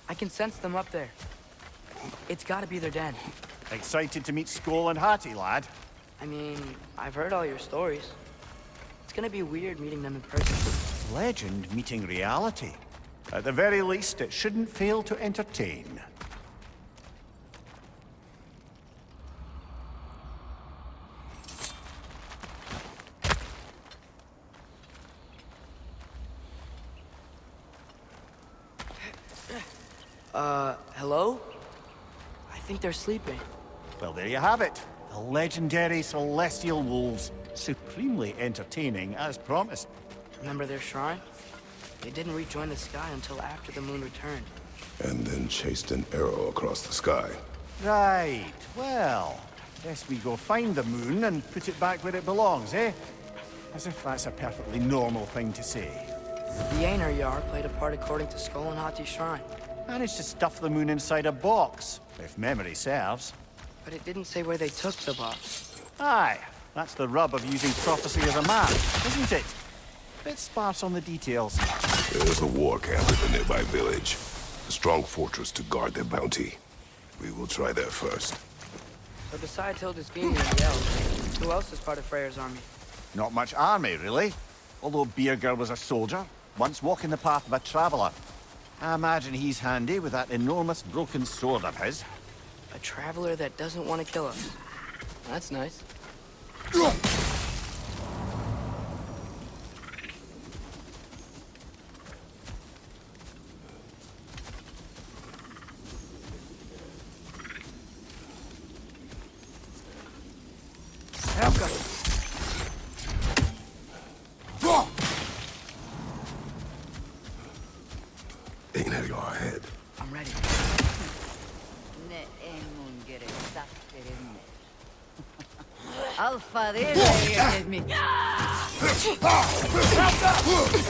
I can sense them up there. It's gotta be their den. Excited to meet Skoll and Hattie, lad? I mean, I've heard all your stories. It's gonna be weird meeting them in person. Legend meeting reality. At the very least, it shouldn't fail to entertain. Hello? I think they're sleeping. Well, there you have it. The legendary celestial wolves. Supremely entertaining, as promised. Remember their shrine? They didn't rejoin the sky until after the moon returned. And then chased an arrow across the sky. Right. Well, guess we go find the moon and put it back where it belongs, eh? As if that's a perfectly normal thing to say. The Einarjar played a part according to Skull and Hati's shrine. Managed to stuff the moon inside a box, if memory serves. But it didn't say where they took the box. Aye, that's the rub of using prophecy as a map, isn't it? Bit sparse on the details. There's a war camp in the nearby village. A strong fortress to guard their bounty. We will try there first. But besides Hildisvini and the elves, who else is part of Freyr's army? Not much army, really. Although Birger was a soldier, once walking the path of a traveler. I imagine he's handy with that enormous broken sword of his. A traveler that doesn't want to kill us. That's nice. Helga! Einarjar ahead. I'm ready. Alpha, there me.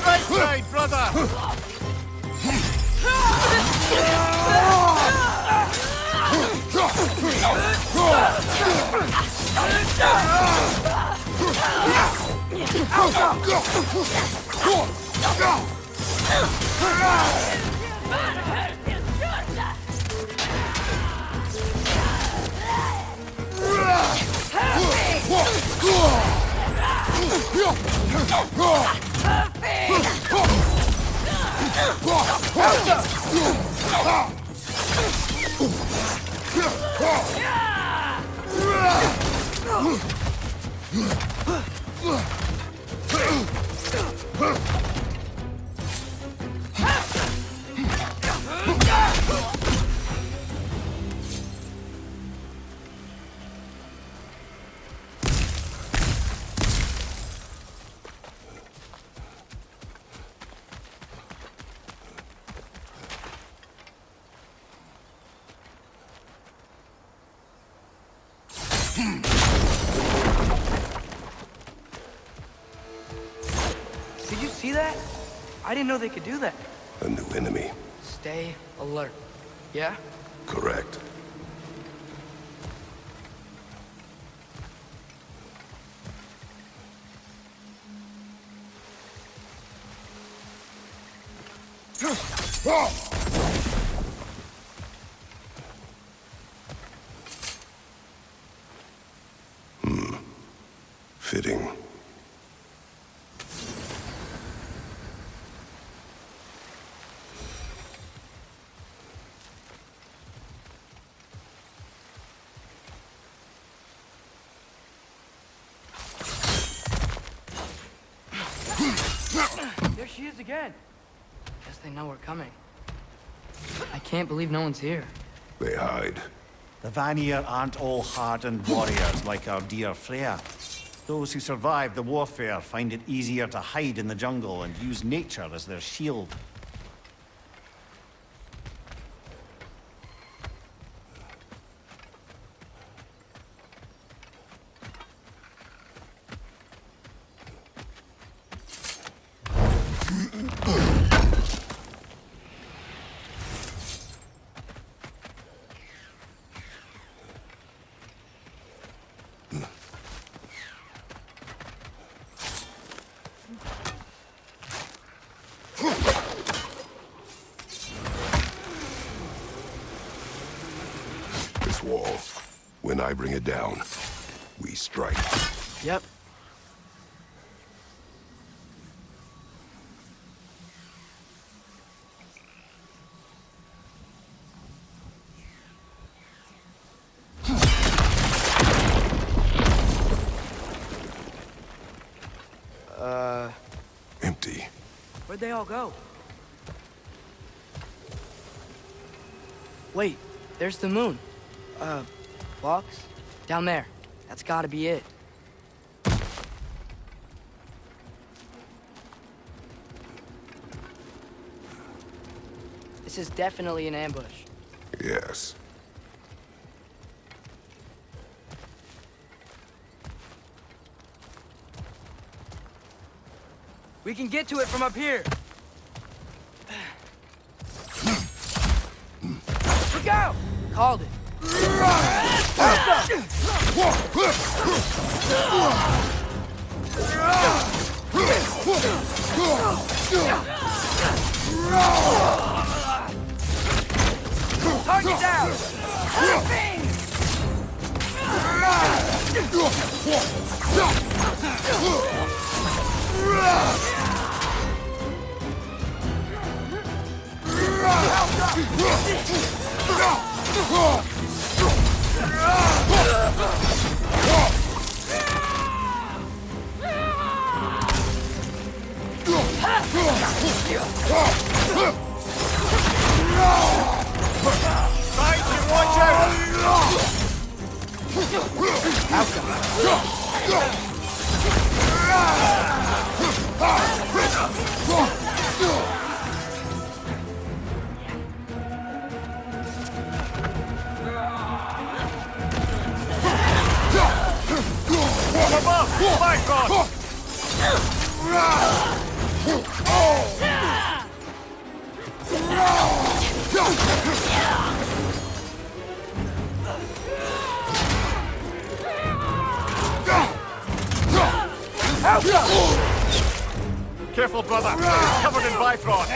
Right side, brother! Did you see that? I didn't know they could do that. A new enemy. Stay alert. Yeah? Correct. Fitting. There she is again. Guess they know we're coming. I can't believe no one's here. They hide. The Vanir aren't all hardened warriors like our dear Freya. Those who survive the warfare find it easier to hide in the jungle and use nature as their shield. This wall. When I bring it down, we strike. Yep. Empty. Where'd they all go? Wait, there's the moon. Box? Down there. That's gotta be it. This is definitely an ambush. Yes. We can get to it from up here. Look out! Called it. Target down! Watch out! My God! Careful, brother. It's covered in Bifrost.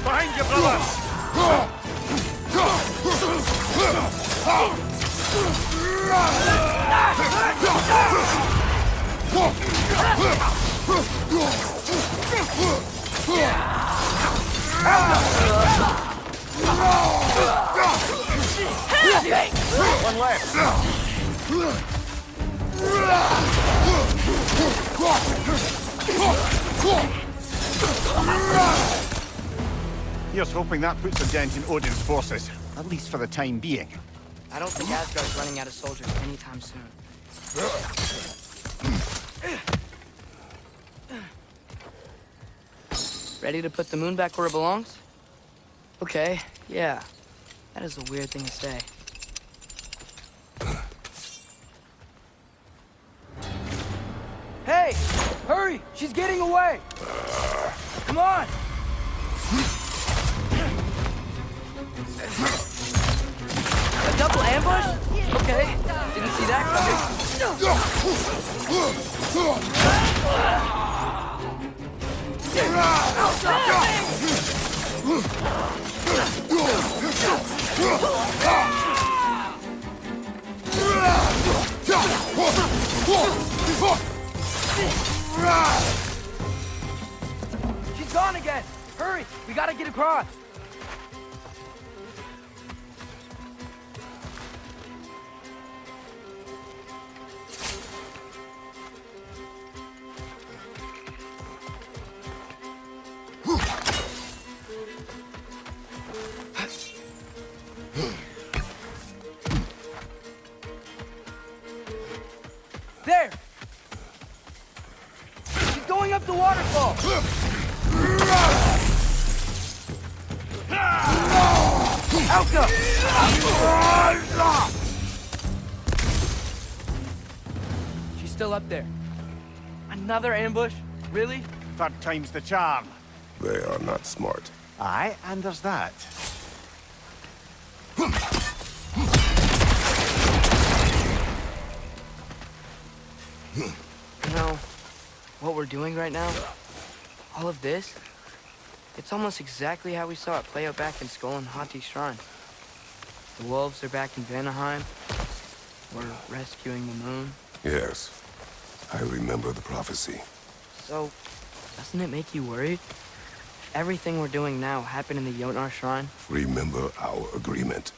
Behind you, brother. One left. Here's hoping that puts a dent in Odin's forces, at least for the time being. I don't think Asgard's running out of soldiers anytime soon. Ready to put the moon back where it belongs? Okay, yeah. That is a weird thing to say. Hey! Hurry! She's getting away! Come on! A double ambush? Okay. Didn't see that She's gone again! Hurry! We gotta get across! There! She's going up the waterfall! Alka! She's still up there. Another ambush? Really? Third time's the charm. They are not smart. Aye, and there's that. You know, what we're doing right now, all of this, it's almost exactly how we saw it play out back in Skull and Hati's shrine. The wolves are back in Vanaheim. We're rescuing the moon. Yes. I remember the prophecy. So, doesn't it make you worried? Everything we're doing now happened in the Jotnar shrine. Remember our agreement.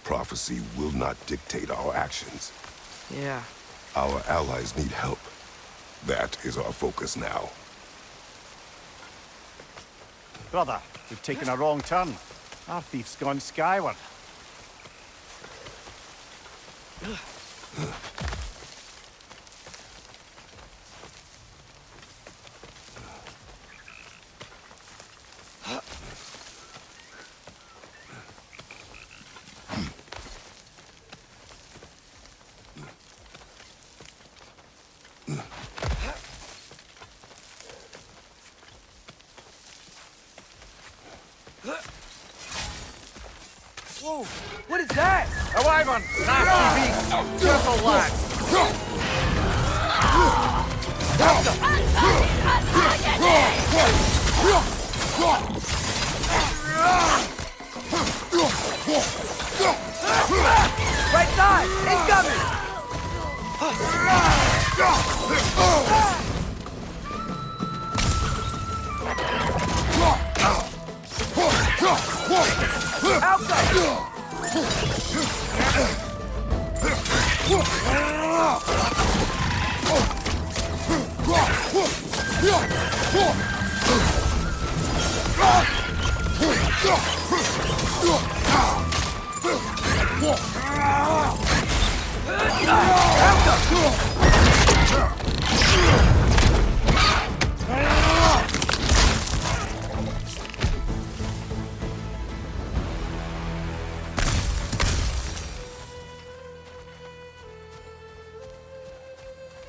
prophecy will not dictate our actions. Yeah. Our allies need help. That is our focus now. Brother, we've taken a wrong turn. Our thief's gone skyward. Whoa! What is that? A wyvern! Nasty beast! Careful, lad! Right side! Incoming!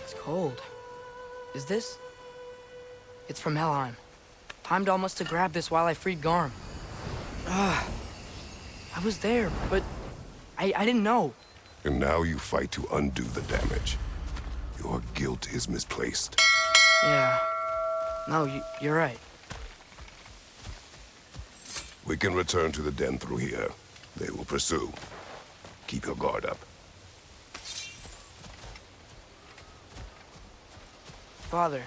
It's cold. Is this? It's from Helheim. Heimdall must have grabbed this while I freed Garm. I was there, but I didn't know. And now you fight to undo the damage. Your guilt is misplaced. Yeah. No, you're right. We can return to the den through here. They will pursue. Keep your guard up. Father,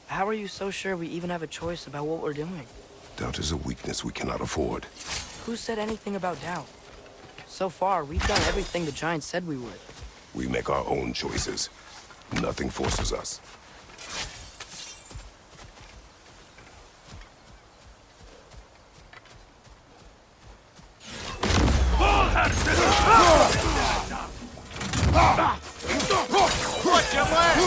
how are you so sure we even have a choice about what we're doing? Doubt is a weakness we cannot afford. Who said anything about doubt? So far, we've done everything the Giants said we would. We make our own choices. Nothing forces us. Watch your left!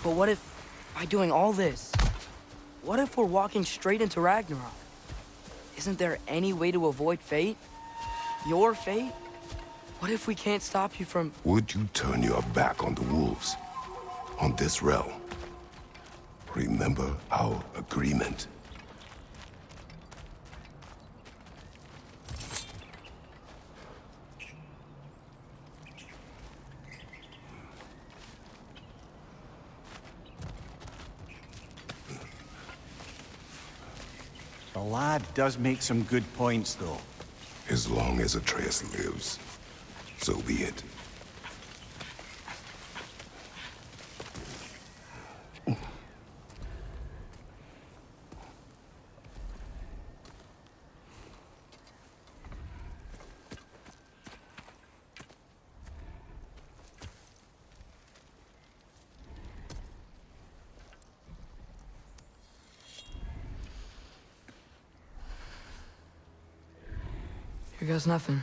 But what if, by doing all this, what if we're walking straight into Ragnarok? Isn't there any way to avoid fate? Your fate? What if we can't stop you from... Would you turn your back on the wolves? On this realm? Remember our agreement. The lad does make some good points, though. As long as Atreus lives, so be it. Here goes nothing.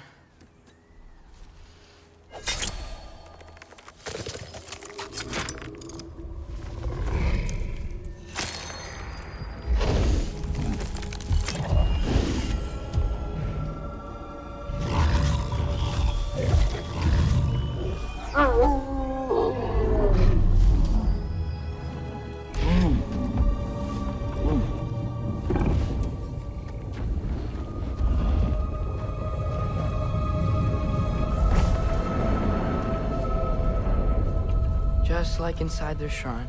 like inside their shrine.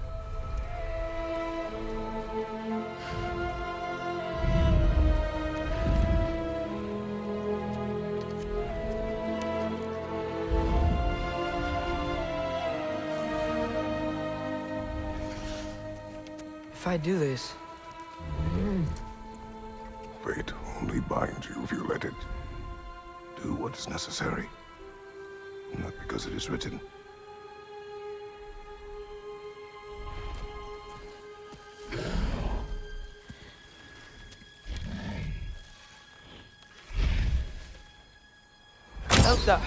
If I do this... Fate only binds you if you let it. Do what is necessary. Not because it is written. Elsa!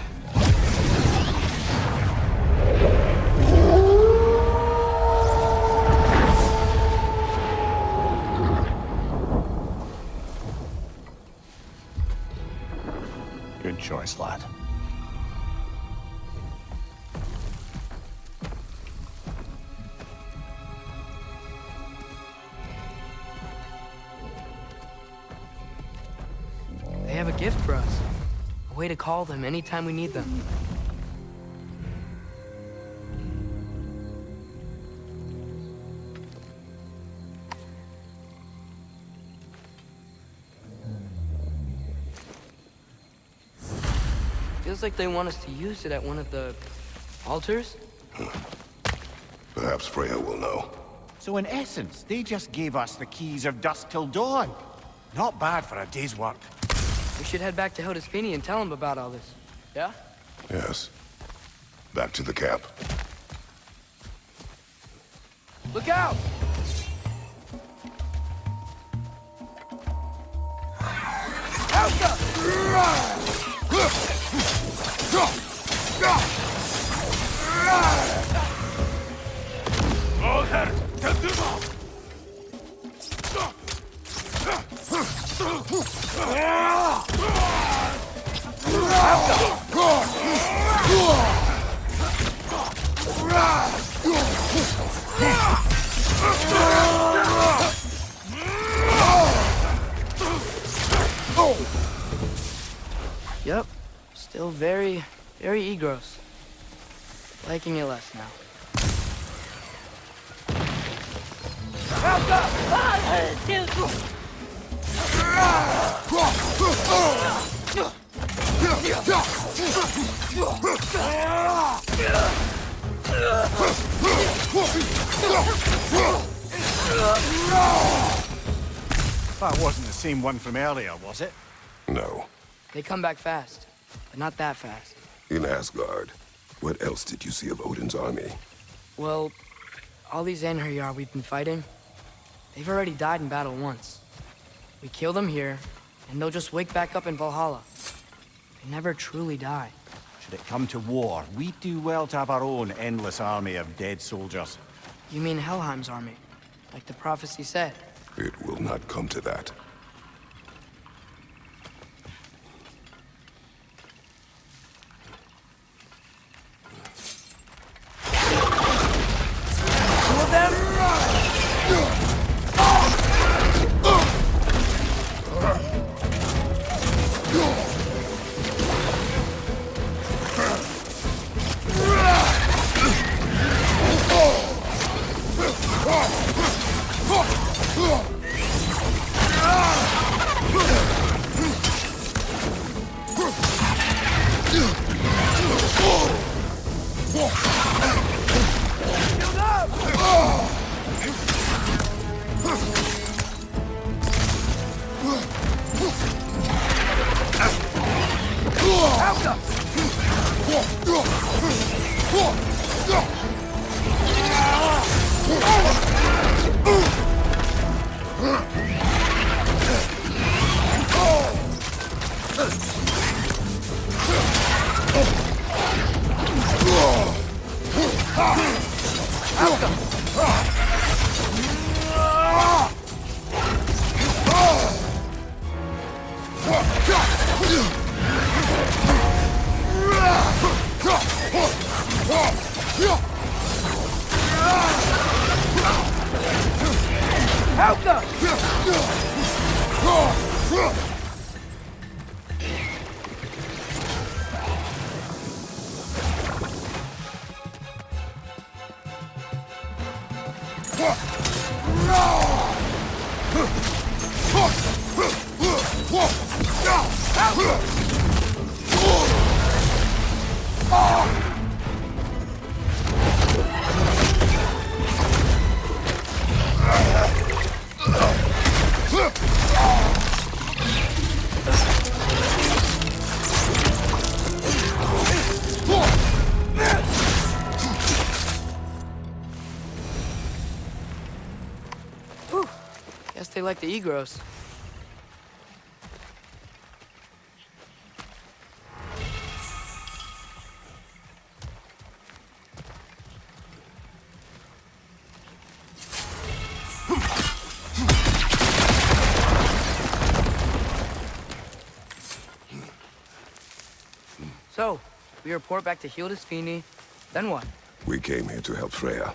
Good choice, lad. They have a gift for us. A way to call them anytime we need them. Feels like they want us to use it at one of the altars. Perhaps Freya will know. So in essence, they just gave us the keys of dusk till dawn. Not bad for a day's work. We should head back to Hildesfini and tell him about all this. Yeah? Yes. Back to the camp. Look out! Yep. Still very gross. Liking it less now. That wasn't the same one from earlier, was it? No. They come back fast, but not that fast. In Asgard, what else did you see of Odin's army? Well, all these Einherjar we've been fighting, they've already died in battle once. We kill them here, and they'll just wake back up in Valhalla. They never truly die. Should it come to war, we'd do well to have our own endless army of dead soldiers. You mean Helheim's army, like the prophecy said? It will not come to that. Two of them? Whew. Guess they like the Egros. So, we report back to Hildisfini, then what? We came here to help Freya.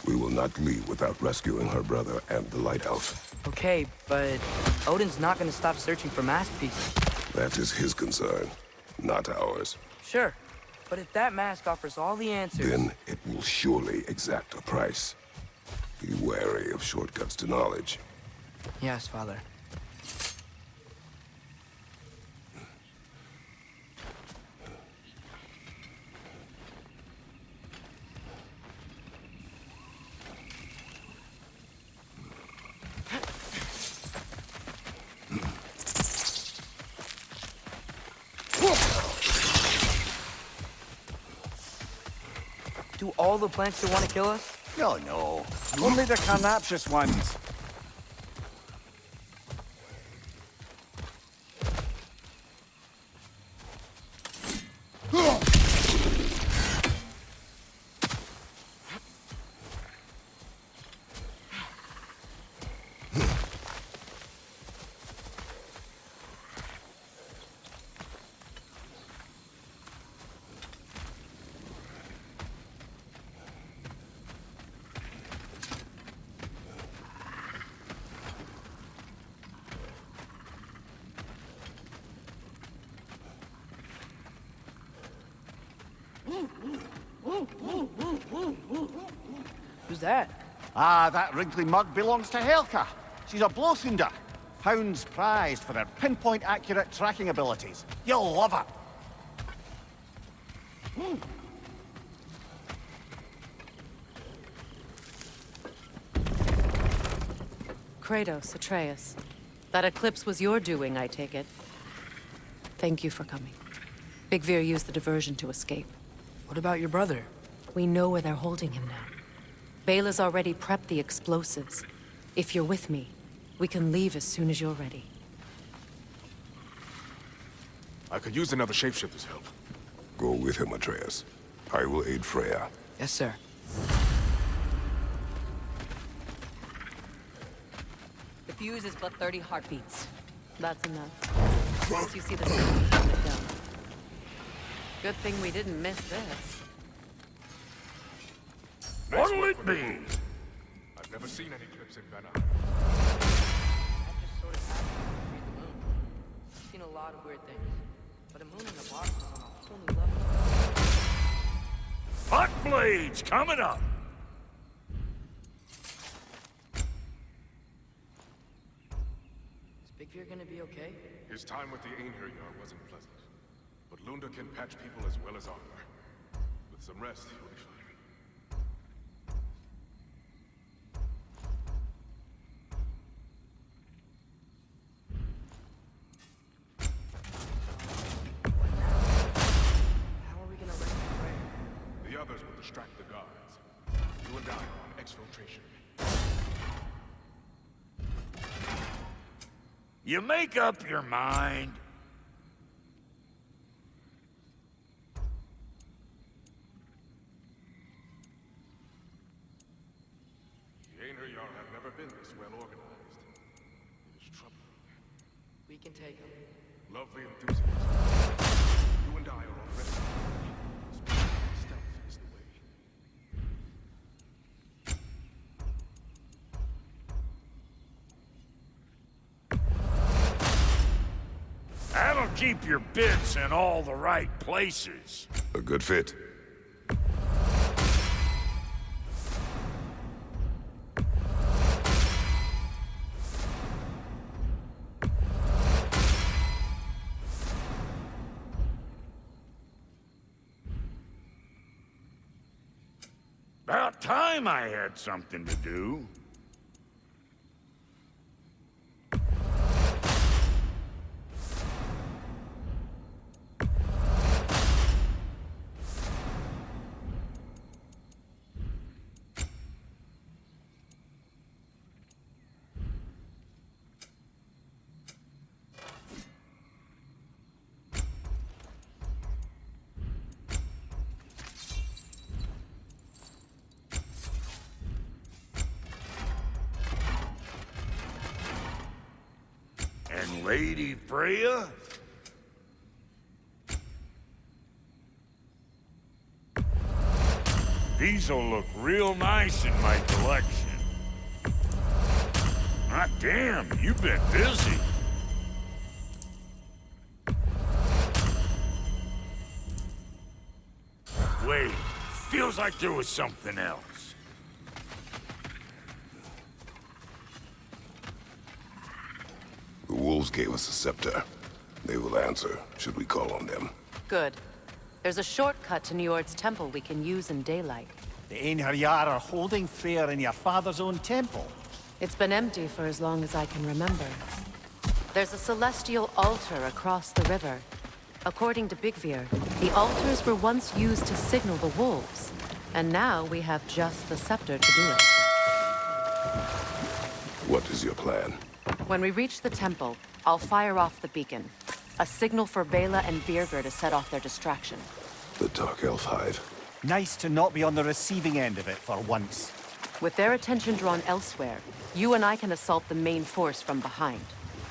We will not leave without rescuing her brother and the Light Elf. Okay, but Odin's not gonna stop searching for masterpieces. That is his concern, not ours. Sure, but if that mask offers all the answers... Then it will surely exact a price. Be wary of shortcuts to knowledge. Yes, Father. Do all the plants still want to kill us? No, no. Only the carnivorous ones. Who's that? Ah, that wrinkly mug belongs to Helka. She's a Blothunder. Hounds prized for their pinpoint accurate tracking abilities. You'll love her. Kratos, Atreus. That eclipse was your doing, I take it. Thank you for coming. Big Veer used the diversion to escape. What about your brother? We know where they're holding him now. Bela's already prepped the explosives. If you're with me, we can leave as soon as you're ready. I could use another shapeshifter's help. Go with him, Atreus. I will aid Freya. Yes, sir. The fuse is but 30 heartbeats. That's enough. Once you see the sun, turn it down. Good thing we didn't miss this. What'll it be? I've never seen any eclipse in Vanna. That just sort of happened to read the moon. I've seen a lot of weird things, but a moon in a box is on a whole new level. Hot blades coming up. Is Big Veer gonna be okay? His time with the Einherjar wasn't pleasant. But Lunda can patch people as well as armor. With some rest, he'll be fine. How are we gonna rescue Freya? The others will distract the guards. You and I are on exfiltration. You make up your mind. The Einherjar have never been this well organized. It is troubling. We can take him. Lovely enthusiasm. You and I are on rescue. Stealth is the way. That'll keep your bits in all the right places. A good fit. time I had something to do. And Lady Freya? These'll look real nice in my collection. Hot damn, you've been busy. Wait, feels like there was something else. The wolves gave us a scepter. They will answer, should we call on them. Good. There's a shortcut to Njord's temple we can use in daylight. The Einherjar are holding Freyr in your father's own temple. It's been empty for as long as I can remember. There's a celestial altar across the river. According to Bigvir, the altars were once used to signal the wolves, and now we have just the scepter to do it. What is your plan? When we reach the temple, I'll fire off the beacon. A signal for Bela and Birgir to set off their distraction. The Dark Elf Hive. Nice to not be on the receiving end of it for once. With their attention drawn elsewhere, you and I can assault the main force from behind.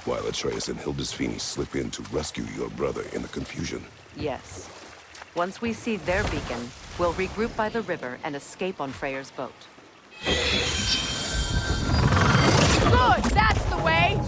While Atreus and Hildisvini slip in to rescue your brother in the confusion. Yes. Once we see their beacon, we'll regroup by the river and escape on Freyr's boat. Good! That's the way!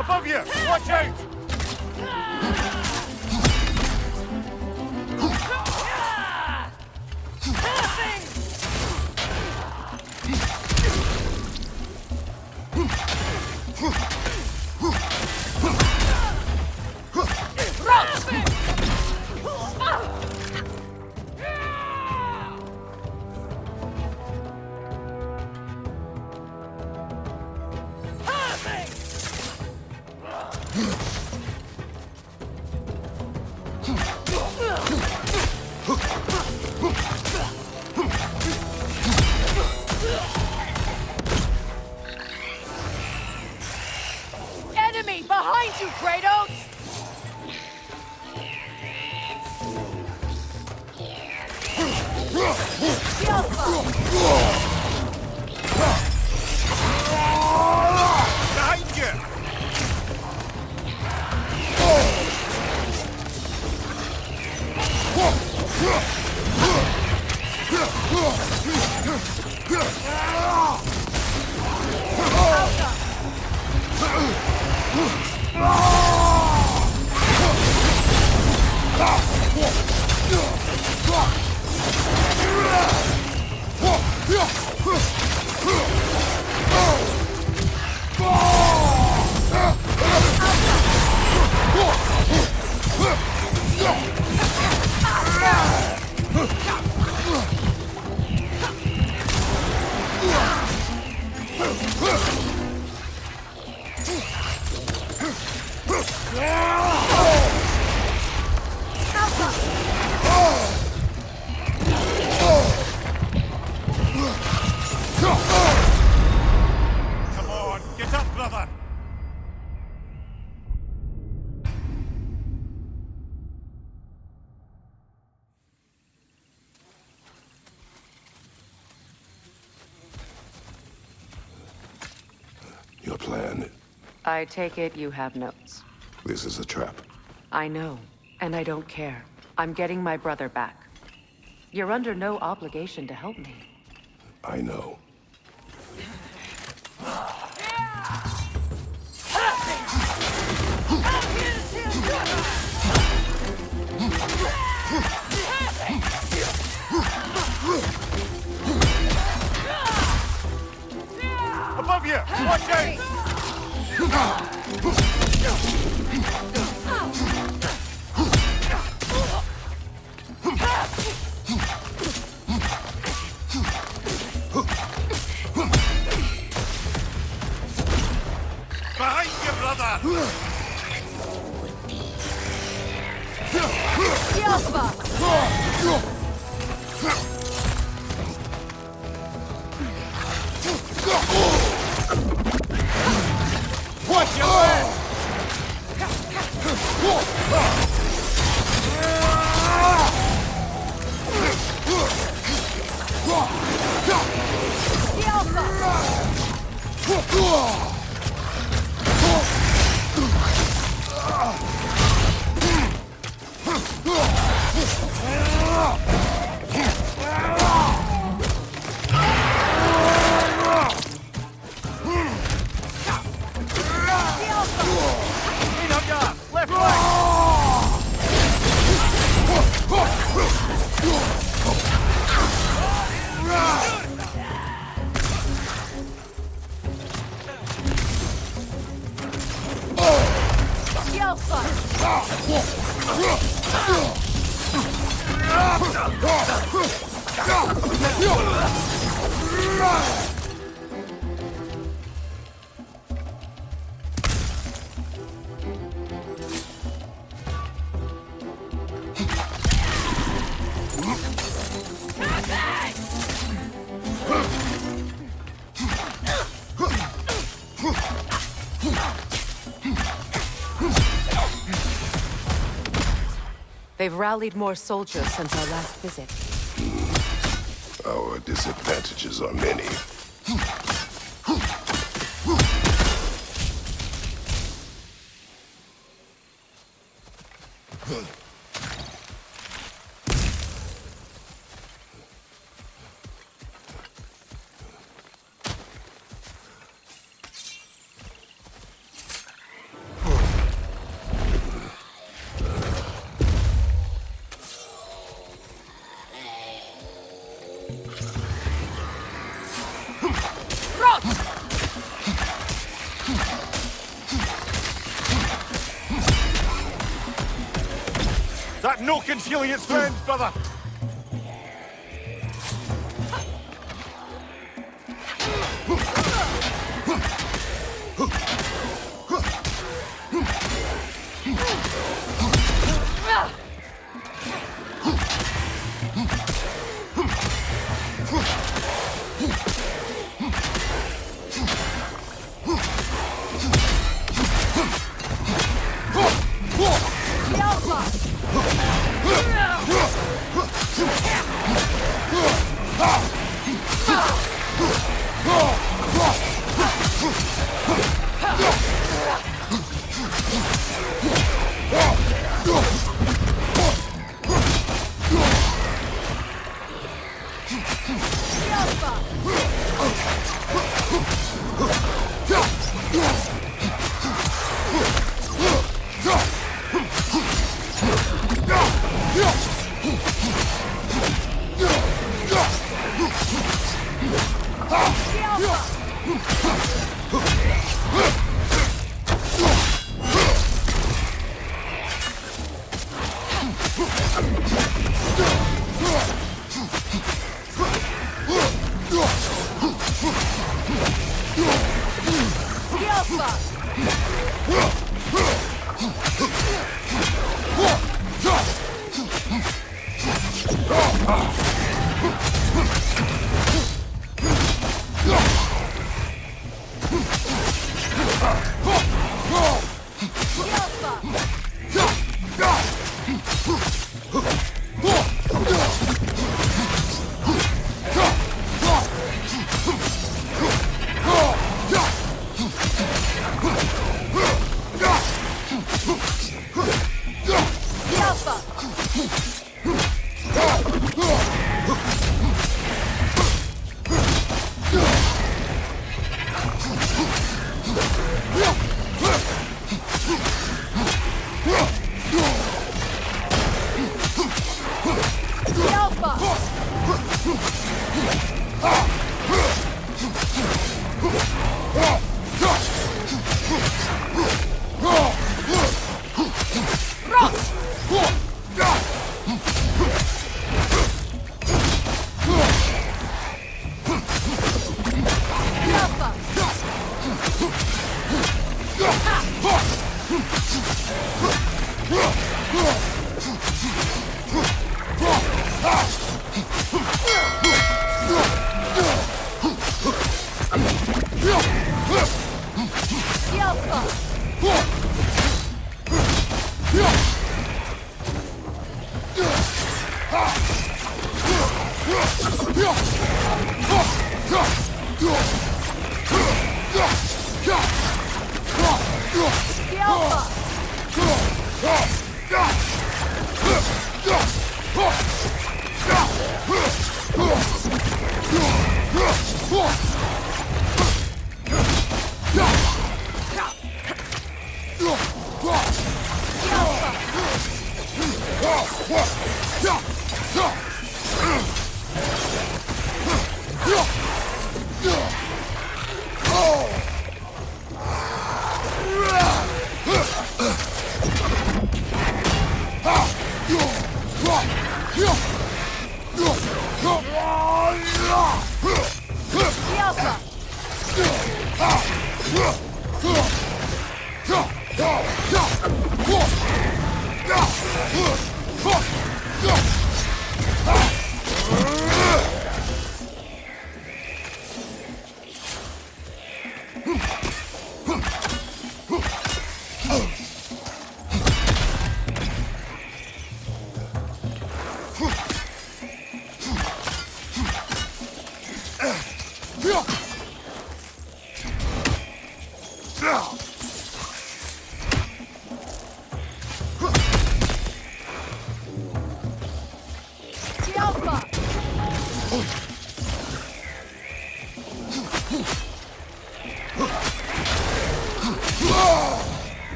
Above you! Watch out! Enemy behind you, Kratos! Behind you! Come on, get up, brother! Your plan? I take it you have notes. This is a trap. I know, and I don't care. I'm getting my brother back. You're under no obligation to help me. I know. Above you! Watch out! Behind you, brother! Watch your back! Left They've rallied more soldiers since our last visit. Our disadvantages are many. That no concealing its friends, brother!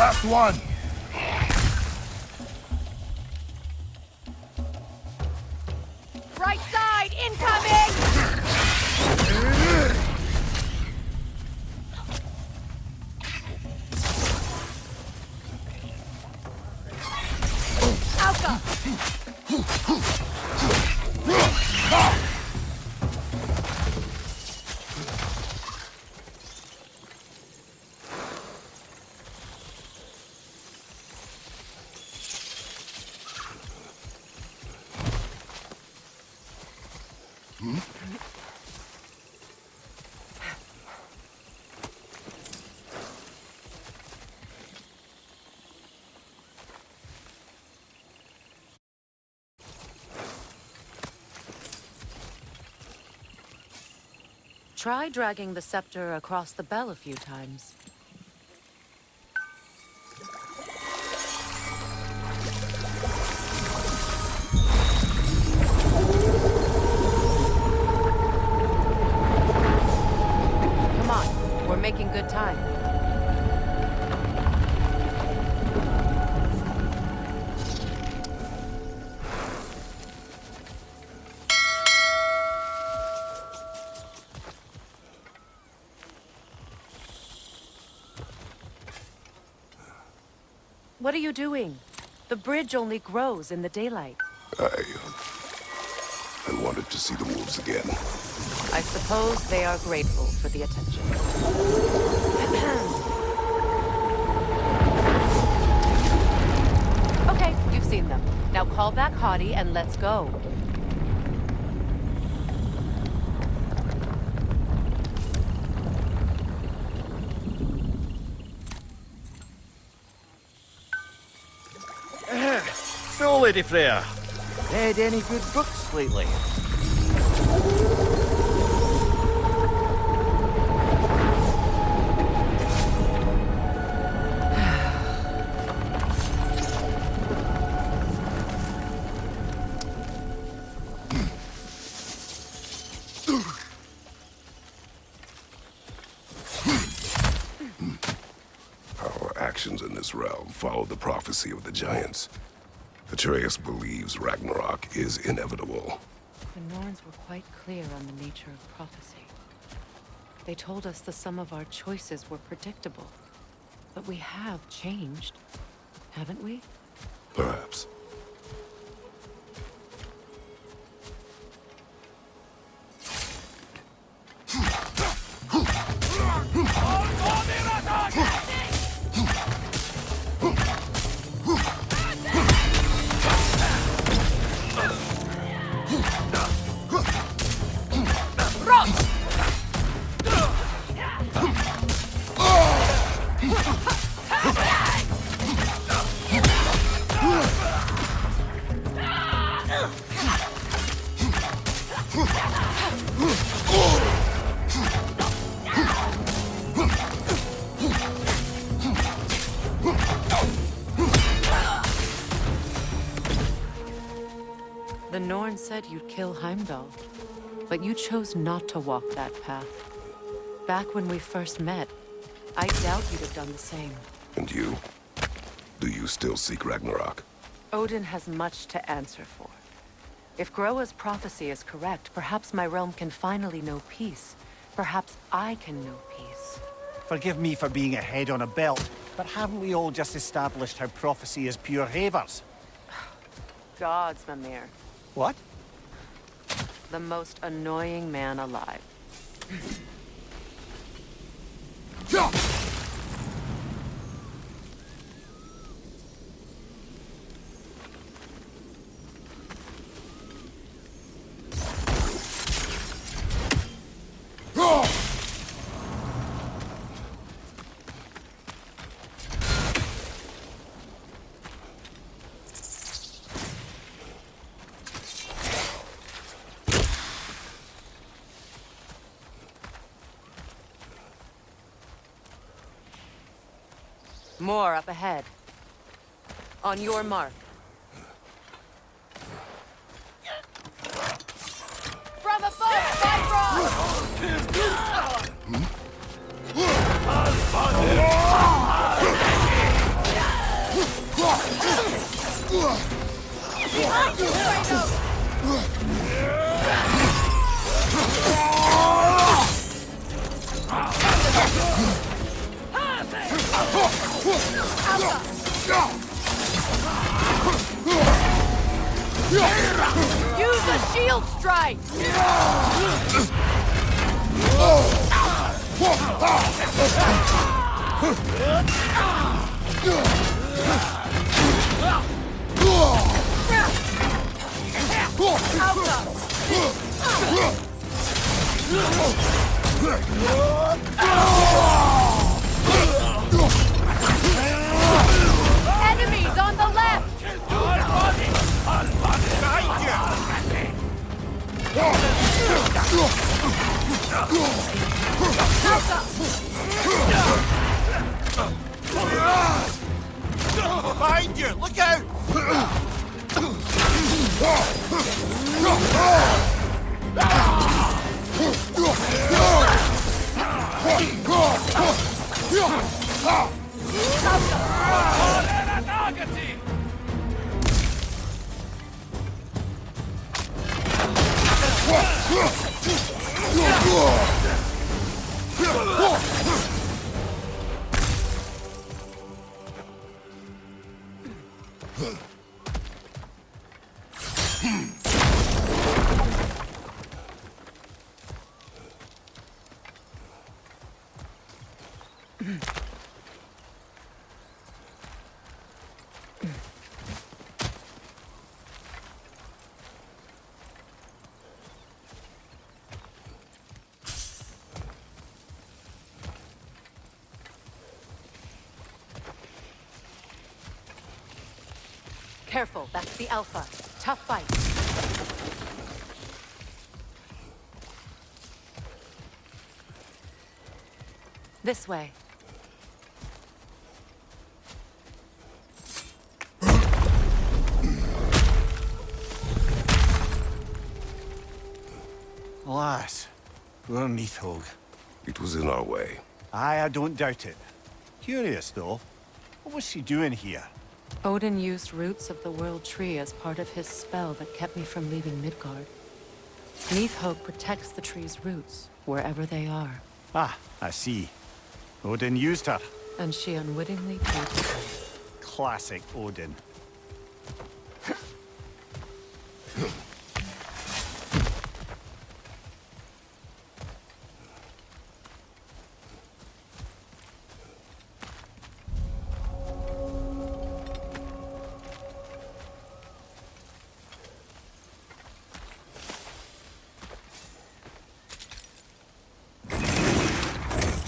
Last one. Right side, incoming! Alka! Try dragging the scepter across the bell a few times. Come on, we're making good time. What are you doing? The bridge only grows in the daylight. I wanted to see the wolves again. I suppose they are grateful for the attention. Okay, you've seen them. Now call back Hottie and let's go. So, Lady Freya, read any good books lately? Our actions in this realm follow the prophecy of the giants. Atreus believes Ragnarok is inevitable. The Norns were quite clear on the nature of prophecy. They told us the sum of our choices were predictable. But we have changed, haven't we? Perhaps. The Norn said you'd kill Heimdall, but you chose not to walk that path. Back when we first met, I doubt you'd have done the same. And you? Do you still seek Ragnarok? Odin has much to answer for. If Groa's prophecy is correct, perhaps my realm can finally know peace. Perhaps I can know peace. Forgive me for being a head on a belt, but haven't we all just established how prophecy is pure havers? Gods, Mimir. What? The most annoying man alive. More up ahead. On your mark. From above, Behind you, Kratos! Use a shield strike! Enemies on the left! Behind you! Look out! Careful, that's the Alpha. Tough fight. This way. Alas, poor Nithog. It was in our way. Aye, I don't doubt it. Curious, though. What was she doing here? Odin used roots of the World Tree as part of his spell that kept me from leaving Midgard. Nithog protects the tree's roots, wherever they are. Ah, I see. Odin used her. And she unwittingly paid his way. Classic Odin.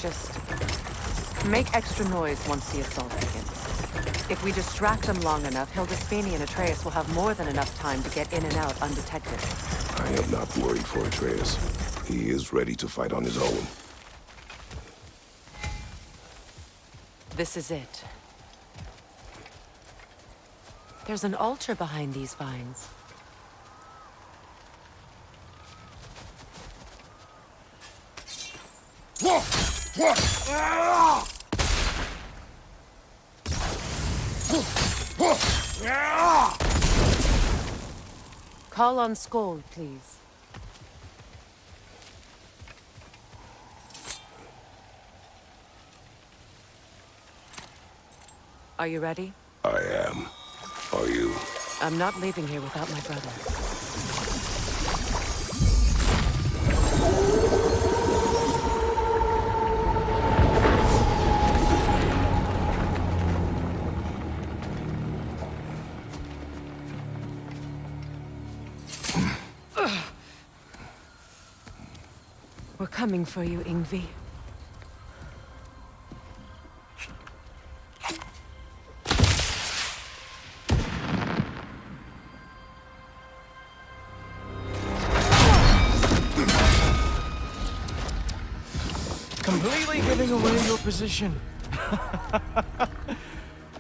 Just make extra noise once the assault begins. If we distract him long enough, Hildisfini and Atreus will have more than enough time to get in and out undetected. I am not worried for Atreus. He is ready to fight on his own. This is it. There's an altar behind these vines. Call on Skoll, please. Are you ready? I am. Are you? I'm not leaving here without my brother. We're coming for you, Yngvi. Completely giving away your position.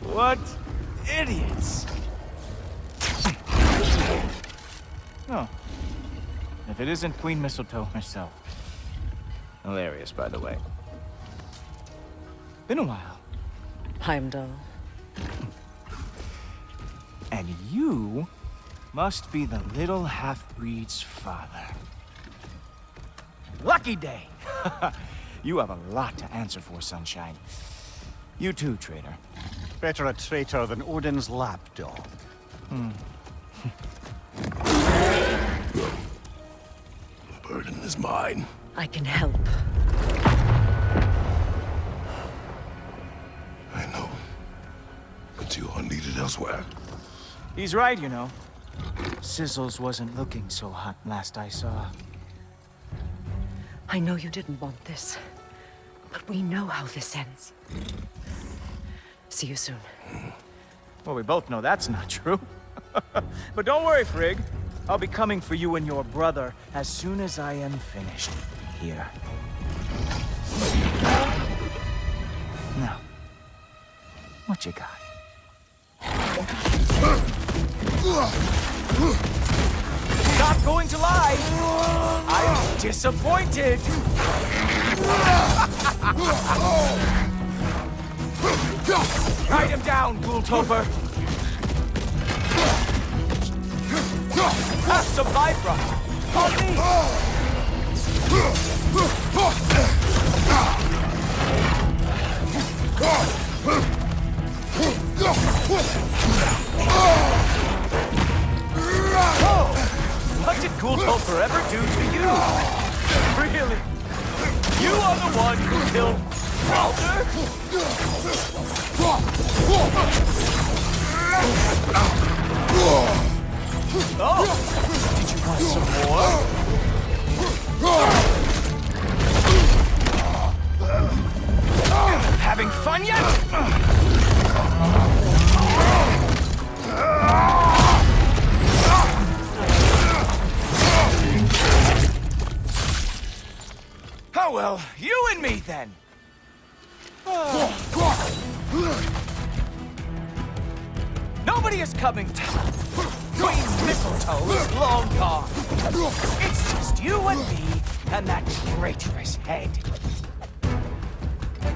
What idiots! Oh. If it isn't Queen Mistletoe herself. Hilarious, by the way. Been a while. Heimdall. And you must be the little half-breed's father. Lucky day! You have a lot to answer for, Sunshine. You too, traitor. Better a traitor than Odin's lapdog. The burden is mine. I can help. I know. But you are needed elsewhere. He's right, you know. Sizzles wasn't looking so hot last I saw. I know you didn't want this, but we know how this ends. See you soon. Well, we both know that's not true. But don't worry, Frigg. I'll be coming for you and your brother as soon as I am finished here. Now, what you got? Not going to lie, I'm disappointed. Write him down, Ghoultoper. Have some vibra. On me. Oh, what did Ghoultoper ever do to you? Really? You are the one who killed Baldur? Oh, did you want some more? Having fun yet? Oh well, you and me then. Nobody is coming to Queen Mistletoe is long gone. It's just you and me and that traitorous head.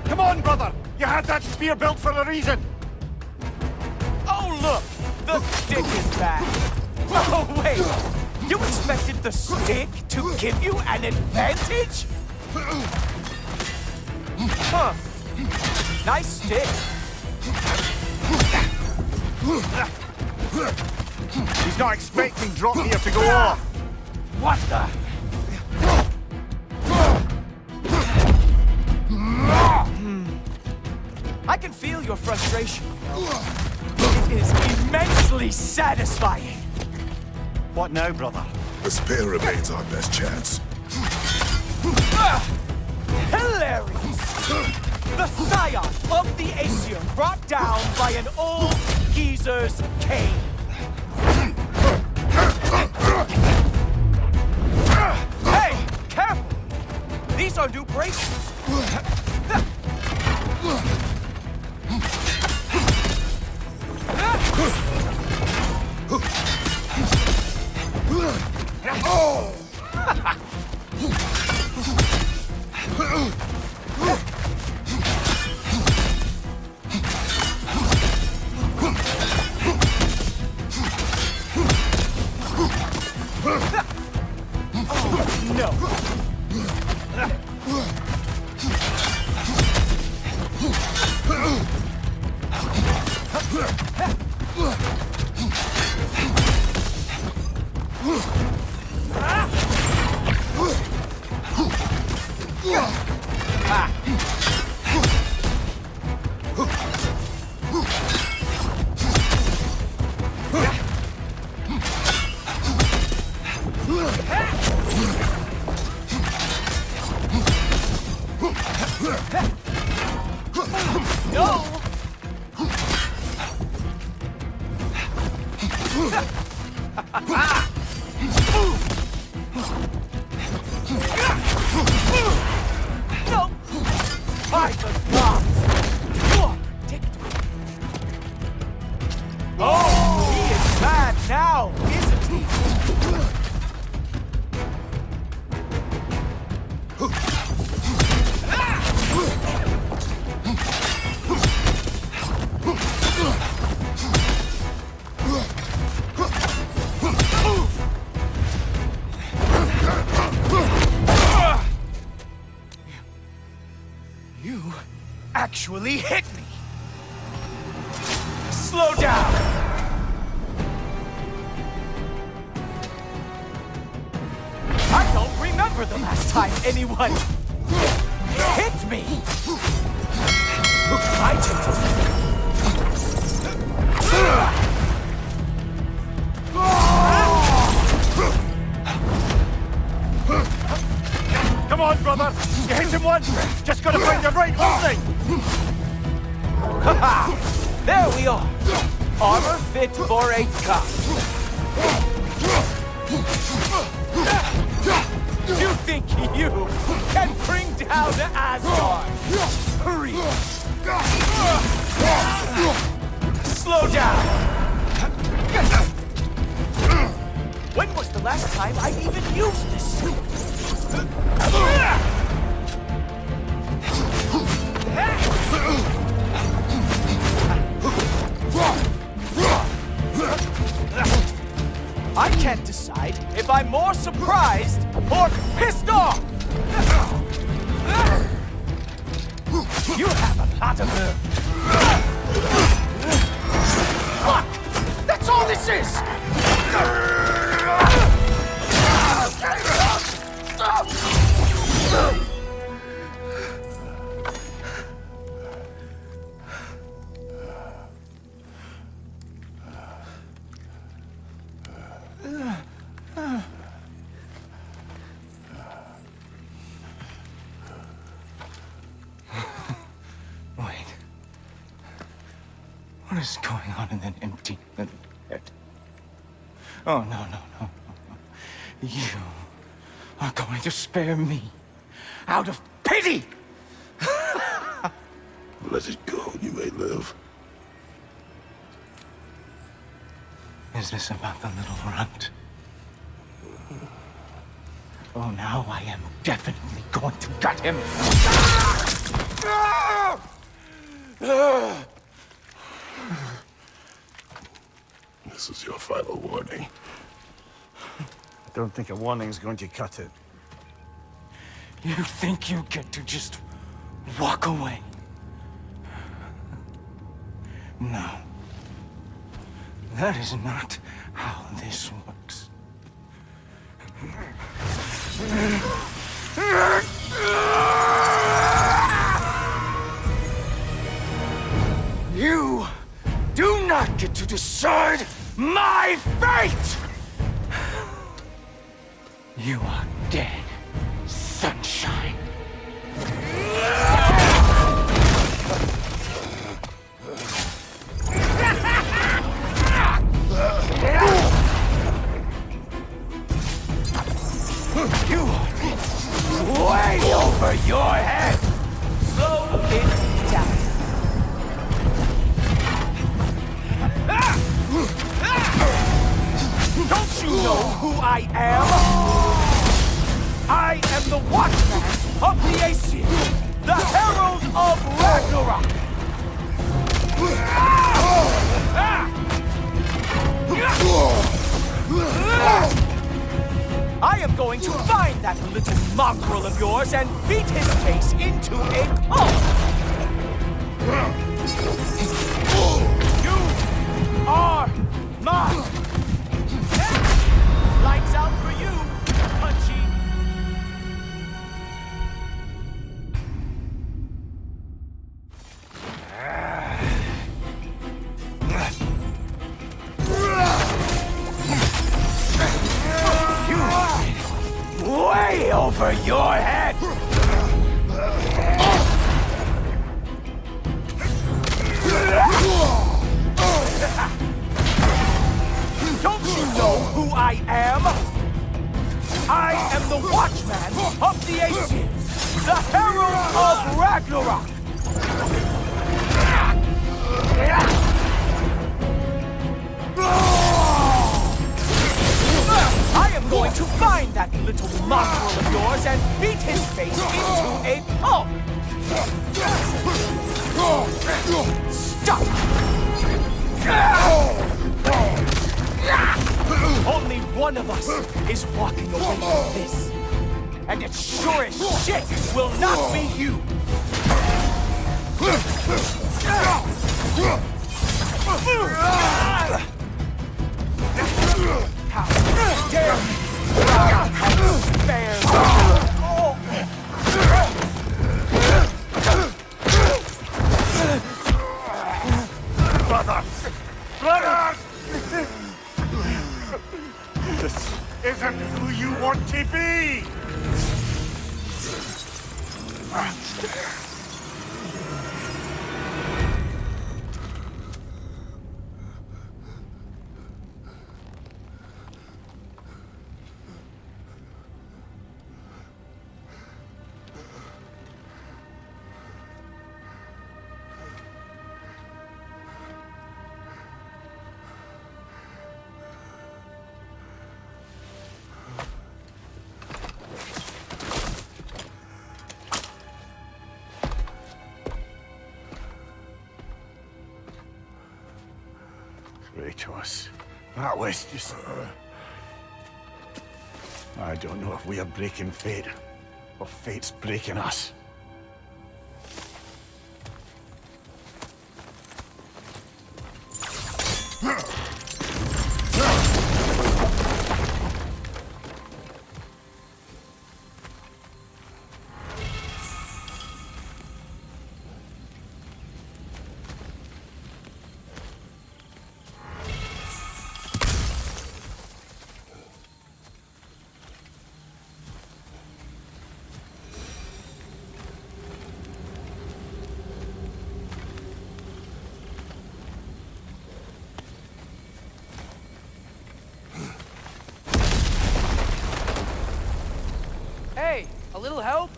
Come on, brother! You had that spear built for a reason! Oh look! The stick is back! Oh wait! You expected the stick to give you an advantage? Huh. Nice stick. He's not expecting drop here to go off. What the? I can feel your frustration. It is immensely satisfying. What now, brother? The spear remains our best chance. Hilarious! The scion of the Aesir brought down by an old geezer's cane. Hey, careful! These are new bracelets. Oh! No. Actually hit me! Slow down! I don't remember the last time anyone hit me! I Come on, brother! You hit him once! Just gotta find the right opening! Ha-ha! There we are! Armor fit for a cop. You think you can bring down Asgard. Hurry. Slow down. When was the last time I even used this suit? I can't decide if I'm more surprised or pissed off! You have a lot of nerve. Fuck! That's all this is! What is going on in that empty little head? Oh, no. You are going to spare me out of pity! Let it go, you may live. Is this about the little runt? Oh, now I am definitely going to gut him. This is your final warning. I don't think a warning is going to cut it. You think you get to just walk away? No. That is not how this works. You do not get to decide my fate! You are dead, sunshine. You are way over your head! Slow it down. Don't you know who I am? I am the Watchman of the Aesir, the Herald of Ragnarok. I am going to find that little mongrel of yours and beat his face into a pulp. You are mine. Lights out for you, Punchy. Way over your head! Don't you know who I am? I am the Watchman of the Aesir, the Herald of Ragnarok! I am going to find that little mongrel of yours and beat his face into a pulp! Stop! Only one of us is walking away from this. And it sure as shit will not be you! How dare you! God has spared me! Brother! This isn't who you want to be! Kratos. That was just... I don't know if we are breaking fate, or fate's breaking us. Hey, a little help?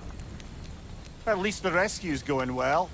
At least the rescue's going well.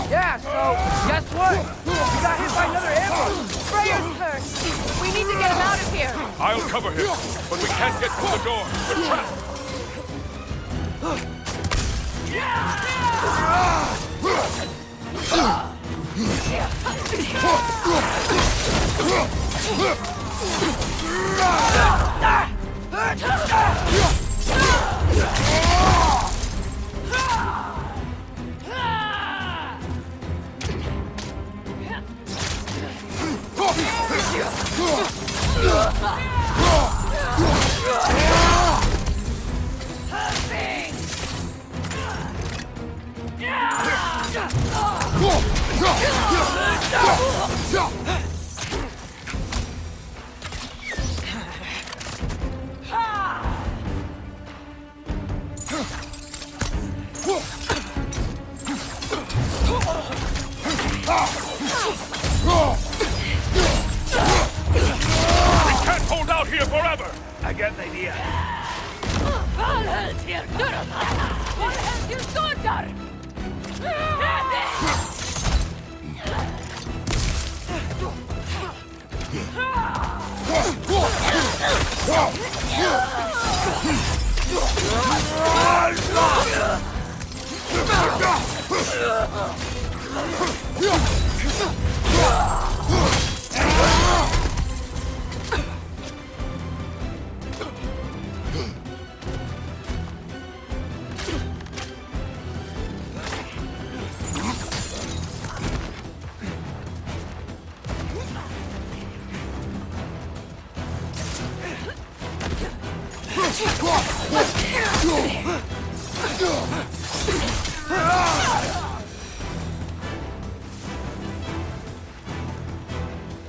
Yeah, so, guess what? We got hit by another ambush. Prayers first. We need to get him out of here. I'll cover him, but we can't get through the door. We're trapped. I got an idea.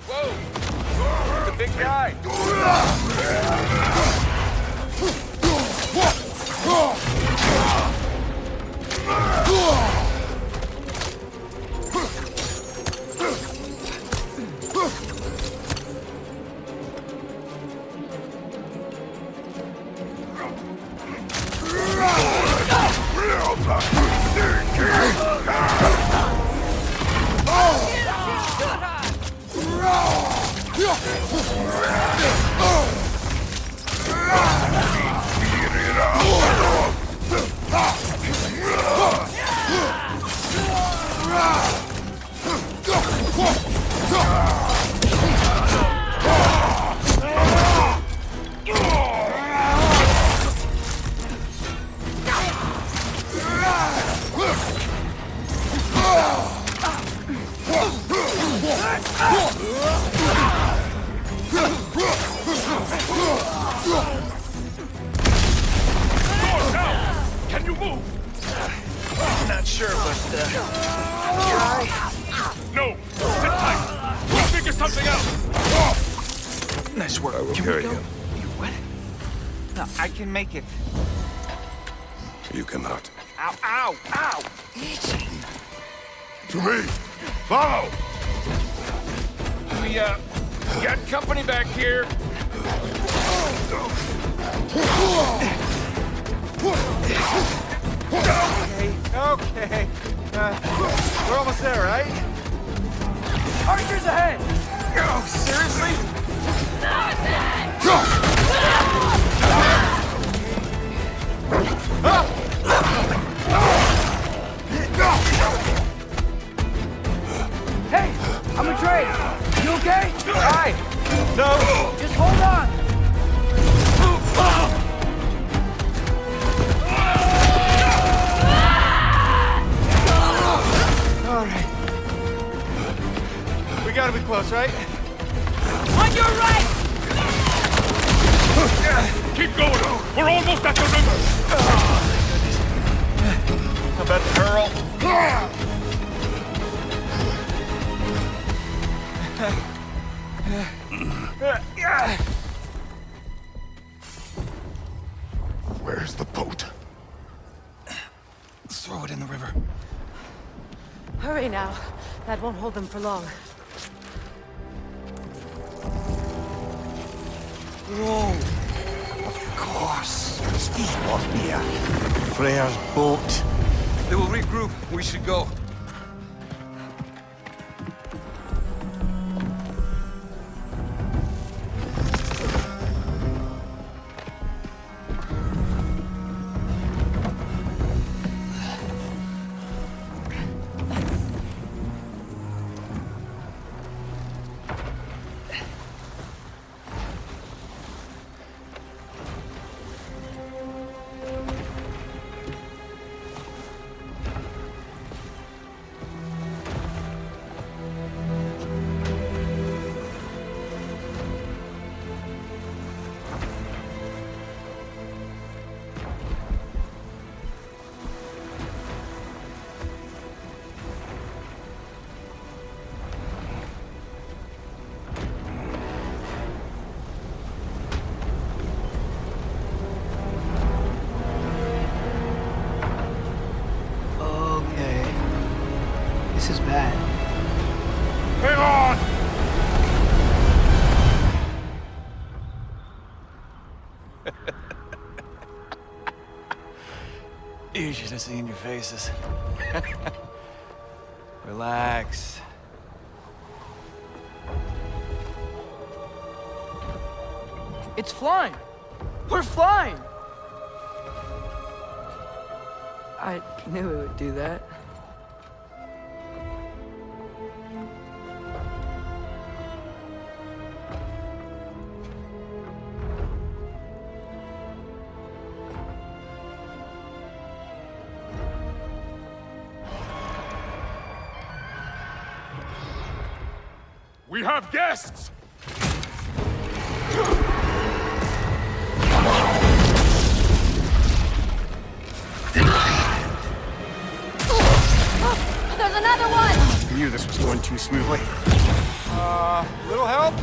Whoa! The big guy! Can you move? Not sure, but, No! Sit tight! We'll figure something out! Nice work. I will carry him. No, I can make it. You cannot. Ow, ow, ow! To me! Follow! We, got company back here. Okay. We're almost there, right? Archers ahead! Oh, seriously? Hey, I'm Atreus. You okay? Hi. No. Just hold on. All right. We gotta be close, right? On your right! Keep going. We're almost at the river. How about the hurl? Where's the boat? Let's throw it in the river. Hurry now. That won't hold them for long. Whoa! Of course. This must be Freyr's boat. They will regroup. We should go. This is bad. Hang on! You should have seen your faces. Relax. It's flying! We're flying! I knew it would do that. We have guests! There's another one! I knew this was going too smoothly. Little help?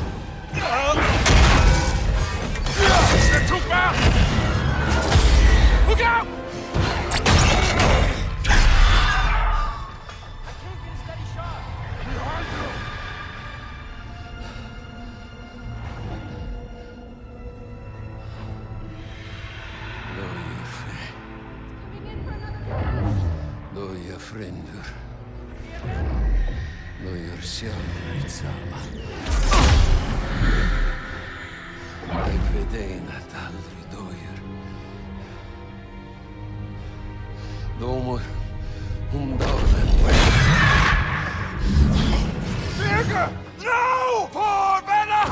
They're too fast! Look out! Frendur. Loyur sjálfur í sama. Eg vedein at aldri doyur. Dómur dáðan. Nigga! No! For better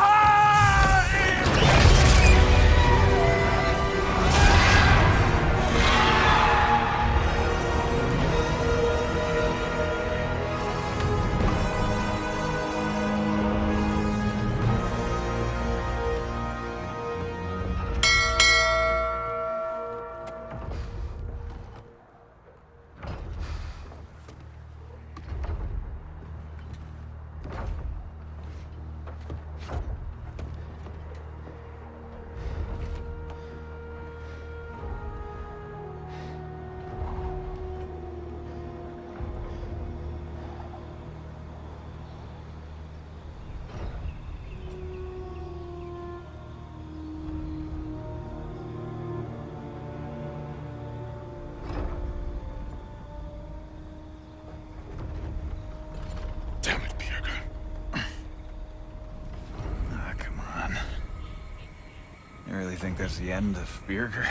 think that's the end of Birger?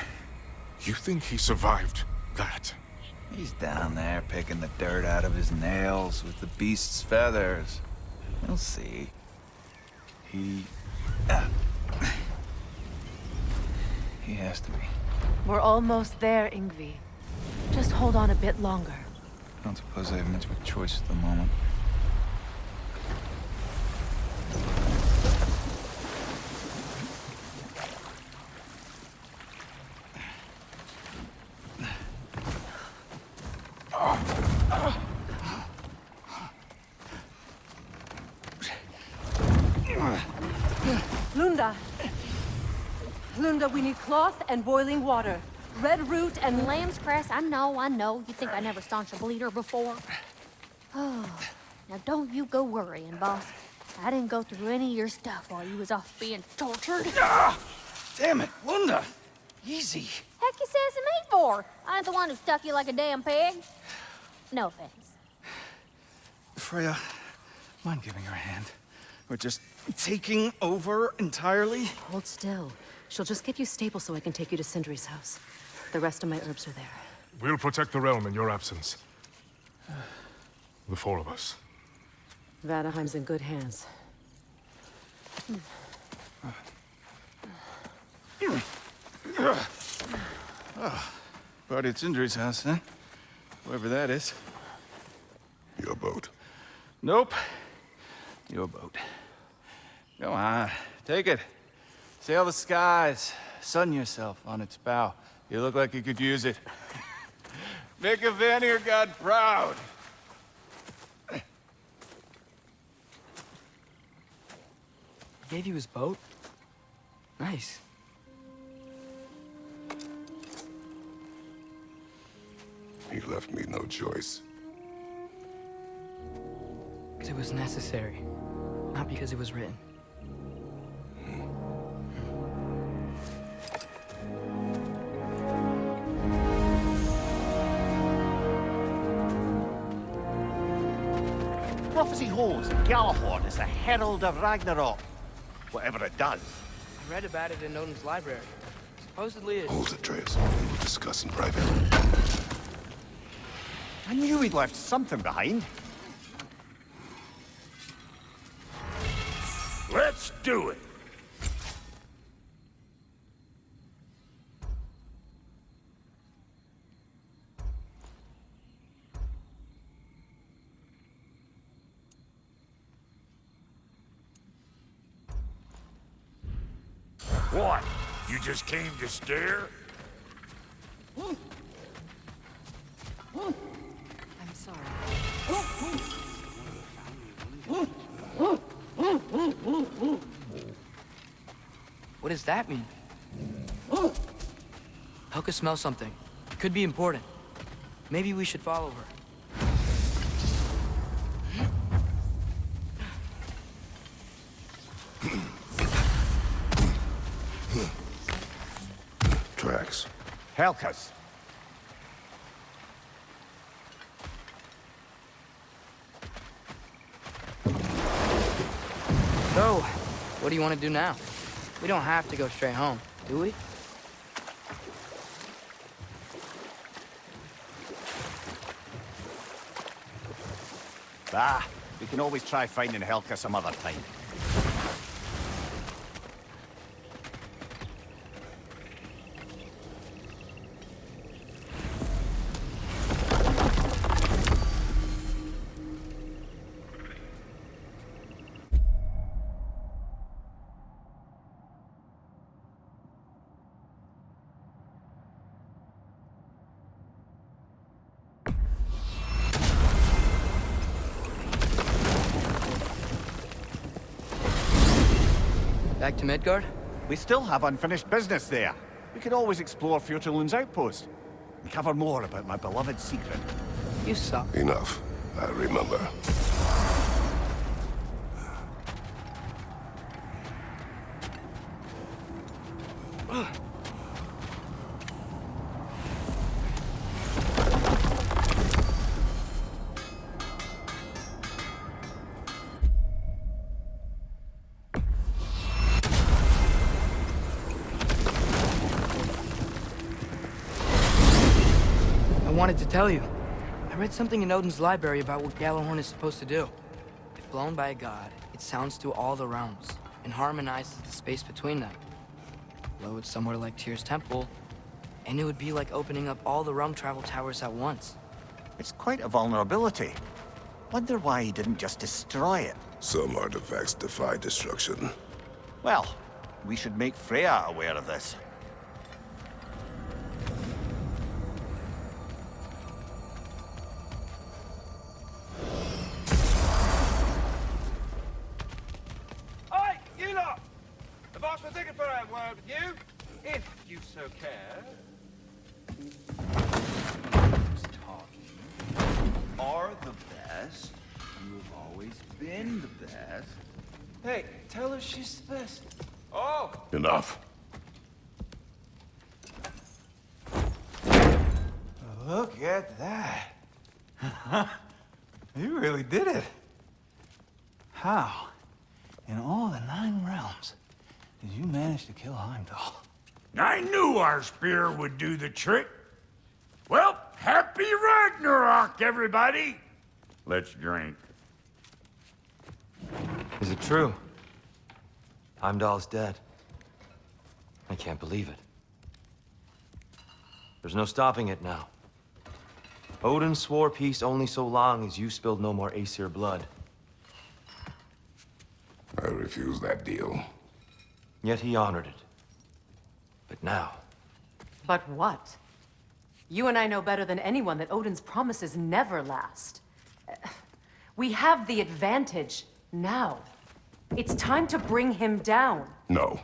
You think he survived that? He's down there picking the dirt out of his nails with the beast's feathers. You'll see. He has to be. We're almost there, Yngvi. Just hold on a bit longer. I don't suppose I have much of a choice at the moment. Lunda, we need cloth and boiling water. Red root and lamb's cress. I know. You think I never staunched a bleeder before? Oh, now don't you go worrying, boss. I didn't go through any of your stuff while you was off being tortured. Damn it, Lunda! Easy. Heck you sassing me for? I ain't the one who stuck you like a damn pig. No offense. Freya, mind giving her a hand? We're just taking over entirely? Hold still. She'll just get you stable so I can take you to Sindri's house. The rest of my herbs are there. We'll protect the realm in your absence. The four of us. Vanaheim's in good hands. Party at Sindri's house, huh? Whoever that is. Your boat. Nope. Your boat. Go on, take it. Sail the skies. Sun yourself on its bow. You look like you could use it. Make a Vanir god proud. He gave you his boat? Nice. He left me no choice. Because it was necessary, not because it was written. Prophecy holds that Galahorn is the herald of Ragnarok. Whatever it does. I read about it in Odin's library. Supposedly it... Hold it, Atreus. We will discuss in private. I knew he'd left something behind. Let's do it! What? You just came to stare? I'm sorry. What does that mean? Helka smells something. Could be important. Maybe we should follow her. Tracks. Helka's. So, what do you want to do now? We don't have to go straight home, do we? Bah, we can always try finding Helka some other time. Back to Midgard? We still have unfinished business there. We could always explore Fjöturlund's outpost and cover more about my beloved secret. You suck. Enough. I remember. wanted to tell you. I read something in Odin's library about what Gjallarhorn is supposed to do. If blown by a god, it sounds through all the realms and harmonizes the space between them. Blow it somewhere like Tyr's temple, and it would be like opening up all the realm travel towers at once. It's quite a vulnerability. Wonder why he didn't just destroy it. Some artifacts defy destruction. Well, we should make Freya aware of this. Oi, you lot! The boss was looking for a word with you, if you so care. Are the best. You have always been the best. Hey, tell her she's the best. Oh! Enough. Look at that. You really did it. How, in all the 9 realms, did you manage to kill Heimdall? I knew our spear would do the trick. Well, happy Ragnarok, everybody! Let's drink. Is it true? Heimdall's dead. I can't believe it. There's no stopping it now. Odin swore peace only so long as you spilled no more Aesir blood. I refuse that deal. Yet he honored it. But now... But what? You and I know better than anyone that Odin's promises never last. We have the advantage now. It's time to bring him down. No.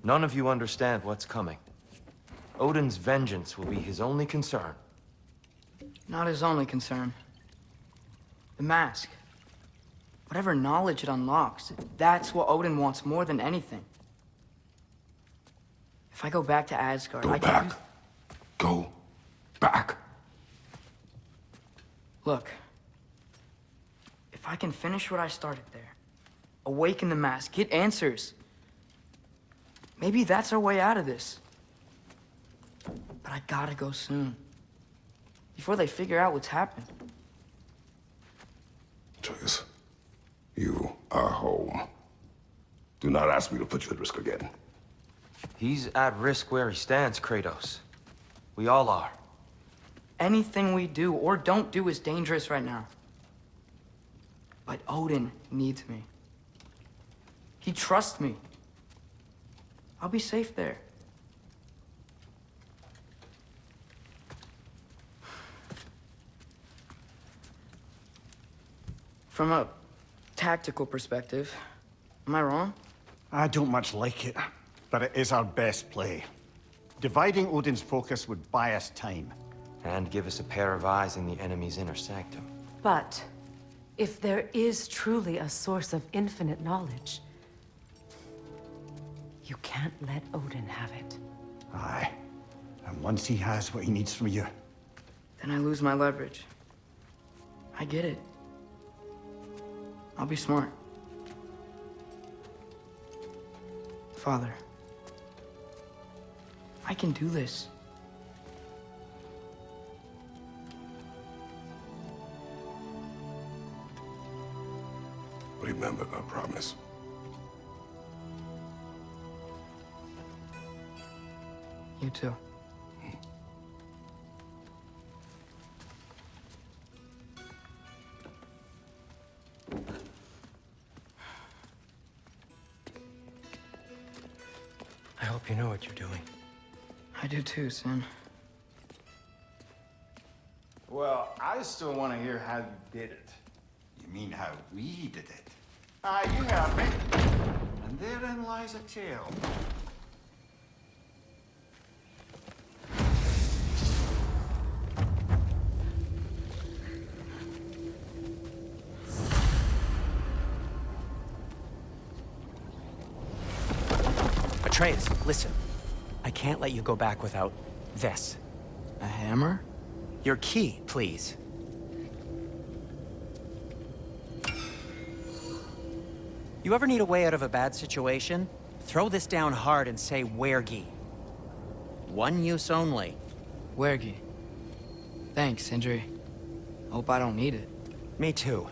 None of you understand what's coming. Odin's vengeance will be his only concern. Not his only concern. The mask. Whatever knowledge it unlocks, that's what Odin wants more than anything. If I go back to Asgard, I can use... Go back. Look. If I can finish what I started there, awaken the mask, get answers, maybe that's our way out of this. But I gotta go soon. Before they figure out what's happened. Atreus, you are home. Do not ask me to put you at risk again. He's at risk where he stands, Kratos. We all are. Anything we do or don't do is dangerous right now. But Odin needs me. He trusts me. I'll be safe there. From a tactical perspective, am I wrong? I don't much like it, but it is our best play. Dividing Odin's focus would buy us time. And give us a pair of eyes in the enemy's inner sanctum. But if there is truly a source of infinite knowledge, you can't let Odin have it. Aye. And once he has what he needs from you... Then I lose my leverage. I get it. I'll be smart. Father, I can do this. Remember my promise. You too. I hope you know what you're doing. I do too, Sin. Well, I still want to hear how you did it. You mean how we did it? Ah, you heard me. And therein lies a tale. Atreus, listen. I can't let you go back without this. A hammer? Your key, please. You ever need a way out of a bad situation? Throw this down hard and say Wergi. One use only. Wergi. Thanks, Sindri. Hope I don't need it. Me too.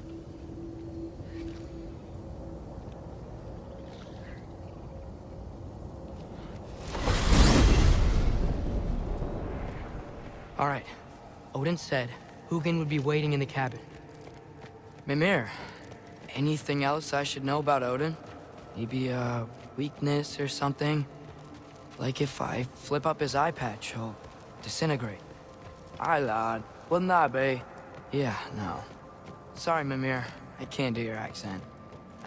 All right. Odin said Hugin would be waiting in the cabin. Mimir, anything else I should know about Odin? Maybe a weakness or something? Like if I flip up his eye patch, he'll disintegrate. Aye, lad. Wouldn't that be? Yeah, no. Sorry, Mimir. I can't do your accent.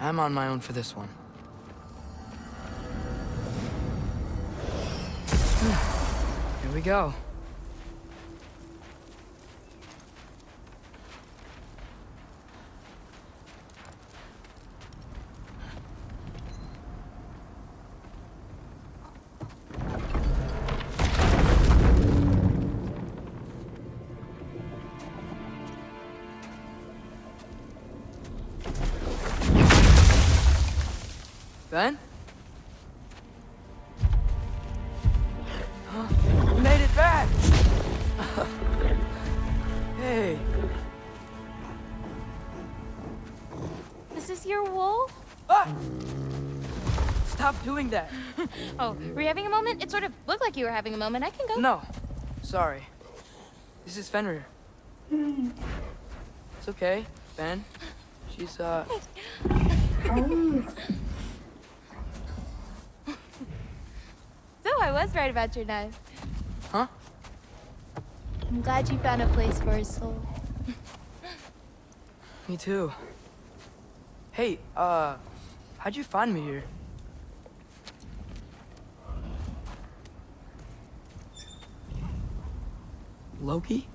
I'm on my own for this one. Here we go. Ben? You made it back! Hey. This is your wolf? Ah! Stop doing that. Oh, were you having a moment? It sort of looked like you were having a moment. I can go. No. Sorry. This is Fenrir. It's okay, Ben. She's, So I was right about your knife. Huh? I'm glad you found a place for his soul. Me too. Hey, how'd you find me here? Loki?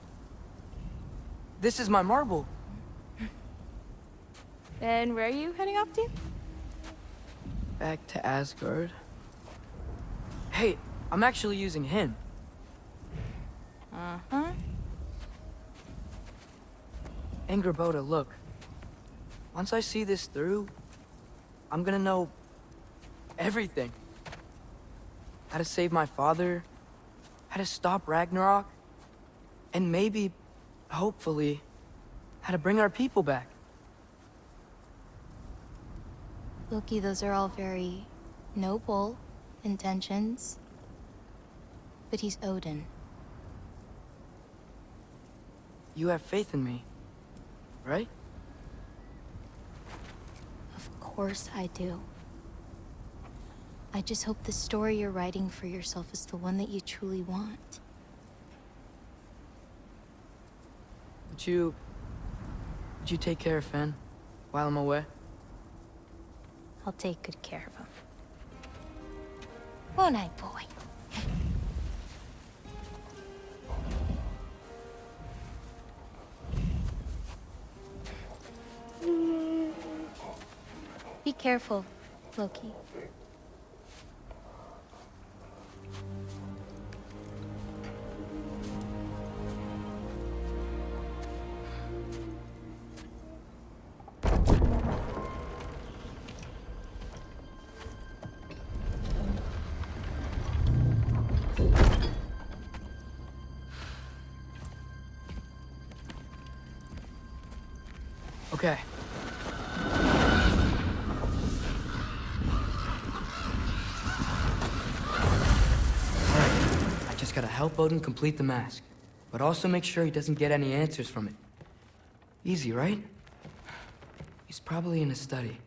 This is my marble. And where are you heading off to? Back to Asgard. Hey, I'm actually using him. Uh-huh. Angerboda, look. Once I see this through, I'm gonna know everything. How to save my father, how to stop Ragnarok, and maybe, hopefully, how to bring our people back. Loki, those are all very noble intentions. But he's Odin. You have faith in me, right? Of course I do. I just hope the story you're writing for yourself is the one that you truly want. Would you take care of Fen while I'm away? I'll take good care of him. Won't I, boy? Be careful, Loki. Okay. I just gotta help Odin complete the mask, but also make sure he doesn't get any answers from it. Easy, right? He's probably in his study.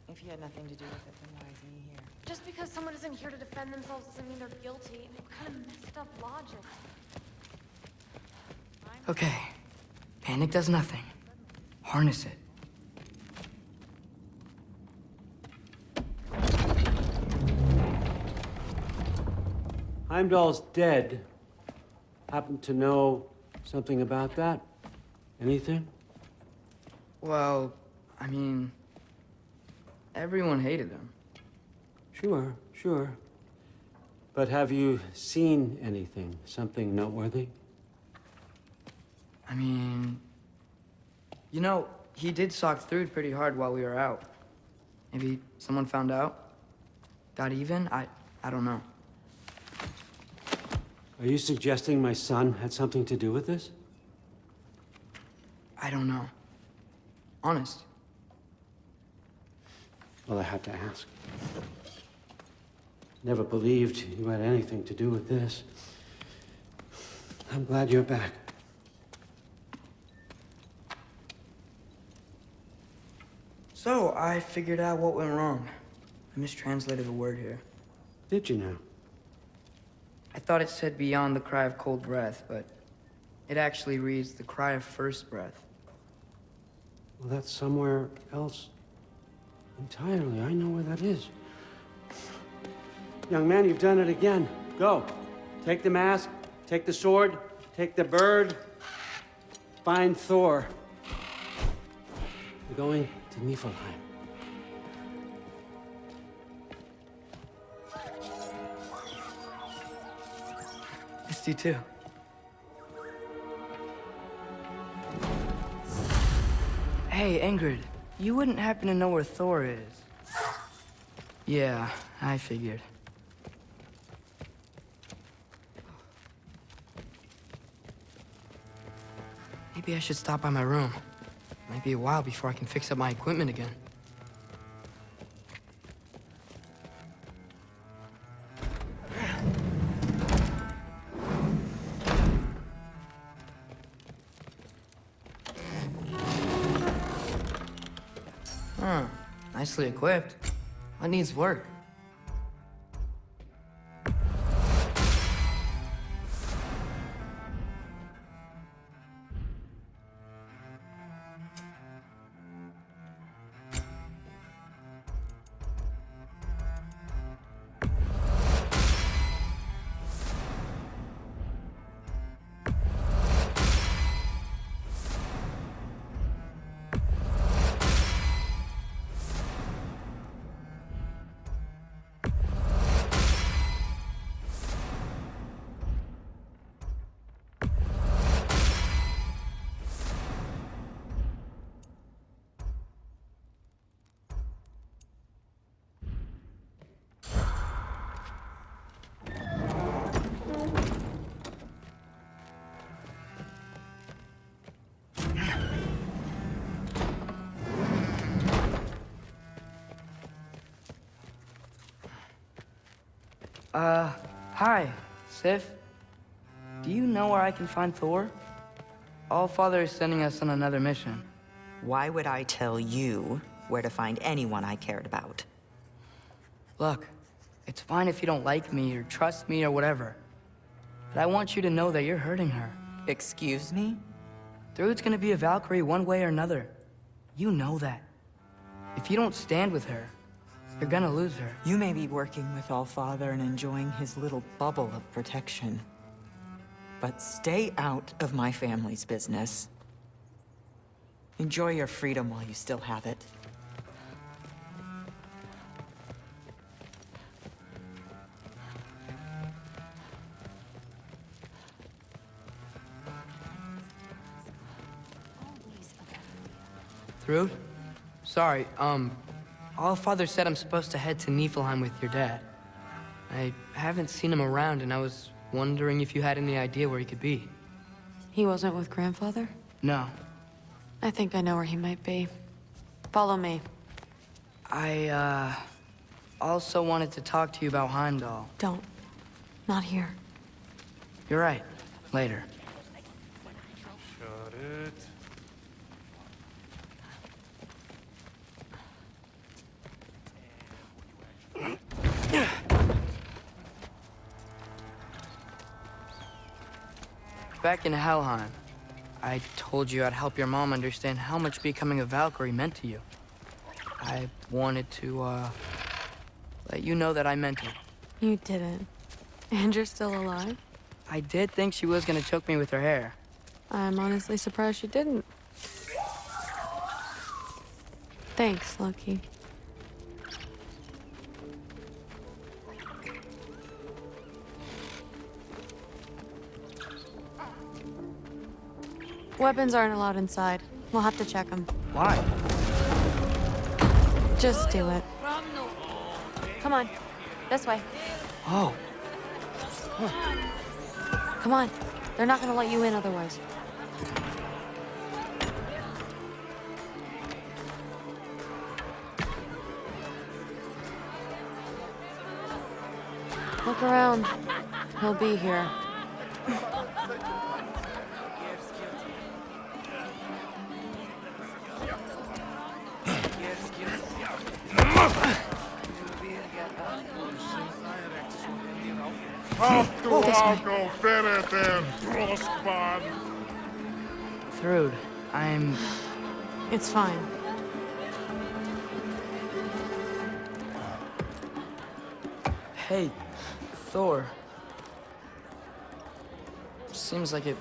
If he had nothing to do with it, then why is he here? Just because someone isn't here to defend themselves doesn't mean they're guilty. What kind of messed up logic? Okay. Panic does nothing. Harness it. Heimdall's dead. Happen to know something about that? Anything? Well, I mean, everyone hated him. Sure, sure. But have you seen anything? Something noteworthy? I mean, you know, he did sock Thrud pretty hard while we were out. Maybe someone found out? Got even? I don't know. Are you suggesting my son had something to do with this? I don't know. Honest. Well, I had to ask. Never believed you had anything to do with this. I'm glad you're back. So, I figured out what went wrong. I mistranslated a word here. Did you now? I thought it said beyond the cry of cold breath, but it actually reads the cry of first breath. Well, that's somewhere else entirely. I know where that is. Young man, you've done it again. Go. Take the mask, take the sword, take the bird. Find Thor. We're going to Niflheim. Missed you too. Hey, Ingrid, you wouldn't happen to know where Thor is? Yeah, I figured. Maybe I should stop by my room. Might be a while before I can fix up my equipment again. Huh, nicely equipped. What needs work? Hi, Sif. Do you know where I can find Thor? Allfather is sending us on another mission. Why would I tell you where to find anyone I cared about? Look, it's fine if you don't like me or trust me or whatever. But I want you to know that you're hurting her. Excuse me? Thrud's gonna be a Valkyrie one way or another. You know that. If you don't stand with her, you're gonna lose her. You may be working with Allfather and enjoying his little bubble of protection. But stay out of my family's business. Enjoy your freedom while you still have it. Thrud? Sorry, Allfather said I'm supposed to head to Niflheim with your dad. I haven't seen him around, and I was wondering if you had any idea where he could be. He wasn't with Grandfather? No. I think I know where he might be. Follow me. I, also wanted to talk to you about Heimdall. Don't. Not here. You're right. Later. Shut it. Back in Helheim, I told you I'd help your mom understand how much becoming a Valkyrie meant to you. I wanted to, let you know that I meant it. You didn't. And you're still alive? I did think she was gonna choke me with her hair. I'm honestly surprised she didn't. Thanks, Loki. Weapons aren't allowed inside. We'll have to check them. Why? Just do it. Come on. This way. Oh. Come on. They're not gonna let you in otherwise. Look around. He'll be here. Thrud, I'm... It's fine. Hey, Thor. Seems like it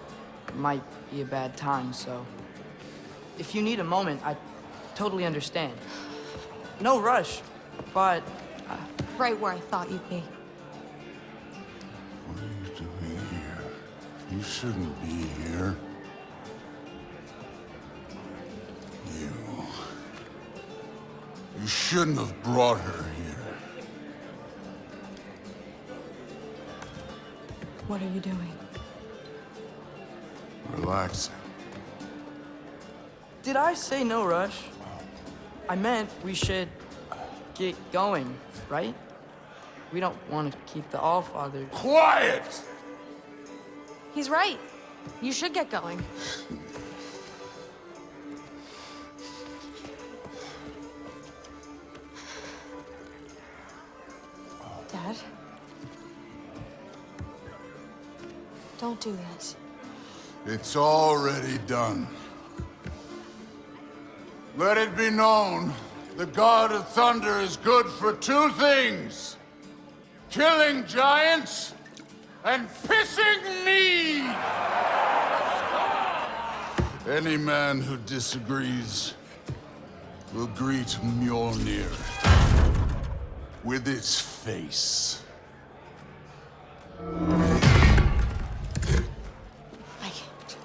might be a bad time, so... If you need a moment, I totally understand. No rush, but... Right where I thought you'd be. What are you doing here? You shouldn't be here. You shouldn't have brought her here. What are you doing? Relaxing. Did I say no rush? I meant we should get going, right? We don't want to keep the Allfather... Quiet! He's right. You should get going. Dad? Don't do this. It's already done. Let it be known, the God of Thunder is good for two things. Killing giants and pissing me! Any man who disagrees will greet Mjolnir with its face. I can't.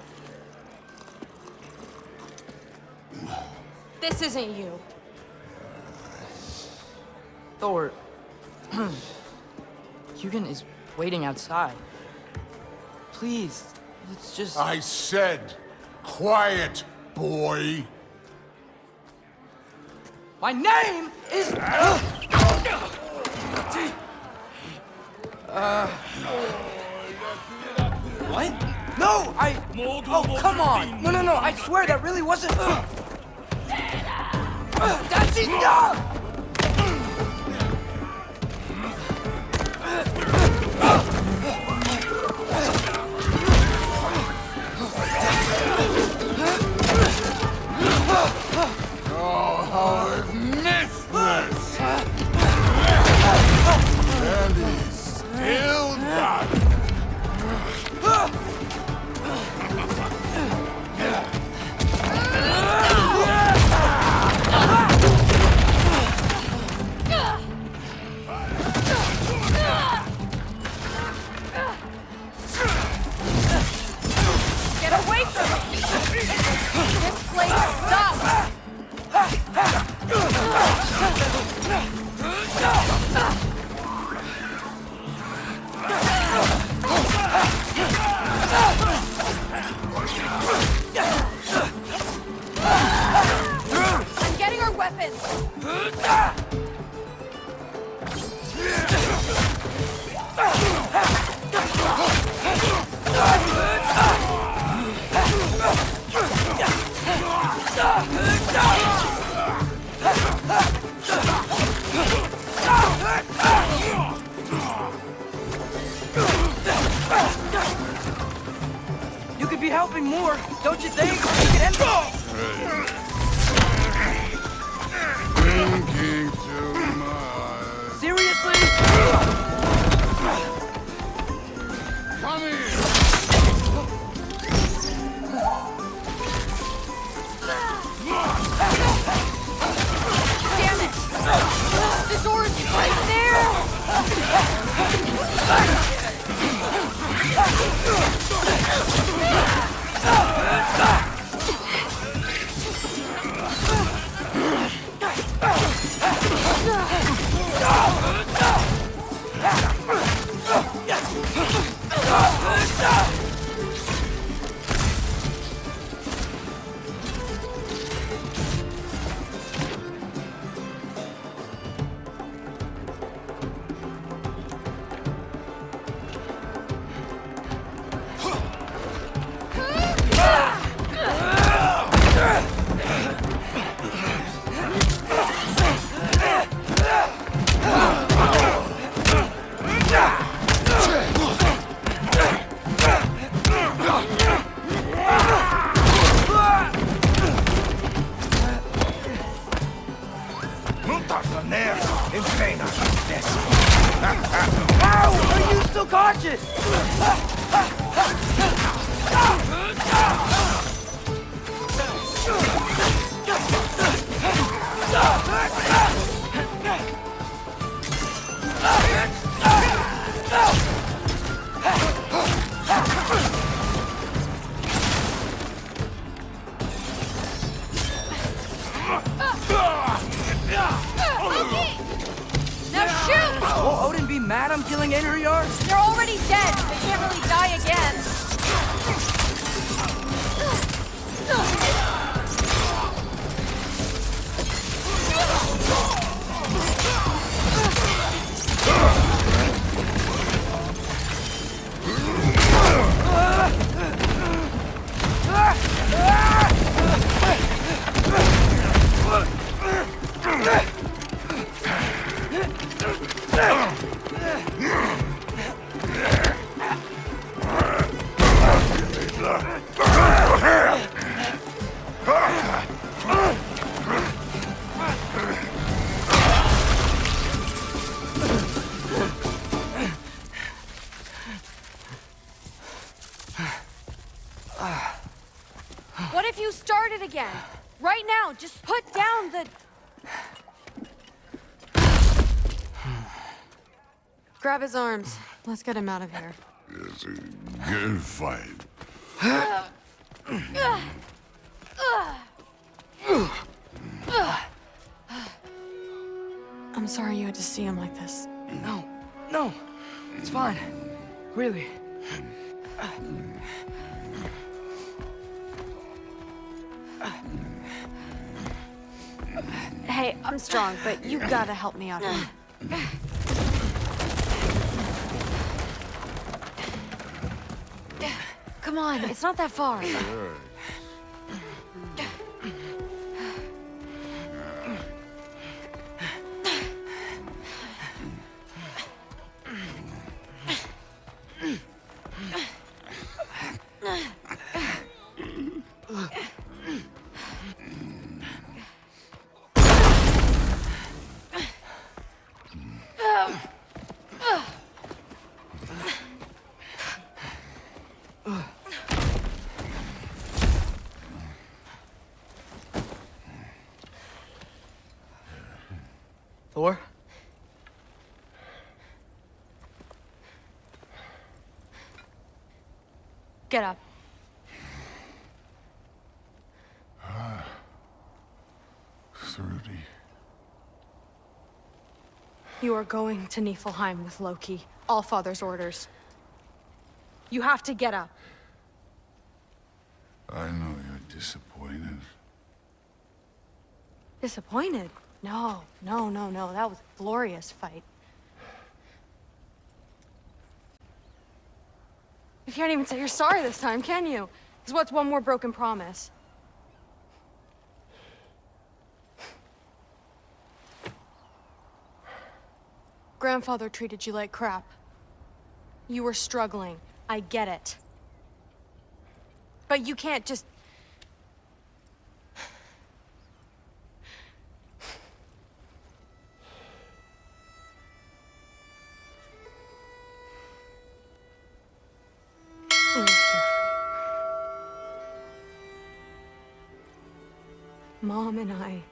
This isn't you. Thor... Hugin is waiting outside. Please, let's just... I said, quiet, boy. My name is... What? No, Oh, come on! No, I swear that really wasn't... That's enough! Oh, how I've missed this! And he's still got it. Get away from me! This place sucks! I'm getting our weapons! You could be helping more, don't you think? You could end Thinking too much. Seriously? Come here! Damn it! The door's right there! Now shoot! Will Odin be mad I'm killing Einherjar? They're already dead. They can't really die again. What if you started again? Right now, just put down the... Grab his arms. Let's get him out of here. It's a good fight. I'm sorry you had to see him like this. No, it's fine. Really. Hey, I'm strong, but you gotta help me out here. Come on, it's not that far. Thor? Get up. Thrudy. You are going to Niflheim with Loki. Allfather's orders. You have to get up. I know you're disappointed. Disappointed? No. That was a glorious fight. You can't even say you're sorry this time, can you? Because what's one more broken promise? Grandfather treated you like crap. You were struggling. I get it. But you can't just... Mom and I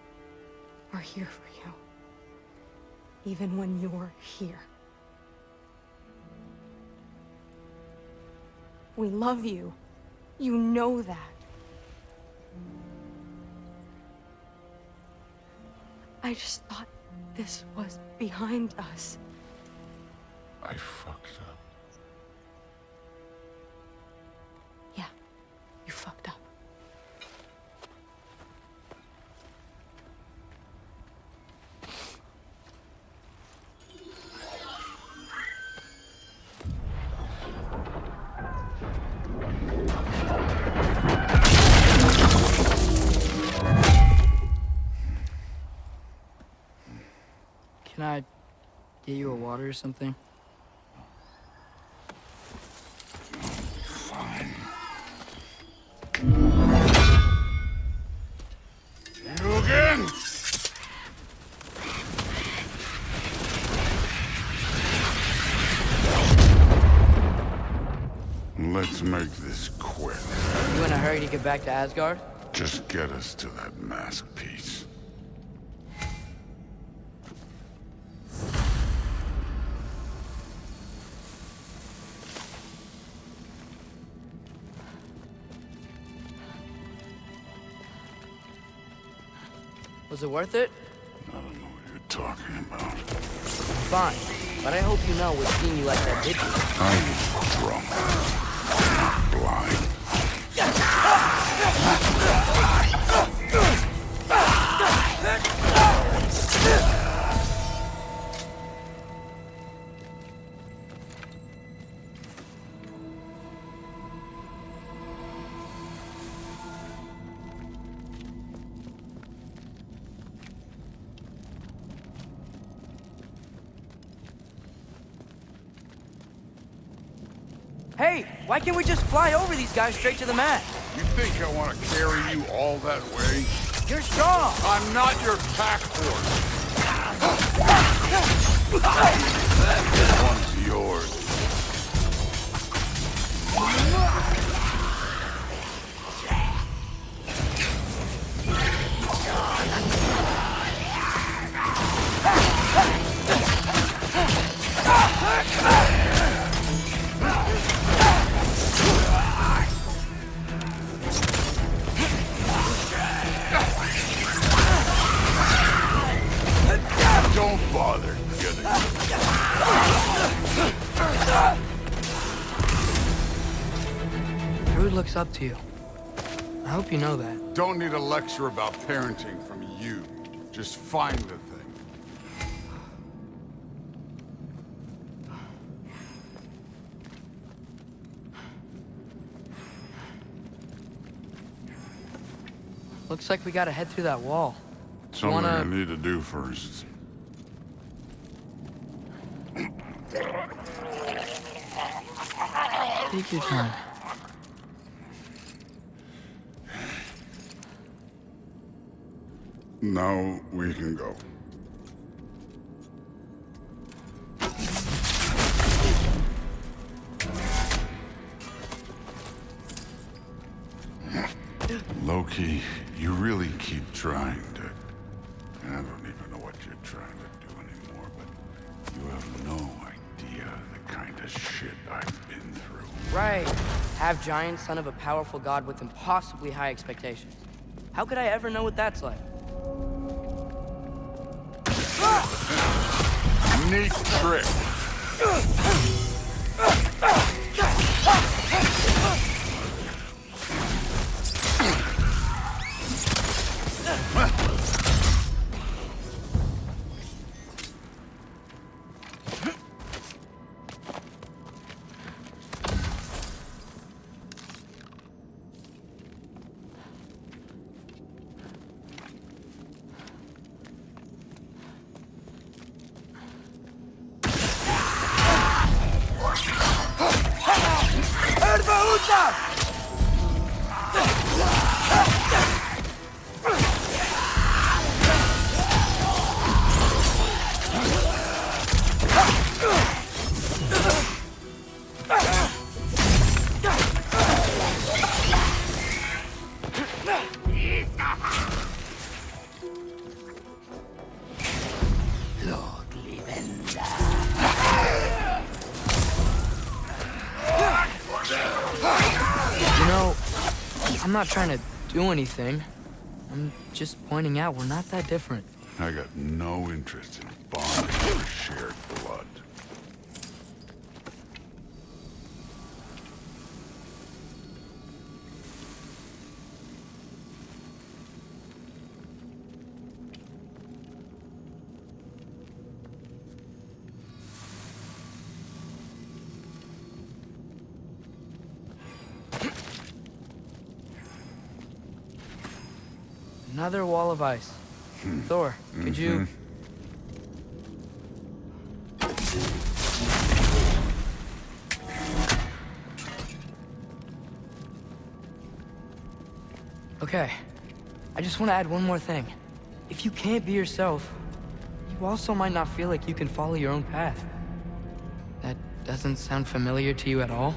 are here for you. Even when you're here. We love you. You know that. I just thought this was behind us. I fucked up. Yeah, you fucked up. Can I get you a water or something? Fine. You again? Let's make this quick. You in a hurry to get back to Asgard? Just get us to that mask piece. Was it worth it? I don't know what you're talking about. Fine, but I hope you know what seeing you like that did to you. I was drunk, not blind. Hey, why can't we just fly over these guys straight to the mat? You think I want to carry you all that way? You're strong! I'm not your pack horse! This one's yours. Don't bother getting Rude looks up to you. I hope you know that. Don't need a lecture about parenting from you. Just find the thing. Looks like we gotta head through that wall. Something I need to do first. Take your time. Now we can go. Loki, you really keep trying to... I don't even know what you're trying to do anymore, but you have no idea the kind of shit I've been through. Right. Half giant, son of a powerful god with impossibly high expectations. How could I ever know what that's like? Neat trick. I'm not trying to do anything. I'm just pointing out we're not that different. I got no interest in bonding over shared blood. Another wall of ice. Thor, could you... Okay. I just want to add one more thing. If you can't be yourself, you also might not feel like you can follow your own path. That doesn't sound familiar to you at all?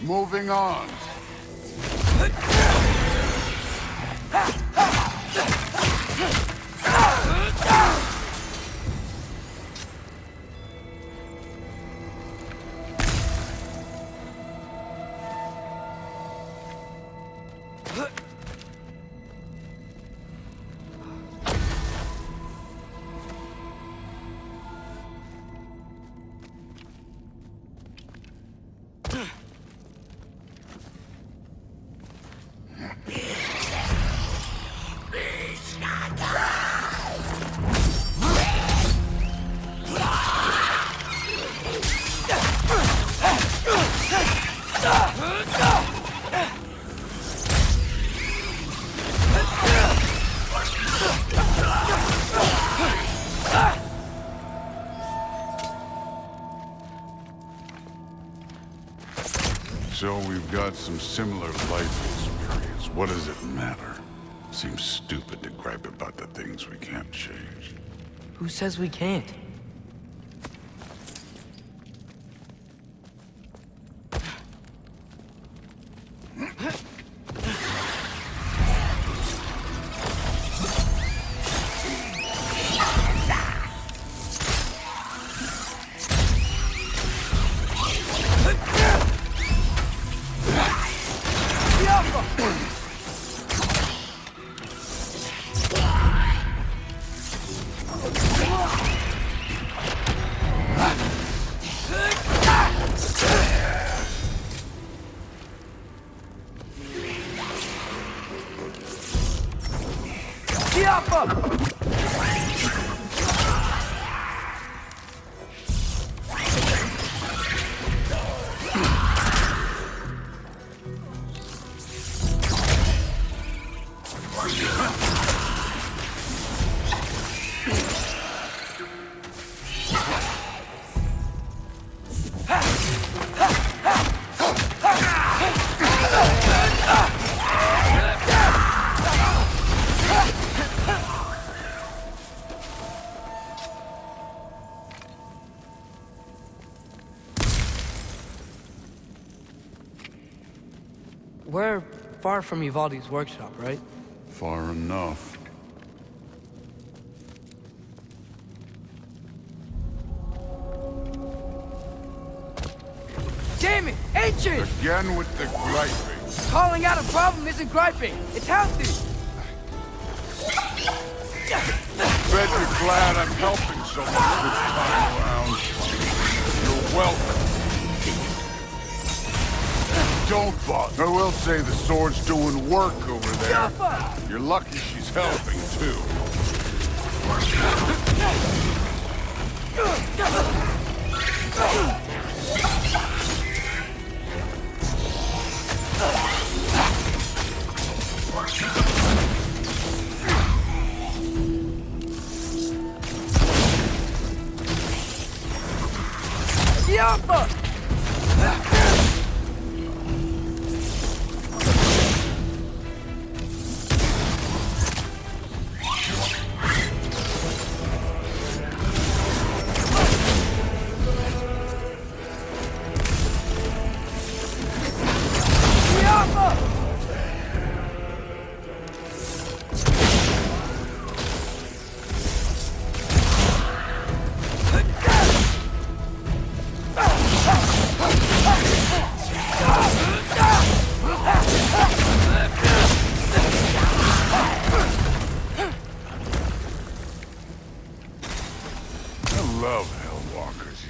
Moving on. So we've got some similar life experience. What does it matter? Seems stupid to gripe about the things we can't change. Who says we can't? We're far from Uvaldi's workshop, right? Far enough. Damn it! Ancient! Again with the griping. Calling out a problem isn't griping. It's healthy. Bet you're glad I'm helping so much this time around. You're welcome. Don't bother. I will say the sword's doing work over there. You're lucky she's helping, too. Yappa!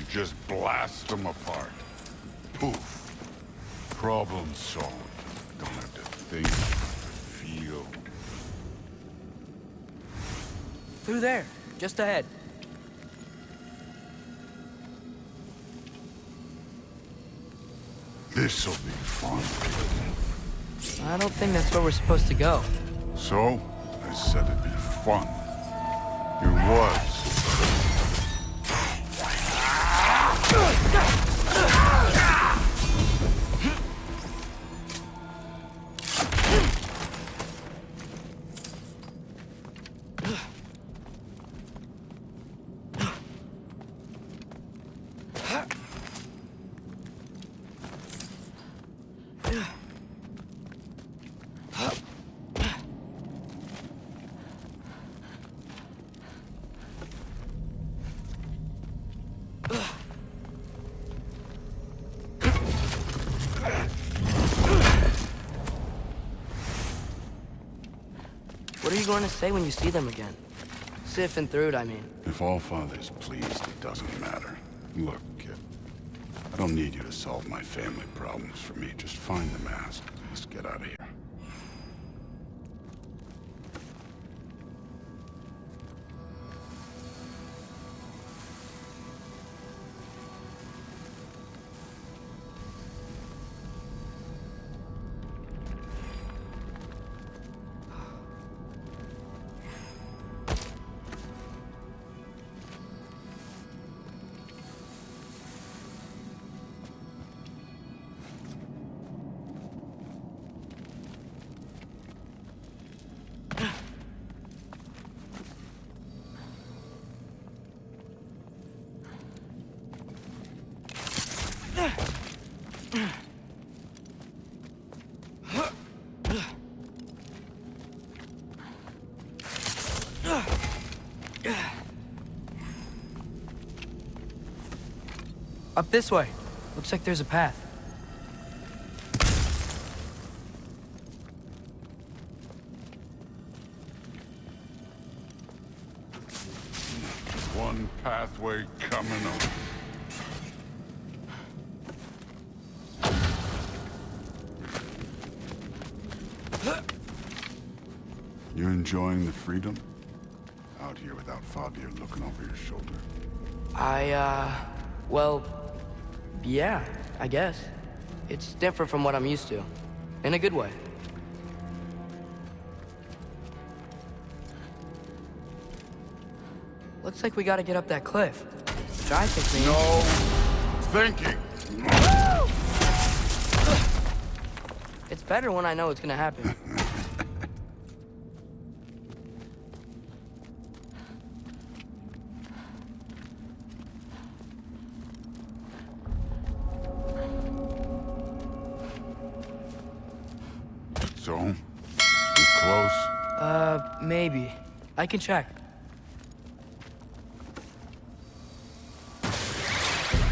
Just blast them apart. Poof. Problem solved. Don't have to think, feel. Through there, just ahead. This'll be fun. I don't think that's where we're supposed to go. So, I said it'd be fun. It was. going to say when you see them again? Sif and Thrud, I mean. If Allfather's pleased, it doesn't matter. Look, kid. I don't need you to solve my family problems for me. Just find the mask. Let's get out of here. Up this way. Looks like there's a path. One pathway coming up. You enjoying the freedom? Out here without Fabio looking over your shoulder. Well, yeah, I guess. It's different from what I'm used to. In a good way. Looks like we gotta get up that cliff. Which I think means... No thinking! It's better when I know it's gonna happen. So? We close? Maybe. I can check.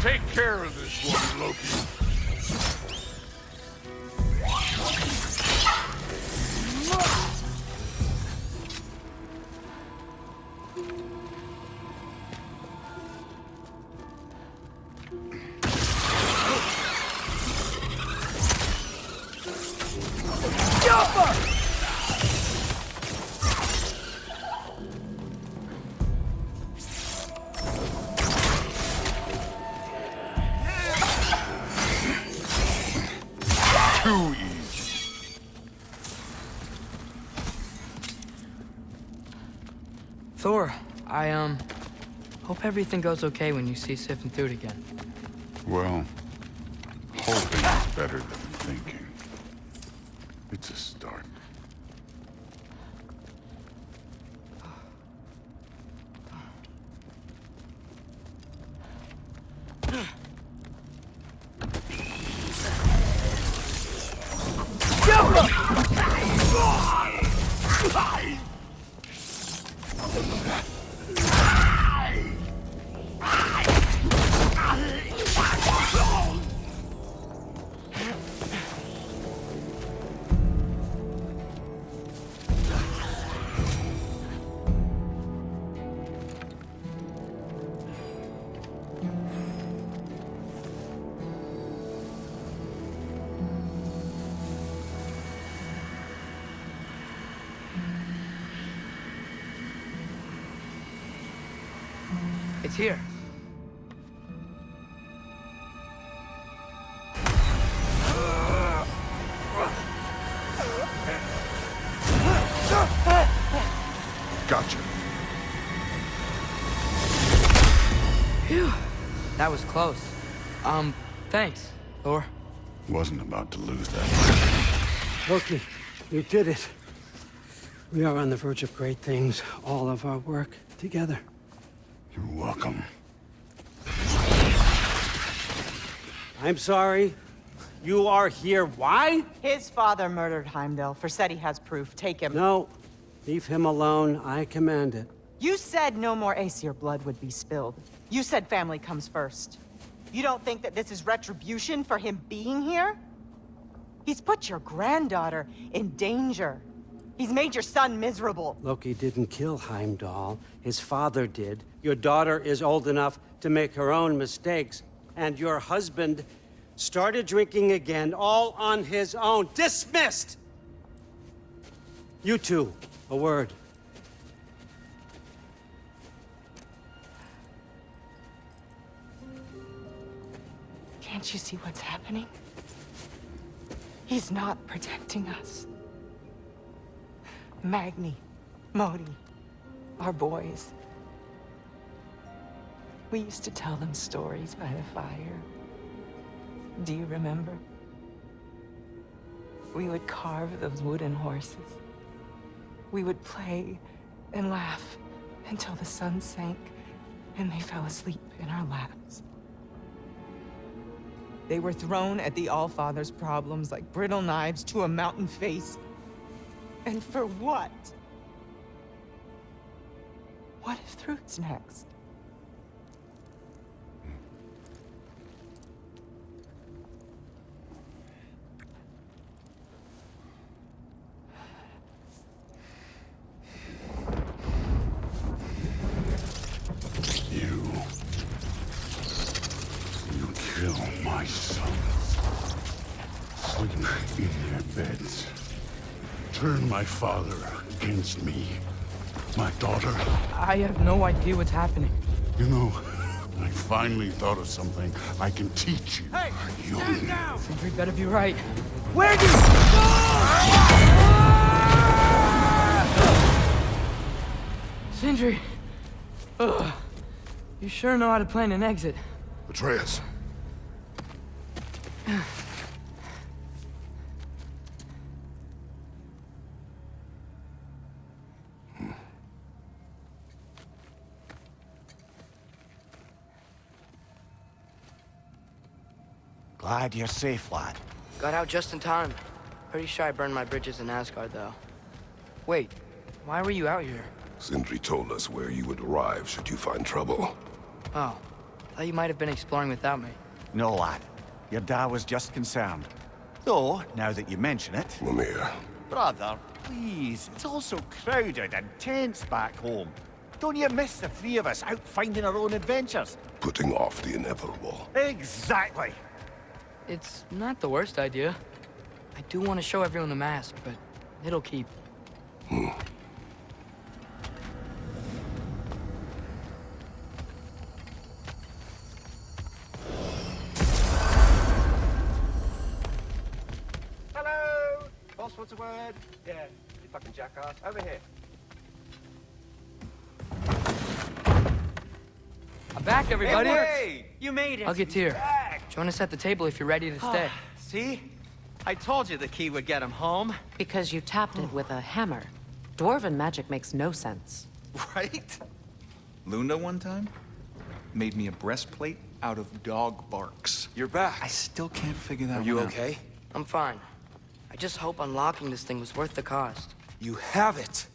Take care of this one, Loki. Too easy. Thor, I hope everything goes okay when you see Sif and Thrud again. Well, hoping is better than thinking. It's a start. It's here. Gotcha. Phew. That was close. Thanks, Thor. Wasn't about to lose that. Loki, you did it. We are on the verge of great things. All of our work together. You're welcome. I'm sorry. You are here. Why? His father murdered Heimdall. Forseti has proof. Take him. No. Leave him alone. I command it. You said no more Aesir blood would be spilled. You said family comes first. You don't think that this is retribution for him being here? He's put your granddaughter in danger. He's made your son miserable. Loki didn't kill Heimdall. His father did. Your daughter is old enough to make her own mistakes. And your husband started drinking again, all on his own. Dismissed! You two, a word. Can't you see what's happening? He's not protecting us. Magni, Modi, our boys. We used to tell them stories by the fire. Do you remember? We would carve those wooden horses. We would play and laugh until the sun sank and they fell asleep in our laps. They were thrown at the Allfather's problems like brittle knives to a mountain face. And for what? What if Thrud's next? You kill my sons. Sleep in their beds. Turn my father against me. My daughter. I have no idea what's happening. You know, I finally thought of something I can teach you. Hey, stand down! Sindri better be right. Where'd you go? Sindri! Ugh. You sure know how to plan an exit. Atreus. Glad you're safe, lad. Got out just in time. Pretty sure I burned my bridges in Asgard, though. Wait, why were you out here? Sindri told us where you would arrive should you find trouble. Oh, thought you might have been exploring without me. No, lad. Your dad was just concerned. Though, now that you mention it... Mimir. Brother, please. It's all so crowded and tense back home. Don't you miss the three of us out finding our own adventures? Putting off the inevitable. Exactly. It's not the worst idea. I do want to show everyone the mask, but it'll keep. Hello! Boss wants a word? Yeah, you fucking jackass. Over here. I'm back, everybody! Hey, you made it! I'll get Tyr. Join us at the table if you're ready to stay. See? I told you the key would get him home. Because you tapped it with a hammer. Dwarven magic makes no sense. Right? Luna one time made me a breastplate out of dog barks. You're back. I still can't figure that Are one you out. okay? I'm fine. I just hope unlocking this thing was worth the cost. You have it.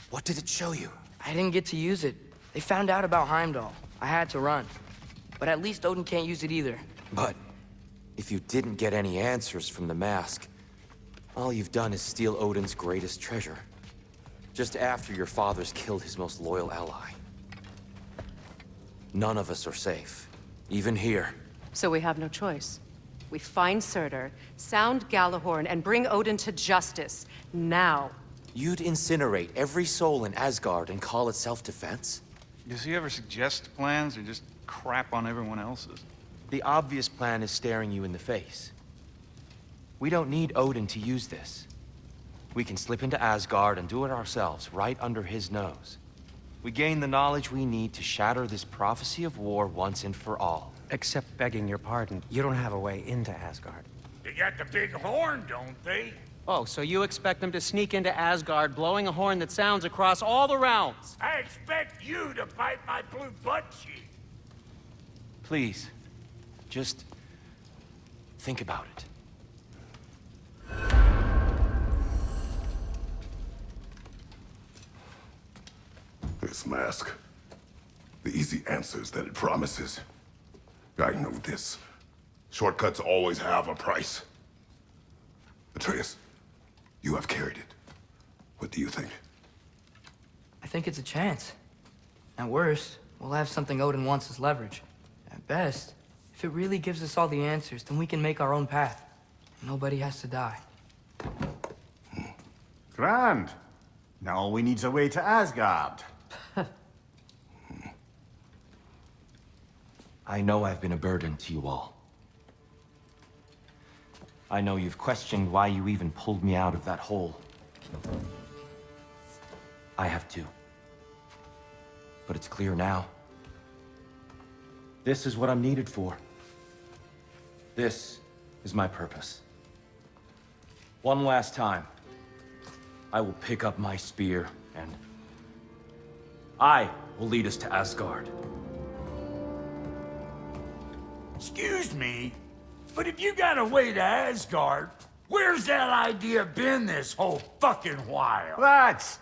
What did it show you? I didn't get to use it. They found out about Heimdall. I had to run. But at least Odin can't use it either. But if you didn't get any answers from the mask, all you've done is steal Odin's greatest treasure. Just after your father's killed his most loyal ally. None of us are safe. Even here. So we have no choice. We find Surtur, sound Gjallarhorn, and bring Odin to justice. Now. You'd incinerate every soul in Asgard and call it self-defense? Does he ever suggest plans or just crap on everyone else's? The obvious plan is staring you in the face. We don't need Odin to use this. We can slip into Asgard and do it ourselves, right under his nose. We gain the knowledge we need to shatter this prophecy of war once and for all. Except begging your pardon, you don't have a way into Asgard. They got the big horn, don't they? Oh, so you expect them to sneak into Asgard, blowing a horn that sounds across all the realms? I expect you to bite my blue butt cheek. Please, just think about it. This mask. The easy answers that it promises. I know this. Shortcuts always have a price. Atreus, you have carried it. What do you think? I think it's a chance. At worst, we'll have something Odin wants as leverage. At best, if it really gives us all the answers, then we can make our own path. Nobody has to die. Grand. Now all we need's a way to Asgard. I know I've been a burden to you all. I know you've questioned why you even pulled me out of that hole. I have too. But it's clear now. This is what I'm needed for. This is my purpose. One last time, I will pick up my spear and I will lead us to Asgard. Excuse me, but if you got a way to Asgard, where's that idea been this whole fucking while? That's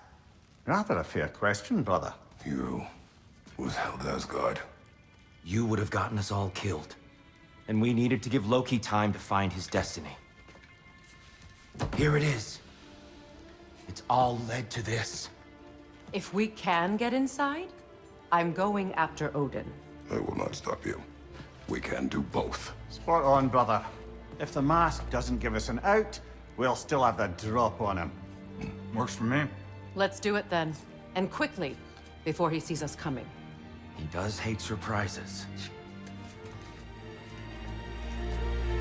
rather a fair question, brother. You withheld Asgard. You would have gotten us all killed. And we needed to give Loki time to find his destiny. Here it is. It's all led to this. If we can get inside, I'm going after Odin. I will not stop you. We can do both. Spot on, brother. If the mask doesn't give us an out, we'll still have the drop on him. Works for me. Let's do it then. And quickly, before he sees us coming. He does hate surprises.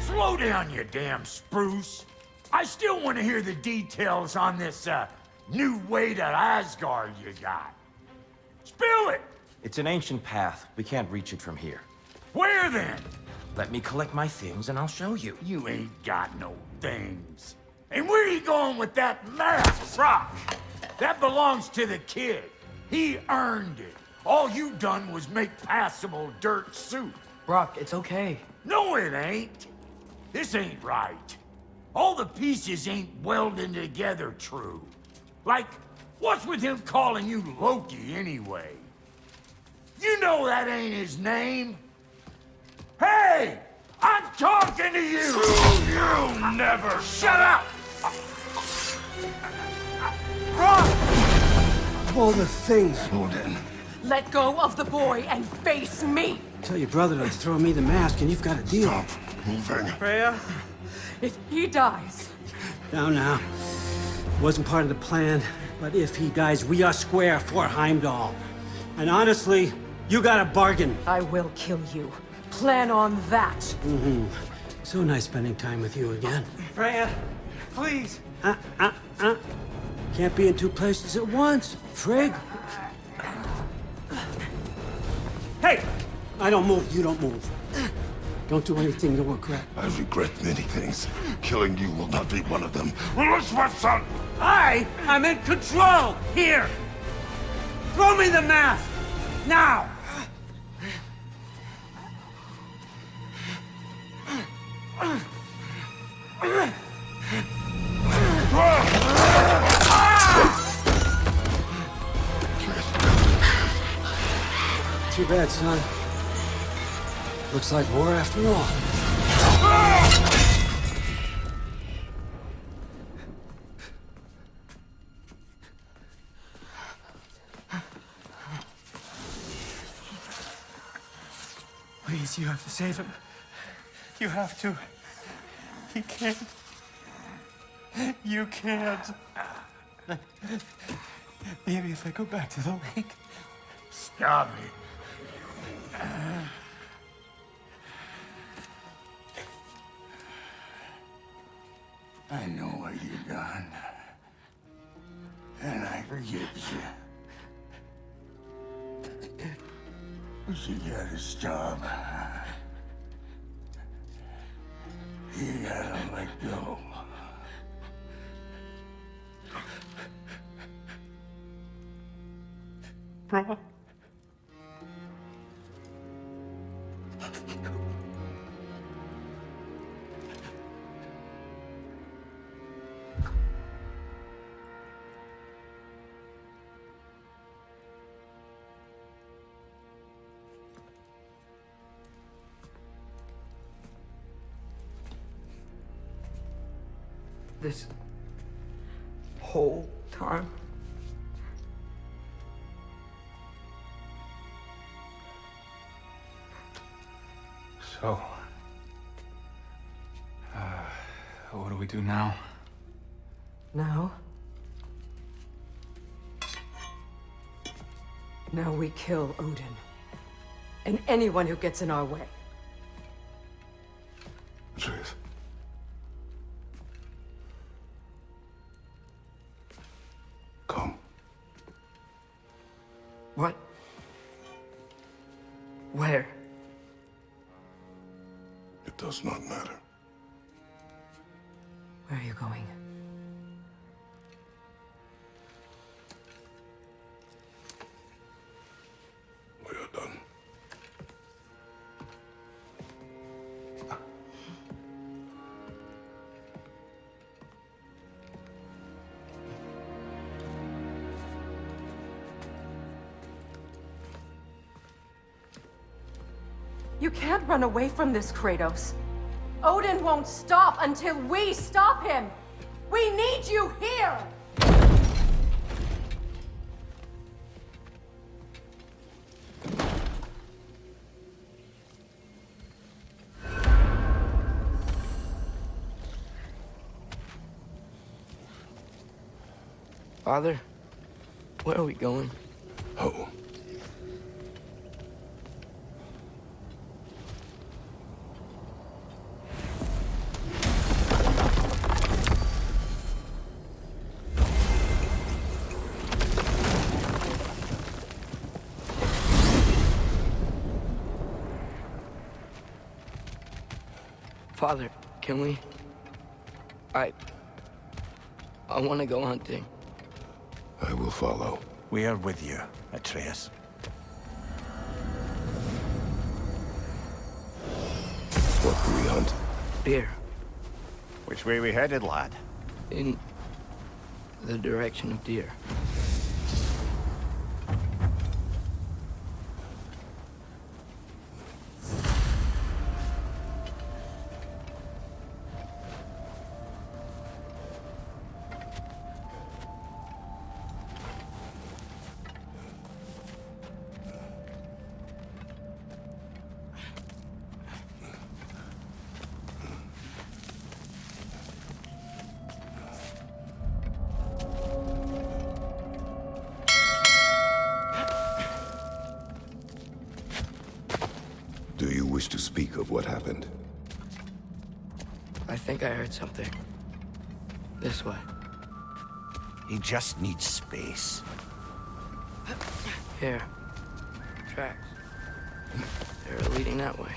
Slow down, you damn spruce. I still want to hear the details on this, new way to Asgard you got. Spill it! It's an ancient path. We can't reach it from here. Where then? Let me collect my things and I'll show you. You ain't got no things. And where are you going with that MAff rock? That belongs to the kid. He earned it. All you done was make passable dirt soup. Brock, it's okay. No, it ain't. This ain't right. All the pieces ain't welding together true. Like, what's with him calling you Loki anyway? You know that ain't his name. Hey! I'm talking to you! You never shut up! Of all the things. Odin. Let go of the boy and face me! Tell your brother to throw me the mask and you've got a deal. Stop moving. Freya, if he dies... Now. Wasn't part of the plan, but if he dies, we are square for Heimdall. And honestly, you got a bargain. I will kill you. Plan on that. Mm-hmm. So nice spending time with you again. Freya, please. Can't be in two places at once, Frigg. Hey! I don't move, you don't move. Don't do anything you'll regret. I regret many things. Killing you will not be one of them. Release my son! I am in control! Here! Throw me the mask! Now! Too bad, son. Looks like war after all. Please, you have to save him. You have to. He can't. You can't. Maybe if I go back to the lake. Stop it. I know what you've done. And I forgive you. But you gotta stop. You gotta let go. Bro. This whole time. So, what do we do now? Now? Now we kill Odin. And anyone who gets in our way. Atreus. Come. What? Where? It does not matter. Where are you going? We are done. You can't run away from this, Kratos. Odin won't stop until we stop him! We need you here! Father, where are we going? Home. Father, can we? I want to go hunting. I will follow. We are with you, Atreus. What do we hunt? Deer. Which way we headed, lad? In the direction of deer. Do you wish to speak of what happened? I think I heard something. This way. He just needs space. Here. Tracks. They're leading that way.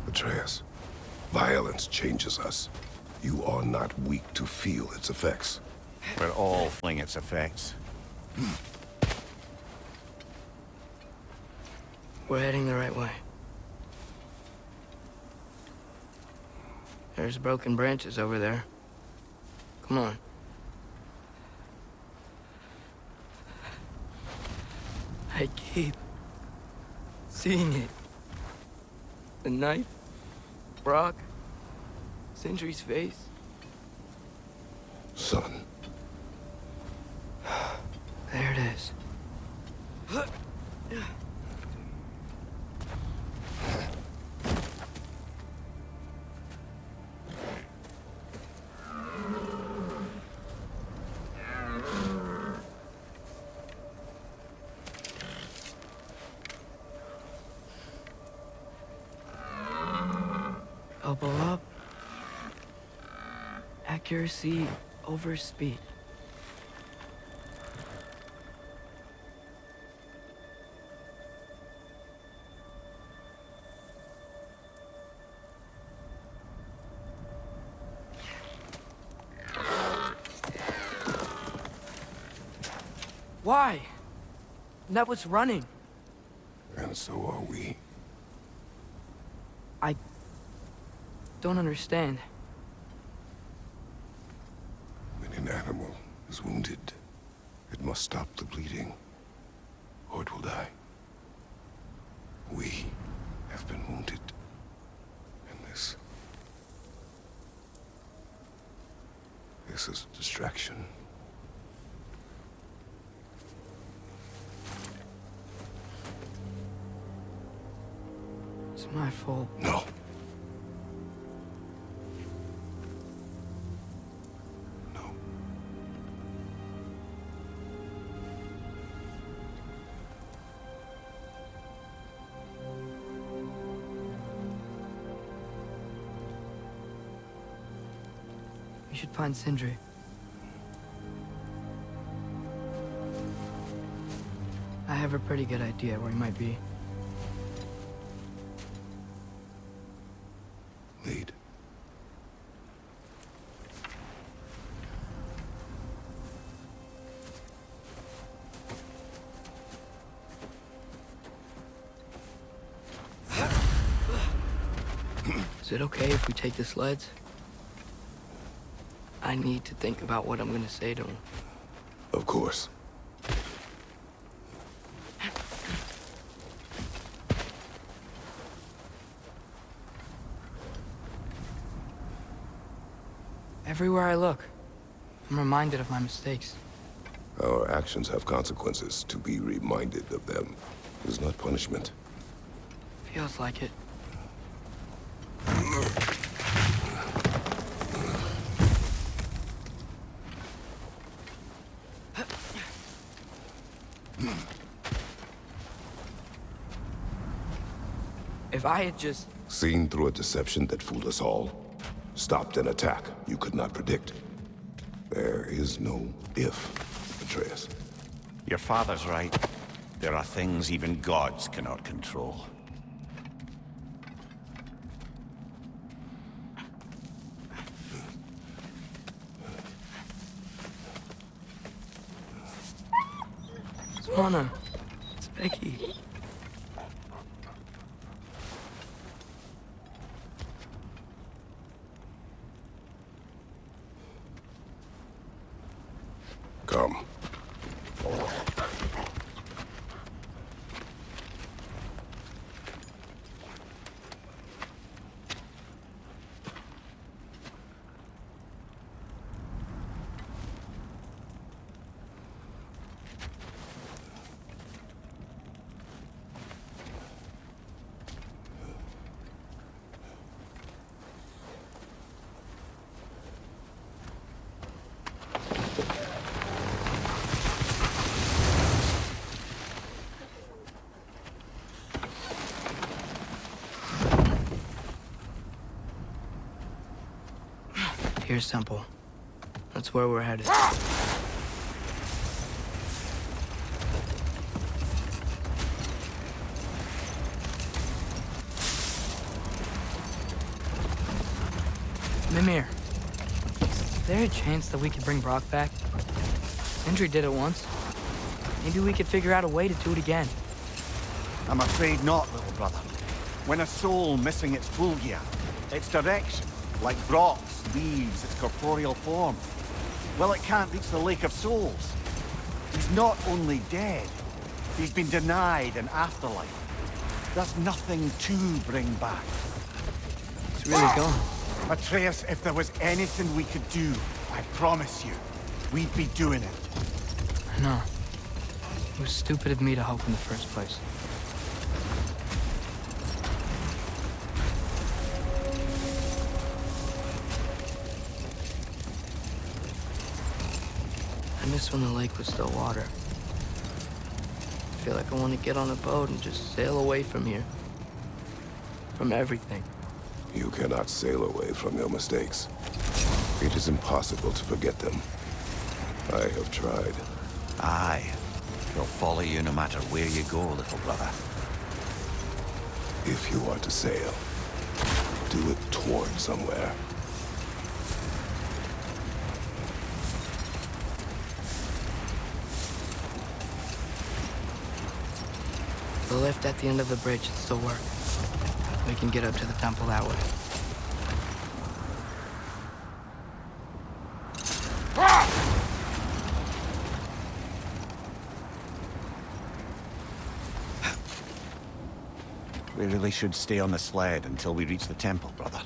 Atreus, violence changes us. You are not weak to feel its effects. We're all feeling its effects. We're heading the right way. There's broken branches over there. Come on. I keep seeing it. The knife, Brock, Sindri's face. Son. There it is. Elbow up. Accuracy over speed. Why? That was running. And so are we. I don't understand. When an animal is wounded, it must stop the bleeding, or it will die. We I've been wounded. And this is a distraction. It's my fault. No. We should find Sindri. I have a pretty good idea where he might be. Lead. Is it okay if we take the sleds? I need to think about what I'm gonna say to him. Of course. Everywhere I look, I'm reminded of my mistakes. Our actions have consequences. To be reminded of them is not punishment. Feels like it. If I had just... Seen through a deception that fooled us all. Stopped an attack you could not predict. There is no if, Atreus. Your father's right. There are things even gods cannot control. Swana, it's Becky. Come. Here's Temple. That's where we're headed. Mimir, is there a chance that we could bring Brock back? Sindri did it once. Maybe we could figure out a way to do it again. I'm afraid not, little brother. When a soul missing its fulgia, its direction, like Brock's, leaves its corporeal form, well, it can't reach the Lake of Souls. He's not only dead, he's been denied an afterlife. There's nothing to bring back. It's really gone. Atreus, if there was anything we could do, I promise you, we'd be doing it. I know. It was stupid of me to help in the first place. I miss when the lake was still water. I feel like I want to get on a boat and just sail away from here. From everything. You cannot sail away from your mistakes. It is impossible to forget them. I have tried. Aye. They'll follow you no matter where you go, little brother. If you are to sail, do it toward somewhere. The lift at the end of the bridge should still work. We can get up to the temple that way. we really should stay on the sled until we reach the temple, brother.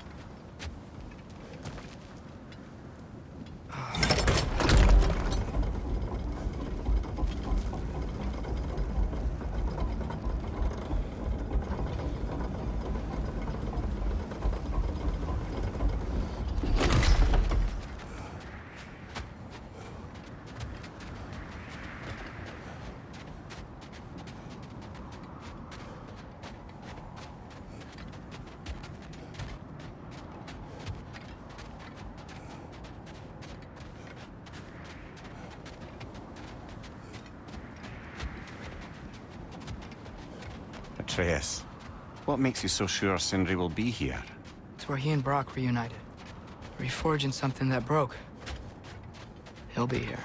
Atreus, what makes you so sure Sindri will be here? It's where he and Brock reunited. Reforging something that broke. He'll be here.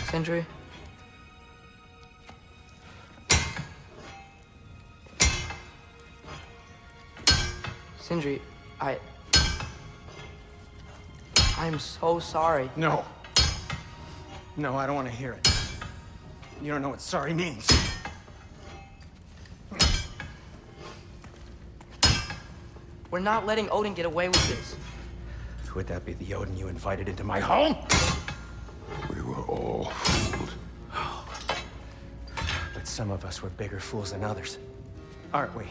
Sindri? Sindri, I'm so sorry. No. No, I don't want to hear it. You don't know what sorry means. We're not letting Odin get away with this. Would that be the Odin you invited into my home? We were all fooled. But some of us were bigger fools than others. Aren't we?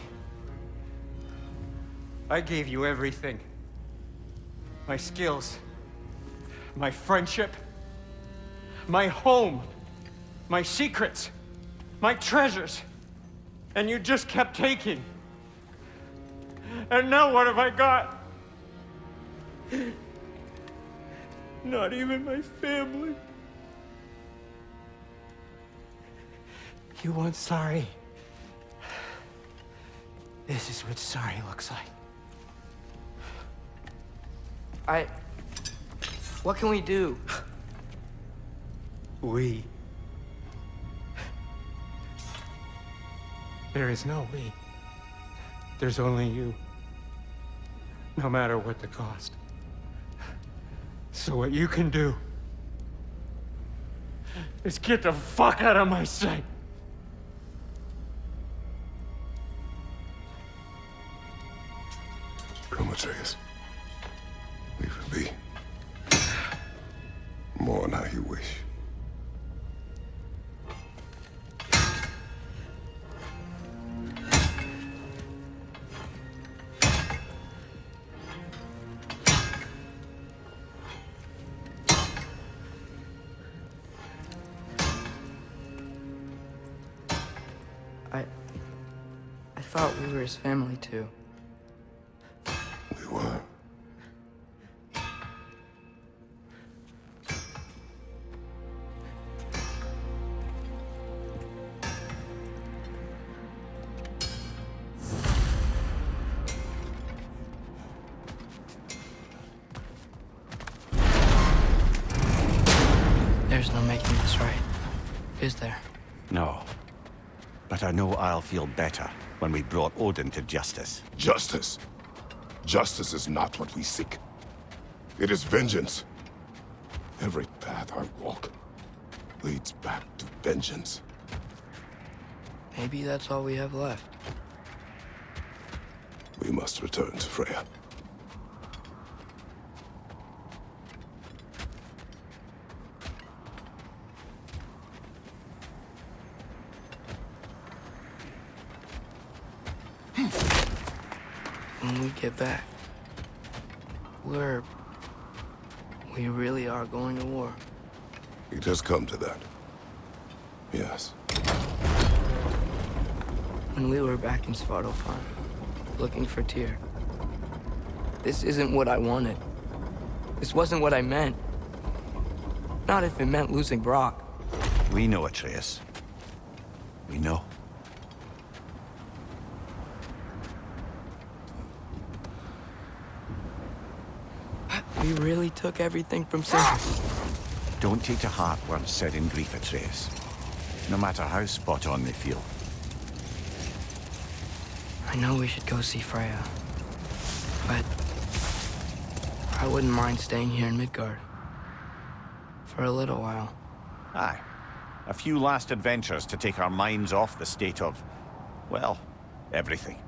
I gave you everything. My skills. My friendship. My home. My secrets. My treasures. And you just kept taking. And now what have I got? Not even my family. You want sorry? This is what sorry looks like. What can we do? We. There is no we. There's only you. No matter what the cost. So what you can do is get the fuck out of my sight. Come, Atreus. Leave it be. Mourn how you wish. I thought we were his family too. We were. There's no making this right, is there? No. But I know I'll feel better when we brought Odin to justice. Justice? Justice is not what we seek. It is vengeance. Every path I walk leads back to vengeance. Maybe that's all we have left. We must return to Freya. When we get back, we really are going to war. It has come to that. Yes. When we were back in Svartalfheim, looking for Tyr, this isn't what I wanted. This wasn't what I meant. Not if it meant losing Brock. We know, Atreus. We know. took everything from Sindri. Don't take to heart words said in grief, Atreus. No matter how spot on they feel. I know we should go see Freya, but I wouldn't mind staying here in Midgard. For a little while. Aye. A few last adventures to take our minds off the state of, well, everything.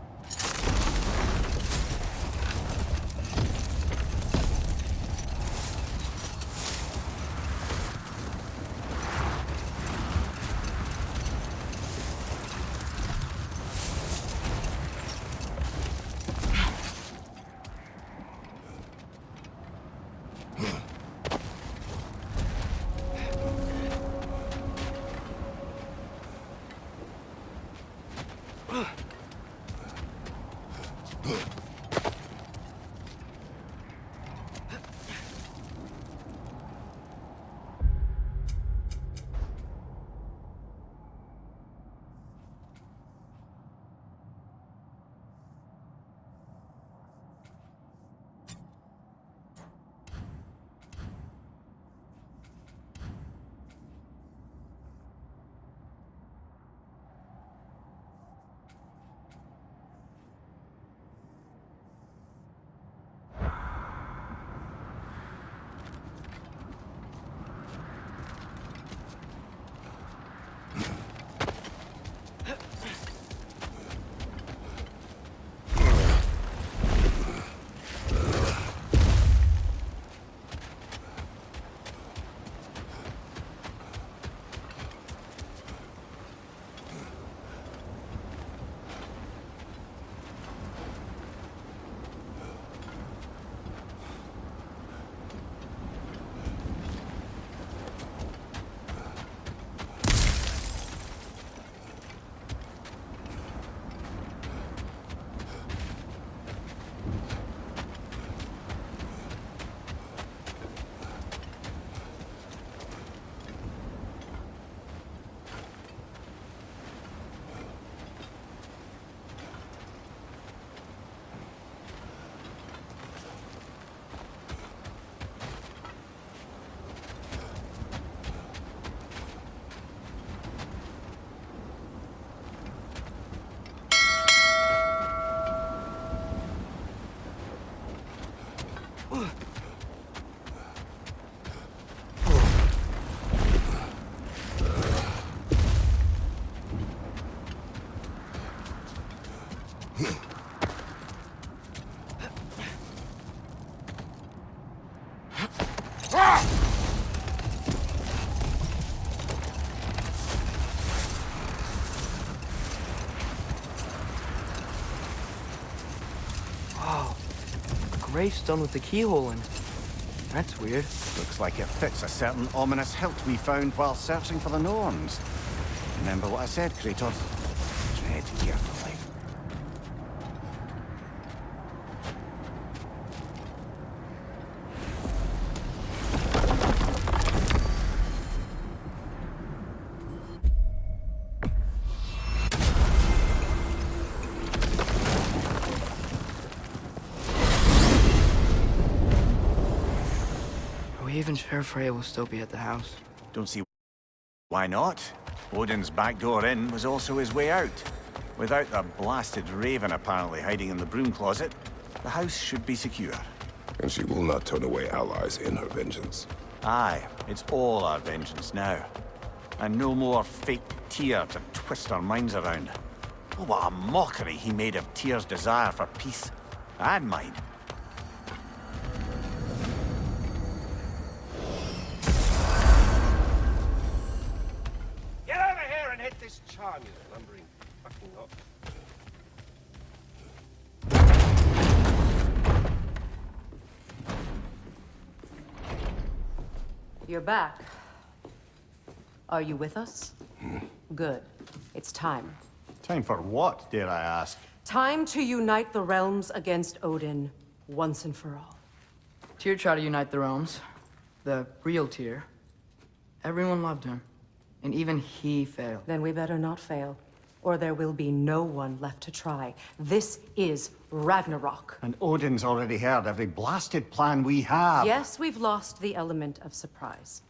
Gravestone with the keyhole in it. That's weird. Looks like it fits a certain ominous hilt we found while searching for the Norns. Remember what I said, Kratos? Tread carefully. Are we even sure Freya will still be at the house? Don't see why not. Odin's back door in was also his way out. Without the blasted raven apparently hiding in the broom closet, the house should be secure. And she will not turn away allies in her vengeance. Aye, it's all our vengeance now. And no more fake Tyr to twist our minds around. Oh, what a mockery he made of Tyr's desire for peace. And mine. Get over here and hit this charm, you lumbering fucking lot. You're back. Are you with us? Good. It's time. Time for what, dare I ask? Time to unite the realms against Odin, once and for all. Tyr tried to unite the realms. The real Tyr. Everyone loved him. And even he failed. Then we better not fail. or there will be no one left to try. This is Ragnarok. And Odin's already heard every blasted plan we have. Yes, we've lost the element of surprise.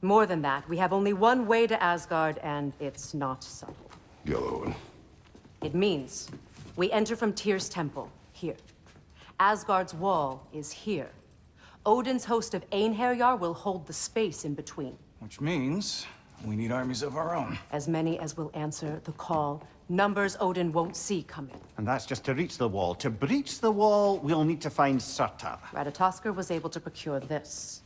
More than that, we have only one way to Asgard, and it's not subtle. Yellow. It means we enter from Tyr's temple, here. Asgard's wall is here. Odin's host of Einherjar will hold the space in between. Which means we need armies of our own. As many as will answer the call. Numbers Odin won't see coming. And that's just to reach the wall. To breach the wall, we'll need to find Surtur. Ratatoskr was able to procure this.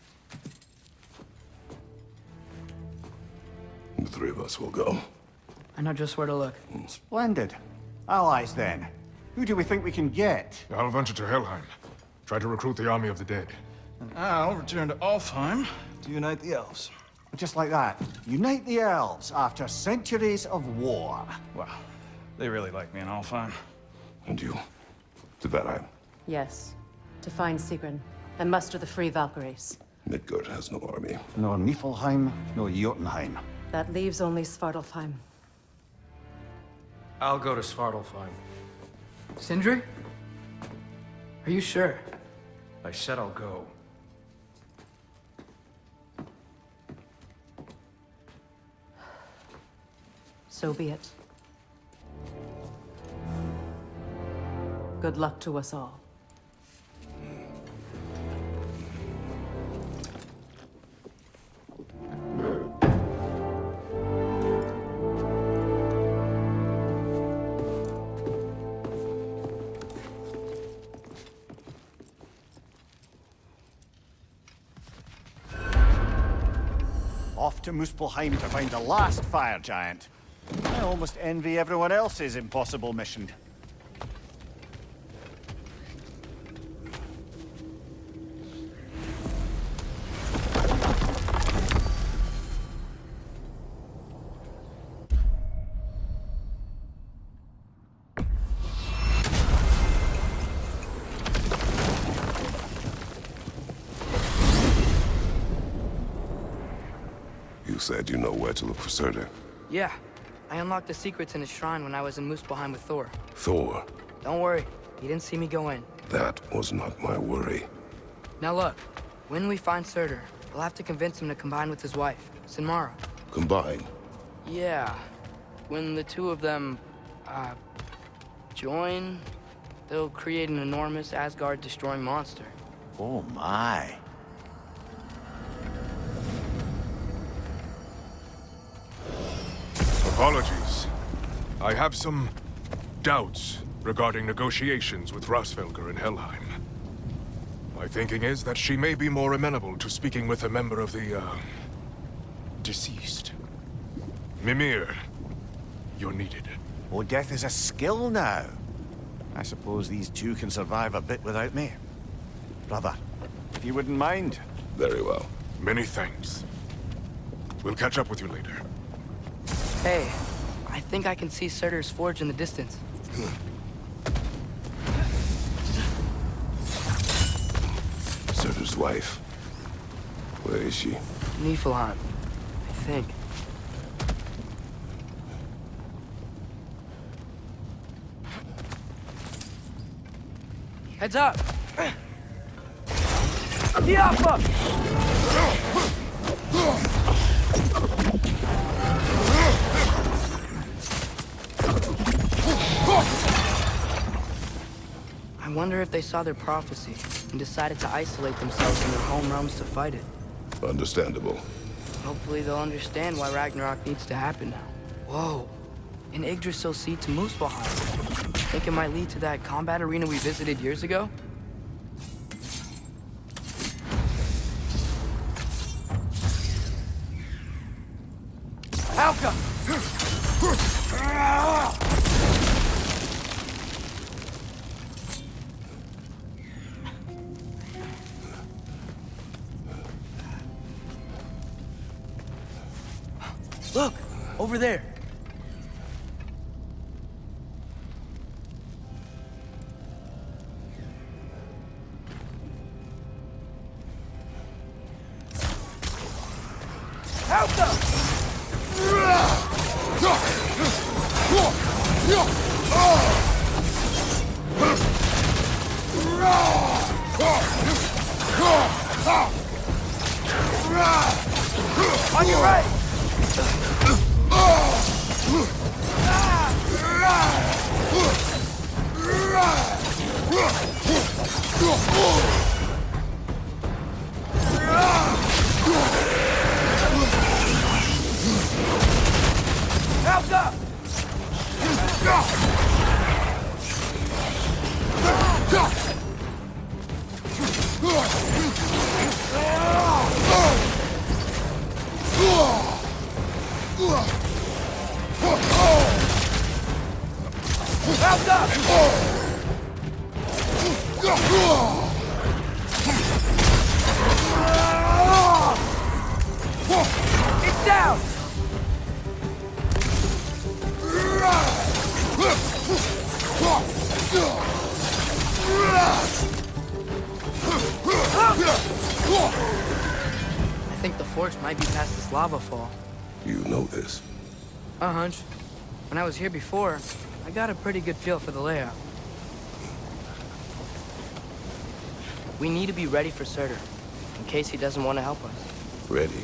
The three of us will go. I know just where to look. Splendid. Allies, then. Who do we think we can get? I'll venture to Helheim. Try to recruit the army of the dead. And I'll return to Alfheim to unite the elves. Just like that. Unite the elves after centuries of war. Well, they really like me in Alfheim. And you? To Valheim. Yes. To find Sigrun and muster the free Valkyries. Midgard has no army. No Niflheim, no Jotunheim. That leaves only Svartalfheim. I'll go to Svartalfheim. Sindri? Are you sure? I said I'll go. So be it. Good luck to us all. Off to Muspelheim to find the last fire giant. I almost envy everyone else's impossible mission. You said you know where to look for Surtur. Yeah. I unlocked the secrets in his shrine when I was in Muspelheim with Thor. Thor? Don't worry. He didn't see me go in. That was not my worry. Now look. When we find Surtur, we'll have to convince him to combine with his wife, Sinmara. Combine? Yeah. When the two of them, join, they'll create an enormous Asgard-destroying monster. Oh my. Apologies. I have some doubts regarding negotiations with Rasvelger in Helheim. My thinking is that she may be more amenable to speaking with a member of the, deceased. Mimir, you're needed. Oh, death is a skill now. I suppose these two can survive a bit without me. Brother, if you wouldn't mind. Very well. Many thanks. We'll catch up with you later. Hey, I think I can see Surtur's forge in the distance. Surtur's wife. Where is she? Niflheim, I think. Heads up! I wonder if they saw their prophecy and decided to isolate themselves in their home realms to fight it. Understandable. Hopefully they'll understand why Ragnarok needs to happen now. Whoa, an Yggdrasil seed to Muspelheim. Think it might lead to that combat arena we visited years ago? Alka! Look! Over there! Alka! On your right! Help up! Help up! It's down! I think the forge might be past this lava fall. You know this. A hunch. When I was here before, I got a pretty good feel for the layout. We need to be ready for Surtur, in case he doesn't want to help us. Ready.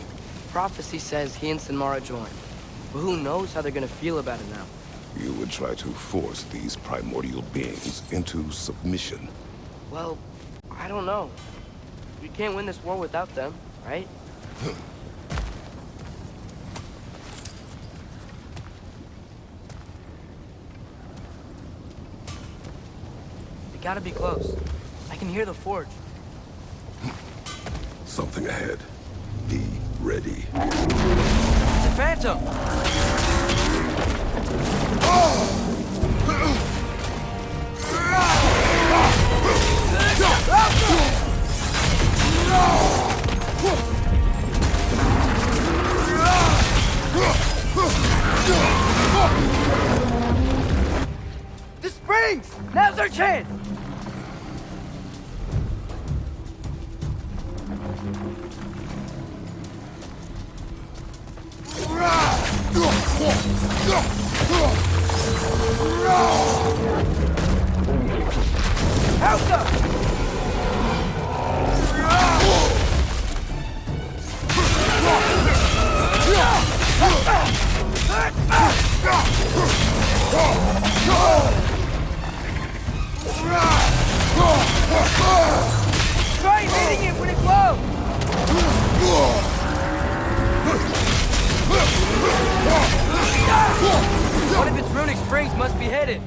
Prophecy says he and Sinmara joined, but who knows how they're gonna feel about it now. You would try to force these primordial beings into submission. Well, I don't know. We can't win this war without them, right? They gotta be close. I can hear the forge. Something ahead. Be ready. It's a phantom! The springs! Now's our chance! Help us! Try hitting it when it glows! One of its runic springs must be hidden.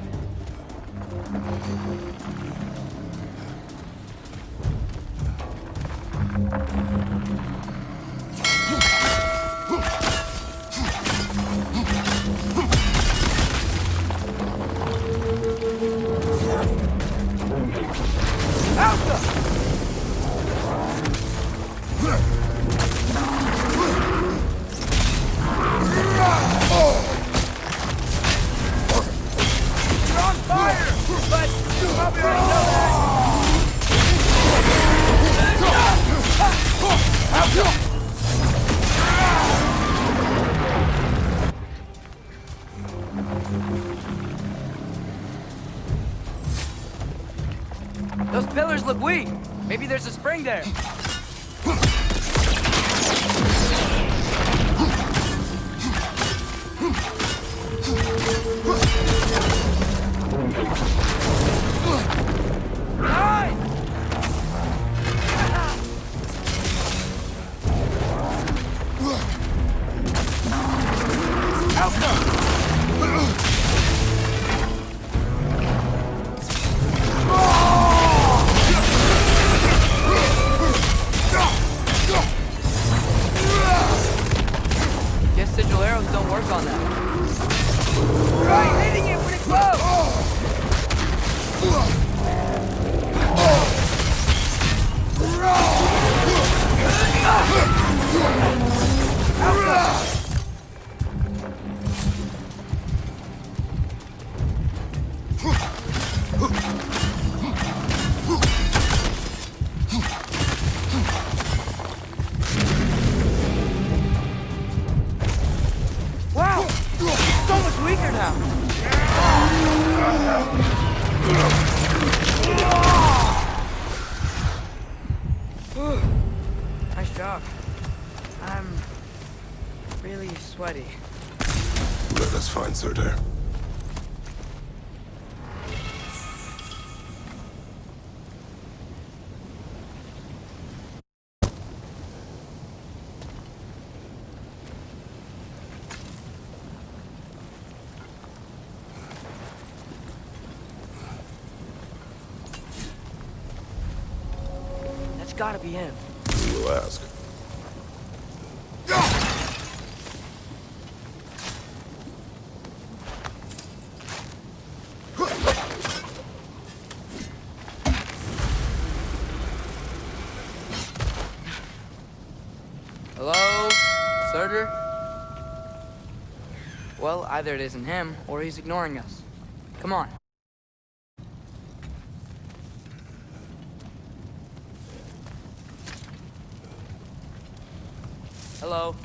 Those pillars look weak. Maybe there's a spring there. sweaty. Let us find Surtur. That's gotta be him. We'll ask. Hello? Surtur? Well, either it isn't him, or he's ignoring us. Come on. Hello?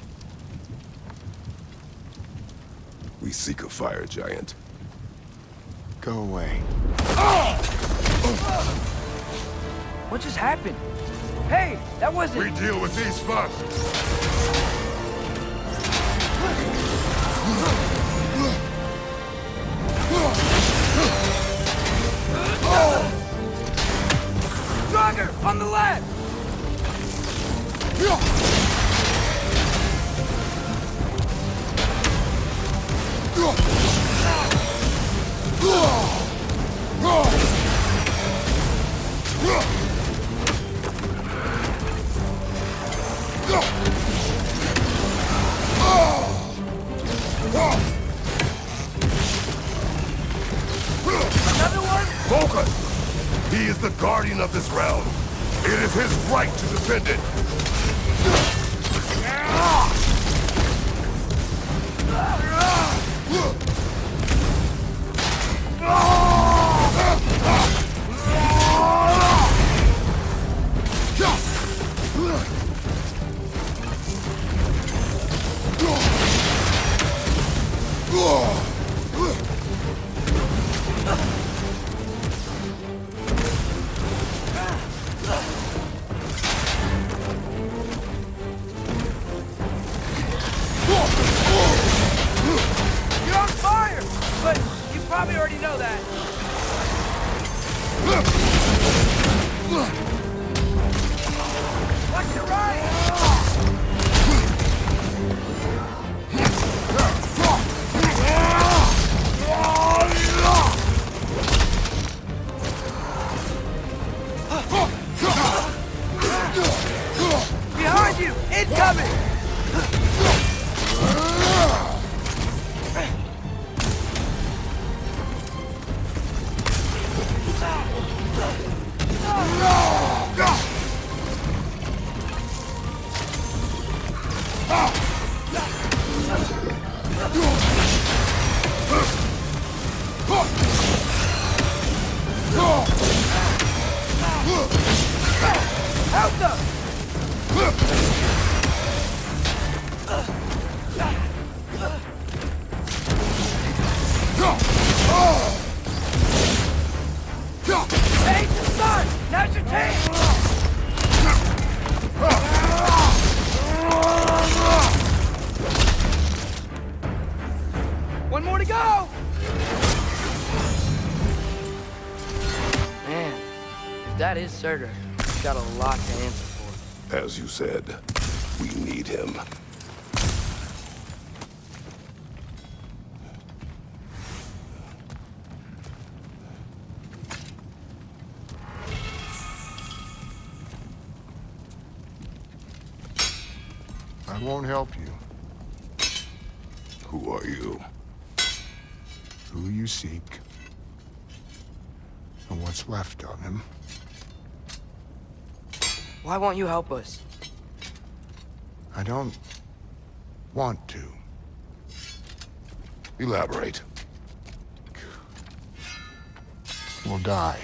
We seek a fire giant. Go away. What just happened? Hey, that wasn't... We deal with these first. Draugr, on the left! Another one? Focus! He is the guardian of this realm. It is his right to defend it. You're on fire! But you probably already know that. Watch your right! Behind you! Incoming! Help them! Hey, son! Now's your chance! One more to go! Man, if that is Surtur, he's got a lot to answer for. As you said, we need him. I won't help you. Who are you? Who you seek, and what's left of him. Why won't you help us? I don't want to. Elaborate. We'll die.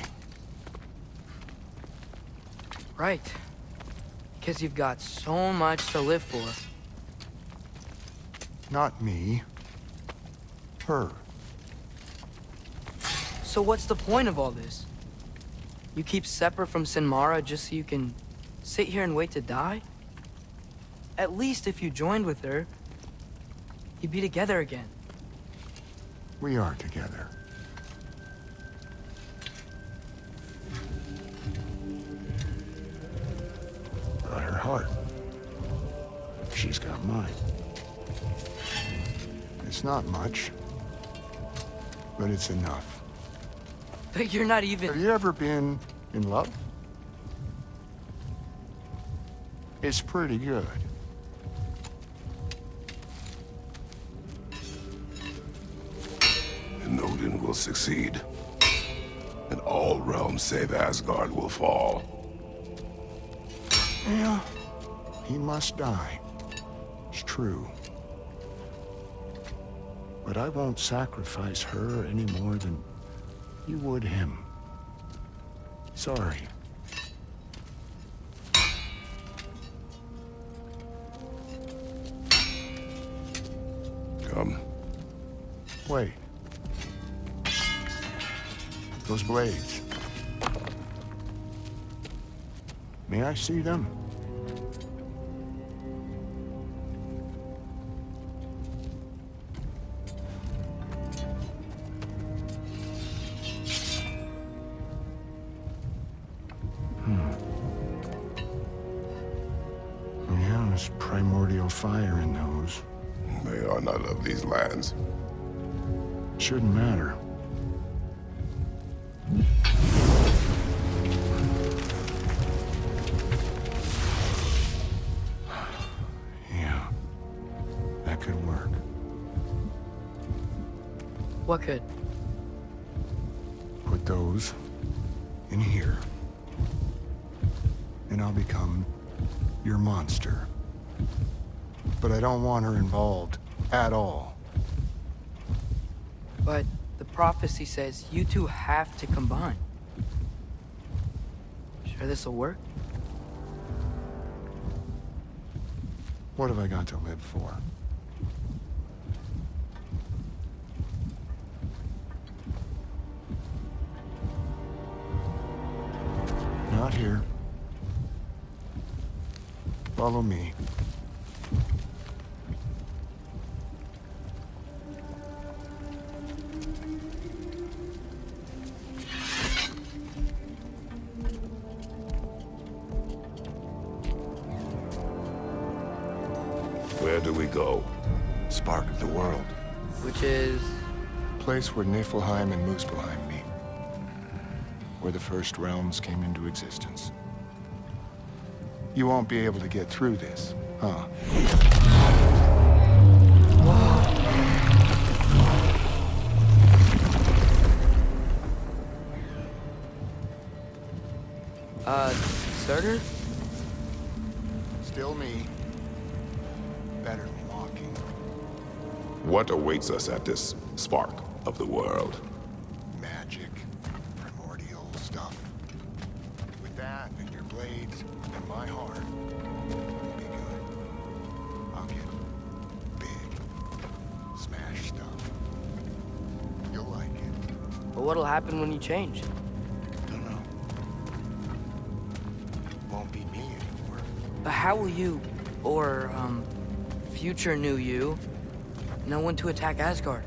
Right. Because you've got so much to live for. Not me. Her. So what's the point of all this? You keep separate from Sinmara just so you can sit here and wait to die? At least if you joined with her, you'd be together again. We are together. Got her heart. She's got mine. It's not much, but it's enough. But you're not even... Have you ever been in love? It's pretty good. And Odin will succeed. And all realms save Asgard will fall. Yeah, he must die. It's true. But I won't sacrifice her any more than you would him. Sorry. Come. Wait. Those blades. May I see them? Yeah, there's primordial fire in those. They are not of these lands. Shouldn't matter. Yeah, that could work. What could? Put those in here, and I'll become your monster. But I don't want her involved at all. But the prophecy says you two have to combine. Sure this'll work? What have I got to live for? Not here. Follow me. Where do we go? Spark of the world. Which is... Place where Niflheim and Muspelheim meet. Where the first realms came into existence. You won't be able to get through this, huh? Surtur? Still me. Better than walking. What awaits us at this spark of the world? Magic. Primordial stuff. With that and your blades and my heart, it'll be good. I'll get big. Smash stuff. You'll like it. But what'll happen when you change? Don't know. Won't be me anymore. But how will you, or, future new you, know when to attack Asgard?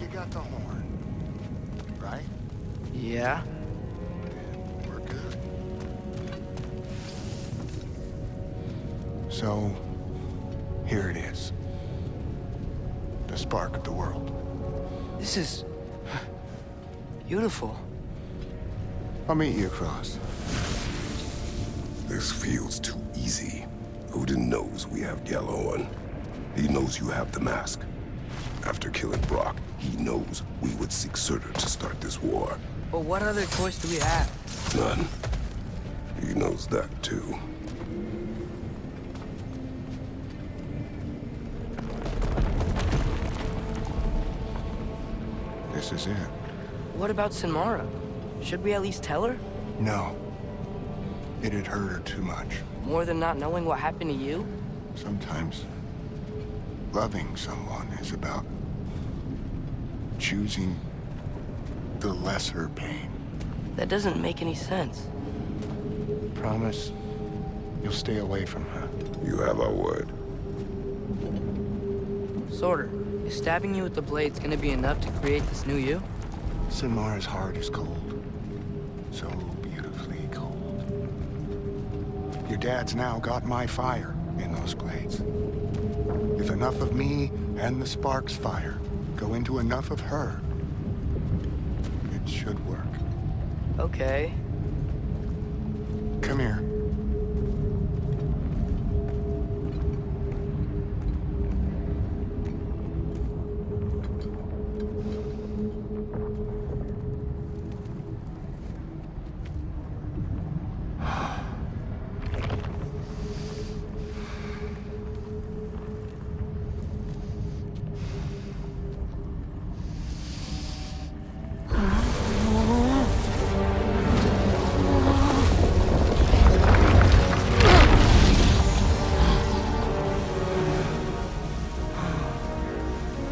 You got the horn, right? Yeah? We're good. So, here it is. The spark of the world. This is... beautiful. I'll meet you across. This feels too easy. Odin knows we have yellow on. He knows you have the mask. After killing Brock, he knows we would seek Surtur to start this war. But what other choice do we have? None. He knows that too. This is it. What about Sinmara? Should we at least tell her? No. It'd hurt her too much. More than not knowing what happened to you? Sometimes loving someone is about choosing the lesser pain. That doesn't make any sense. Promise you'll stay away from her. You have our word. Sorter, is stabbing you with the blades gonna be enough to create this new you? Sinmar's heart is cold. So beautifully cold. Your dad's now got my fire in those blades. If enough of me and the spark's fire go into enough of her, it should work. Okay. Come here.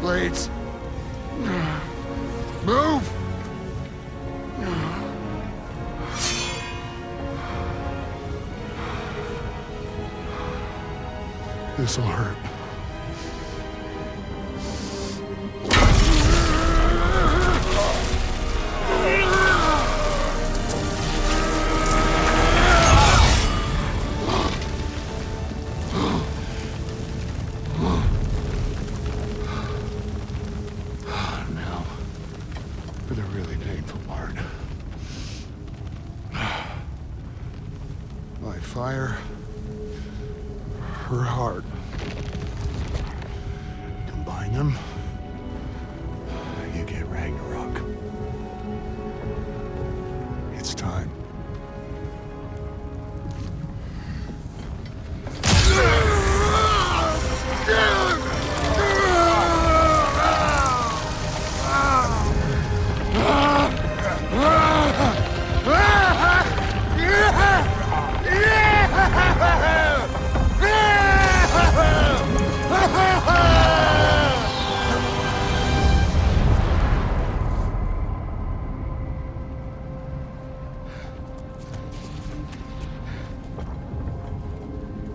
Blades. Move! This'll hurt. Now, for the really painful part. My fire, her heart. Combine them, you get Ragnarok. It's time.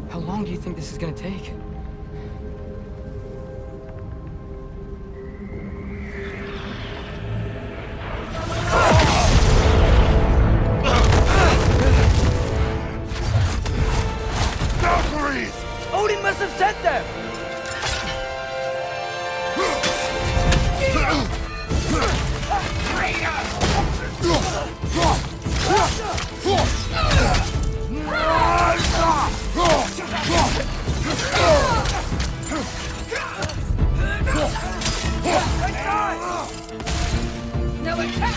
How long do you think this is gonna take? Valkyries! Odin must have sent them! Now attack!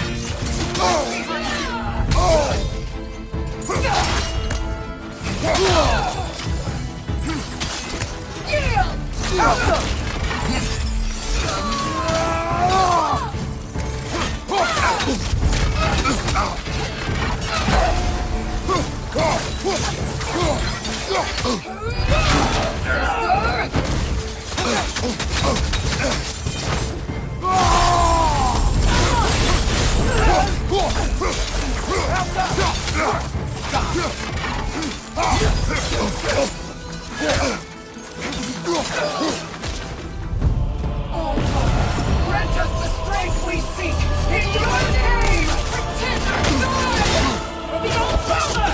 Grant us the strength we seek! In your name! Pretend our sword! The old brother!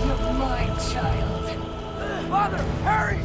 You're my child. Father, hurry!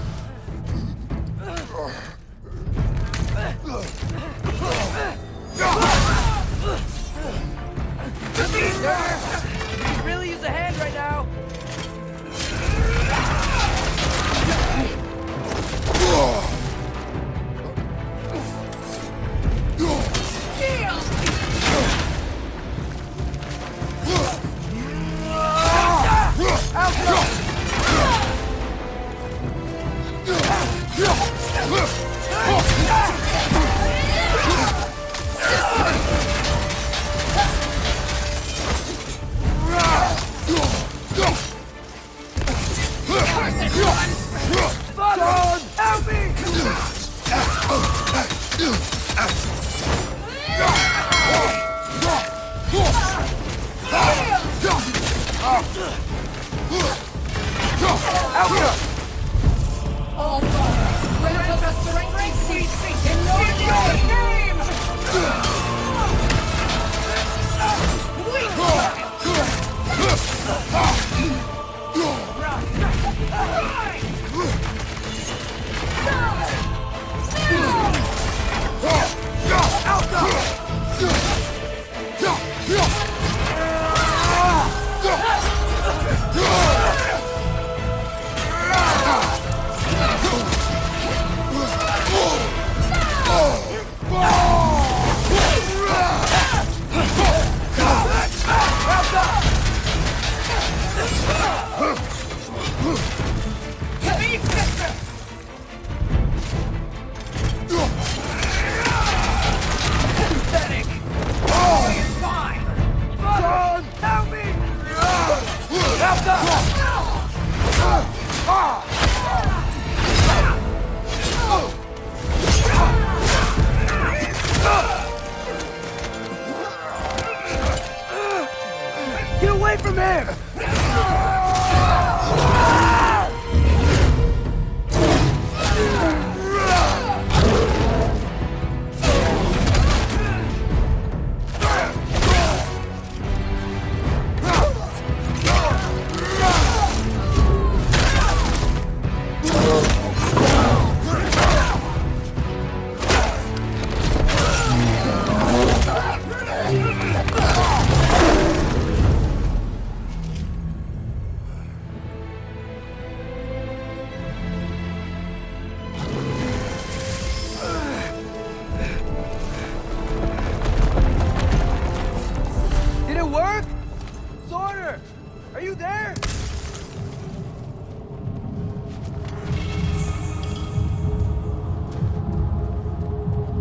away from him!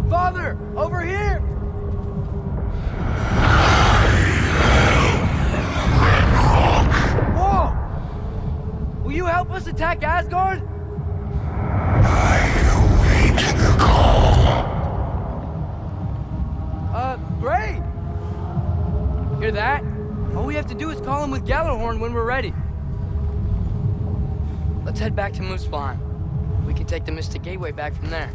Father! Over here! Whoa! Will you help us attack Asgard? Great! Hear that? All we have to do is call him with Gjallarhorn when we're ready. Let's head back to Muspelheim. We can take the Mystic Gateway back from there.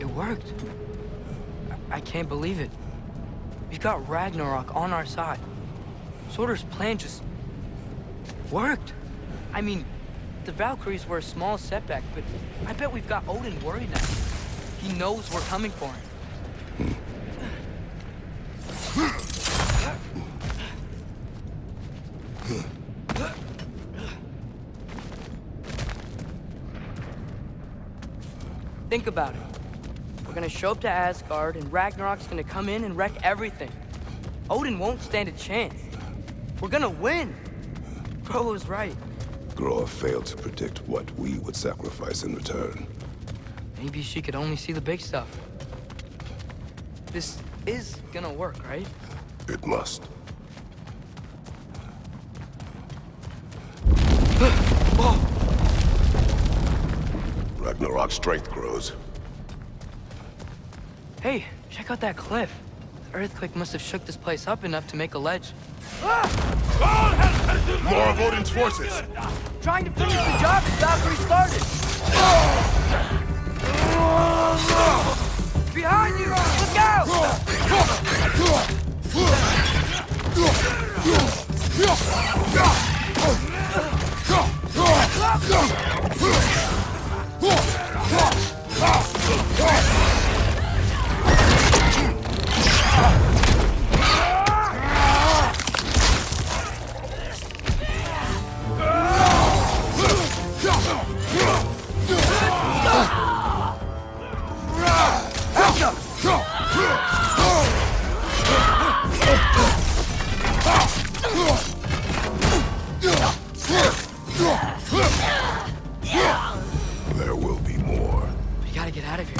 It worked. I can't believe it. We've got Ragnarok on our side. Surtur's plan just worked. I mean, the Valkyries were a small setback, but I bet we've got Odin worried now. He knows we're coming for him. Think about it. We're gonna show up to Asgard, and Ragnarok's gonna come in and wreck everything. Odin won't stand a chance. We're gonna win. Groa was right. Groa failed to predict what we would sacrifice in return. Maybe she could only see the big stuff. This is gonna work, right? It must. Ragnarok's strength grows. Hey, check out that cliff. The earthquake must have shook this place up enough to make a ledge. More of Odin's forces! Trying to finish the job that Valkyrie started! Behind you! Look out! There will be more. We gotta get out of here.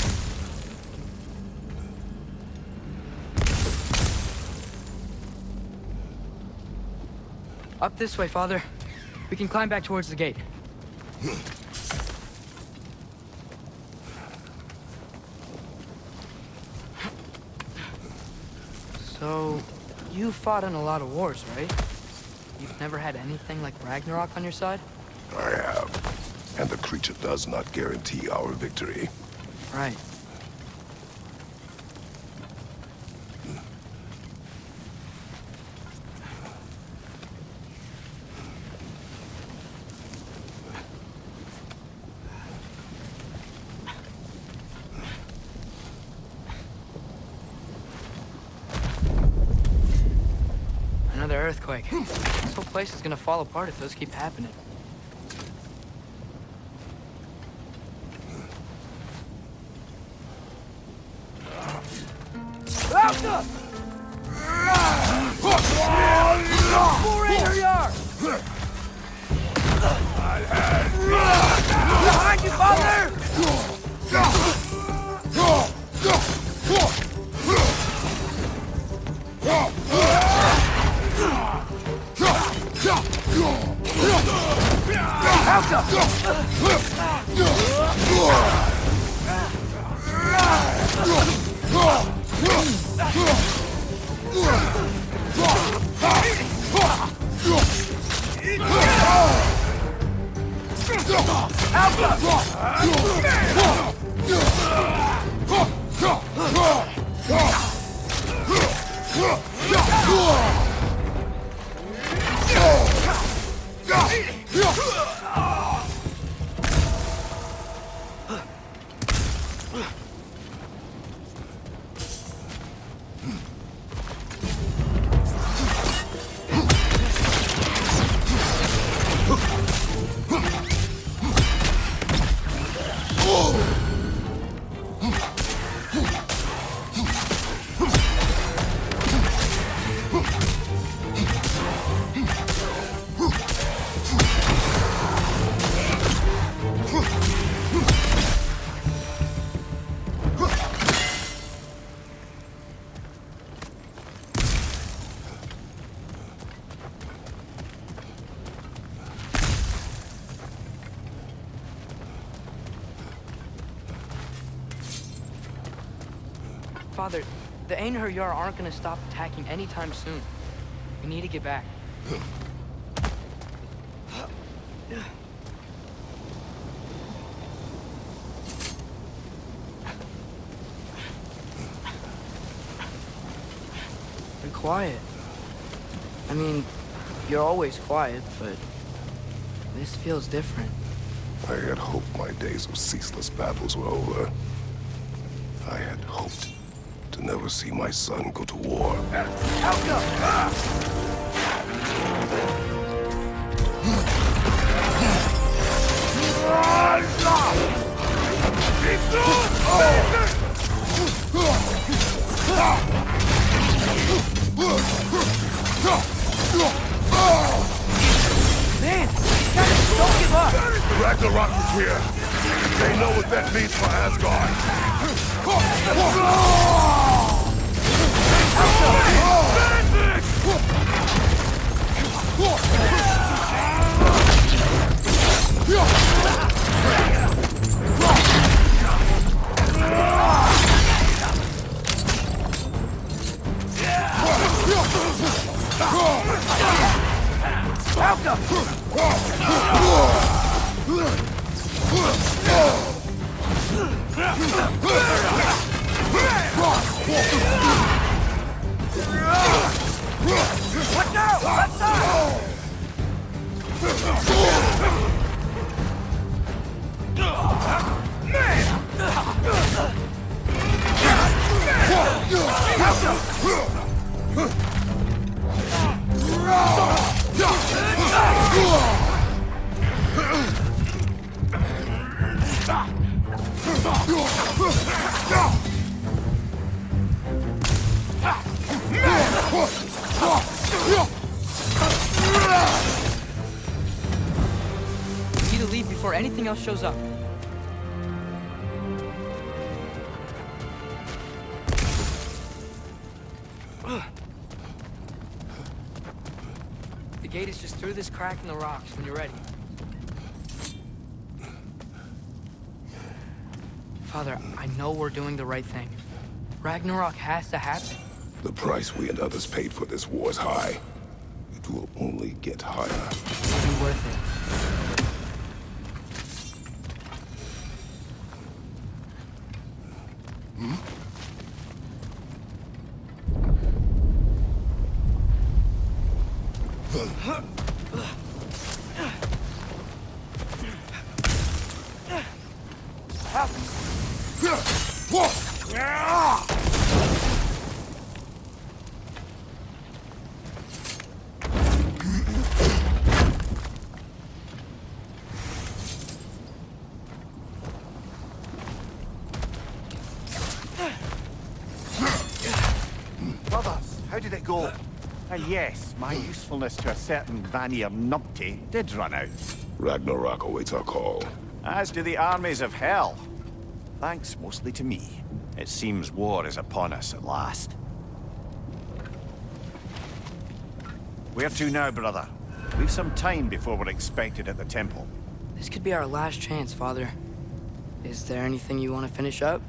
Up this way, Father. We can climb back towards the gate. So, you fought in a lot of wars, right? You've never had anything like Ragnarok on your side? I have. And the creature does not guarantee our victory. Right. Another earthquake. This whole place is gonna fall apart if those keep happening. Alta! Behind you, Father! Father, the Einherjar aren't gonna stop attacking anytime soon. We need to get back. You're quiet. I mean, you're always quiet, but this feels different. I had hoped my days of ceaseless battles were over. I had hoped to never see my son go to war. Man, don't give up! Ragnarok is here. They know what that means for Asgard. What now? What's up? We need to leave before anything else shows up. The gate is just through this crack in the rocks when you're ready. Father, I know we're doing the right thing. Ragnarok has to happen. The price we and others paid for this war is high. It will only get higher. It'll be worth it. Brothers, how did it go? Yes, my usefulness to a certain Vanir numpty did run out. Ragnarok awaits our call. As do the armies of hell. Thanks mostly to me. It seems war is upon us at last. Where to now, brother? We've some time before we're expected at the temple. This could be our last chance, Father. Is there anything you want to finish up?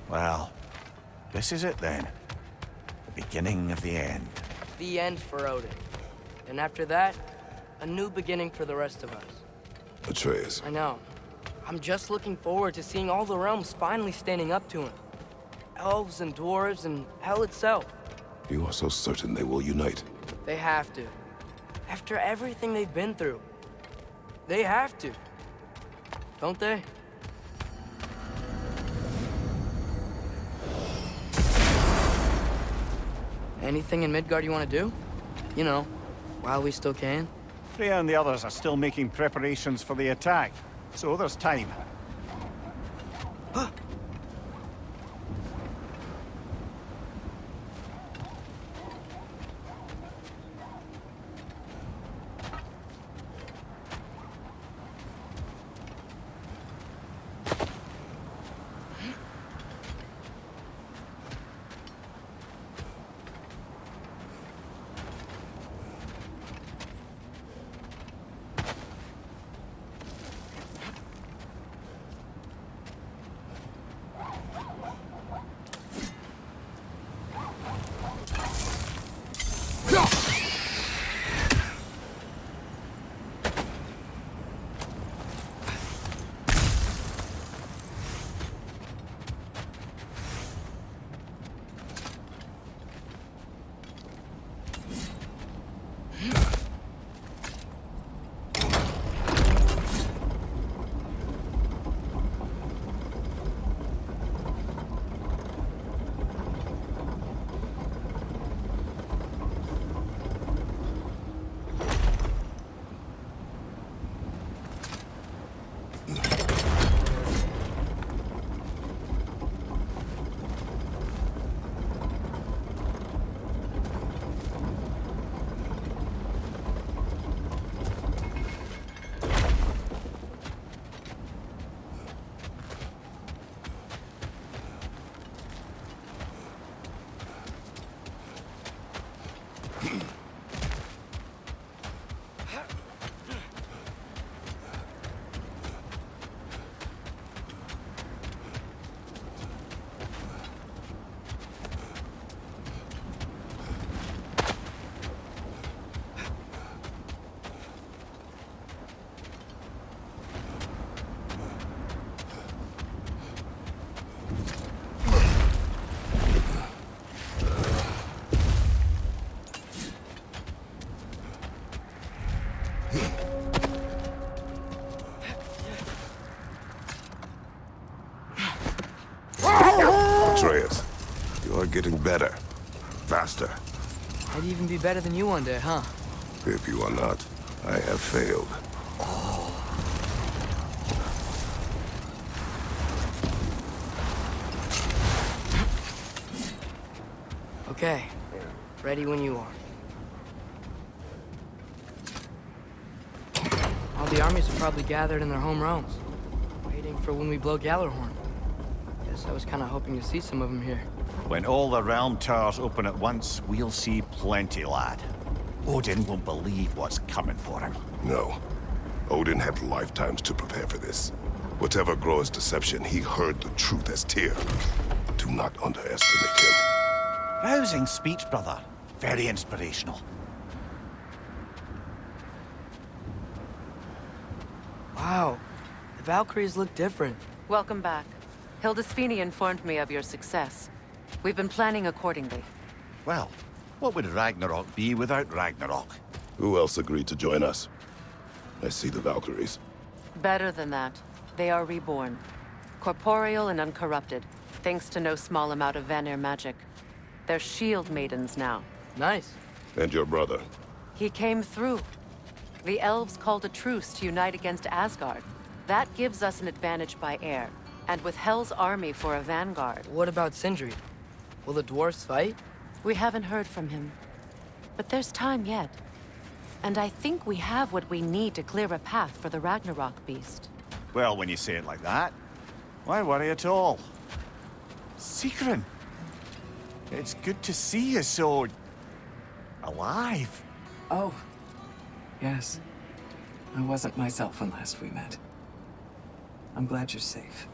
Well, this is it then. The beginning of the end. The end for Odin. And after that, a new beginning for the rest of us. Atreus. I know. I'm just looking forward to seeing all the realms finally standing up to him. Elves and dwarves and hell itself. You are so certain they will unite. They have to. After everything they've been through. They have to. Don't they? Anything in Midgard you want to do? You know, while we still can? Freya and the others are still making preparations for the attack, so there's time. Atreus, you are getting better. Faster. I'd even be better than you one day, huh? If you are not, I have failed. Okay. Ready when you are. All the armies are probably gathered in their home realms, waiting for when we blow Gjallarhorn. Guess I was kind of hoping to see some of them here. When all the realm towers open at once, we'll see plenty, lad. Odin won't believe what's coming for him. No. Odin had lifetimes to prepare for this. Whatever Groa's deception, he heard the truth as Tyr. Do not underestimate him. Rousing speech, brother. Very inspirational. Wow. The Valkyries look different. Welcome back. Hildisvini informed me of your success. We've been planning accordingly. Well, what would Ragnarok be without Ragnarok? Who else agreed to join us? I see the Valkyries. Better than that. They are reborn. Corporeal and uncorrupted, thanks to no small amount of Vanir magic. They're shield maidens now. Nice. And your brother? He came through. The elves called a truce to unite against Asgard. That gives us an advantage by air. And with Hell's army for a vanguard. What about Sindri? Will the dwarves fight? We haven't heard from him. But there's time yet. And I think we have what we need to clear a path for the Ragnarok beast. Well, when you say it like that, why worry at all? Sigrun, it's good to see you so... alive. Oh, yes. I wasn't myself when last we met. I'm glad you're safe.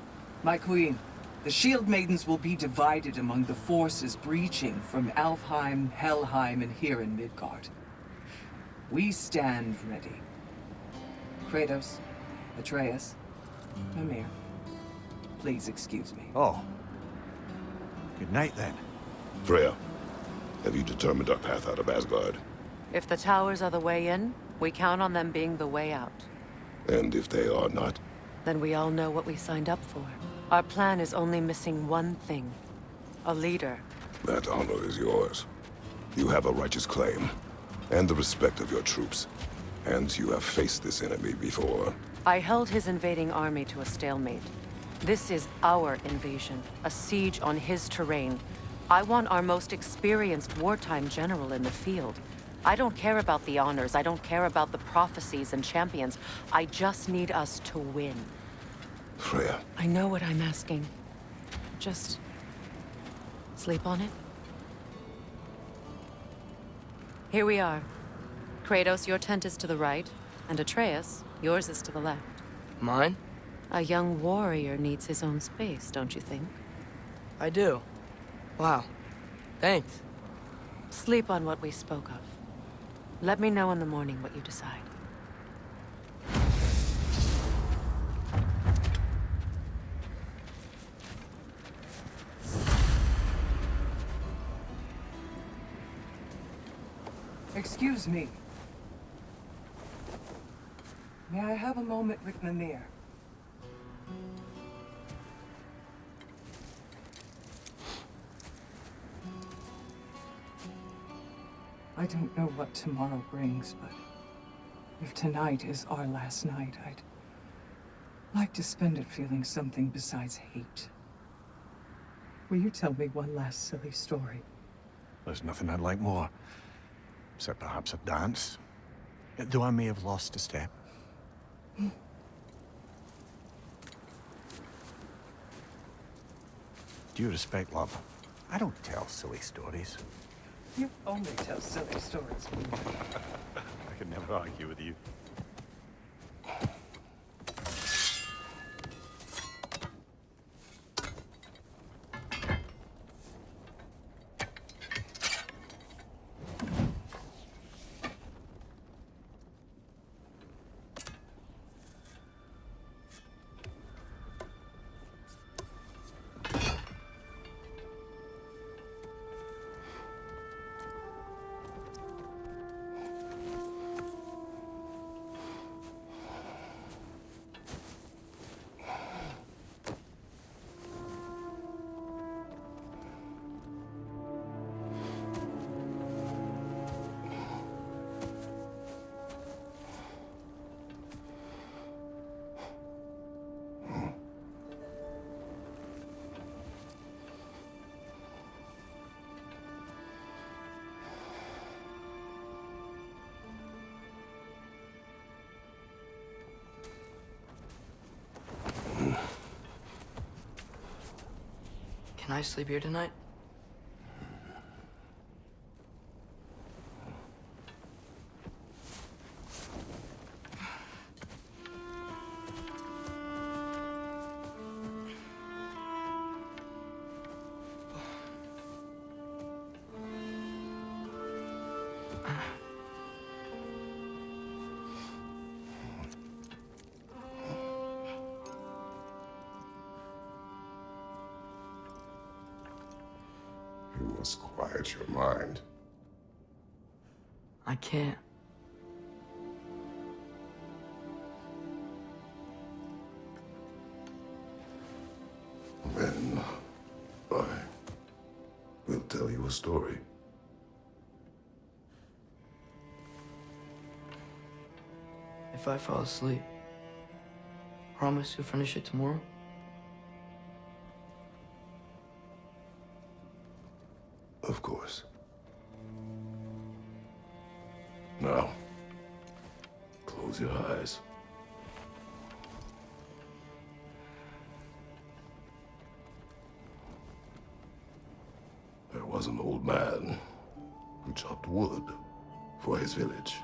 My queen, the Shield Maidens will be divided among the forces breaching from Alfheim, Helheim, and here in Midgard. We stand ready. Kratos, Atreus, Mimir, please excuse me. Oh. Good night, then. Freya, have you determined our path out of Asgard? If the towers are the way in, we count on them being the way out. And if they are not? Then we all know what we signed up for. Our plan is only missing one thing. A leader. That honor is yours. You have a righteous claim, and the respect of your troops. And you have faced this enemy before. I held his invading army to a stalemate. This is our invasion, a siege on his terrain. I want our most experienced wartime general in the field. I don't care about the honors, I don't care about the prophecies and champions. I just need us to win. Freya. I know what I'm asking. Just... sleep on it? Here we are. Kratos, your tent is to the right, and Atreus, yours is to the left. Mine? A young warrior needs his own space, don't you think? I do. Wow. Thanks. Sleep on what we spoke of. Let me know in the morning what you decide. Excuse me. May I have a moment with Mimir? I don't know what tomorrow brings, but if tonight is our last night, I'd like to spend it feeling something besides hate. Will you tell me one last silly story? There's nothing I'd like more. Except perhaps a dance. Though I may have lost a step. Due respect, love, I don't tell silly stories. You only tell silly stories. I could never argue with you. Can I sleep here tonight? You must quiet your mind. I can't. Then I will tell you a story. If I fall asleep, promise you'll finish it tomorrow? Of course. Now, Close your eyes. There was an old man who chopped wood for his village.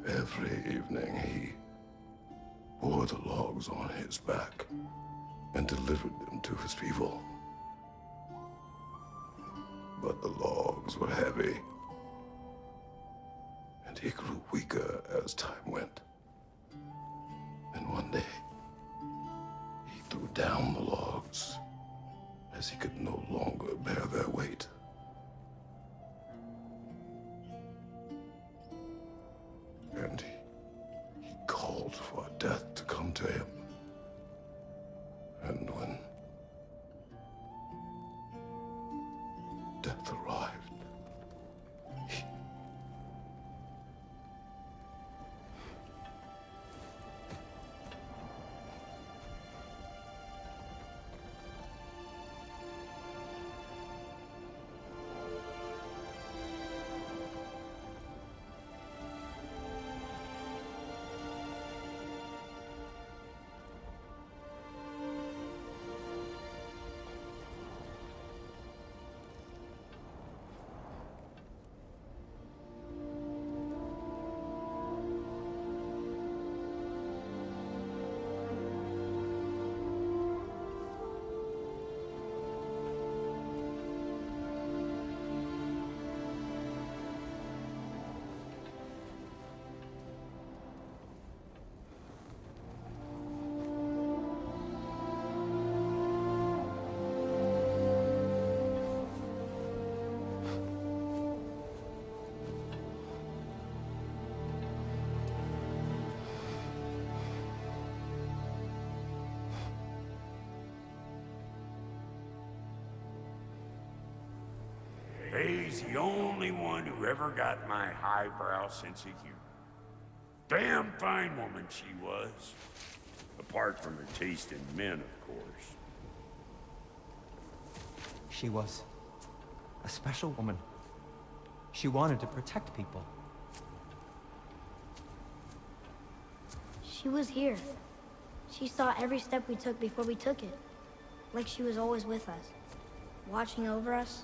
Every evening he bore the logs on his back and delivered them to his people. But the logs were heavy, and he grew weaker as time went. And one day, he threw down the logs as he could no longer bear their weight. And he called for death to come to him. And when death arrived, He's the only one who ever got my highbrow sense of humor. Damn fine woman she was. Apart from her taste in men, of course. She was a special woman. She wanted to protect people. She was here. She saw every step we took before we took it. Like she was always with us. Watching over us.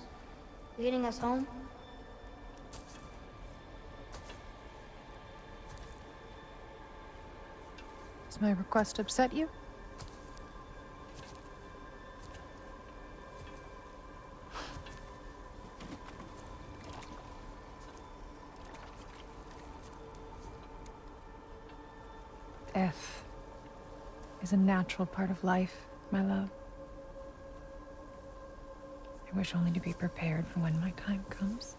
Leading us home. Does my request upset you? Death is a natural part of life, my love. I wish only to be prepared for when my time comes.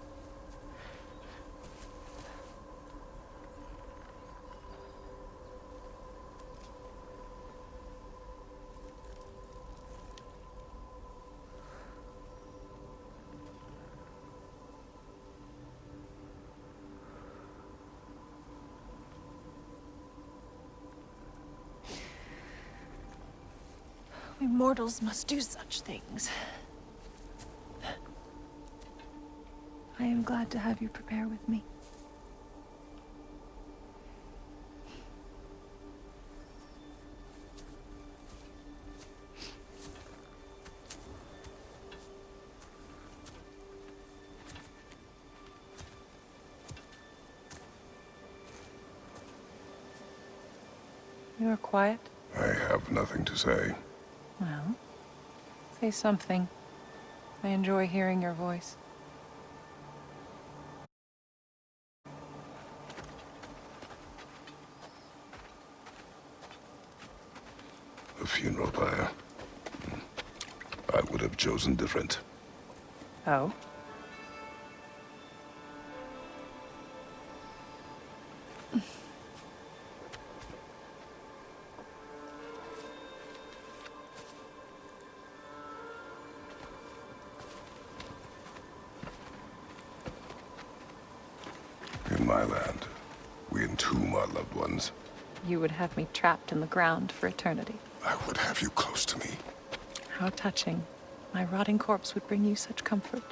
We mortals must do such things. I am glad to have you prepare with me. You are quiet? I have nothing to say. Well, say something. I enjoy hearing your voice. A funeral pyre. I would have chosen different. Oh? In my land, we entomb our loved ones. You would have me trapped in the ground for eternity. I would have you close to me. How touching. My rotting corpse would bring you such comfort.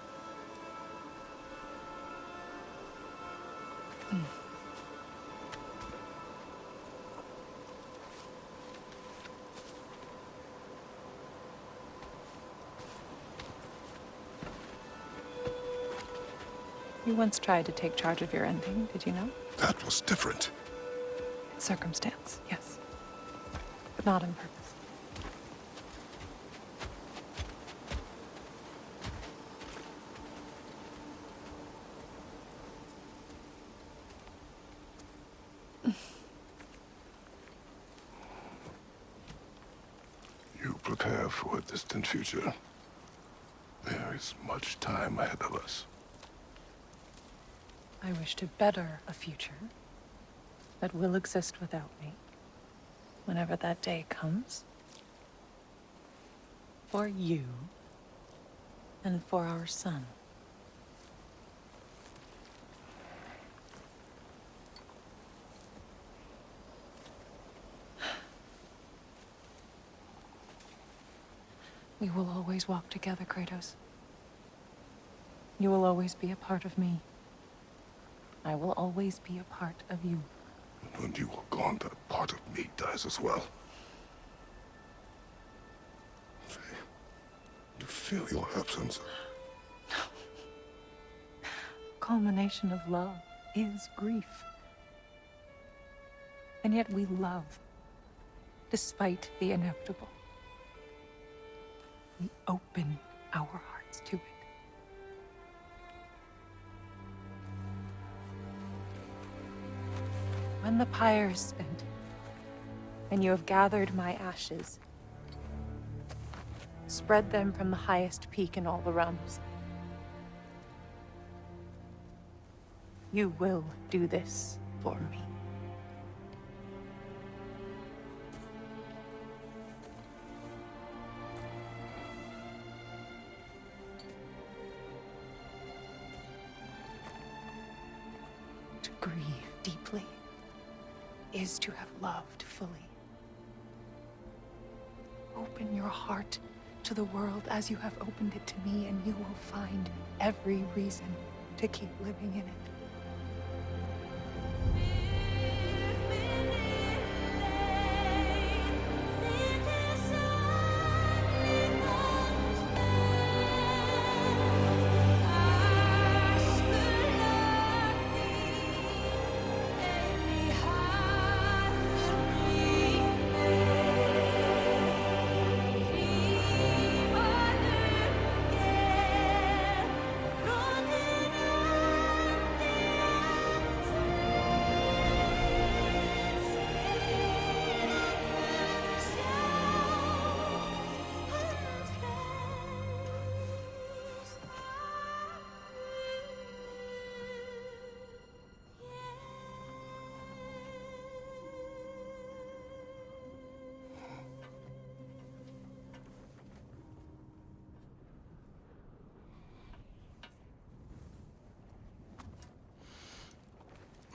You once tried to take charge of your ending, did you know? That was different. Circumstance, yes. But not on purpose. You prepare for a distant future. There is much time ahead of us. I wish to better a future that will exist without me, whenever that day comes. For you, and for our son. We will always walk together, Kratos. You will always be a part of me. I will always be a part of you. And when you are gone, that part of me dies as well. You feel your absence. Culmination of love is grief. And yet we love, despite the inevitable. We open our hearts to it. When the pyre is spent, and you have gathered my ashes, spread them from the highest peak in all the realms. You will do this for me. To grieve deeply is to have loved fully. Open your heart to the world as you have opened it to me, and you will find every reason to keep living in it.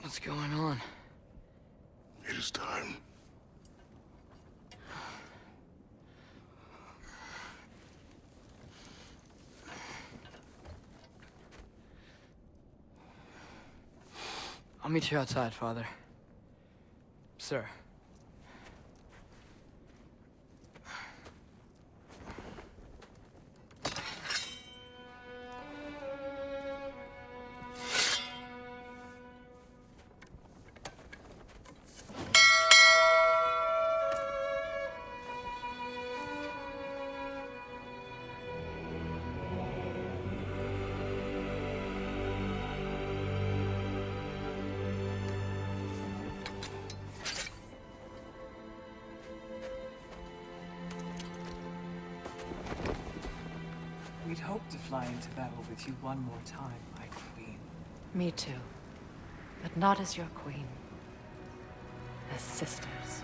What's going on? It is time. I'll meet you outside, Father. Sir. We'd hoped to fly into battle with you one more time, my queen. Me too. But not as your queen. As sisters.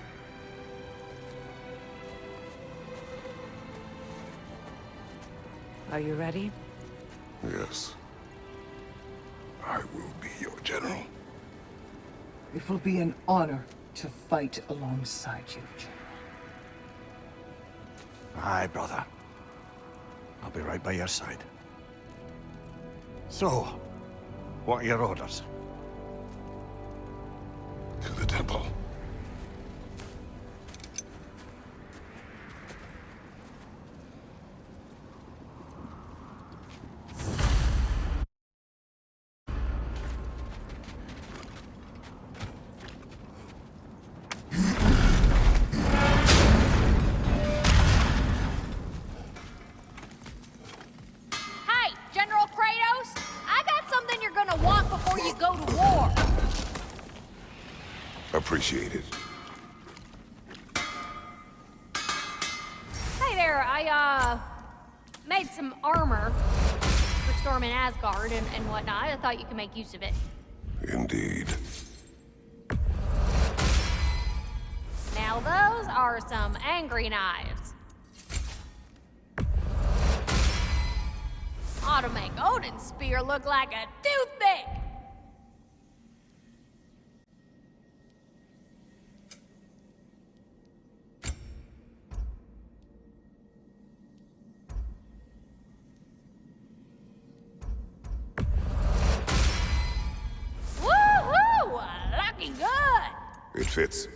Are you ready? Yes. I will be your general. It will be an honor to fight alongside you, General. Aye, brother. I'll be right by your side. So, what are your orders? Appreciate it. Hey there, I made some armor for storming Asgard and whatnot. I thought you could make use of it. Indeed. Now those are some angry knives. Ought to make Odin's spear look like a toothpick. Woohoo! Looking good. It fits.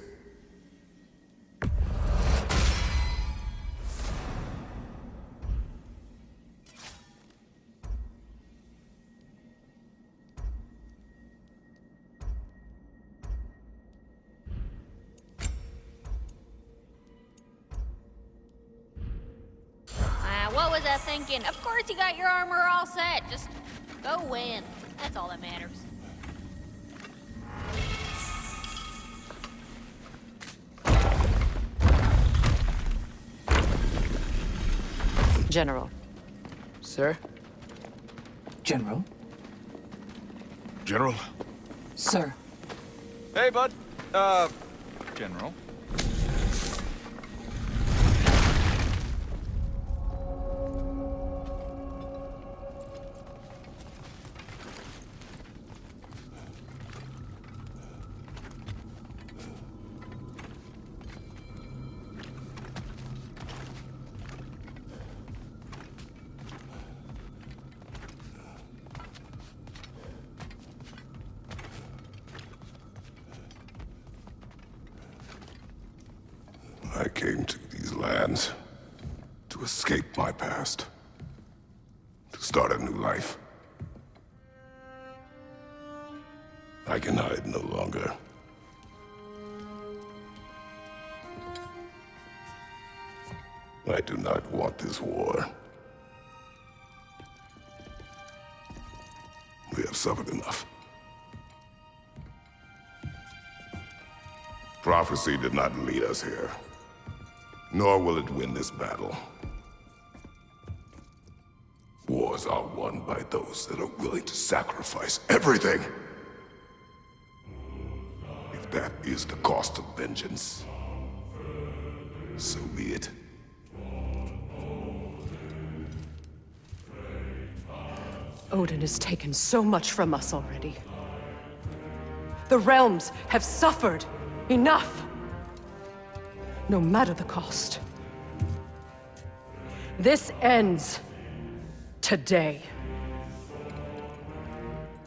What was I thinking? Of course you got your armor all set. Just go win. That's all that matters. General. Sir? General? General? Sir. Hey, bud. General. I came to these lands to escape my past, to start a new life. I can hide no longer. I do not want this war. We have suffered enough. Prophecy did not lead us here, nor will it win this battle. Wars are won by those that are willing to sacrifice everything. If that is the cost of vengeance, so be it. Odin has taken so much from us already. The realms have suffered enough. No matter the cost. This ends today.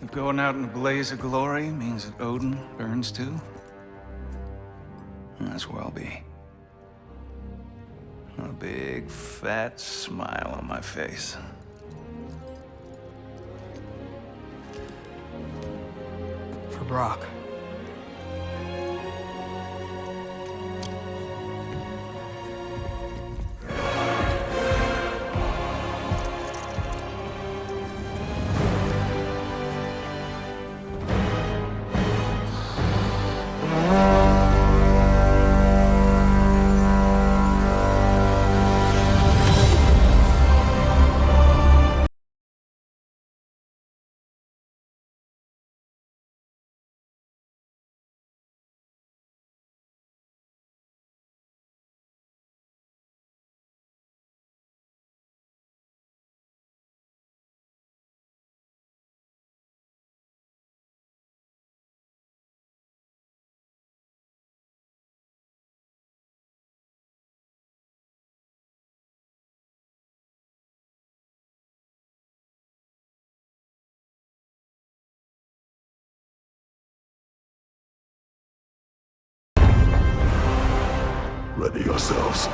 If going out in a blaze of glory means that Odin burns too, that's where I'll be. A big, fat smile on my face. For Brock. Ready yourselves.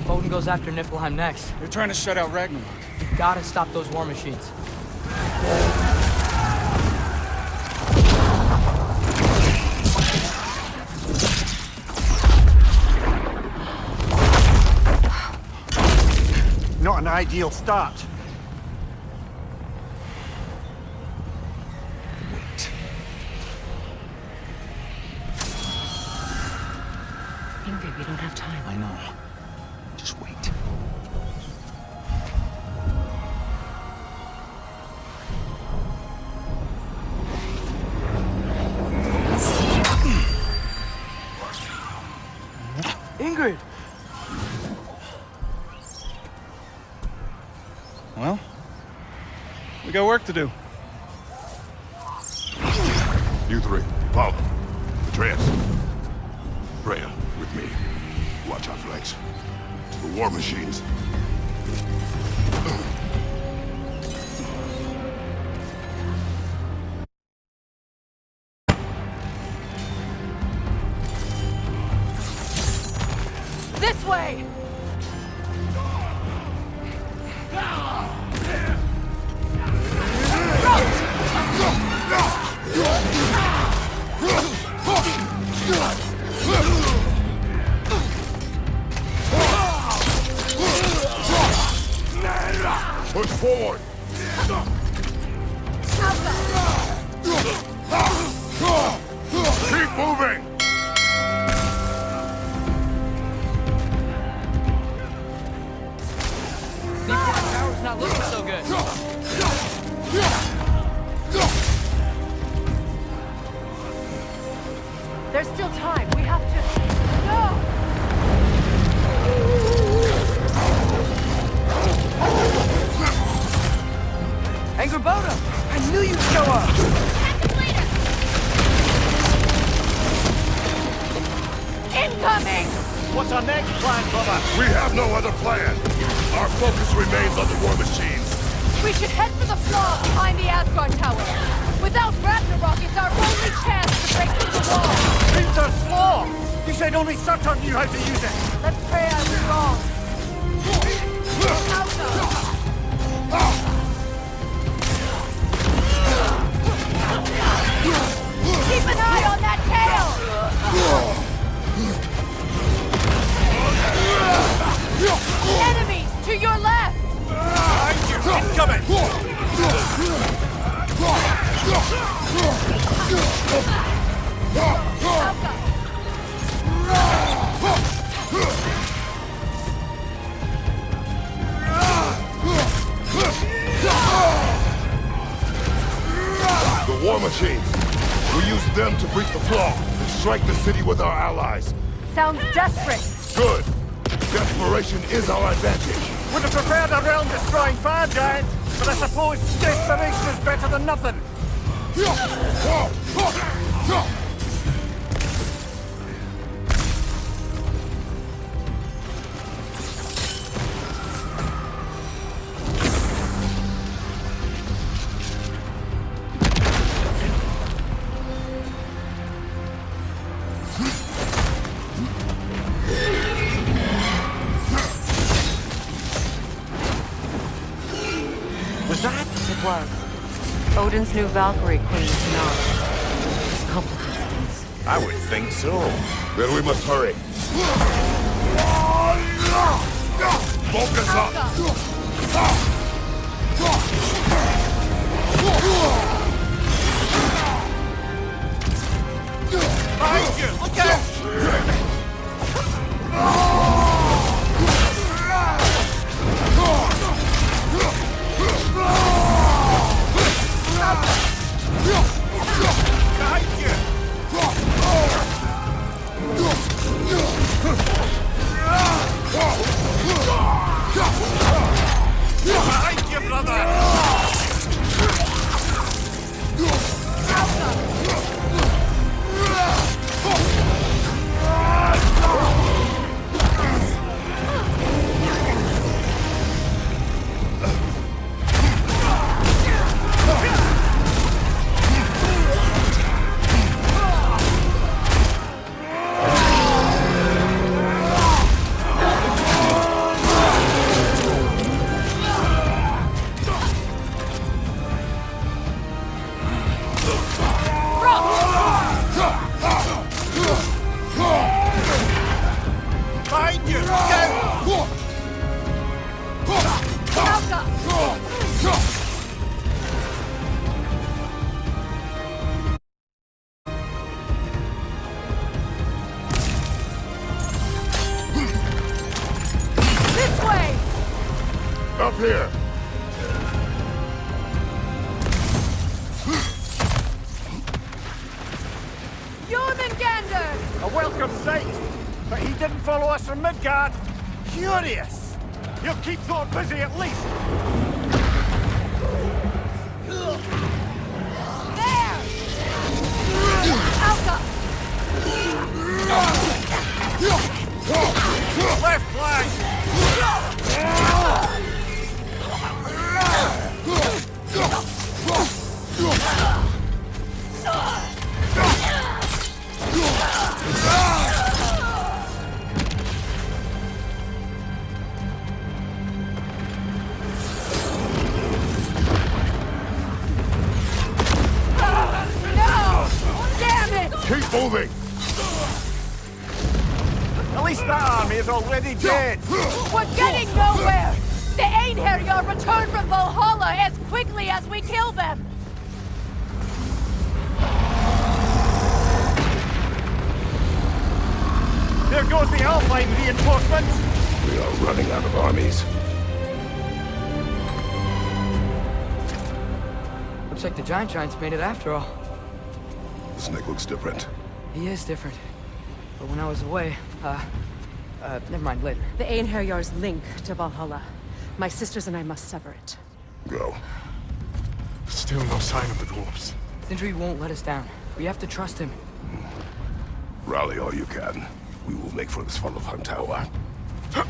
if Odin goes after Niflheim next? They're trying to shut out Ragnarok. You gotta stop those war machines. Not an ideal start. Ingrid, we don't have time. I know. Just wait. Ingrid! Well, we got work to do. You three, follow. Atreus. Freya, with me. Watch our flanks. To the war machines. This way! Push forward! Keep moving! C4 power's not looking so good. There's still time. We have to... No! Angrboda! I knew you'd show up! Incoming! What's our next plan, brother? We have no other plan. Our focus remains on the war machines. We should head for the flaw behind the Asgard tower. Without Ragnarok, it's our only chance to break through the wall. Winter's flaw! You said only Saturn knew how to use it. Let's pray I was wrong. Keep an eye on that tail! Enemies to your left! The war machines. We use them to breach the flaw and strike the city with our allies. Sounds desperate. Good. Desperation is our advantage. Would have preferred a realm-destroying fire giant, but I suppose desperation is better than nothing. Was that? It was. Odin's new Valkyrie queen is not. Complicates things. I would think so. Then we must hurry. Focus up! Behind you! Look out! Behind you! Up here! A welcome sight! But he didn't follow us from Midgard! Curious! He'll keep Thor busy at least! There! Alka! Left flank! Keep moving! At least that army is already dead! We're getting nowhere! The Einherjar return from Valhalla as quickly as we kill them! There goes the Alpine reinforcements! We are running out of armies. Looks like the Giants made it after all. The snake looks different. He is different. But when I was away, never mind, later. The Einherjar's link to Valhalla. My sisters and I must sever it. Go. Still no sign of the dwarves. Sindri won't let us down. We have to trust him. Rally all you can. We will make for this Svartalfheim tower. So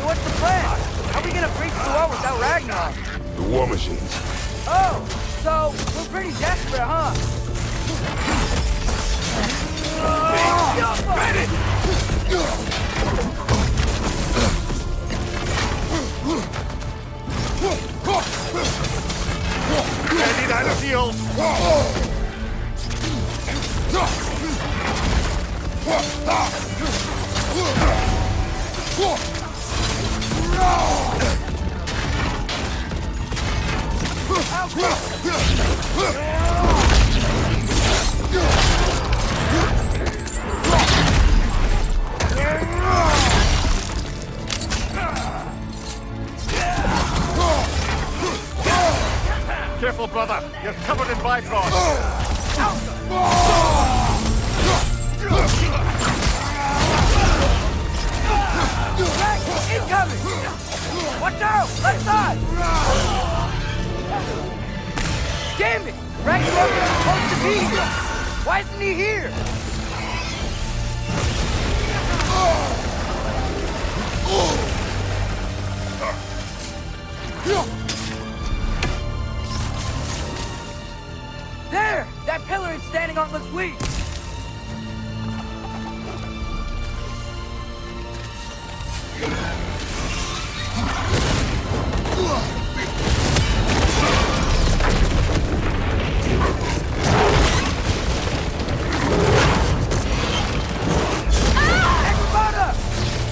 what's the plan? How are we gonna breach the wall without Ragnarok? The war machines. Oh, so we're pretty desperate, huh? Ready down the field! Careful, brother. You're covered in Bifrost. Incoming! Watch out! Left side! Damn it! Ragnarok is supposed to be here! Why isn't he here? There! That pillar it's standing on looks weak!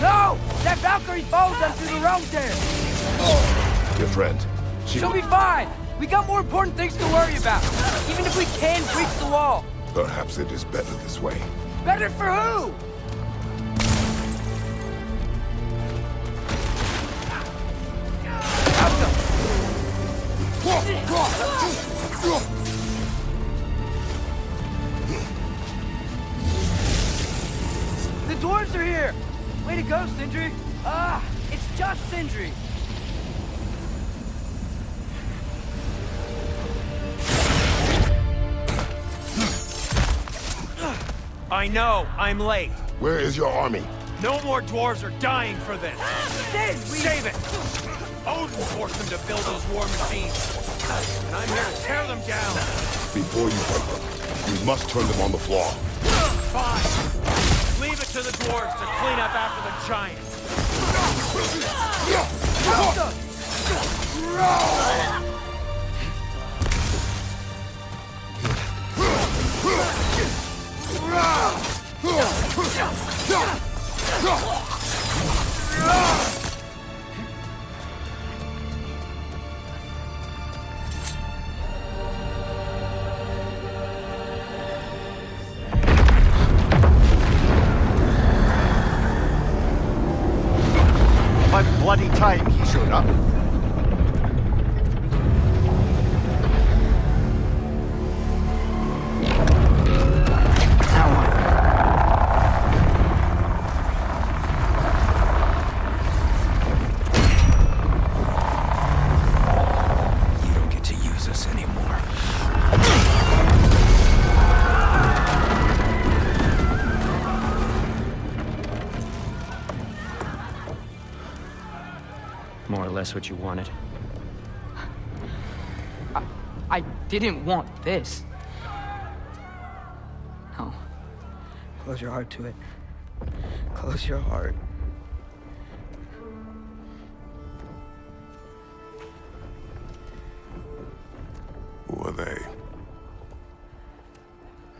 No! That Valkyrie falls onto the road there! Your friend. She'll be fine! We got more important things to worry about! Even if we can breach the wall! Perhaps it is better this way. Better for who? The dwarves are here! Way to go, Sindri! Ah, it's just Sindri! I know, I'm late. Where is your army? No more dwarves are dying for this. Save it! Odin forced them to build those war machines. And I'm here to tear them down. Before you fight them, we must turn them on the floor. Fine. Leave it to the dwarves to clean up after the giants. time he showed up. You don't get to use us anymore. More or less what you wanted. I didn't want this. No. Close your heart to it. Close your heart. Who are they?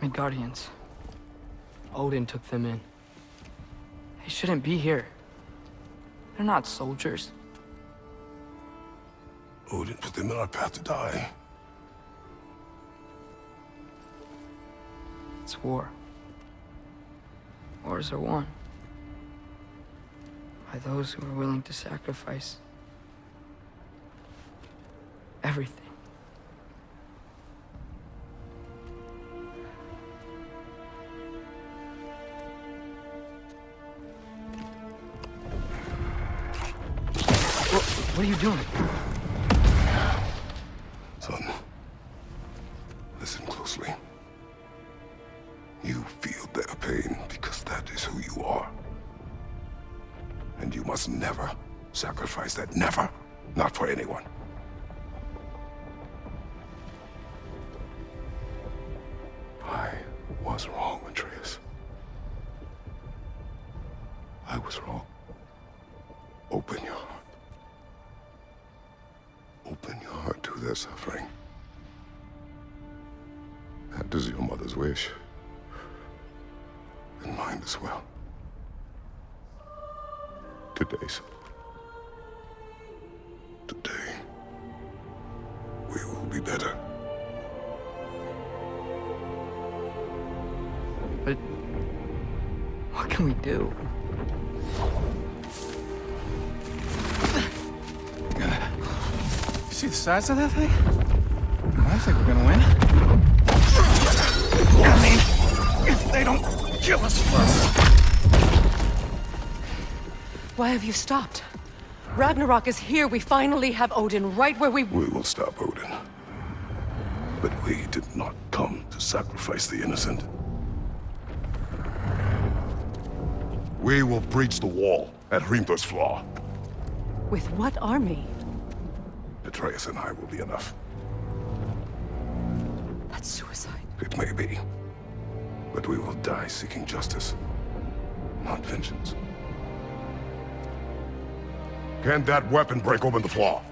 Midgardians. Odin took them in. They shouldn't be here. They're not soldiers. Odin put them in our path to die. It's war. Wars are won by those who are willing to sacrifice everything. What are you doing? Son, listen closely. You feel their pain because that is who you are. And you must never sacrifice that. Never. Not for anyone. I was wrong, Atreus. I was wrong. Open your heart. Open your heart to their suffering. That is your mother's wish. And mine as well. Today, son. Today, we will be better. But what can we do? See the size of that thing? I think we're gonna win. I mean, if they don't kill us first. Why have you stopped? Ragnarok is here. We finally have Odin right where we... We will stop Odin. But we did not come to sacrifice the innocent. We will breach the wall at Hrimthor's Flaw. With what army? Atreus and I will be enough. That's suicide. It may be. But we will die seeking justice, not vengeance. Can that weapon break open the flaw?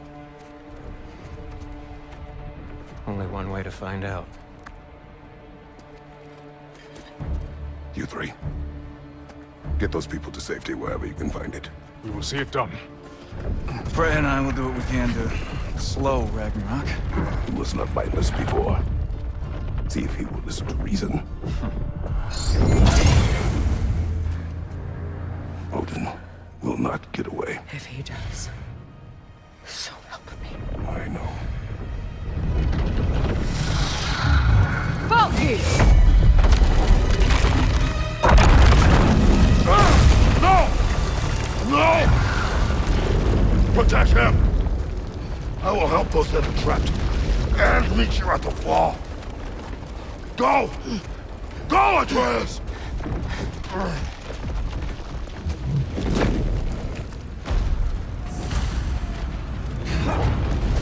Only one way to find out. You three. Get those people to safety wherever you can find it. We will see it done. Fred and I will do what we can to slow Ragnarok. He was not mindless before. See if he will listen to reason. Odin will not get away. If he does, so help me. I know. Valky! No! No! Protect him! I will help those that are trapped. And meet you at the flaw. Go! Go, Atreus!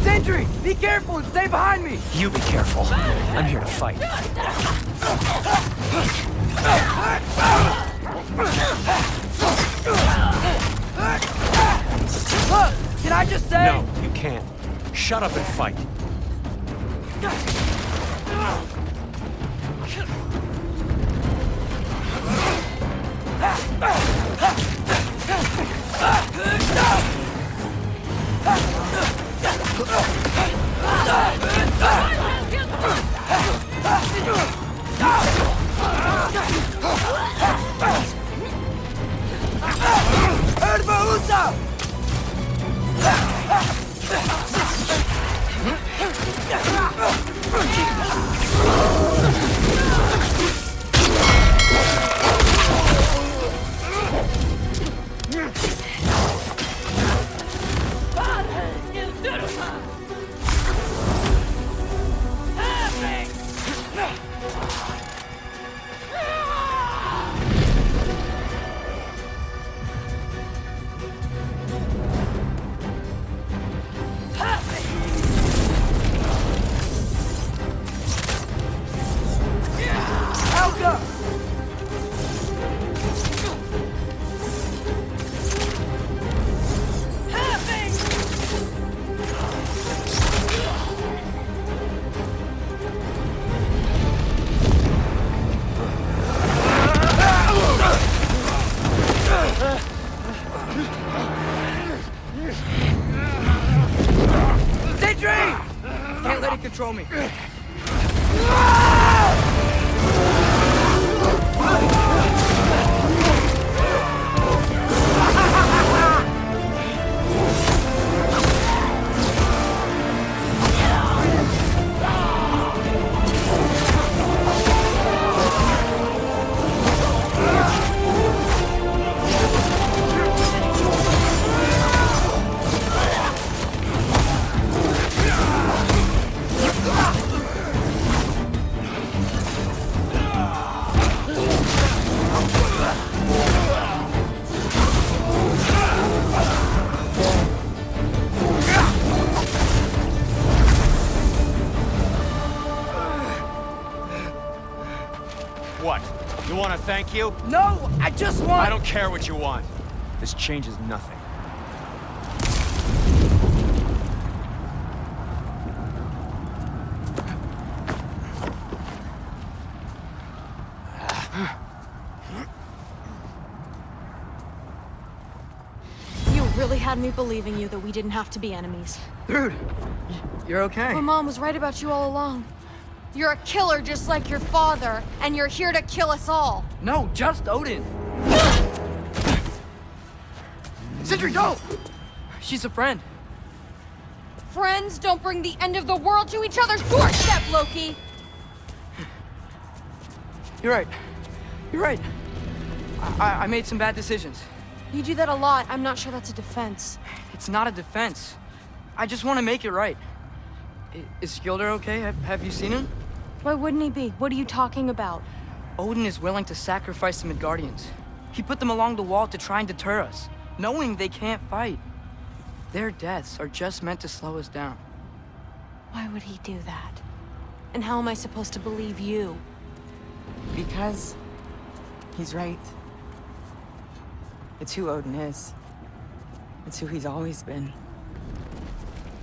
Sentry! Be careful and stay behind me! You be careful. I'm here to fight. Look! Can I just say... No, you can't. Shut up and fight. What? You want to thank you? No, I just want... I don't care what you want. This changes nothing. You really had me believing you that we didn't have to be enemies. Dude, you're okay. My mom was right about you all along. You're a killer just like your father, and you're here to kill us all. No, just Odin. Sindri, go! She's a friend. Friends don't bring the end of the world to each other's doorstep, Loki! You're right. You're right. I made some bad decisions. You do that a lot. I'm not sure that's a defense. It's not a defense. I just want to make it right. Is Skilder okay? Have you seen him? Why wouldn't he be? What are you talking about? Odin is willing to sacrifice the Midgardians. He put them along the wall to try and deter us, knowing they can't fight. Their deaths are just meant to slow us down. Why would he do that? And how am I supposed to believe you? Because he's right. It's who Odin is. It's who he's always been.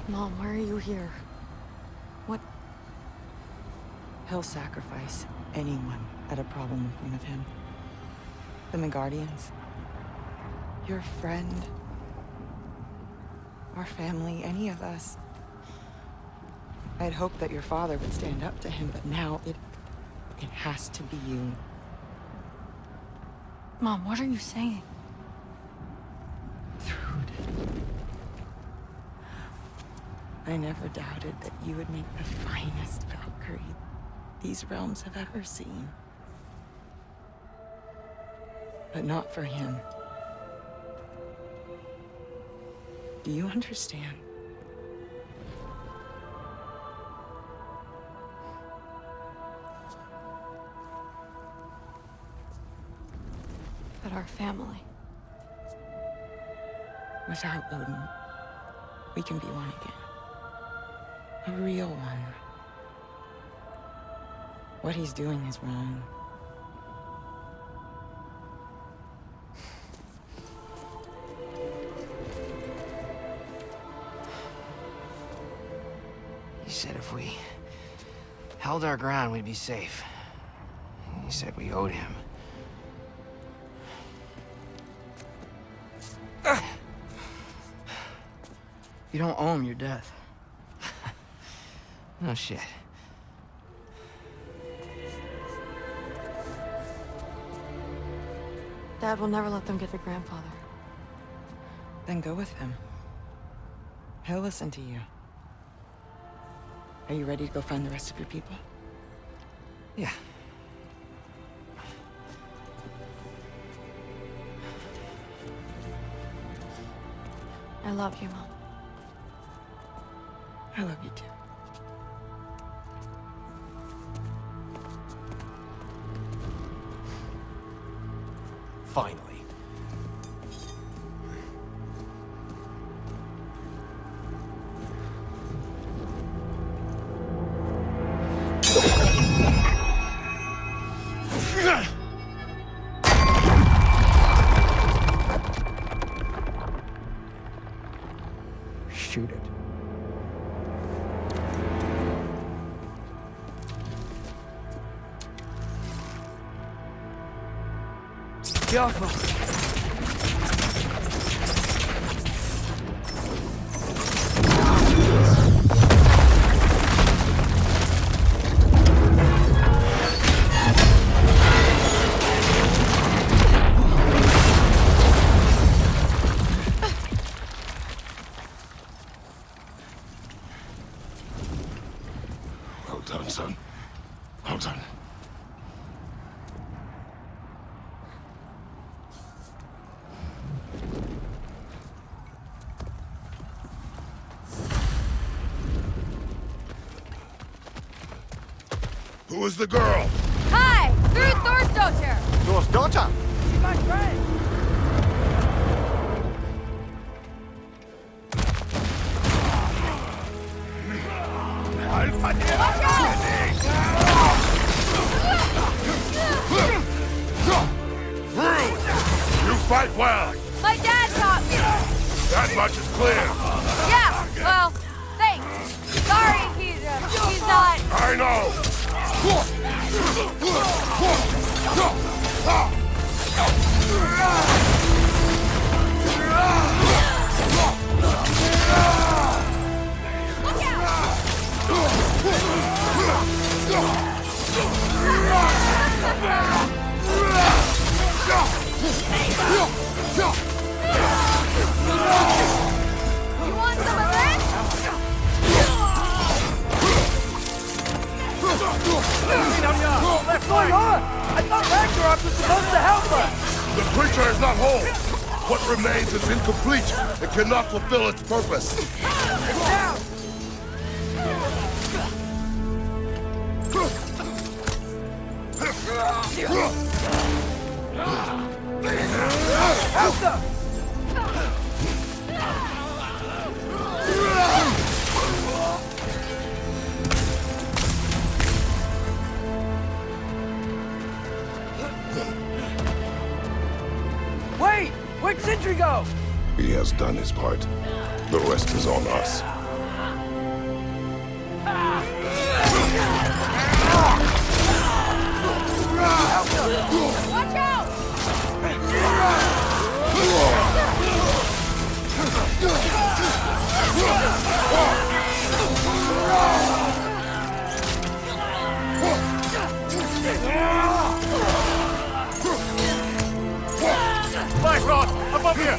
Mom, why are you here? What? He'll sacrifice anyone at a problem in front of him. The Midgardians. Your friend. Our family, any of us. I had hoped that your father would stand up to him, but now it has to be you. Mom, what are you saying? I never doubted that you would make the finest Valkyrie these realms have ever seen. But not for him. Do you understand? But our family. Without Odin, we can be one again. A real one. What he's doing is wrong. He said if we held our ground, we'd be safe. He said we owed him. You don't owe him your death. No shit. Dad will never let them get their grandfather. Then go with him. He'll listen to you. Are you ready to go find the rest of your people? Yeah. I love you, Mom. I love you too. Finally. Shoot it. Get off him. Who is the girl? Hi! Through Thor's daughter! Thor's daughter? She's my friend! You fight well. My dad taught me! That much is clear. Yeah, well, thanks. Sorry, he's not... I know. You want some of this? What's going on? I thought Ragnarok was supposed to help us! The creature is not whole. What remains is incomplete. It cannot fulfill its purpose. It's down! Help them! Wait! Where'd Sindri go? He has done his part. The rest is on us. Watch out! Bifrost! Above here!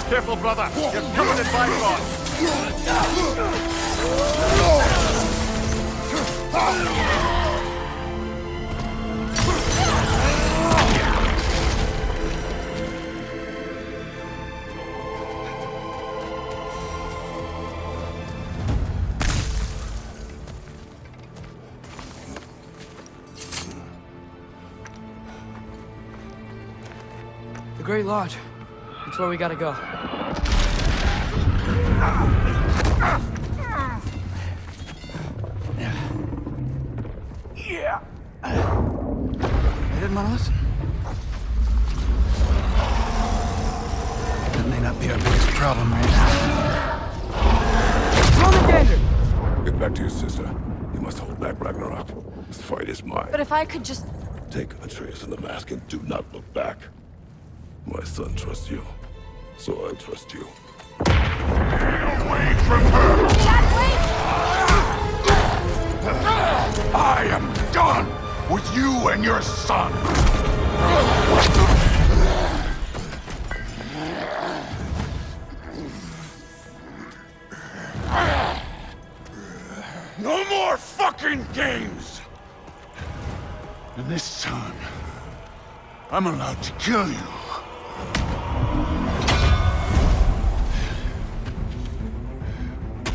Careful, brother. You're covered in Bifrost. The Great Lodge. That's where we gotta go. Yeah. Headed, Monolith? That may not be our biggest problem right now. Get back to your sister. You must hold back Ragnarok. As fight is mine. But if I could just... Take Atreus and the mask and do not look back. My son trusts you, so I trust you. Away from her! I am done with you and your son! No more fucking games! And this time, I'm allowed to kill you.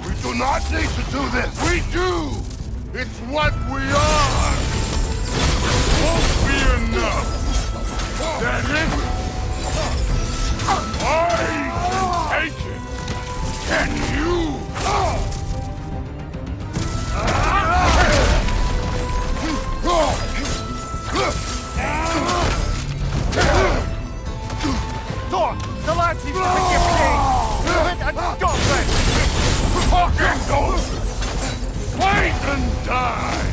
We do not need to do this! We do! It's what we are! Won't be enough! That if I can take it, can you? Thor, the lad seems to think you're playing. And stop it! Fucking go! Fight and die!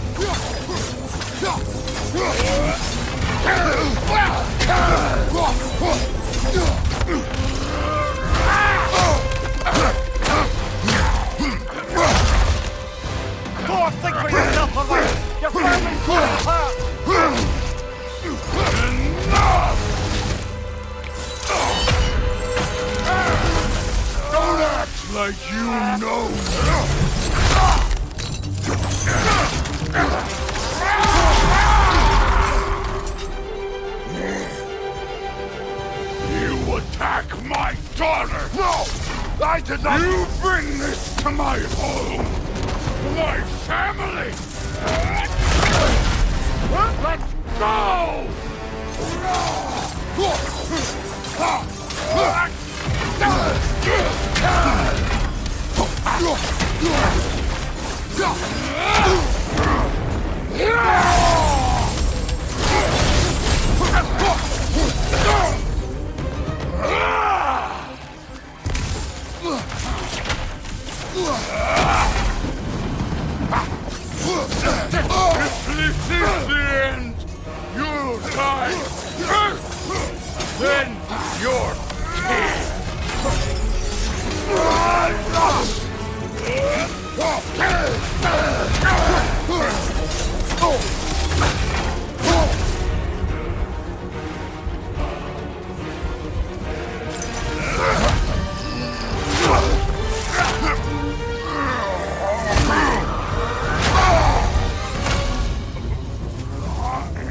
Thor, think for yourself a while! Your family's falling apart! Enough! Don't act like you know! You attack my daughter! No! I did not! You bring this to my home! My family! Let's go! If this is the end, you'll die first, then your kid.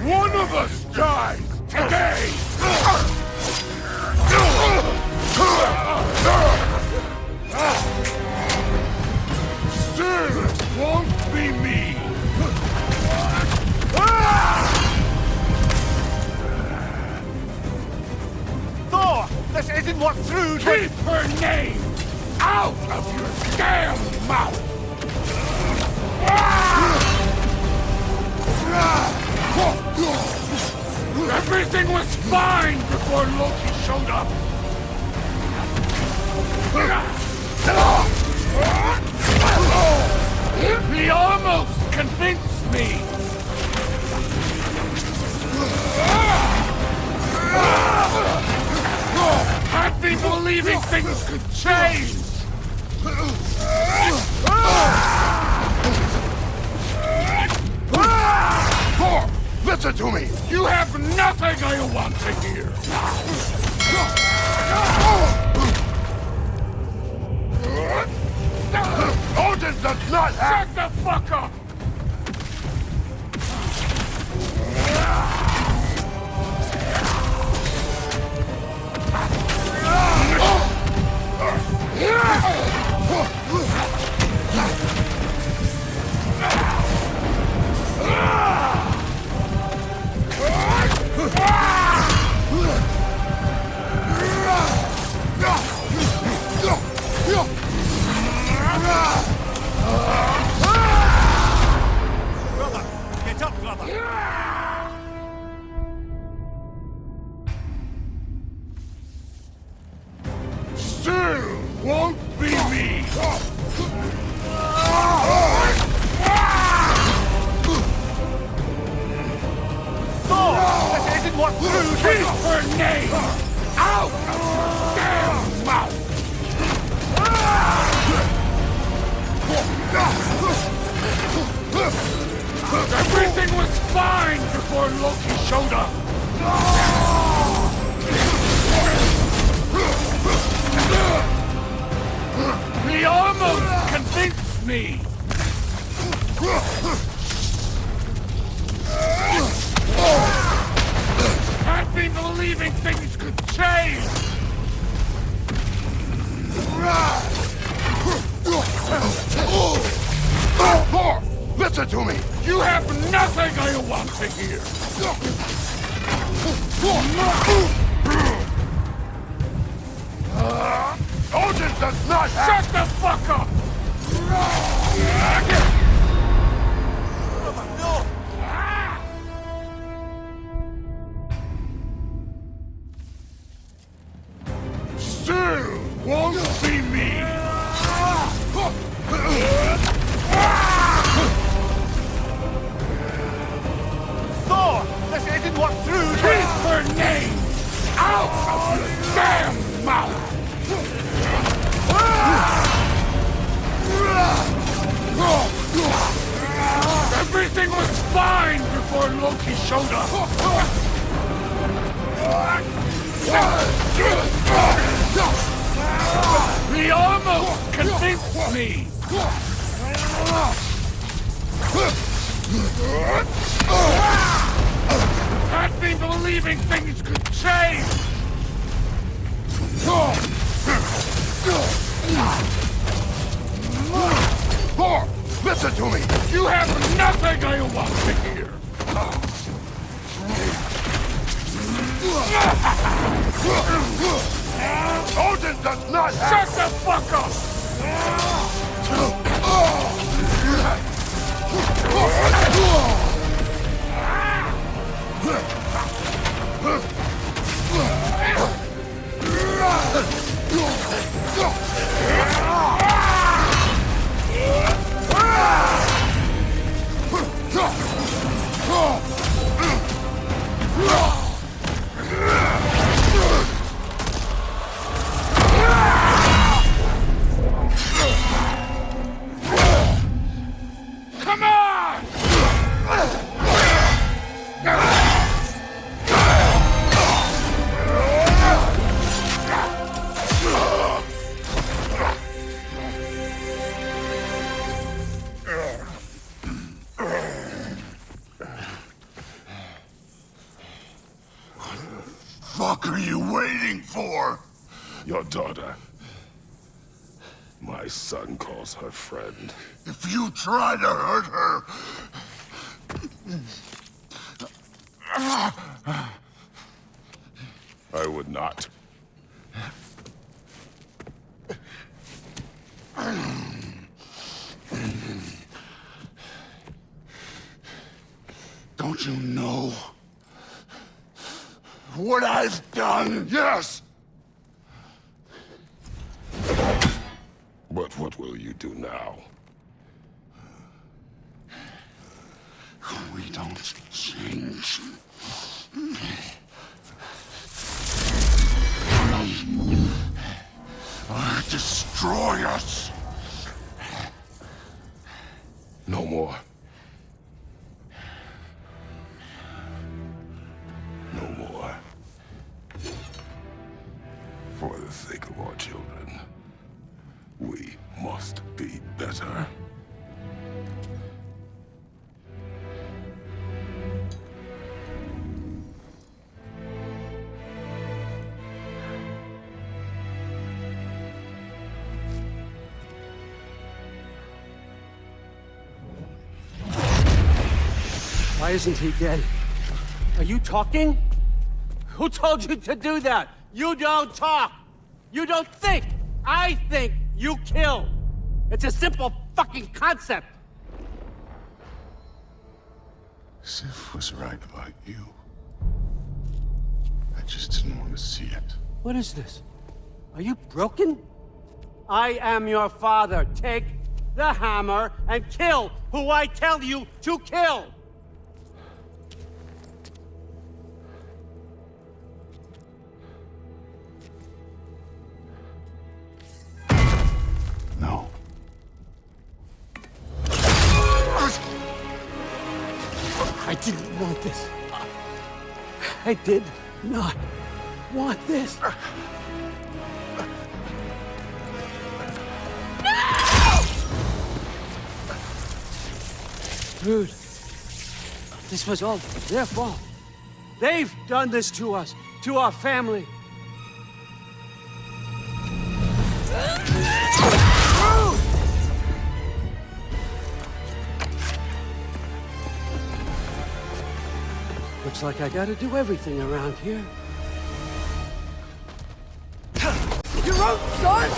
One of us died today! Still, it won't be me! Thor, this isn't what through... Keep her name out of your damn mouth! Everything was fine before Loki showed up! He almost convinced me! I've been believing things could change! Thor, listen to me! You have nothing I want to hear! Odin does not have... Shut the fuck up! Brother, get up, brother! Still won't be me! didn't work through! Keep her name out of your damn mouth! Everything was fine before Loki showed up! He almost convinced me! Had me believing things could change! Thor! Listen to me! You have nothing I want to hear! Odin does not Shut the fuck up! Still won't see me! Thor! This didn't work through! Keep her name out of your damn mouth! Everything was fine before Loki showed up! He almost convinced me! Had me believing things could change! Thor! Listen to me! You have nothing I want to hear! Odin does not Shut the fuck up! Come on! Fuck are you waiting for? Your daughter. My son calls her friend. If you try to hurt her... I would not. Don't you know what I've done? Yes! But what will you do now? We don't change. Destroy us! No more. No more. For the sake of our children, we must be better. Why isn't he dead? Are you talking? Who told you to do that? You don't talk! You don't think! I think, you kill! It's a simple fucking concept! Sif was right about you. I just didn't want to see it. What is this? Are you broken? I am your father. Take the hammer and kill who I tell you to kill! I did not want this. Dude, this was all their fault. They've done this to us, to our family. Looks like I gotta do everything around here. Your own son?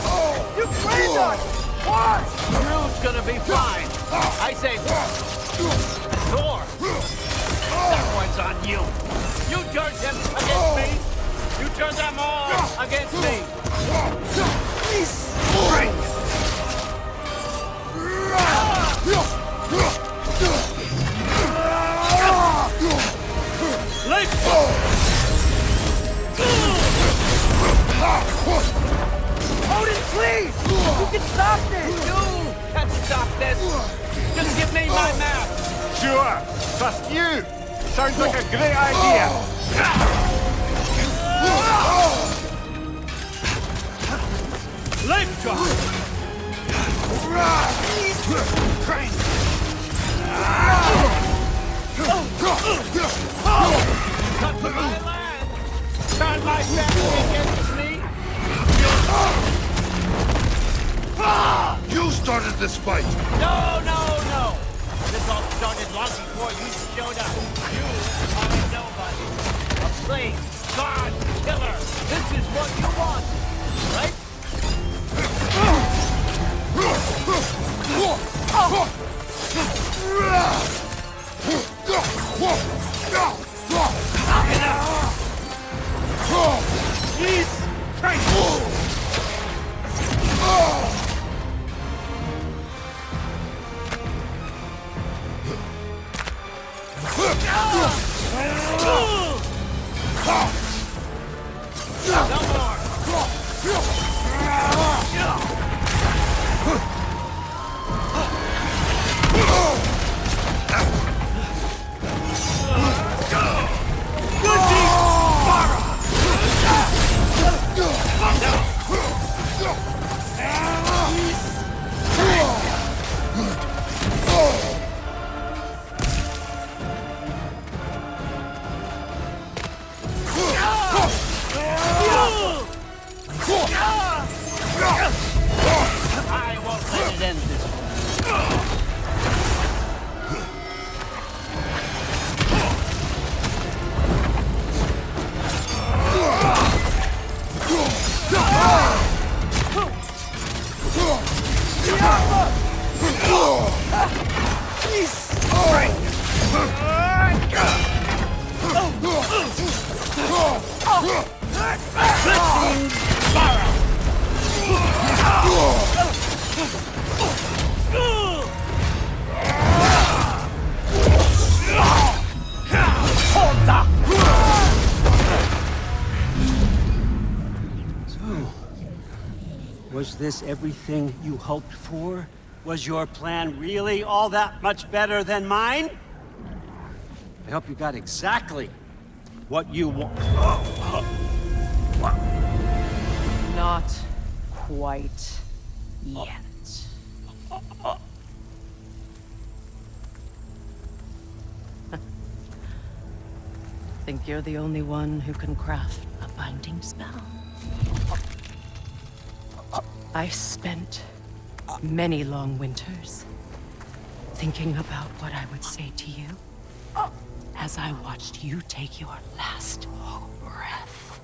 You trained us! What? Drew's gonna be fine. I say, Thor, that one's on you. You turned him against me. You turned them all against me. Strength. Odin, please! You can stop this! You can stop this! Just give me my map! Sure! Trust you! Sounds like a great idea! Lift off! Cut to my land! Turn my family against me! You started this fight! No, no, no! This all started long before you showed up. You are a nobody. A plague, god, killer. This is what you want, right? He's crazy! I won't let it end this way. Was this everything you hoped for? Was your plan really all that much better than mine? I hope you got exactly what you want. Not quite yet. Think you're the only one who can craft a binding spell? I spent many long winters thinking about what I would say to you as I watched you take your last breath.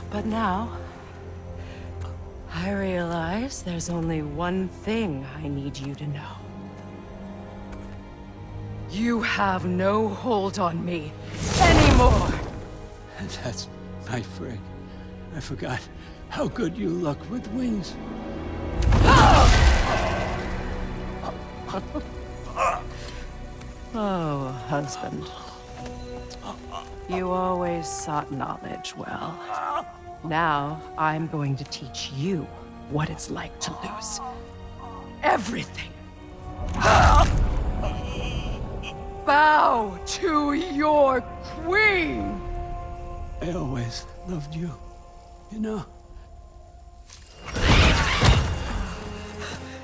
But now, I realize there's only one thing I need you to know. You have no hold on me anymore! That's my friend. I forgot how good you look with wings. Oh, husband. You always sought knowledge well. Now, I'm going to teach you what it's like to lose everything. bow to your queen! I always loved you, you know?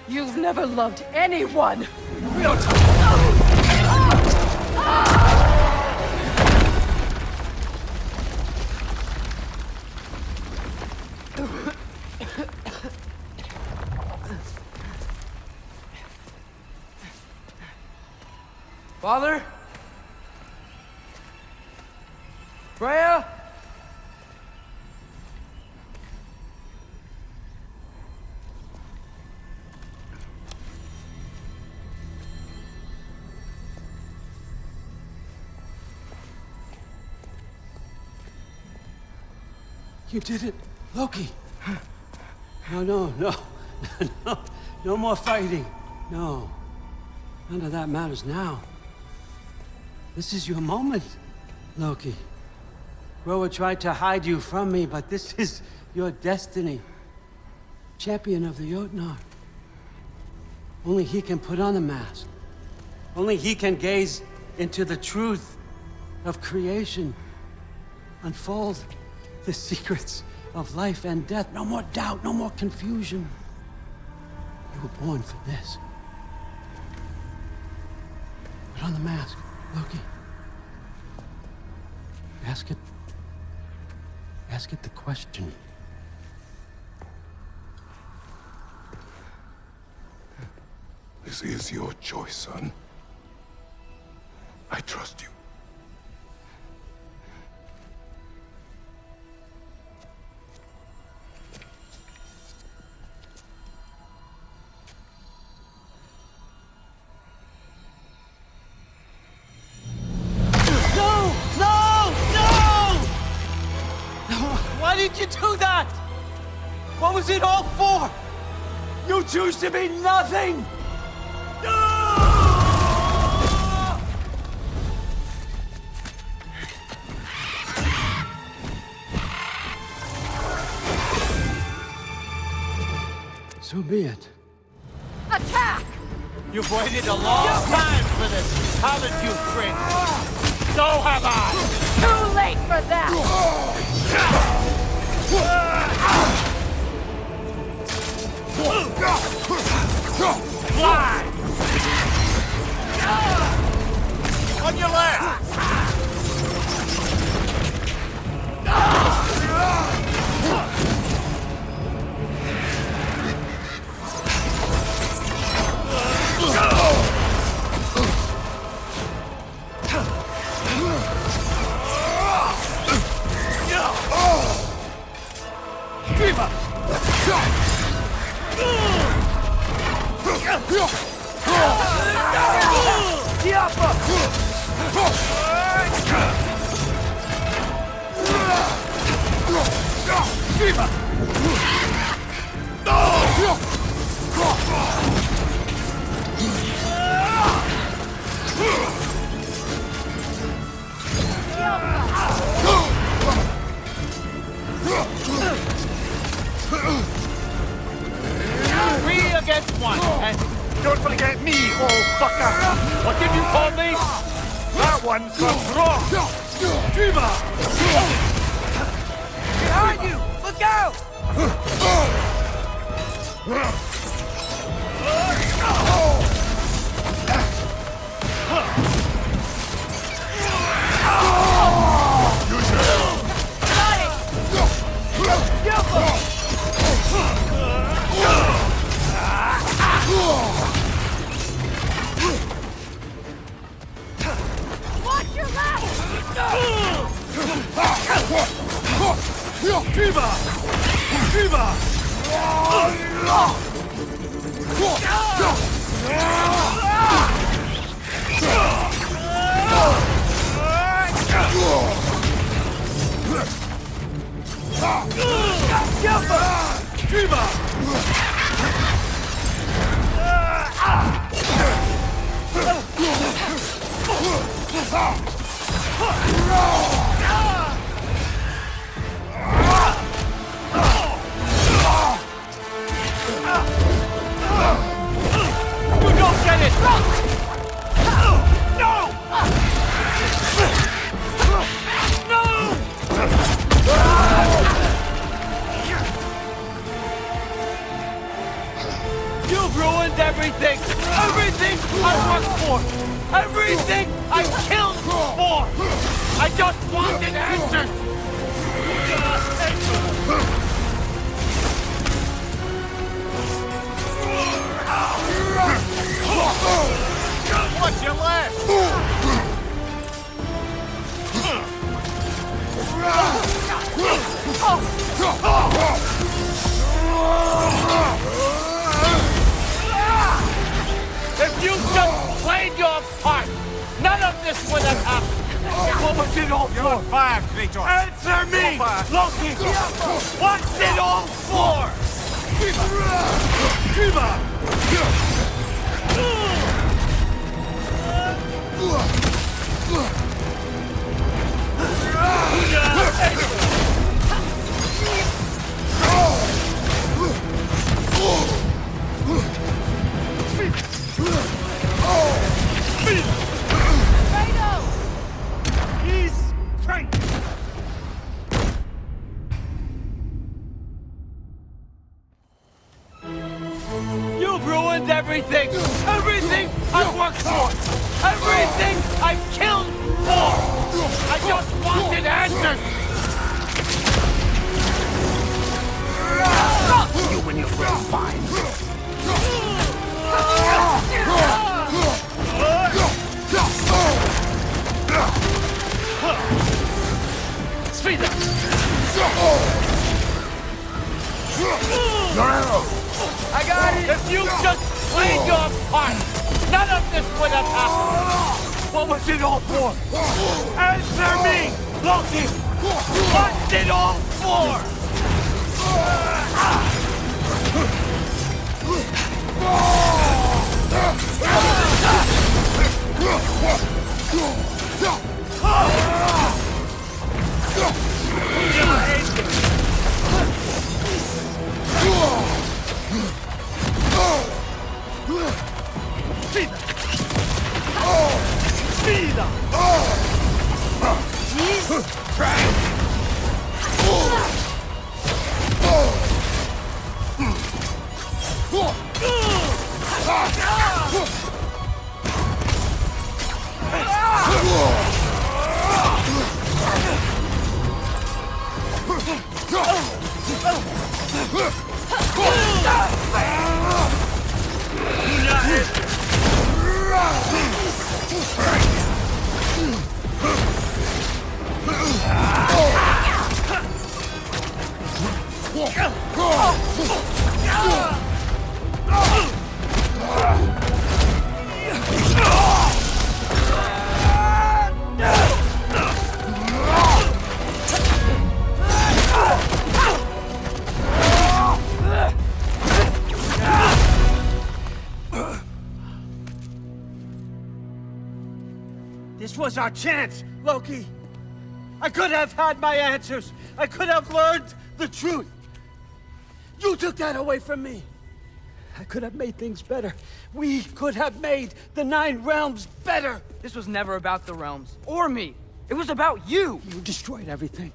You've never loved anyone! Father? Freya? You did it, Loki. No. No more fighting. No. None of that matters now. This is your moment, Loki. Groa tried to hide you from me, but this is your destiny. Champion of the Jotnar. Only he can put on the mask. Only he can gaze into the truth of creation. Unfold the secrets of life and death. No more doubt, no more confusion. You were born for this. Put on the mask, Loki. Ask it the question. This is your choice, son. I trust you. Why did you do that? What was it all for? You choose to be nothing! So be it. Attack! You've waited a long time for this, haven't you, Prince? So have I! Too late for that! Fly! On your left! Three against one, and don't forget me, old fucker! What did you call me? That one's for draw! Dreamer! Behind you! Look out! Watch your left! You don't get it! No! just wanted answers! What's your left? If you just played your part, none of this would have happened. What was it all for? You're fired, Kratos. Answer me, Loki! What's it all for? He's strength. You've ruined everything! Everything I've worked for! Everything I've killed for! I just wanted answers! You and your friend fine. Sfida! Your arrow! I got it! If you just played your part, none of this would have happened! What was it all for? Answer me, Loki! What's it all for? This was our chance, Loki. I could have had my answers. I could have learned the truth. You took that away from me. I could have made things better. We could have made the 9 realms better. This was never about the realms, or me. It was about you. You destroyed everything.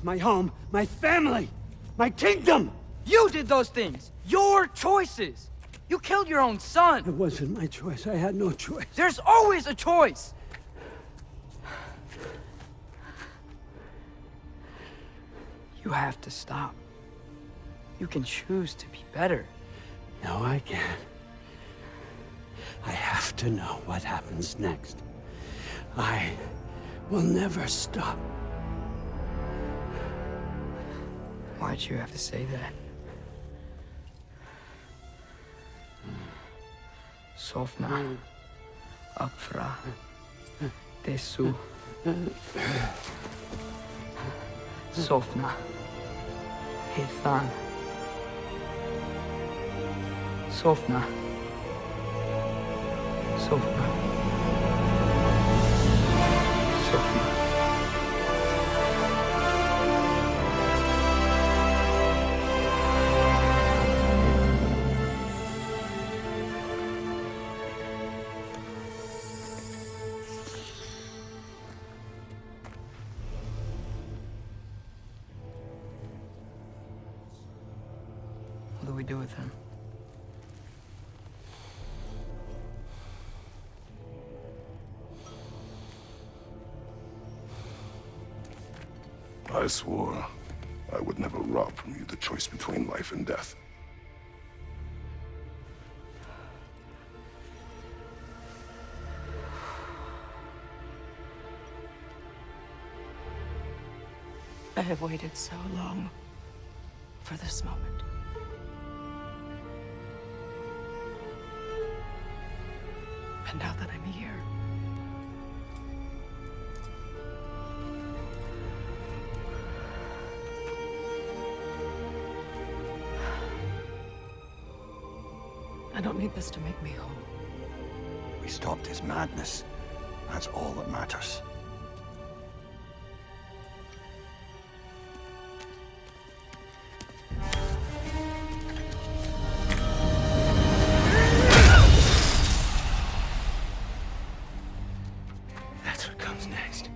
My home, my family, my kingdom. You did those things. Your choices. You killed your own son. It wasn't my choice. I had no choice. There's always a choice. You have to stop. You can choose to be better. No, I can't. I have to know what happens next. I will never stop. Why'd you have to say that? Sofna. Apfra. Desu. Sofna. Hethan. Sofna. Sofna. Sofna. What do we do with him? I swore I would never rob from you the choice between life and death. I have waited so long for this moment. And now that I'm here, I don't need this to make me whole. We stopped his madness. That's all that matters. That's what comes next.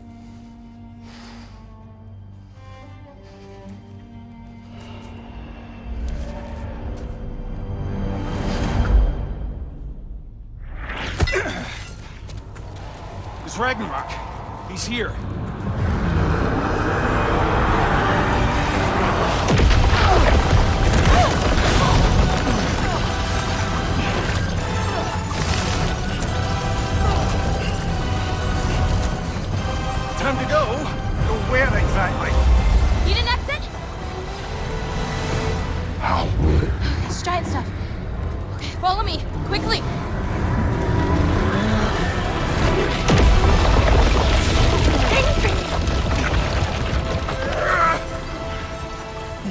It's Ragnarok. He's here. Time to go? Go where exactly? You didn't exit? How? It's giant stuff. Okay, follow me, quickly.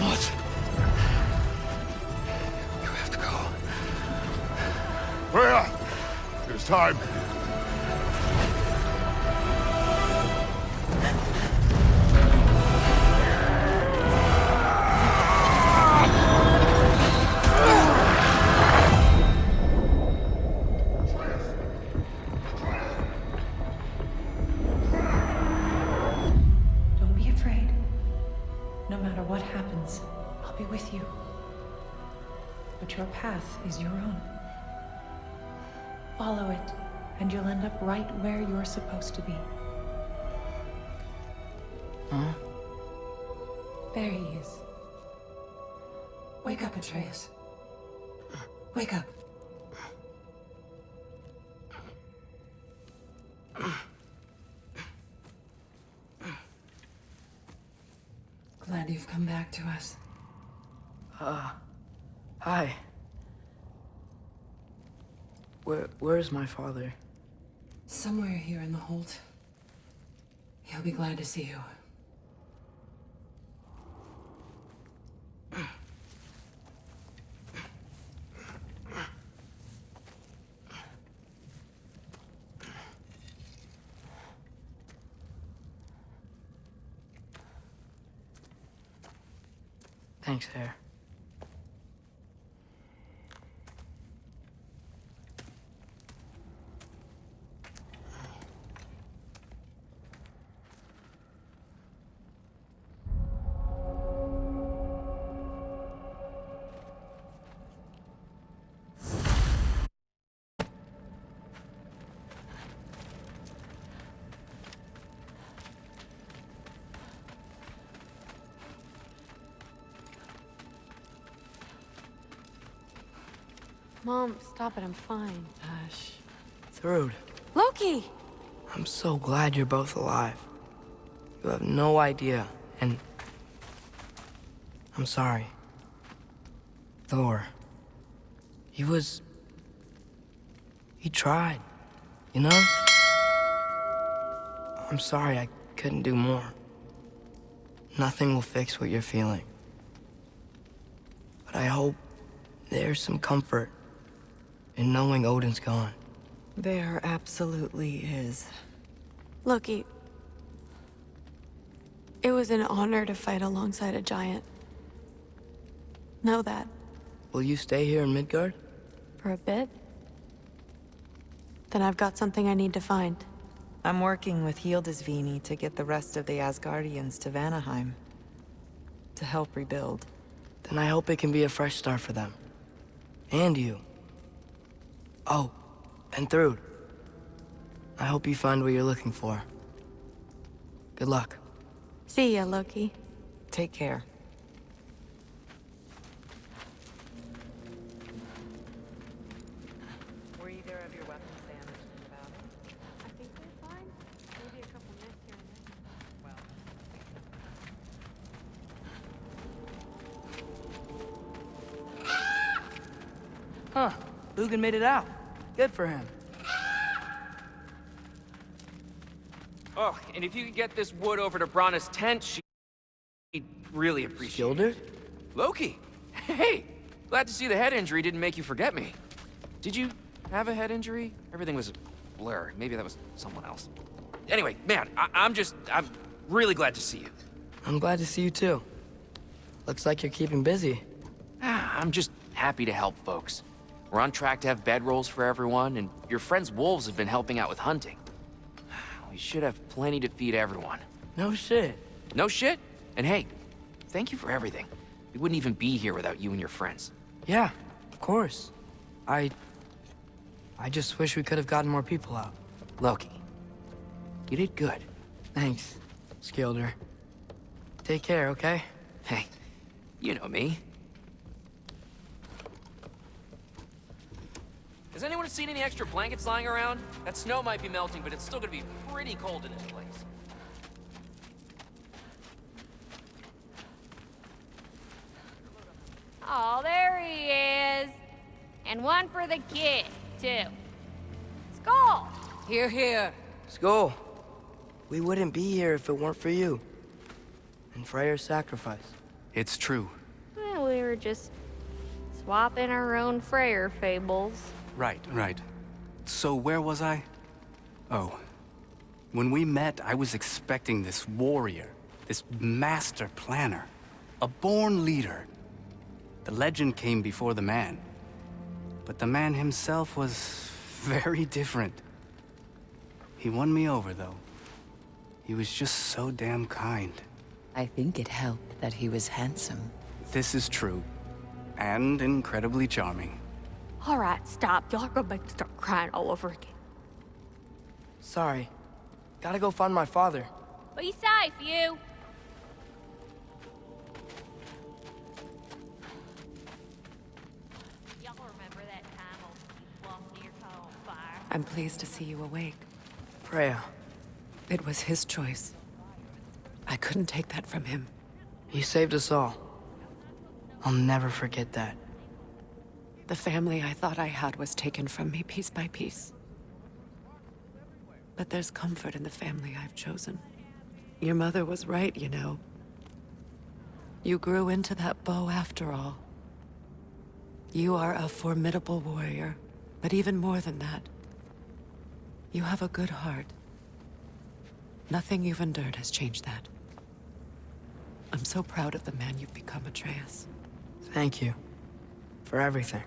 What? You have to go. Freya! It's time. Don't be afraid. No matter what happens, I'll be with you. But your path is your own. Follow it, and you'll end up right where you're supposed to be. Huh? There he is. Wake up, Atreus. Wake up. Glad you've come back to us. Hi. Where's my father? Somewhere here in the hold. He'll be glad to see you. Thanks, Hare. Mom, stop it. I'm fine. Hush. Thrud, Loki! I'm so glad you're both alive. You have no idea, and I'm sorry. Thor. He tried, you know? I'm sorry I couldn't do more. Nothing will fix what you're feeling. But I hope there's some comfort in knowing Odin's gone. There absolutely is. Loki, it was an honor to fight alongside a giant. Know that. Will you stay here in Midgard? For a bit? Then I've got something I need to find. I'm working with Hildisvini to get the rest of the Asgardians to Vanaheim. To help rebuild. Then I hope it can be a fresh start for them. And you. Oh, and Thrud. I hope you find what you're looking for. Good luck. See ya, Loki. Take care. Were either of your weapons damaged in the battle? I think we're fine. Maybe a couple nicks here and there. Huh. Dugan made it out. Good for him. Oh, and if you could get this wood over to Brana's tent, she'd really appreciate it. Loki! Hey! Glad to see the head injury didn't make you forget me. Did you have a head injury? Everything was a blur. Maybe that was someone else. Anyway, man, I'm really glad to see you. I'm glad to see you too. Looks like you're keeping busy. I'm just happy to help folks. We're on track to have bedrolls for everyone, and your friend's wolves have been helping out with hunting. We should have plenty to feed everyone. No shit. No shit? And hey, thank you for everything. We wouldn't even be here without you and your friends. Yeah, of course. I just wish we could have gotten more people out. Loki, you did good. Thanks, Skilder. Take care, okay? Hey, you know me. Has anyone seen any extra blankets lying around? That snow might be melting, but it's still gonna be pretty cold in this place. Oh, there he is. And one for the kid, too. Skull! Here, here. Skull. We wouldn't be here if it weren't for you. And Freyr's sacrifice. It's true. Well, we were just swapping our own Freyr fables. Right. So where was I? Oh. When we met, I was expecting this warrior, this master planner, a born leader. The legend came before the man. But the man himself was very different. He won me over, though. He was just so damn kind. I think it helped that he was handsome. This is true. And incredibly charming. All right, stop. Y'all are gonna make me start crying all over again. Sorry. Gotta go find my father. Be safe, you. Y'all remember that time you walked near car on fire? I'm pleased to see you awake. Freya. It was his choice. I couldn't take that from him. He saved us all. I'll never forget that. The family I thought I had was taken from me piece by piece. But there's comfort in the family I've chosen. Your mother was right, you know. You grew into that bow after all. You are a formidable warrior, but even more than that, you have a good heart. Nothing you've endured has changed that. I'm so proud of the man you've become, Atreus. Thank you. For everything.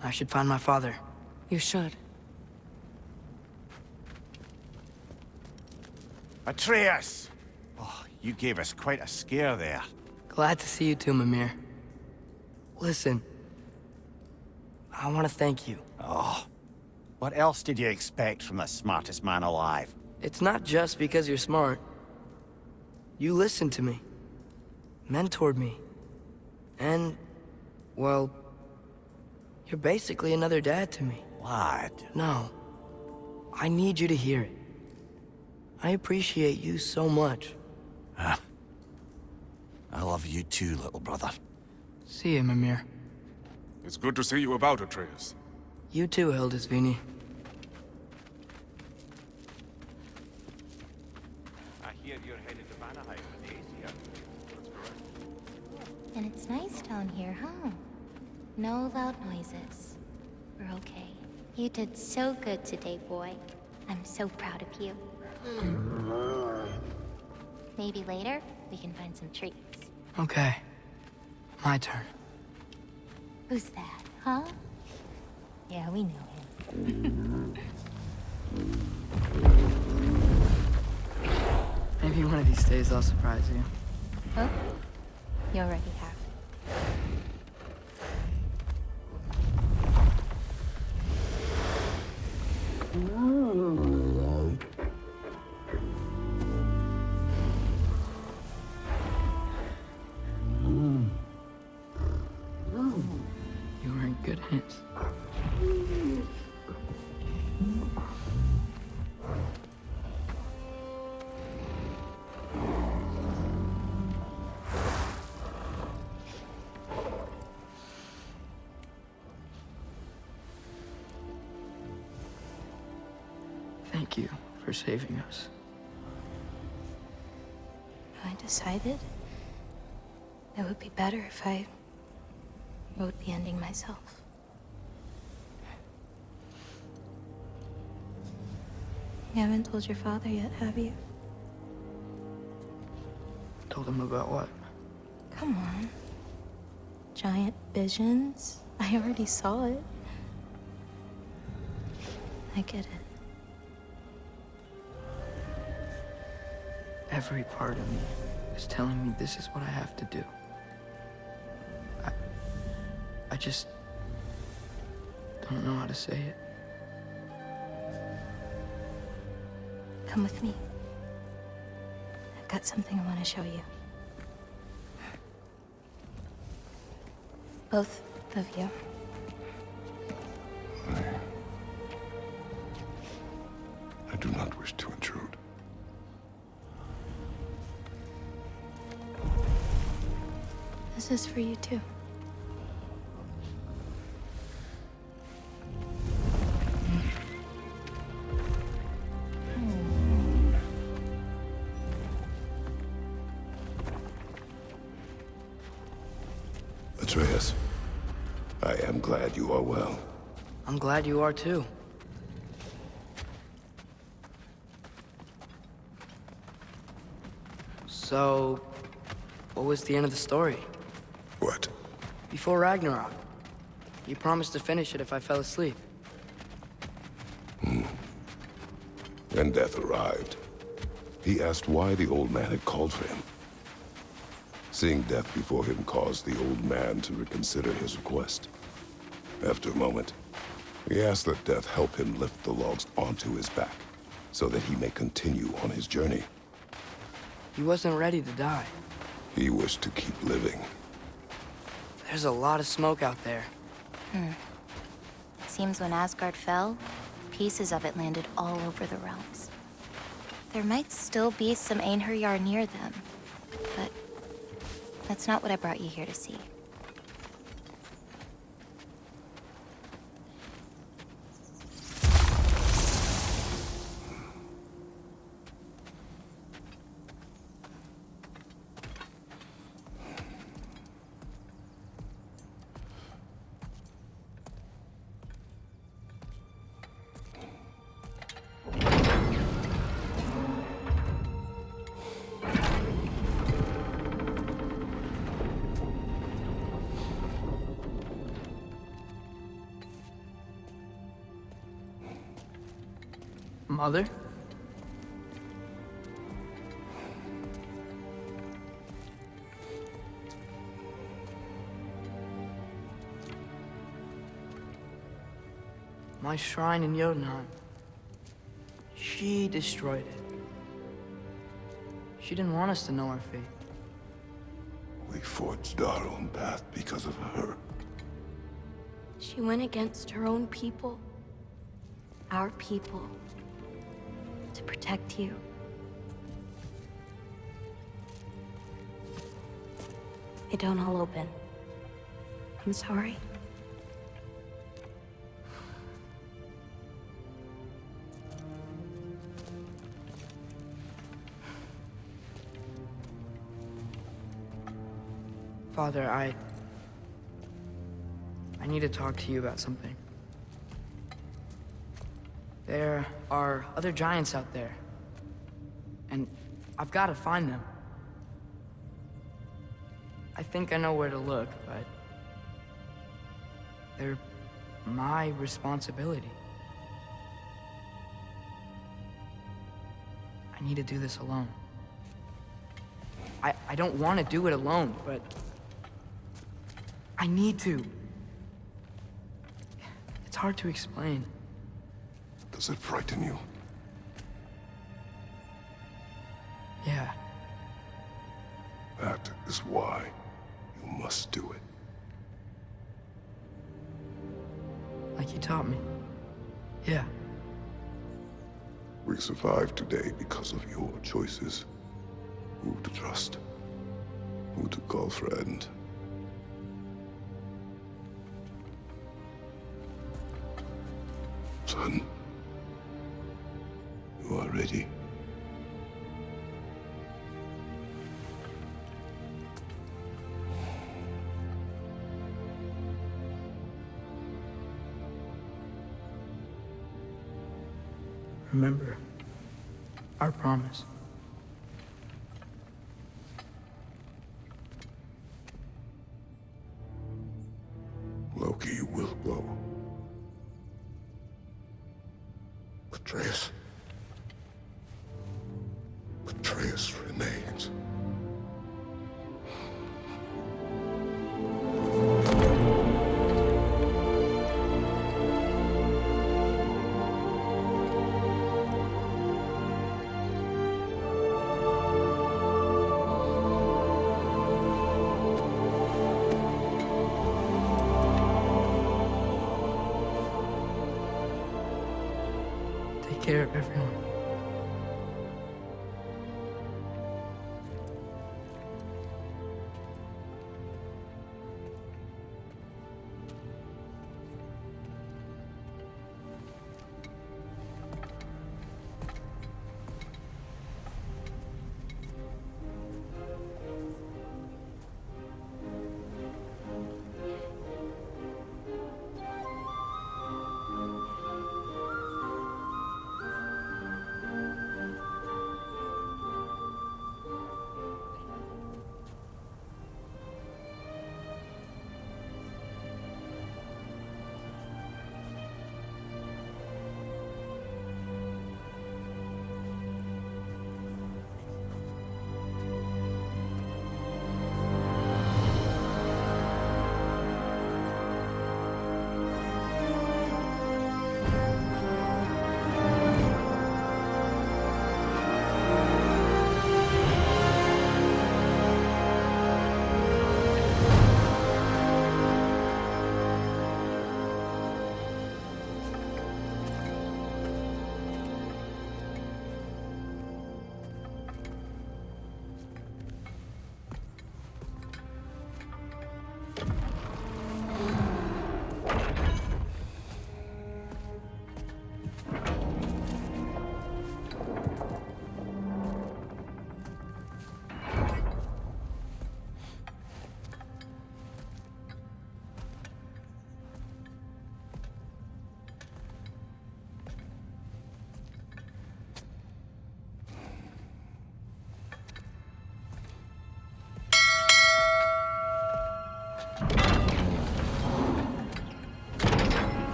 I should find my father. You should. Atreus! Oh, you gave us quite a scare there. Glad to see you too, Mimir. Listen. I want to thank you. Oh. What else did you expect from the smartest man alive? It's not just because you're smart. You listened to me. Mentored me. And, well, you're basically another dad to me. Lad. No. I need you to hear it. I appreciate you so much. I love you too, little brother. See you, Mimir. It's good to see you about, Atreus. You too, Hildisvini. I hear you're headed to Vanaheim with Asia. That's correct. And it's nice down here, huh? No loud noises. We're okay. You did so good today, boy. I'm so proud of you. Maybe later, we can find some treats. Okay. My turn. Who's that, huh? Yeah, we know him. Maybe one of these days I'll surprise you. Oh? You already have. hands. Thank you for saving us. I decided it would be better if I wrote the ending myself. You haven't told your father yet, have you? Told him about what? Come on. Giant visions? I already saw it. I get it. Every part of me is telling me this is what I have to do. I just don't know how to say it. Come with me. I've got something I want to show you. Both of you. I do not wish to intrude. This is for you too. Atreus, I am glad you are well. I'm glad you are too. So, what was the end of the story? What? Before Ragnarok. You promised to finish it if I fell asleep. And death arrived. He asked why the old man had called for him. Seeing death before him caused the old man to reconsider his request. After a moment, he asked that death help him lift the logs onto his back, so that he may continue on his journey. He wasn't ready to die. He wished to keep living. There's a lot of smoke out there. Seems when Asgard fell, pieces of it landed all over the realms. There might still be some Einherjar near them, but that's not what I brought you here to see. Mother? My shrine in Jotunheim. She destroyed it. She didn't want us to know our fate. We forged our own path because of her. She went against her own people. Our people. To protect you. They don't all open. I'm sorry. Father, I need to talk to you about something. There are other giants out there, and I've got to find them. I think I know where to look, but they're my responsibility. I need to do this alone. I don't want to do it alone, but I need to. It's hard to explain. Does it frighten you? Yeah. That is why you must do it. like you taught me. Yeah. We survived today because of your choices. Who to trust, who to call friend. Son, you are ready. Remember our promise. Loki will go. Atreus. Atreus remains. Take care of everyone.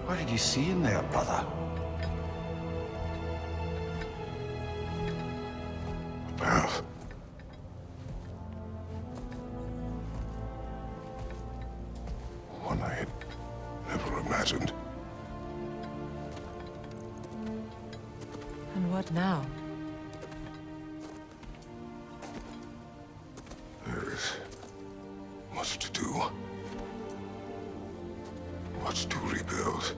What did you see in there, brother? MAff. One I had never imagined. And what now? There is much to do. Much to rebuild.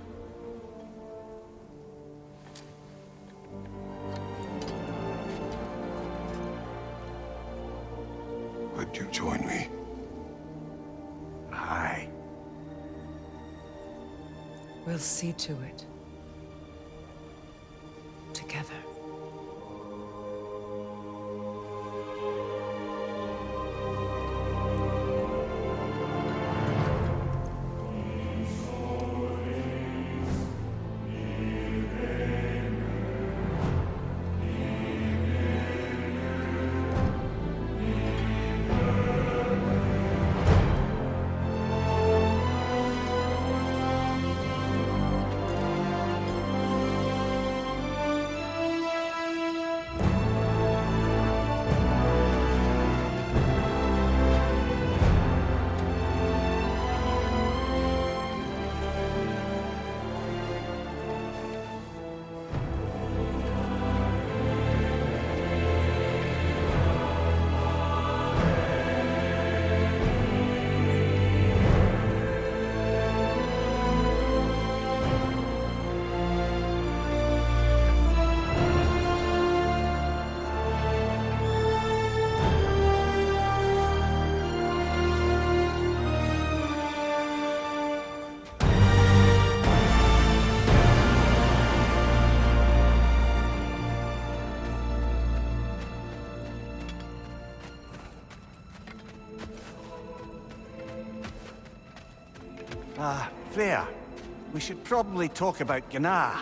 Would you join me? Aye. We'll see to it. together. Freya, we should probably talk about Gná.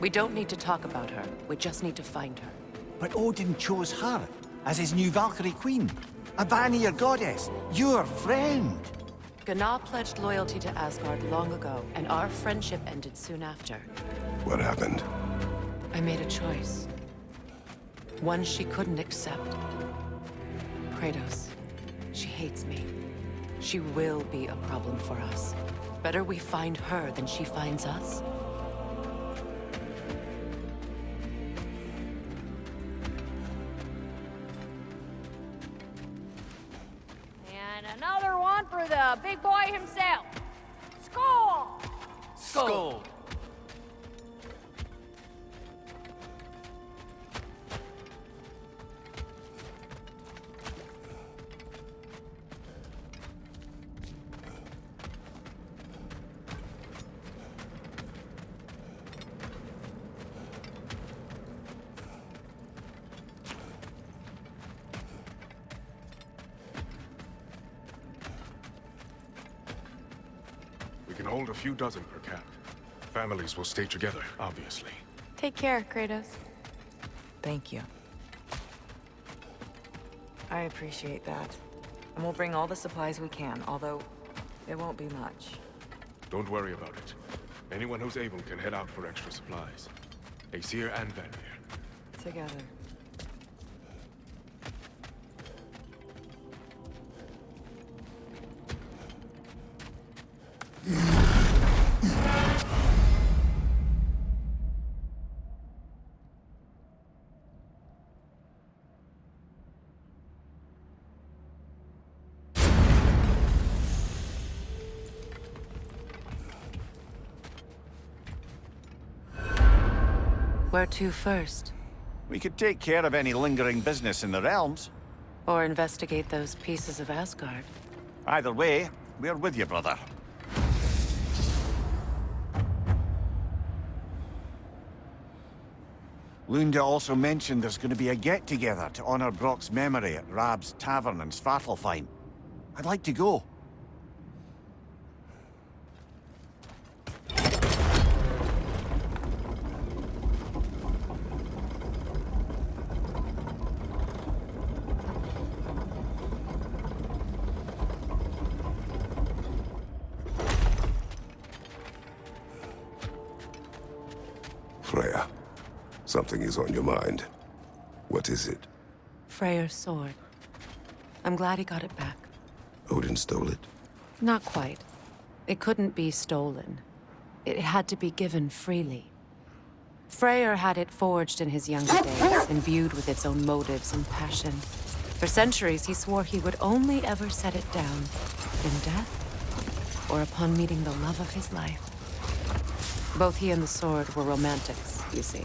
We don't need to talk about her. We just need to find her. But Odin chose her as his new Valkyrie queen. A Vanir goddess, your friend. Gná pledged loyalty to Asgard long ago, and our friendship ended soon after. What happened? I made a choice. One she couldn't accept. Kratos. She hates me. She will be a problem for us. Better we find her than she finds us. And another one for the big boy himself. Skull! Skull. We can hold a few dozen per cap. Families will stay together, obviously. Take care, Kratos. Thank you. I appreciate that. And we'll bring all the supplies we can, although it won't be much. Don't worry about it. Anyone who's able can head out for extra supplies. Aesir and Vanir. Together. Where to first? We could take care of any lingering business in the realms. Or investigate those pieces of Asgard. Either way, we're with you, brother. Lunda also mentioned there's going to be a get-together to honor Brock's memory at Rab's Tavern in Svartalfheim. I'd like to go. Freya, something is on your mind. What is it? Freyr's sword. I'm glad he got it back. Odin stole it? Not quite. It couldn't be stolen. It had to be given freely. Freyr had it forged in his younger days, imbued with its own motives and passion. For centuries, he swore he would only ever set it down in death or upon meeting the love of his life. Both he and the sword were romantics, you see.